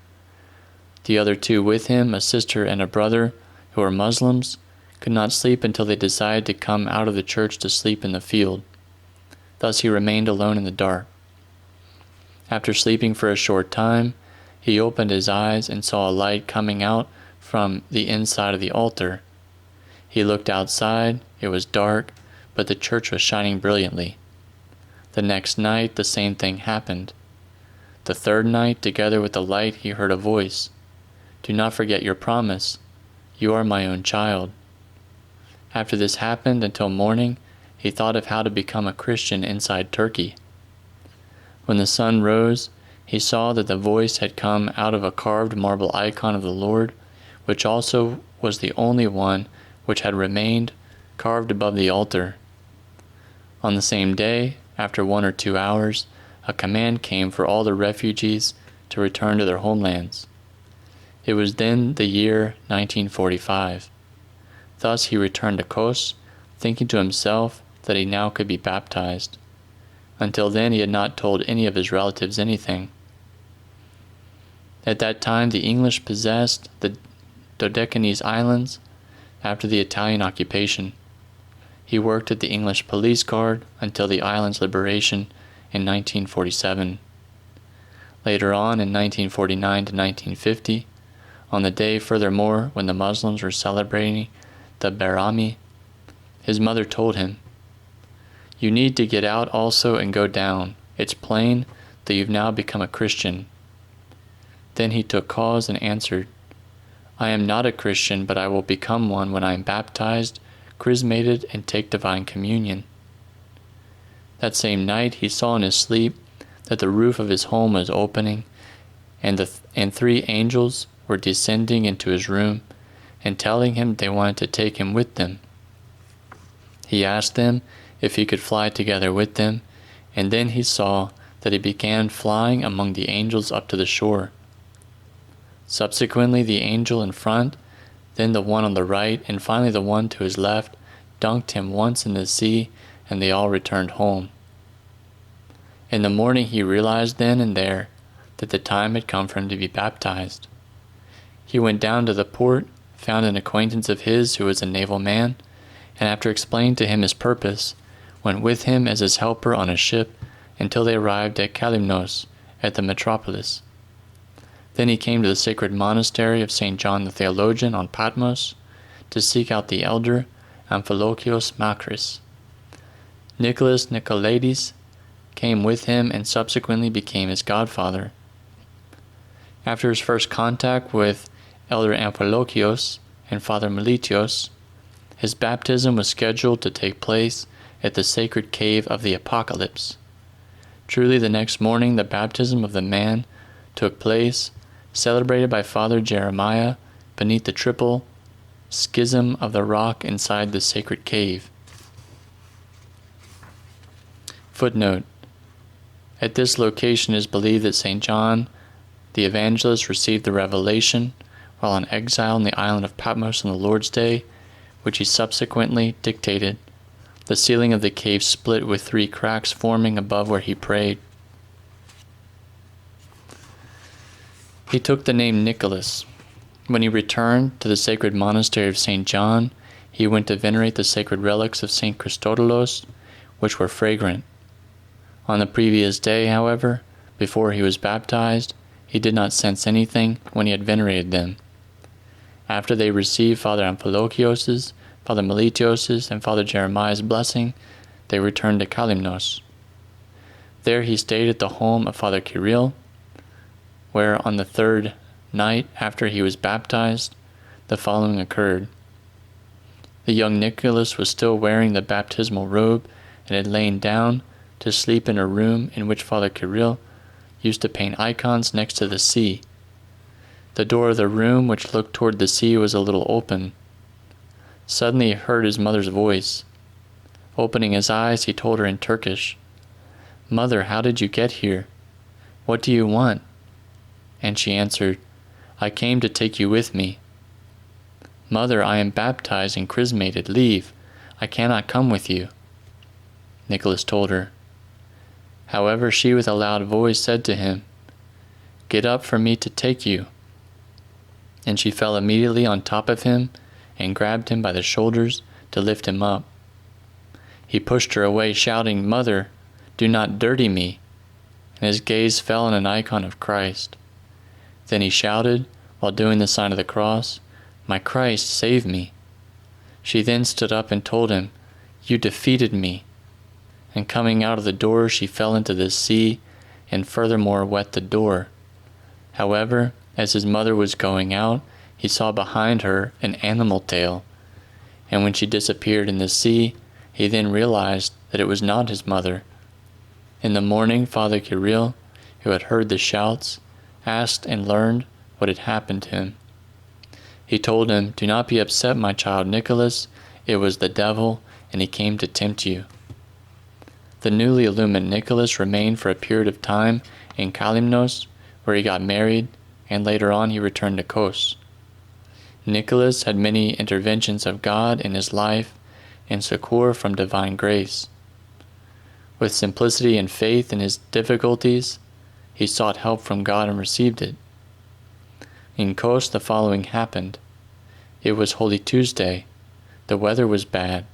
The other 2 with him, a sister and a brother, who were Muslims, could not sleep until they decided to come out of the church to sleep in the field. Thus he remained alone in the dark. After sleeping for a short time, he opened his eyes and saw a light coming out from the inside of the altar. He looked outside. It was dark, but the church was shining brilliantly. The next night, the same thing happened. The 3rd night, together with the light, he heard a voice, "Do not forget your promise. You are my own child." After this happened, until morning, he thought of how to become a Christian inside Turkey. When the sun rose, he saw that the voice had come out of a carved marble icon of the Lord, which also was the only one which had remained carved above the altar. On the same day, after 1 or 2 hours, a command came for all the refugees to return to their homelands. It was then the year 1945. Thus he returned to Kos, thinking to himself that he now could be baptized. Until then he had not told any of his relatives anything. At that time the English possessed the Dodecanese Islands after the Italian occupation. He worked at the English police guard until the island's liberation in 1947. Later on, in 1949 to 1950, on the day furthermore when the Muslims were celebrating the Barami, his mother told him, "You need to get out also and go down. It's plain that you've now become a Christian." Then he took cause and answered, "I am not a Christian, but I will become one when I am baptized, chrismated, and take divine communion." That same night he saw in his sleep that the roof of his home was opening, and 3 angels were descending into his room and telling him they wanted to take him with them. He asked them if he could fly together with them, and then he saw that he began flying among the angels up to the shore. Subsequently, the angel in front, then the one on the right, and finally the one to his left, dunked him once in the sea, and they all returned home. In the morning he realized then and there that the time had come for him to be baptized. He went down to the port, found an acquaintance of his who was a naval man, and after explaining to him his purpose, went with him as his helper on a ship until they arrived at Kalymnos at the metropolis. Then he came to the sacred monastery of St. John the Theologian on Patmos to seek out the elder Amphilochios Makris. Nicholas Nicolaides came with him and subsequently became his godfather. After his first contact with Elder Amphilochios and Father Melitios, his baptism was scheduled to take place at the sacred cave of the Apocalypse. Truly, the next morning the baptism of the man took place, celebrated by Father Jeremiah beneath the triple schism of the rock inside the sacred cave. Footnote: at this location it is believed that St. John the Evangelist received the revelation while on exile on the island of Patmos on the Lord's Day, which he subsequently dictated. The ceiling of the cave split with 3 cracks forming above where he prayed. He took the name Nicholas. When he returned to the sacred monastery of St. John, he went to venerate the sacred relics of St. Christodolos, which were fragrant. On the previous day, however, before he was baptized, he did not sense anything when he had venerated them. After they received Father Amphilochios', Father Melitios', and Father Jeremiah's blessing, they returned to Kalymnos. There he stayed at the home of Father Kirill, where on the 3rd night after he was baptized, the following occurred. The young Nicholas was still wearing the baptismal robe and had lain down to sleep in a room in which Father Kirill used to paint icons next to the sea. The door of the room which looked toward the sea was a little open. Suddenly he heard his mother's voice. Opening his eyes, he told her in Turkish, "Mother, how did you get here? What do you want?" And she answered, "I came to take you with me." "Mother, I am baptized and chrismated. Leave. I cannot come with you." Nicholas told her. However, she with a loud voice said to him, "Get up for me to take you." And she fell immediately on top of him and grabbed him by the shoulders to lift him up. He pushed her away, shouting, "Mother, do not dirty me," and his gaze fell on an icon of Christ. Then he shouted, while doing the sign of the cross, "My Christ, save me." She then stood up and told him, "You defeated me." And coming out of the door, she fell into the sea, and furthermore wet the door. However, as his mother was going out, he saw behind her an animal tail, and when she disappeared in the sea, he then realized that it was not his mother. In the morning, Father Kirill, who had heard the shouts, asked and learned what had happened to him. He told him, "Do not be upset, my child Nicholas. It was the devil, and he came to tempt you." The newly illumined Nicholas remained for a period of time in Kalymnos, where he got married, and later on he returned to Kos. Nicholas had many interventions of God in his life and succor from divine grace. With simplicity and faith in his difficulties, he sought help from God and received it. In Kos the following happened. It was Holy Tuesday. The weather was bad.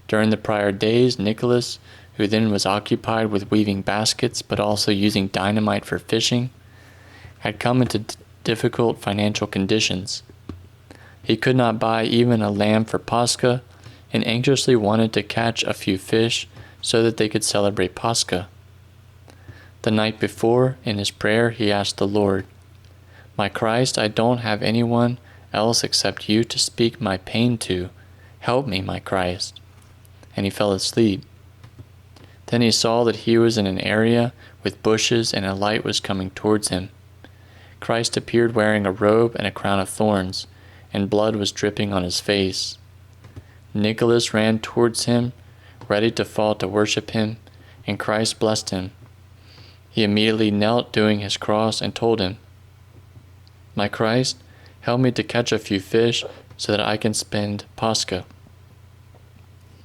During the prior days, Nicholas, who then was occupied with weaving baskets but also using dynamite for fishing, had come into difficult financial conditions. He could not buy even a lamb for Pascha, and anxiously wanted to catch a few fish so that they could celebrate Pascha. The night before, in his prayer, he asked the Lord, "My Christ, I don't have anyone else except you to speak my pain to. Help me, my Christ." And he fell asleep. Then he saw that he was in an area with bushes and a light was coming towards him. Christ appeared wearing a robe and a crown of thorns, and blood was dripping on his face. Nicholas ran towards him, ready to fall to worship him, and Christ blessed him. He immediately knelt doing his cross and told him, "My Christ, help me to catch a few fish so that I can spend Pascha."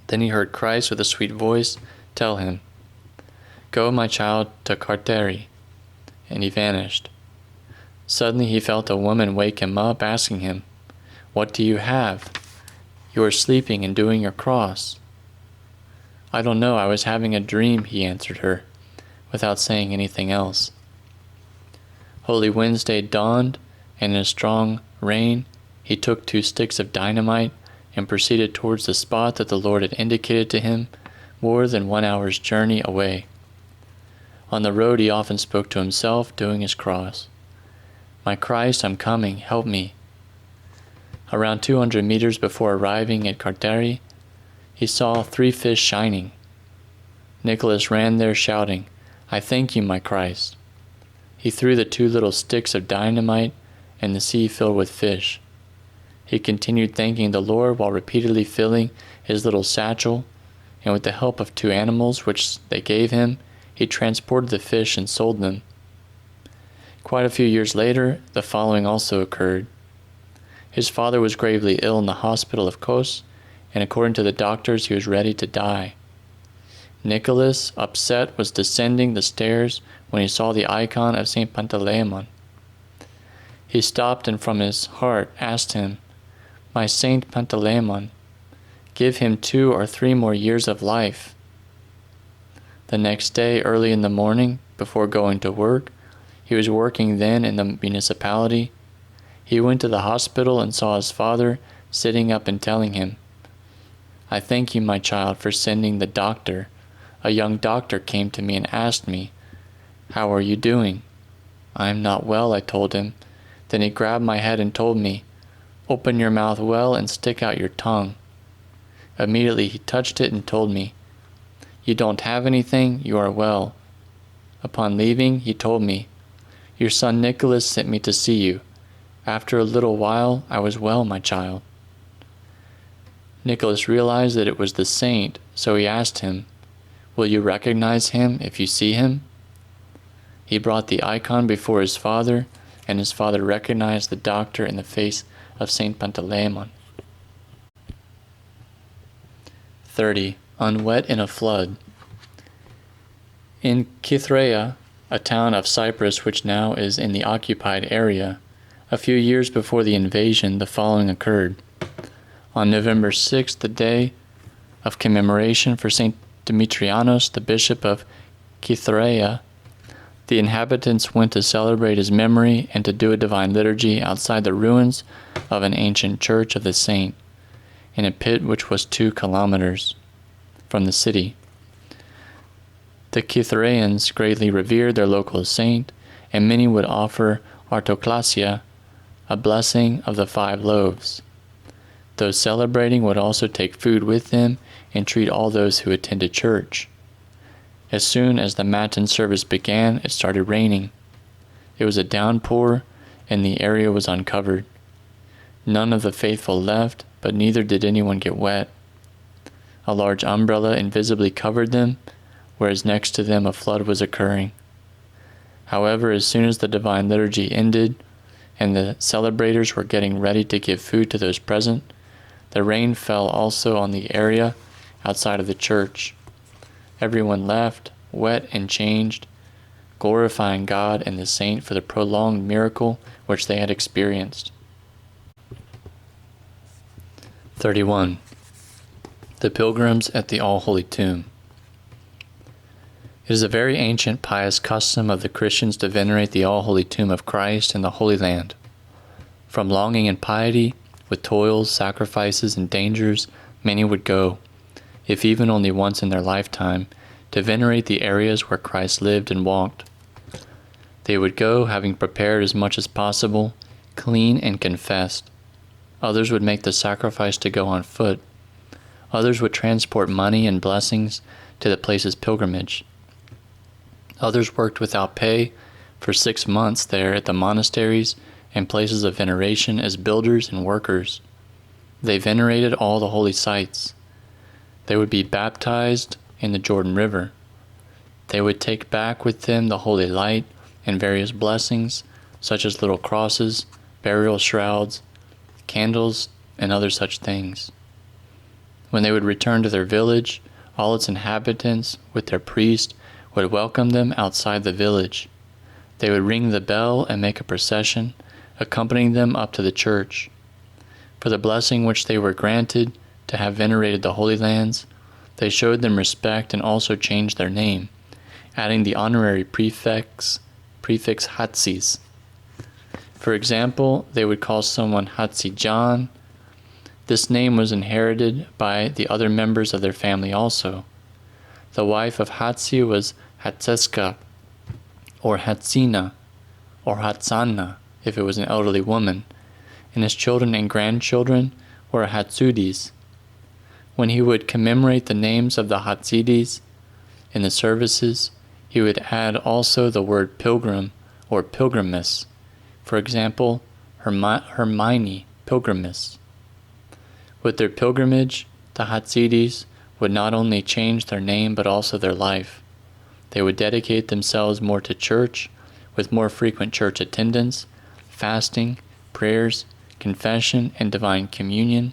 Then he heard Christ with a sweet voice tell him, "Go, my child, to Carteri," and he vanished. Suddenly he felt a woman wake him up, asking him, "What do you have? You are sleeping and doing your cross." "I don't know, I was having a dream," he answered her, without saying anything else. Holy Wednesday dawned, and in a strong rain he took 2 sticks of dynamite and proceeded towards the spot that the Lord had indicated to him, more than 1 hour's journey away. On the road he often spoke to himself, doing his cross, "My Christ, I'm coming, help me." Around 200 meters before arriving at Carteri, he saw 3 fish shining. Nicholas ran there shouting, "I thank you, my Christ." He threw the 2 little sticks of dynamite, and the sea filled with fish. He continued thanking the Lord while repeatedly filling his little satchel, and with the help of 2 animals which they gave him, he transported the fish and sold them. Quite a few years later, the following also occurred. His father was gravely ill in the hospital of Kos, and according to the doctors, he was ready to die. Nicholas, upset, was descending the stairs when he saw the icon of St. Pantaleimon. He stopped and from his heart asked him, "My Saint Pantaleimon, give him 2 or 3 more years of life." The next day, early in the morning, before going to work, he was working then in the municipality. He went to the hospital and saw his father sitting up and telling him, "I thank you, my child, for sending the doctor. A young doctor came to me and asked me, 'How are you doing?' 'I am not well,' I told him. Then he grabbed my head and told me, 'Open your mouth well and stick out your tongue.' Immediately he touched it and told me, 'You don't have anything, you are well.' Upon leaving, he told me, 'Your son Nicholas sent me to see you. After a little while, I was well, my child.'" Nicholas realized that it was the saint, so he asked him, "Will you recognize him if you see him?" He brought the icon before his father, and his father recognized the doctor in the face of Saint Pantaleimon. 30. Unwet in a flood. In Kythrea, a town of Cyprus which now is in the occupied area, a few years before the invasion, the following occurred. On November 6th, the day of commemoration for St. Demetrianos, the bishop of Kythrea, the inhabitants went to celebrate his memory and to do a divine liturgy outside the ruins of an ancient church of the saint, in a pit which was 2 kilometers from the city. The Kythreans greatly revered their local saint, and many would offer artoklasia, a blessing of the 5 loaves. Those celebrating would also take food with them and treat all those who attended church. As soon as the matin service began, it started raining. It was a downpour, and the area was uncovered. None of the faithful left, but neither did anyone get wet. A large umbrella invisibly covered them, whereas next to them a flood was occurring. However, as soon as the divine liturgy ended, and the celebrators were getting ready to give food to those present, the rain fell also on the area outside of the church. Everyone left, wet and changed, glorifying God and the saint for the prolonged miracle which they had experienced. 31. The Pilgrims at the All-Holy Tomb. It is a very ancient pious custom of the Christians to venerate the All-Holy Tomb of Christ in the Holy Land. From longing and piety, With toils, sacrifices, and dangers, many would go, if even only once in their lifetime, to venerate the areas where Christ lived and walked. They would go, having prepared as much as possible, clean and confessed. Others would make the sacrifice to go on foot. Others would transport money and blessings to the place's pilgrimage. Others worked without pay for 6 months there at the monasteries and places of veneration as builders and workers. They venerated all the holy sites. They would be baptized in the Jordan River. They would take back with them the holy light and various blessings, such as little crosses, burial shrouds, candles, and other such things. When they would return to their village, all its inhabitants, with their priest, would welcome them outside the village. They would ring the bell and make a procession, accompanying them up to the church. For the blessing which they were granted to have venerated the Holy Lands, they showed them respect and also changed their name, adding the honorary prefix Hatsis. For example, they would call someone Hatsi John. This name was inherited by the other members of their family also. The wife of Hatsi was Hatseska, or Hatsina, or Hatsana, if it was an elderly woman, and his children and grandchildren were Hatsudis. When he would commemorate the names of the Hatsides in the services, he would add also the word pilgrim or pilgrimess. For example, Hermione, pilgrimess. With their pilgrimage, the Hatsides would not only change their name but also their life. They would dedicate themselves more to church, with more frequent church attendance, fasting, prayers, confession, and divine communion,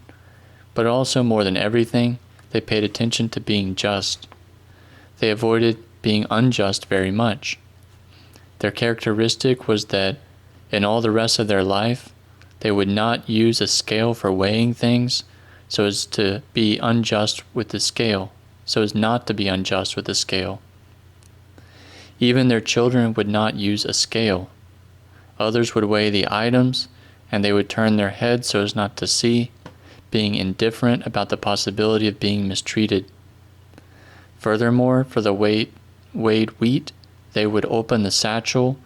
but also more than everything, they paid attention to being just. They avoided being unjust very much. Their characteristic was that in all the rest of their life, they would not use a scale for weighing things so as to be unjust with the scale, so as not to be unjust with the scale. Even their children would not use a scale. Others would weigh the items, and they would turn their heads so as not to see, being indifferent about the possibility of being mistreated. Furthermore, for the weighed wheat, they would open the satchel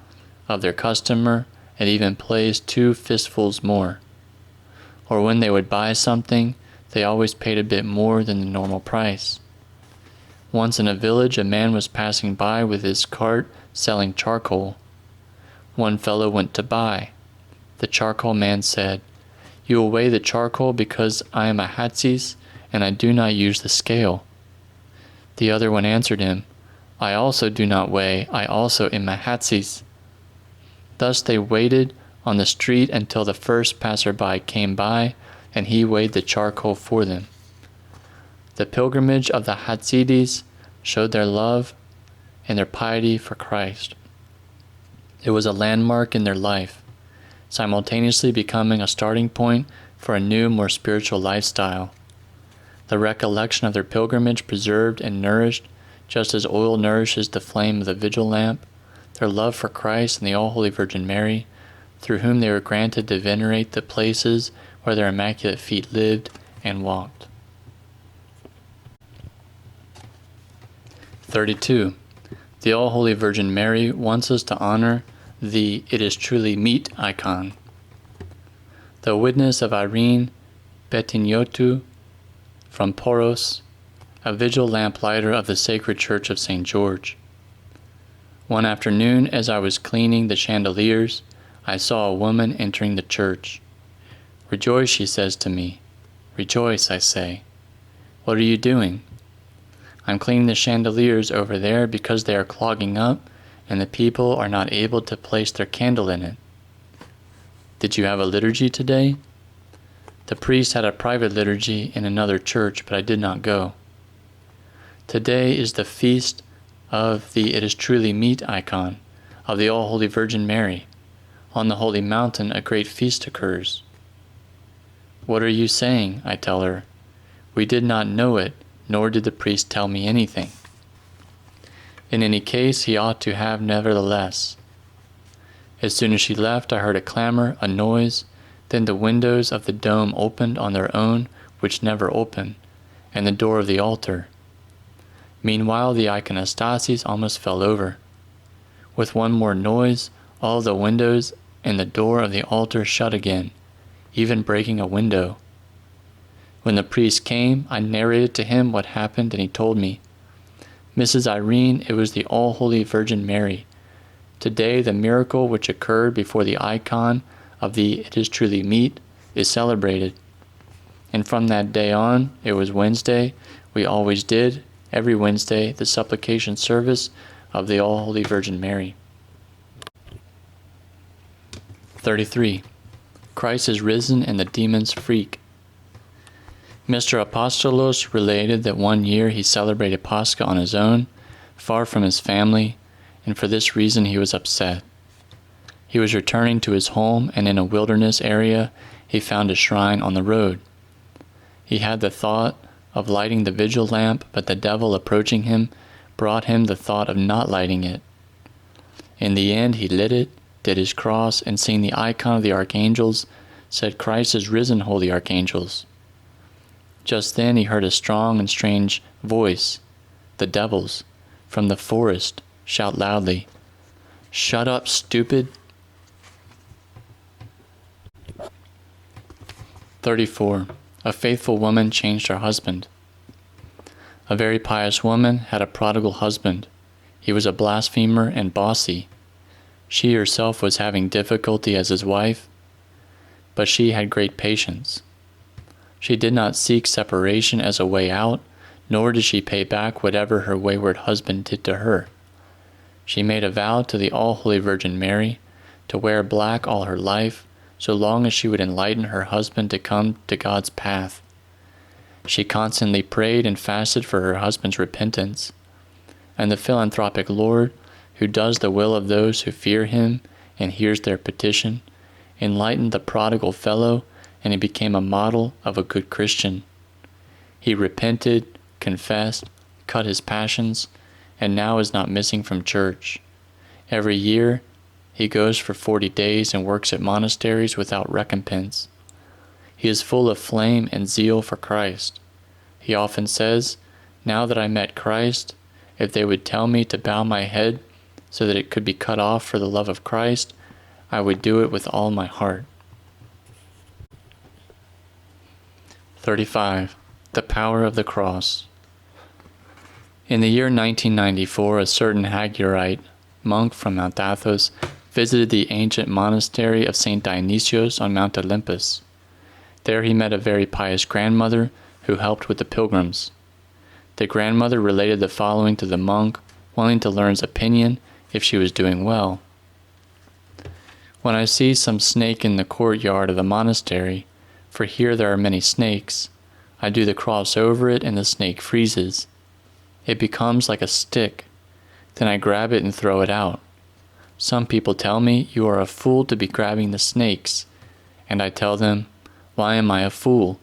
of their customer and even place 2 fistfuls more. Or when they would buy something, they always paid a bit more than the normal price. Once in a village, a man was passing by with his cart selling charcoal. One fellow went to buy. The charcoal man said, "You will weigh the charcoal because I am a Hatsis and I do not use the scale." The other one answered him, "I also do not weigh, I also am a Hatsis." Thus they waited on the street until the first passerby came by, and he weighed the charcoal for them. The pilgrimage of the Hatsides showed their love and their piety for Christ. It was a landmark in their life, simultaneously becoming a starting point for a new, more spiritual lifestyle. The recollection of their pilgrimage preserved and nourished, just as oil nourishes the flame of the vigil lamp, their love for Christ and the All-Holy Virgin Mary, through whom they were granted to venerate the places where their immaculate feet lived and walked. 32. The All-Holy Virgin Mary wants us to honor the "It is truly meet" icon. The witness of Irene Betiniotu from Poros, a vigil lamplighter of the Sacred Church of St. George. One afternoon, as I was cleaning the chandeliers, I saw a woman entering the church. "Rejoice," she says to me. "Rejoice," I say. "What are you doing?" "I'm cleaning the chandeliers over there because they are clogging up and the people are not able to place their candle in it." "Did you have a liturgy today?" "The priest had a private liturgy in another church, but I did not go." Today is the feast of the "It is truly meet" icon of the All-Holy Virgin Mary. On the Holy Mountain a great feast occurs. "What are you saying?" I tell her. "We did not know it, nor did the priest tell me anything." In any case, he ought to have nevertheless. As soon as she left, I heard a clamor, a noise, Then the windows of the dome opened on their own, which never open, and the door of the altar. Meanwhile the iconostasis almost fell over. With one more noise, all the windows and the door of the altar shut again, even breaking a window. When the priest came, I narrated to him what happened, and he told me, "Mrs. Irene, it was the All-Holy Virgin Mary. Today the miracle which occurred before the icon of the It Is Truly Meet is celebrated. And from that day on, it was Wednesday, we always did, every Wednesday, the supplication service of the All-Holy Virgin Mary." 33. Christ is risen and the demons freak. Mr. Apostolos related that one year he celebrated Pascha on his own, far from his family, and for this reason he was upset. He was returning to his home, and in a wilderness area he found a shrine on the road. He had the thought of lighting the vigil lamp, but the devil approaching him brought him the thought of not lighting it. In the end he lit it, did his cross, and seeing the icon of the archangels, said, "Christ is risen, holy archangels." Just then he heard a strong and strange voice, the devil's, from the forest, shout loudly, "Shut up, stupid!" 34. A faithful woman changed her husband. A very pious woman had a prodigal husband. He was a blasphemer and bossy. She herself was having difficulty as his wife, but she had great patience. She did not seek separation as a way out, nor did she pay back whatever her wayward husband did to her. She made a vow to the All-Holy Virgin Mary to wear black all her life, so long as she would enlighten her husband to come to God's path. She constantly prayed and fasted for her husband's repentance, and the philanthropic Lord, who does the will of those who fear him and hears their petition, enlightened the prodigal fellow, and he became a model of a good Christian. He repented, confessed, cut his passions, and now is not missing from church. Every year he goes for 40 days and works at monasteries without recompense. He is full of flame and zeal for Christ. He often says, "Now that I met Christ, if they would tell me to bow my head so that it could be cut off for the love of Christ, I would do it with all my heart." 35. The Power of the Cross. In the year 1994, a certain Hagiorite monk from Mount Athos visited the ancient monastery of St. Dionysios on Mount Olympus. There he met a very pious grandmother who helped with the pilgrims. The grandmother related the following to the monk, wanting to learn his opinion if she was doing well. "When I see some snake in the courtyard of the monastery, for here there are many snakes, I do the cross over it and the snake freezes. It becomes like a stick. Then I grab it and throw it out. Some people tell me, 'You are a fool to be grabbing the snakes.' And I tell them, 'Why am I a fool?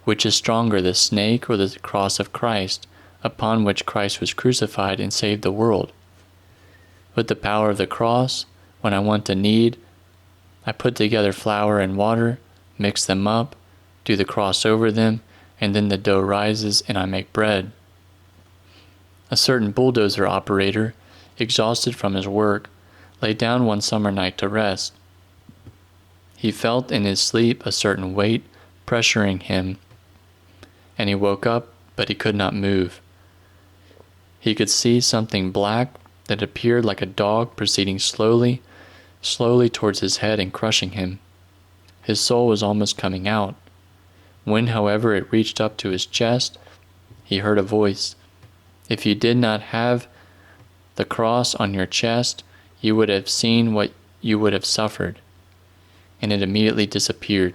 Which is stronger, the snake or the cross of Christ, upon which Christ was crucified and saved the world?' With the power of the cross, when I want to knead, I put together flour and water, mix them up, do the cross over them, and then the dough rises and I make bread." A certain bulldozer operator, exhausted from his work, lay down one summer night to rest. He felt in his sleep a certain weight pressuring him, and he woke up, but he could not move. He could see something black that appeared like a dog proceeding slowly towards his head and crushing him. His soul was almost coming out. When, however, it reached up to his chest, he heard a voice, "If you did not have the cross on your chest, you would have seen what you would have suffered." And it immediately disappeared.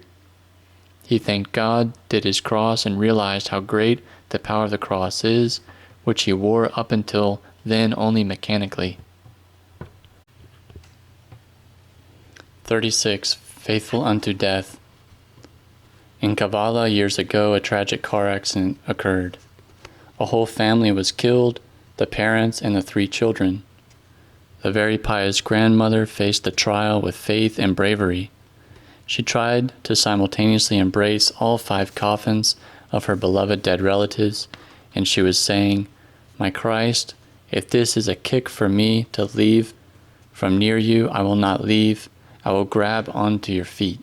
He thanked God, did his cross, and realized how great the power of the cross is, which he wore up until then only mechanically. 36. Faithful unto death. In Kavala years ago, a tragic car accident occurred. A whole family was killed, the parents and the 3 children. The very pious grandmother faced the trial with faith and bravery. She tried to simultaneously embrace all 5 coffins of her beloved dead relatives, and she was saying, "My Christ, if this is a kick for me to leave from near you, I will not leave. I will grab onto your feet."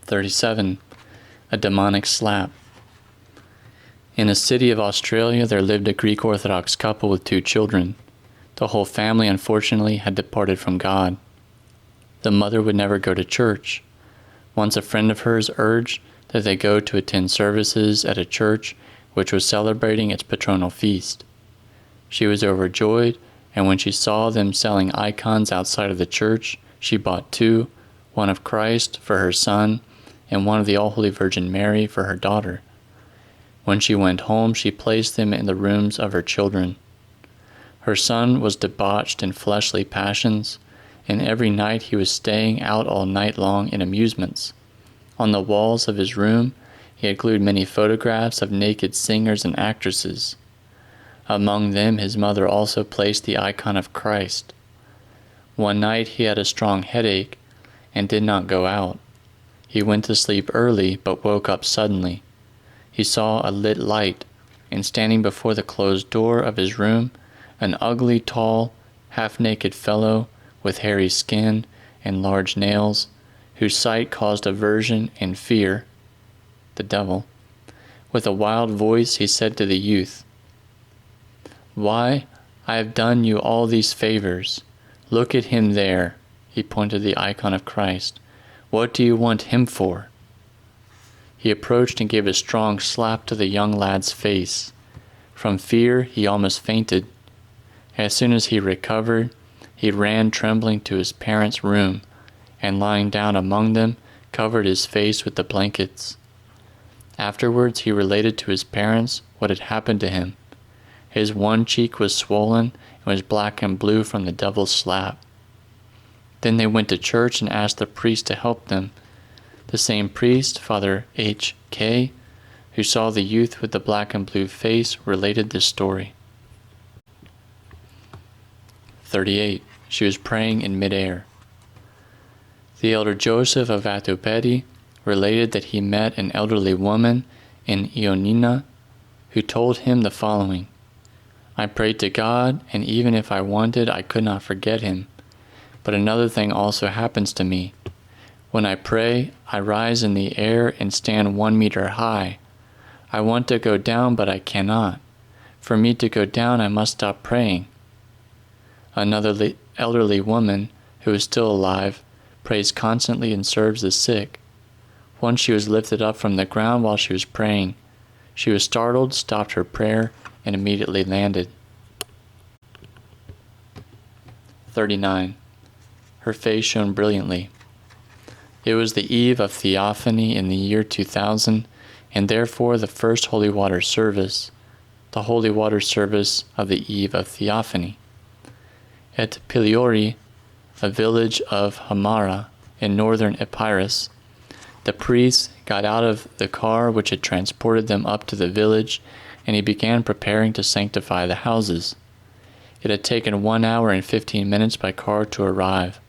37. A demonic slap. In a city of Australia, there lived a Greek Orthodox couple with 2 children. The whole family, unfortunately, had departed from God. The mother would never go to church. Once a friend of hers urged that they go to attend services at a church which was celebrating its patronal feast. She was overjoyed, and when she saw them selling icons outside of the church, she bought 2, one of Christ for her son, and one of the All-Holy Virgin Mary for her daughter. When she went home, she placed them in the rooms of her children. Her son was debauched in fleshly passions, and every night he was staying out all night long in amusements. On the walls of his room, he had glued many photographs of naked singers and actresses. Among them, his mother also placed the icon of Christ. One night he had a strong headache and did not go out. He went to sleep early, but woke up suddenly. He saw a lit light, and standing before the closed door of his room, an ugly, tall, half-naked fellow with hairy skin and large nails, whose sight caused aversion and fear, the devil. With a wild voice he said to the youth, "Why, I have done you all these favors. Look at him there." He pointed to the icon of Christ. "What do you want him for?" He approached and gave a strong slap to the young lad's face. From fear, he almost fainted. As soon as he recovered, he ran trembling to his parents' room, and lying down among them, covered his face with the blankets. Afterwards, he related to his parents what had happened to him. His one cheek was swollen and was black and blue from the devil's slap. Then they went to church and asked the priest to help them. The same priest, Father H.K., who saw the youth with the black and blue face, related this story. 38. She was praying in midair. The elder Joseph of Vatupedi related that he met an elderly woman in Ioannina who told him the following: "I prayed to God, and even if I wanted, I could not forget him. But another thing also happens to me. When I pray, I rise in the air and stand 1 meter high. I want to go down, but I cannot. For me to go down, I must stop praying." Another elderly woman, who is still alive, prays constantly and serves the sick. Once she was lifted up from the ground while she was praying. She was startled, stopped her prayer, and immediately landed. 39. Her face shone brilliantly. It was the eve of Theophany in the year 2000, and therefore the first holy water service, the holy water service of the eve of Theophany. At Piliori, a village of Hamara in northern Epirus, the priest got out of the car which had transported them up to the village, and he began preparing to sanctify the houses. It had taken 1 hour and 15 minutes by car to arrive.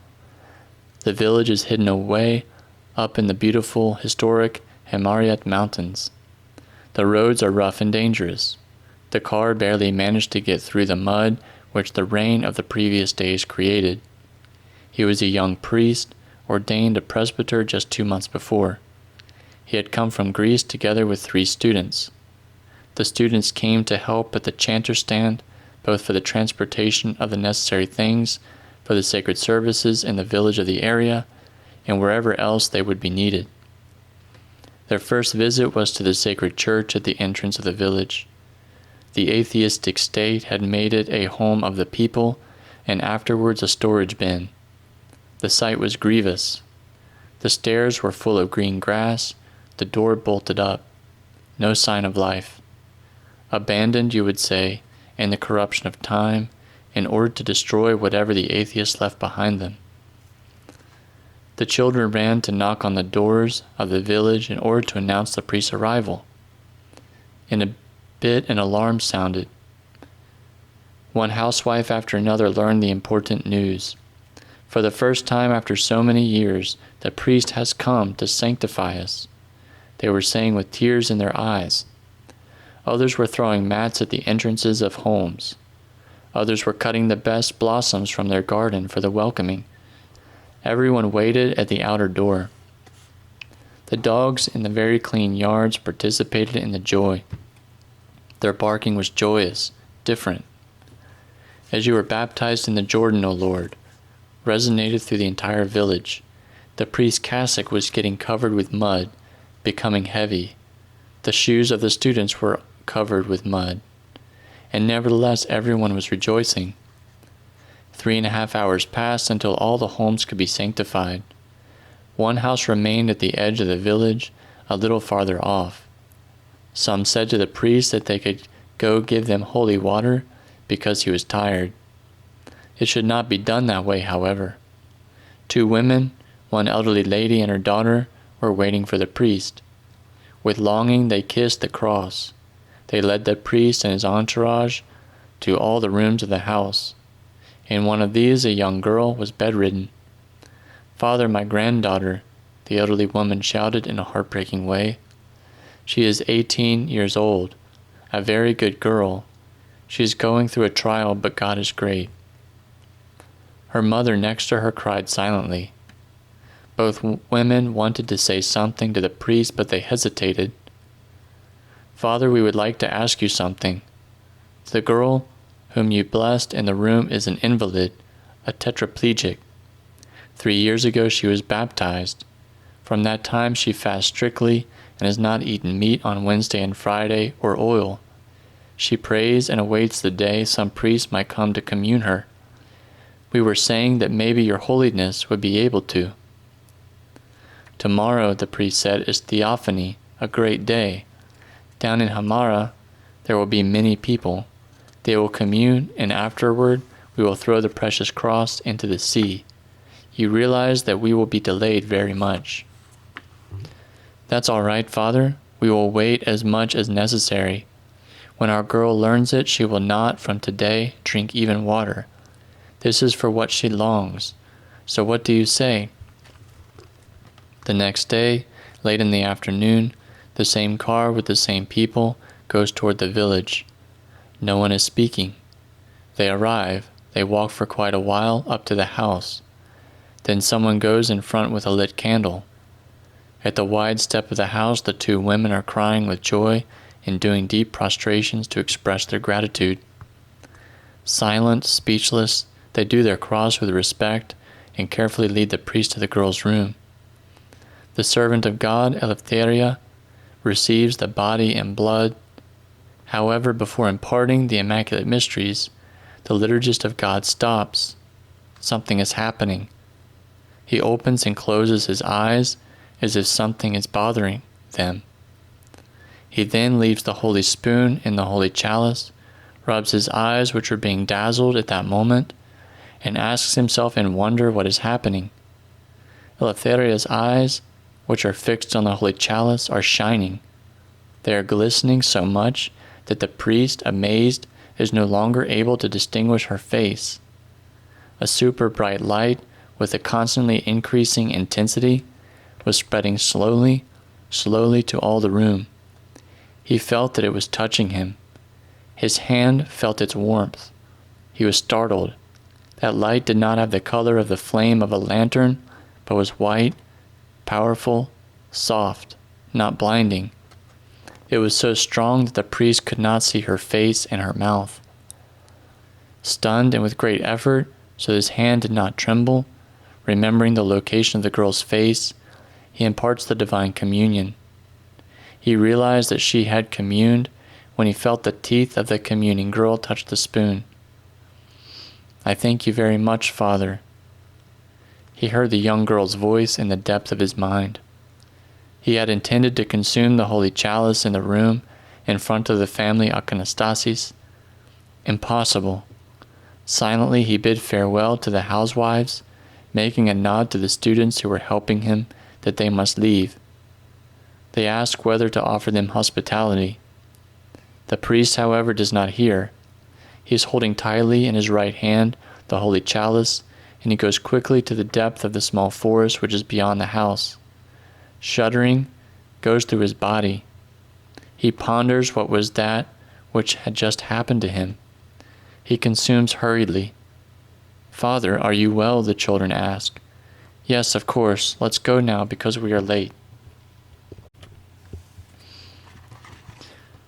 The village is hidden away up in the beautiful, historic Hagiorite mountains. The roads are rough and dangerous. The car barely managed to get through the mud which the rain of the previous days created. He was a young priest, ordained a presbyter just 2 months before. He had come from Greece together with 3 students. The students came to help at the chanter stand, both for the transportation of the necessary things for the sacred services in the village of the area, and wherever else they would be needed. Their first visit was to the sacred church at the entrance of the village. The atheistic state had made it a home of the people, and afterwards a storage bin. The sight was grievous. The stairs were full of green grass, the door bolted up. No sign of life. Abandoned, you would say, in the corruption of time, in order to destroy whatever the atheists left behind them. The children ran to knock on the doors of the village in order to announce the priest's arrival. In a bit, an alarm sounded. One housewife after another learned the important news. For the first time after so many years, the priest has come to sanctify us," they were saying with tears in their eyes. Others were throwing mats at the entrances of homes. Others were cutting the best blossoms from their garden for the welcoming. Everyone waited at the outer door. The dogs in the very clean yards participated in the joy. Their barking was joyous, different. "As you were baptized in the Jordan, O Lord," resonated through the entire village. The priest's cassock was getting covered with mud, becoming heavy. The shoes of the students were covered with mud. And nevertheless everyone was rejoicing. 3.5 hours passed until all the homes could be sanctified. One house remained at the edge of the village, a little farther off. Some said to the priest that they could go give them holy water because he was tired. It should not be done that way, however. 2 women, one elderly lady and her daughter, were waiting for the priest. With longing they kissed the cross. They led the priest and his entourage to all the rooms of the house. In one of these a young girl was bedridden. "Father, my granddaughter," the elderly woman shouted in a heartbreaking way. "She is 18 years old, a very good girl. She is going through a trial, but God is great." Her mother next to her cried silently. Both women wanted to say something to the priest, but they hesitated. "Father, we would like to ask you something. The girl whom you blessed in the room is an invalid, a tetraplegic. 3 years ago she was baptized. From that time she fasts strictly and has not eaten meat on Wednesday and Friday or oil. She prays and awaits the day some priest might come to commune her. We were saying that maybe your holiness would be able to." "Tomorrow," the priest said, "is Theophany, a great day. Down in Hamara, there will be many people. They will commune, and afterward we will throw the precious cross into the sea. You realize that we will be delayed very much." "That's all right, Father. We will wait as much as necessary. When our girl learns it, she will not, from today, drink even water. This is for what she longs. So what do you say?" The next day, late in the afternoon, the same car with the same people goes toward the village. No one is speaking. They arrive. They walk for quite a while up to the house. Then someone goes in front with a lit candle. At the wide step of the house, the 2 women are crying with joy and doing deep prostrations to express their gratitude. Silent, speechless, they do their cross with respect and carefully lead the priest to the girl's room. The servant of God, Eleftheria, receives the body and blood. However, before imparting the Immaculate Mysteries, the liturgist of God stops. Something is happening. He opens and closes his eyes as if something is bothering them. He then leaves the holy spoon in the holy chalice, rubs his eyes which are being dazzled at that moment, and asks himself in wonder what is happening. Eleftheria's eyes, which are fixed on the holy chalice, are shining. They are glistening so much that the priest, amazed, is no longer able to distinguish her face. A super bright light, with a constantly increasing intensity, was spreading slowly to all the room. He felt that it was touching him. His hand felt its warmth. He was startled. That light did not have the color of the flame of a lantern, but was white, powerful, soft, not blinding. It was so strong that the priest could not see her face and her mouth. Stunned and with great effort, so his hand did not tremble, remembering the location of the girl's face, he imparts the divine communion. He realized that she had communed when he felt the teeth of the communing girl touch the spoon. "I thank you very much, Father." He heard the young girl's voice in the depth of his mind. He had intended to consume the holy chalice in the room in front of the family iconostasis. Impossible. Silently he bid farewell to the housewives, making a nod to the students who were helping him that they must leave. They ask whether to offer them hospitality. The priest, however, does not hear. He is holding tightly in his right hand the holy chalice and he goes quickly to the depth of the small forest which is beyond the house. Shuddering goes through his body. He ponders what was that which had just happened to him. He consumes hurriedly. "Father, are you well?" the children ask. "Yes, of course. Let's go now because we are late."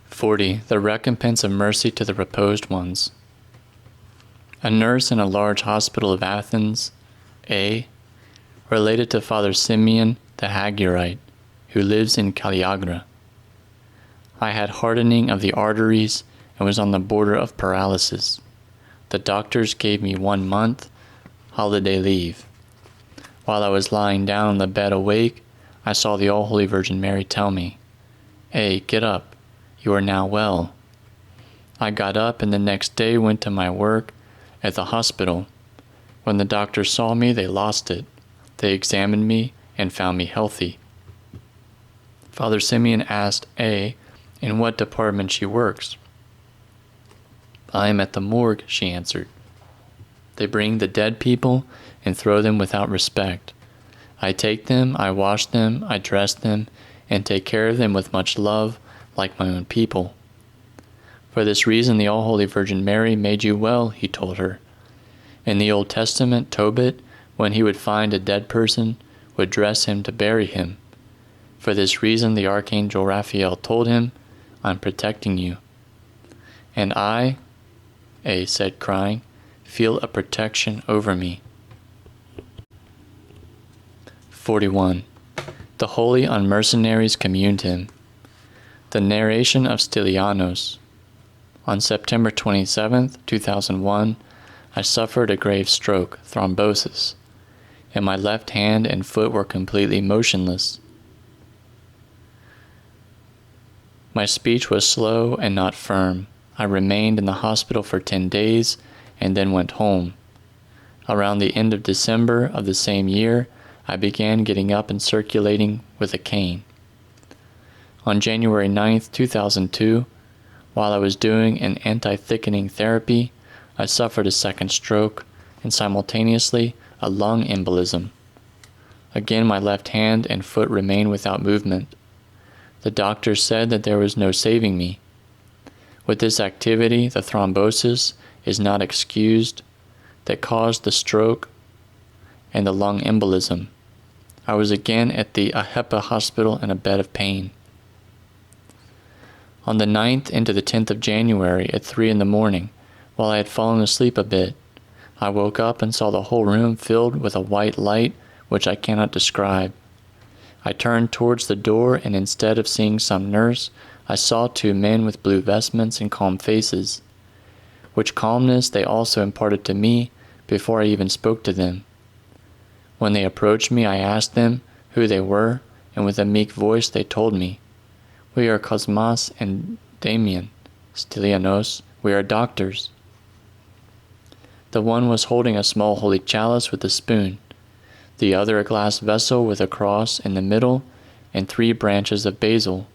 40. The recompense of mercy to the reposed ones. A nurse in a large hospital of Athens, A, related to Father Simeon the Hagiorite, who lives in Caliagra. I had hardening of the arteries and was on the border of paralysis. The doctors gave me 1 month holiday leave. While I was lying down on the bed awake, I saw the All-Holy Virgin Mary tell me, "Hey, get up. You are now well." I got up and the next day went to my work at the hospital. When the doctors saw me, they lost it. They examined me and found me healthy. Father Simeon asked A in what department she works. "I am at the morgue," she answered. "They bring the dead people and throw them without respect. I take them, I wash them, I dress them, and take care of them with much love, like my own people." "For this reason the All-Holy Virgin Mary made you well," he told her. In the Old Testament, Tobit, when he would find a dead person, would dress him to bury him. For this reason the Archangel Raphael told him, "I'm protecting you." "And I," A said crying, "feel a protection over me." 41. The Holy Unmercenaries communed him. The narration of Stylianos. On September 27, 2001, I suffered a grave stroke, thrombosis, and my left hand and foot were completely motionless. My speech was slow and not firm. I remained in the hospital for 10 days and then went home. Around the end of December of the same year, I began getting up and circulating with a cane. On January 9, 2002, while I was doing an anti-thickening therapy, I suffered a second stroke and simultaneously a lung embolism. Again, my left hand and foot remained without movement. The doctor said that there was no saving me. With this activity, the thrombosis is not excused that caused the stroke and the lung embolism. I was again at the Ahepa hospital in a bed of pain. On the 9th into the 10th of January at 3 in the morning, while I had fallen asleep a bit, I woke up and saw the whole room filled with a white light which I cannot describe. I turned towards the door, and instead of seeing some nurse, I saw 2 men with blue vestments and calm faces, which calmness they also imparted to me before I even spoke to them. When they approached me, I asked them who they were, and with a meek voice they told me, "We are Cosmas and Damian, Stylianos, we are doctors." The one was holding a small holy chalice with a spoon, the other a glass vessel with a cross in the middle and 3 branches of basil.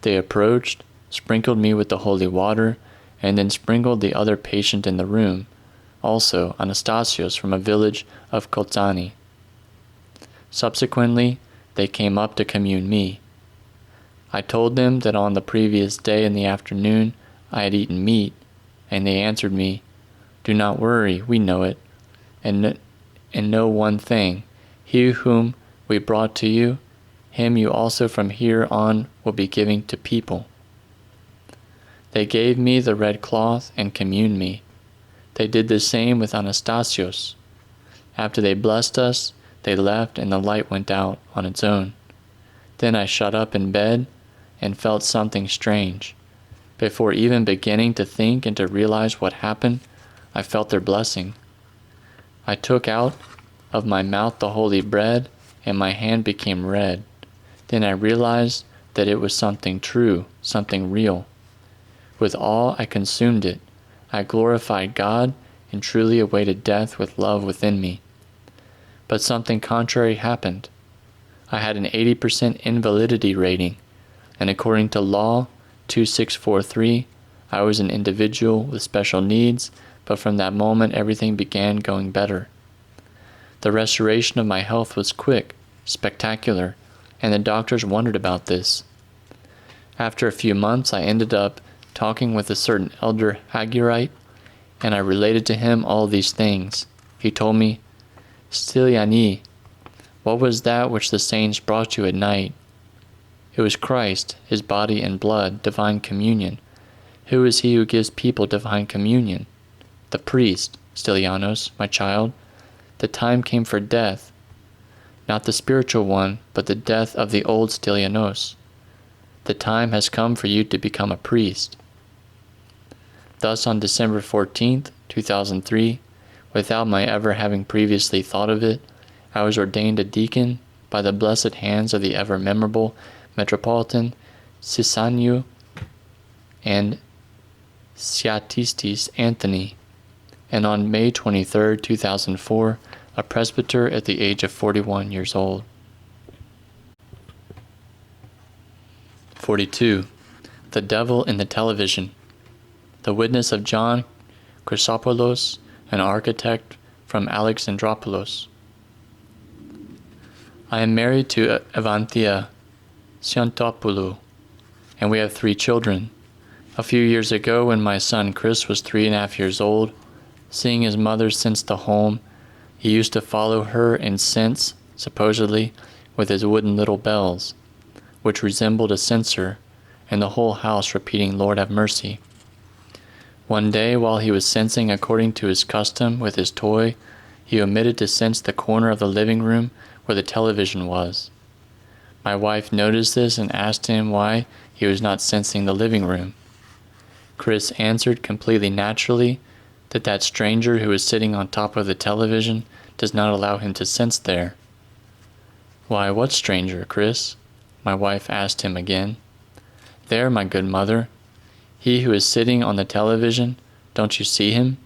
They approached, sprinkled me with the holy water, and then sprinkled the other patient in the room, also Eustatios from a village of Koltani. Subsequently, they came up to commune me. I told them that on the previous day in the afternoon I had eaten meat, and they answered me, "Do not worry, we know it, and know one thing, he whom we brought to you, him you also from here on will be giving to people." They gave me the red cloth and communed me. They did the same with Eustatios. After they blessed us, they left and the light went out on its own. Then I shut up in bed and felt something strange. Before even beginning to think and to realize what happened, I felt their blessing. I took out of my mouth the holy bread, and my hand became red. Then I realized that it was something true, something real. With awe I consumed it. I glorified God and truly awaited death with love within me. But something contrary happened. I had an 80% invalidity rating, and according to Law 2643, I was an individual with special needs, but from that moment everything began going better. The restoration of my health was quick, spectacular, and the doctors wondered about this. After a few months, I ended up talking with a certain elder Hagiorite, and I related to him all these things. He told me, "Styliani, what was that which the saints brought you at night?" "It was Christ, his body and blood, divine communion." "Who is he who gives people divine communion?" "The priest, Stylianos, my child. The time came for death, not the spiritual one, but the death of the old Stylianos. The time has come for you to become a priest." Thus on December 14th, 2003, without my ever having previously thought of it, I was ordained a deacon by the blessed hands of the ever-memorable Metropolitan Sisaniu and Chalcidice Anthony, and on May 23, 2004, a presbyter at the age of 41 years old. 42. The Devil in the Television. The witness of John Chrysopoulos, an architect from Alexandroupolis. I am married to Evanthia Siontopoulos, and we have 3 children. A few years ago, when my son Chris was 3.5 years old, seeing his mother cense the home, he used to follow her and cense, supposedly, with his wooden little bells, which resembled a censer, and the whole house repeating, "Lord have mercy." One day, while he was censing according to his custom with his toy, he omitted to cense the corner of the living room where the television was. My wife noticed this and asked him why he was not censing the living room. Chris answered completely naturally that stranger who was sitting on top of the television does not allow him to sense there. "Why, what stranger, Chris?" my wife asked him again. "There, my good mother. He who is sitting on the television, don't you see him?"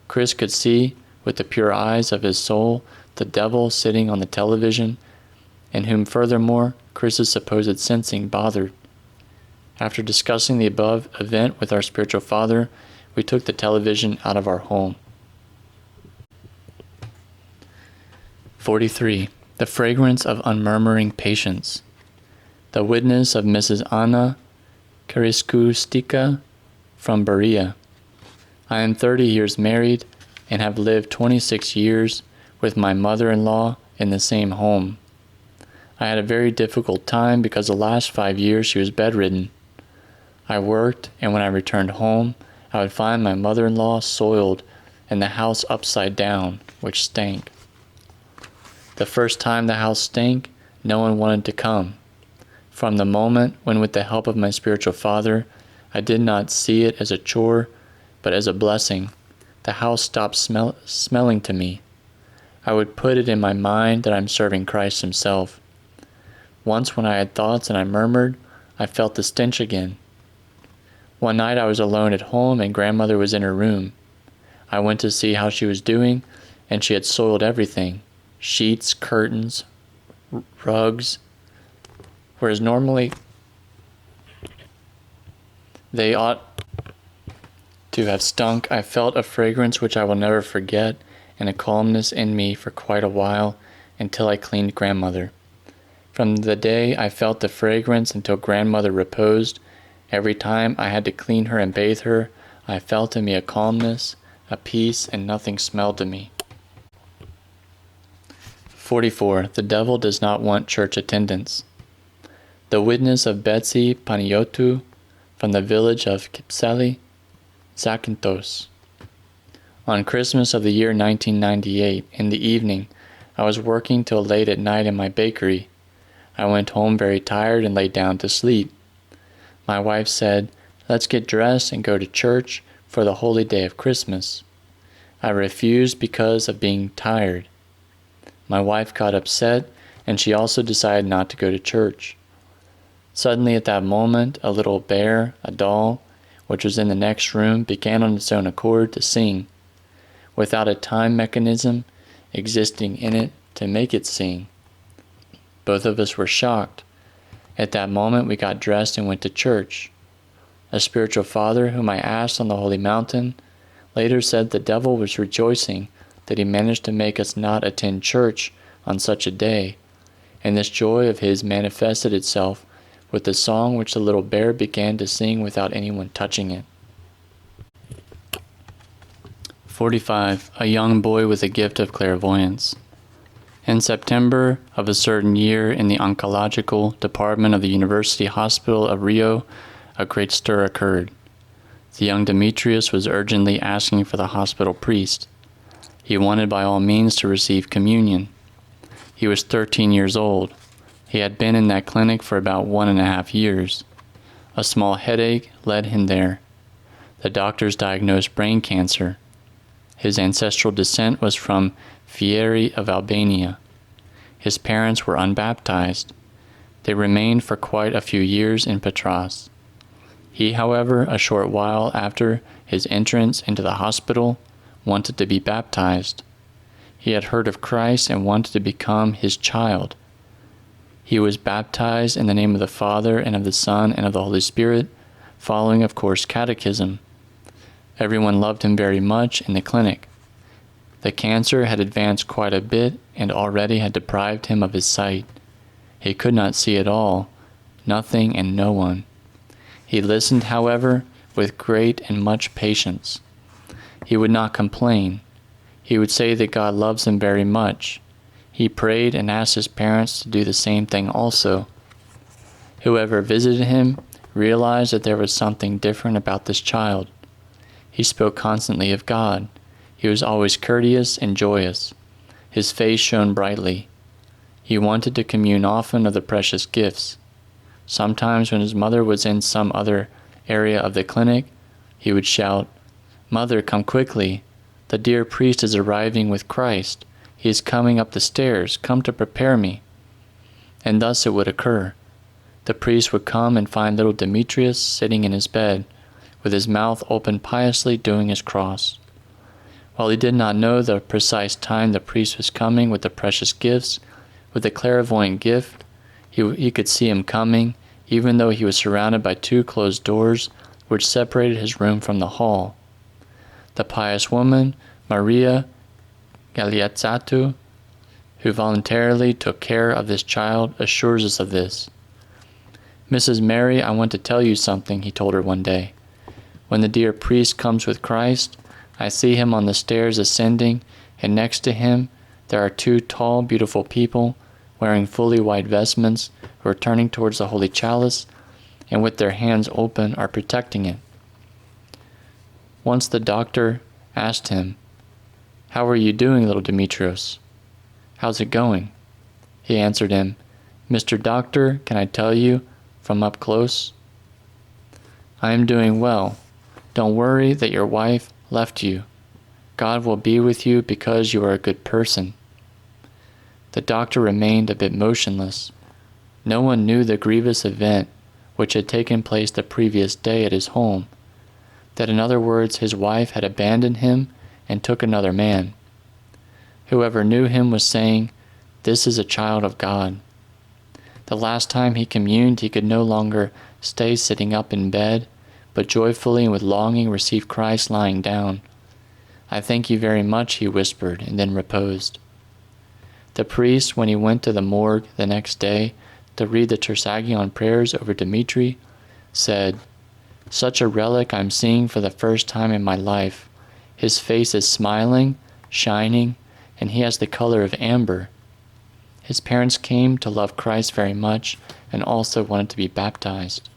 Chris could see, with the pure eyes of his soul, the devil sitting on the television, and whom furthermore Chris's supposed sensing bothered. After discussing the above event with our spiritual father, we took the television out of our home. 43. The Fragrance of Unmurmuring Patience. The witness of Mrs. Anna Kariskustika from Berea. I am 30 years married and have lived 26 years with my mother-in-law in the same home. I had a very difficult time because the last 5 years she was bedridden. I worked, and when I returned home, I would find my mother-in-law soiled and the house upside down, which stank. The first time the house stank, no one wanted to come. From the moment when, with the help of my spiritual father, I did not see it as a chore, but as a blessing, the house stopped smelling to me. I would put it in my mind that I'm serving Christ himself. Once when I had thoughts and I murmured, I felt the stench again. One night I was alone at home and grandmother was in her room. I went to see how she was doing, and she had soiled everything: sheets, curtains, rugs. Whereas normally they ought to have stunk, I felt a fragrance which I will never forget, and a calmness in me for quite a while until I cleaned grandmother. From the day I felt the fragrance until grandmother reposed, every time I had to clean her and bathe her, I felt in me a calmness, a peace, and nothing smelled to me. 44. The devil does not want church attendance. The witness of Betsy Paniotou from the village of Kypseli, Zakynthos. On Christmas of the year 1998, in the evening, I was working till late at night in my bakery. I went home very tired and lay down to sleep. My wife said, "Let's get dressed and go to church for the holy day of Christmas." I refused because of being tired. My wife got upset, and she also decided not to go to church. Suddenly at that moment, a little bear, a doll, which was in the next room, began on its own accord to sing, without a time mechanism existing in it to make it sing. Both of us were shocked. At that moment we got dressed and went to church. A spiritual father, whom I asked on the holy mountain, later said the devil was rejoicing that he managed to make us not attend church on such a day, and this joy of his manifested itself with the song which the little bear began to sing without anyone touching it. 45. A young boy with a gift of clairvoyance. In September of a certain year, in the oncological department of the University Hospital of Rio, a great stir occurred. The young Demetrius was urgently asking for the hospital priest. He wanted by all means to receive communion. He was 13 years old. He had been in that clinic for about 1.5 years. A small headache led him there. The doctors diagnosed brain cancer. His ancestral descent was from Fieri of Albania. His parents were unbaptized. They remained for quite a few years in Petrides. He, however, a short while after his entrance into the hospital, wanted to be baptized. He had heard of Christ and wanted to become his child. He was baptized in the name of the Father and of the Son and of the Holy Spirit, following, of course, catechism. Everyone loved him very much in the clinic. The cancer had advanced quite a bit and already had deprived him of his sight. He could not see at all, nothing and no one. He listened, however, with great and much patience. He would not complain. He would say that God loves him very much. He prayed and asked his parents to do the same thing also. Whoever visited him realized that there was something different about this child. He spoke constantly of God. He was always courteous and joyous. His face shone brightly. He wanted to commune often of the precious gifts. Sometimes when his mother was in some other area of the clinic, he would shout, "Mother, come quickly. The dear priest is arriving with Christ. He is coming up the stairs. Come to prepare me." And thus it would occur. The priest would come and find little Demetrius sitting in his bed, with his mouth open piously doing his cross. While he did not know the precise time the priest was coming with the precious gifts, with the clairvoyant gift, he could see him coming, even though he was surrounded by 2 closed doors which separated his room from the hall. The pious woman, Maria Galeazzato, who voluntarily took care of this child, assures us of this. "Mrs. Mary, I want to tell you something," he told her one day. "When the dear priest comes with Christ, I see him on the stairs ascending, and next to him there are 2 tall, beautiful people, wearing fully white vestments, who are turning towards the holy chalice, and with their hands open are protecting it." Once the doctor asked him, "How are you doing, little Demetrios? How's it going?" He answered him, "Mr. Doctor, can I tell you from up close? I am doing well. Don't worry that your wife left you. God will be with you because you are a good person." The doctor remained a bit motionless. No one knew the grievous event which had taken place the previous day at his home, that in other words his wife had abandoned him and took another man. Whoever knew him was saying, "This is a child of God." The last time he communed he could no longer stay sitting up in bed, but joyfully and with longing received Christ lying down. "I thank you very much," he whispered, and then reposed. The priest, when he went to the morgue the next day to read the Tersagion prayers over Dmitri, said, "Such a relic I'm seeing for the first time in my life. His face is smiling, shining, and he has the color of amber." His parents came to love Christ very much and also wanted to be baptized.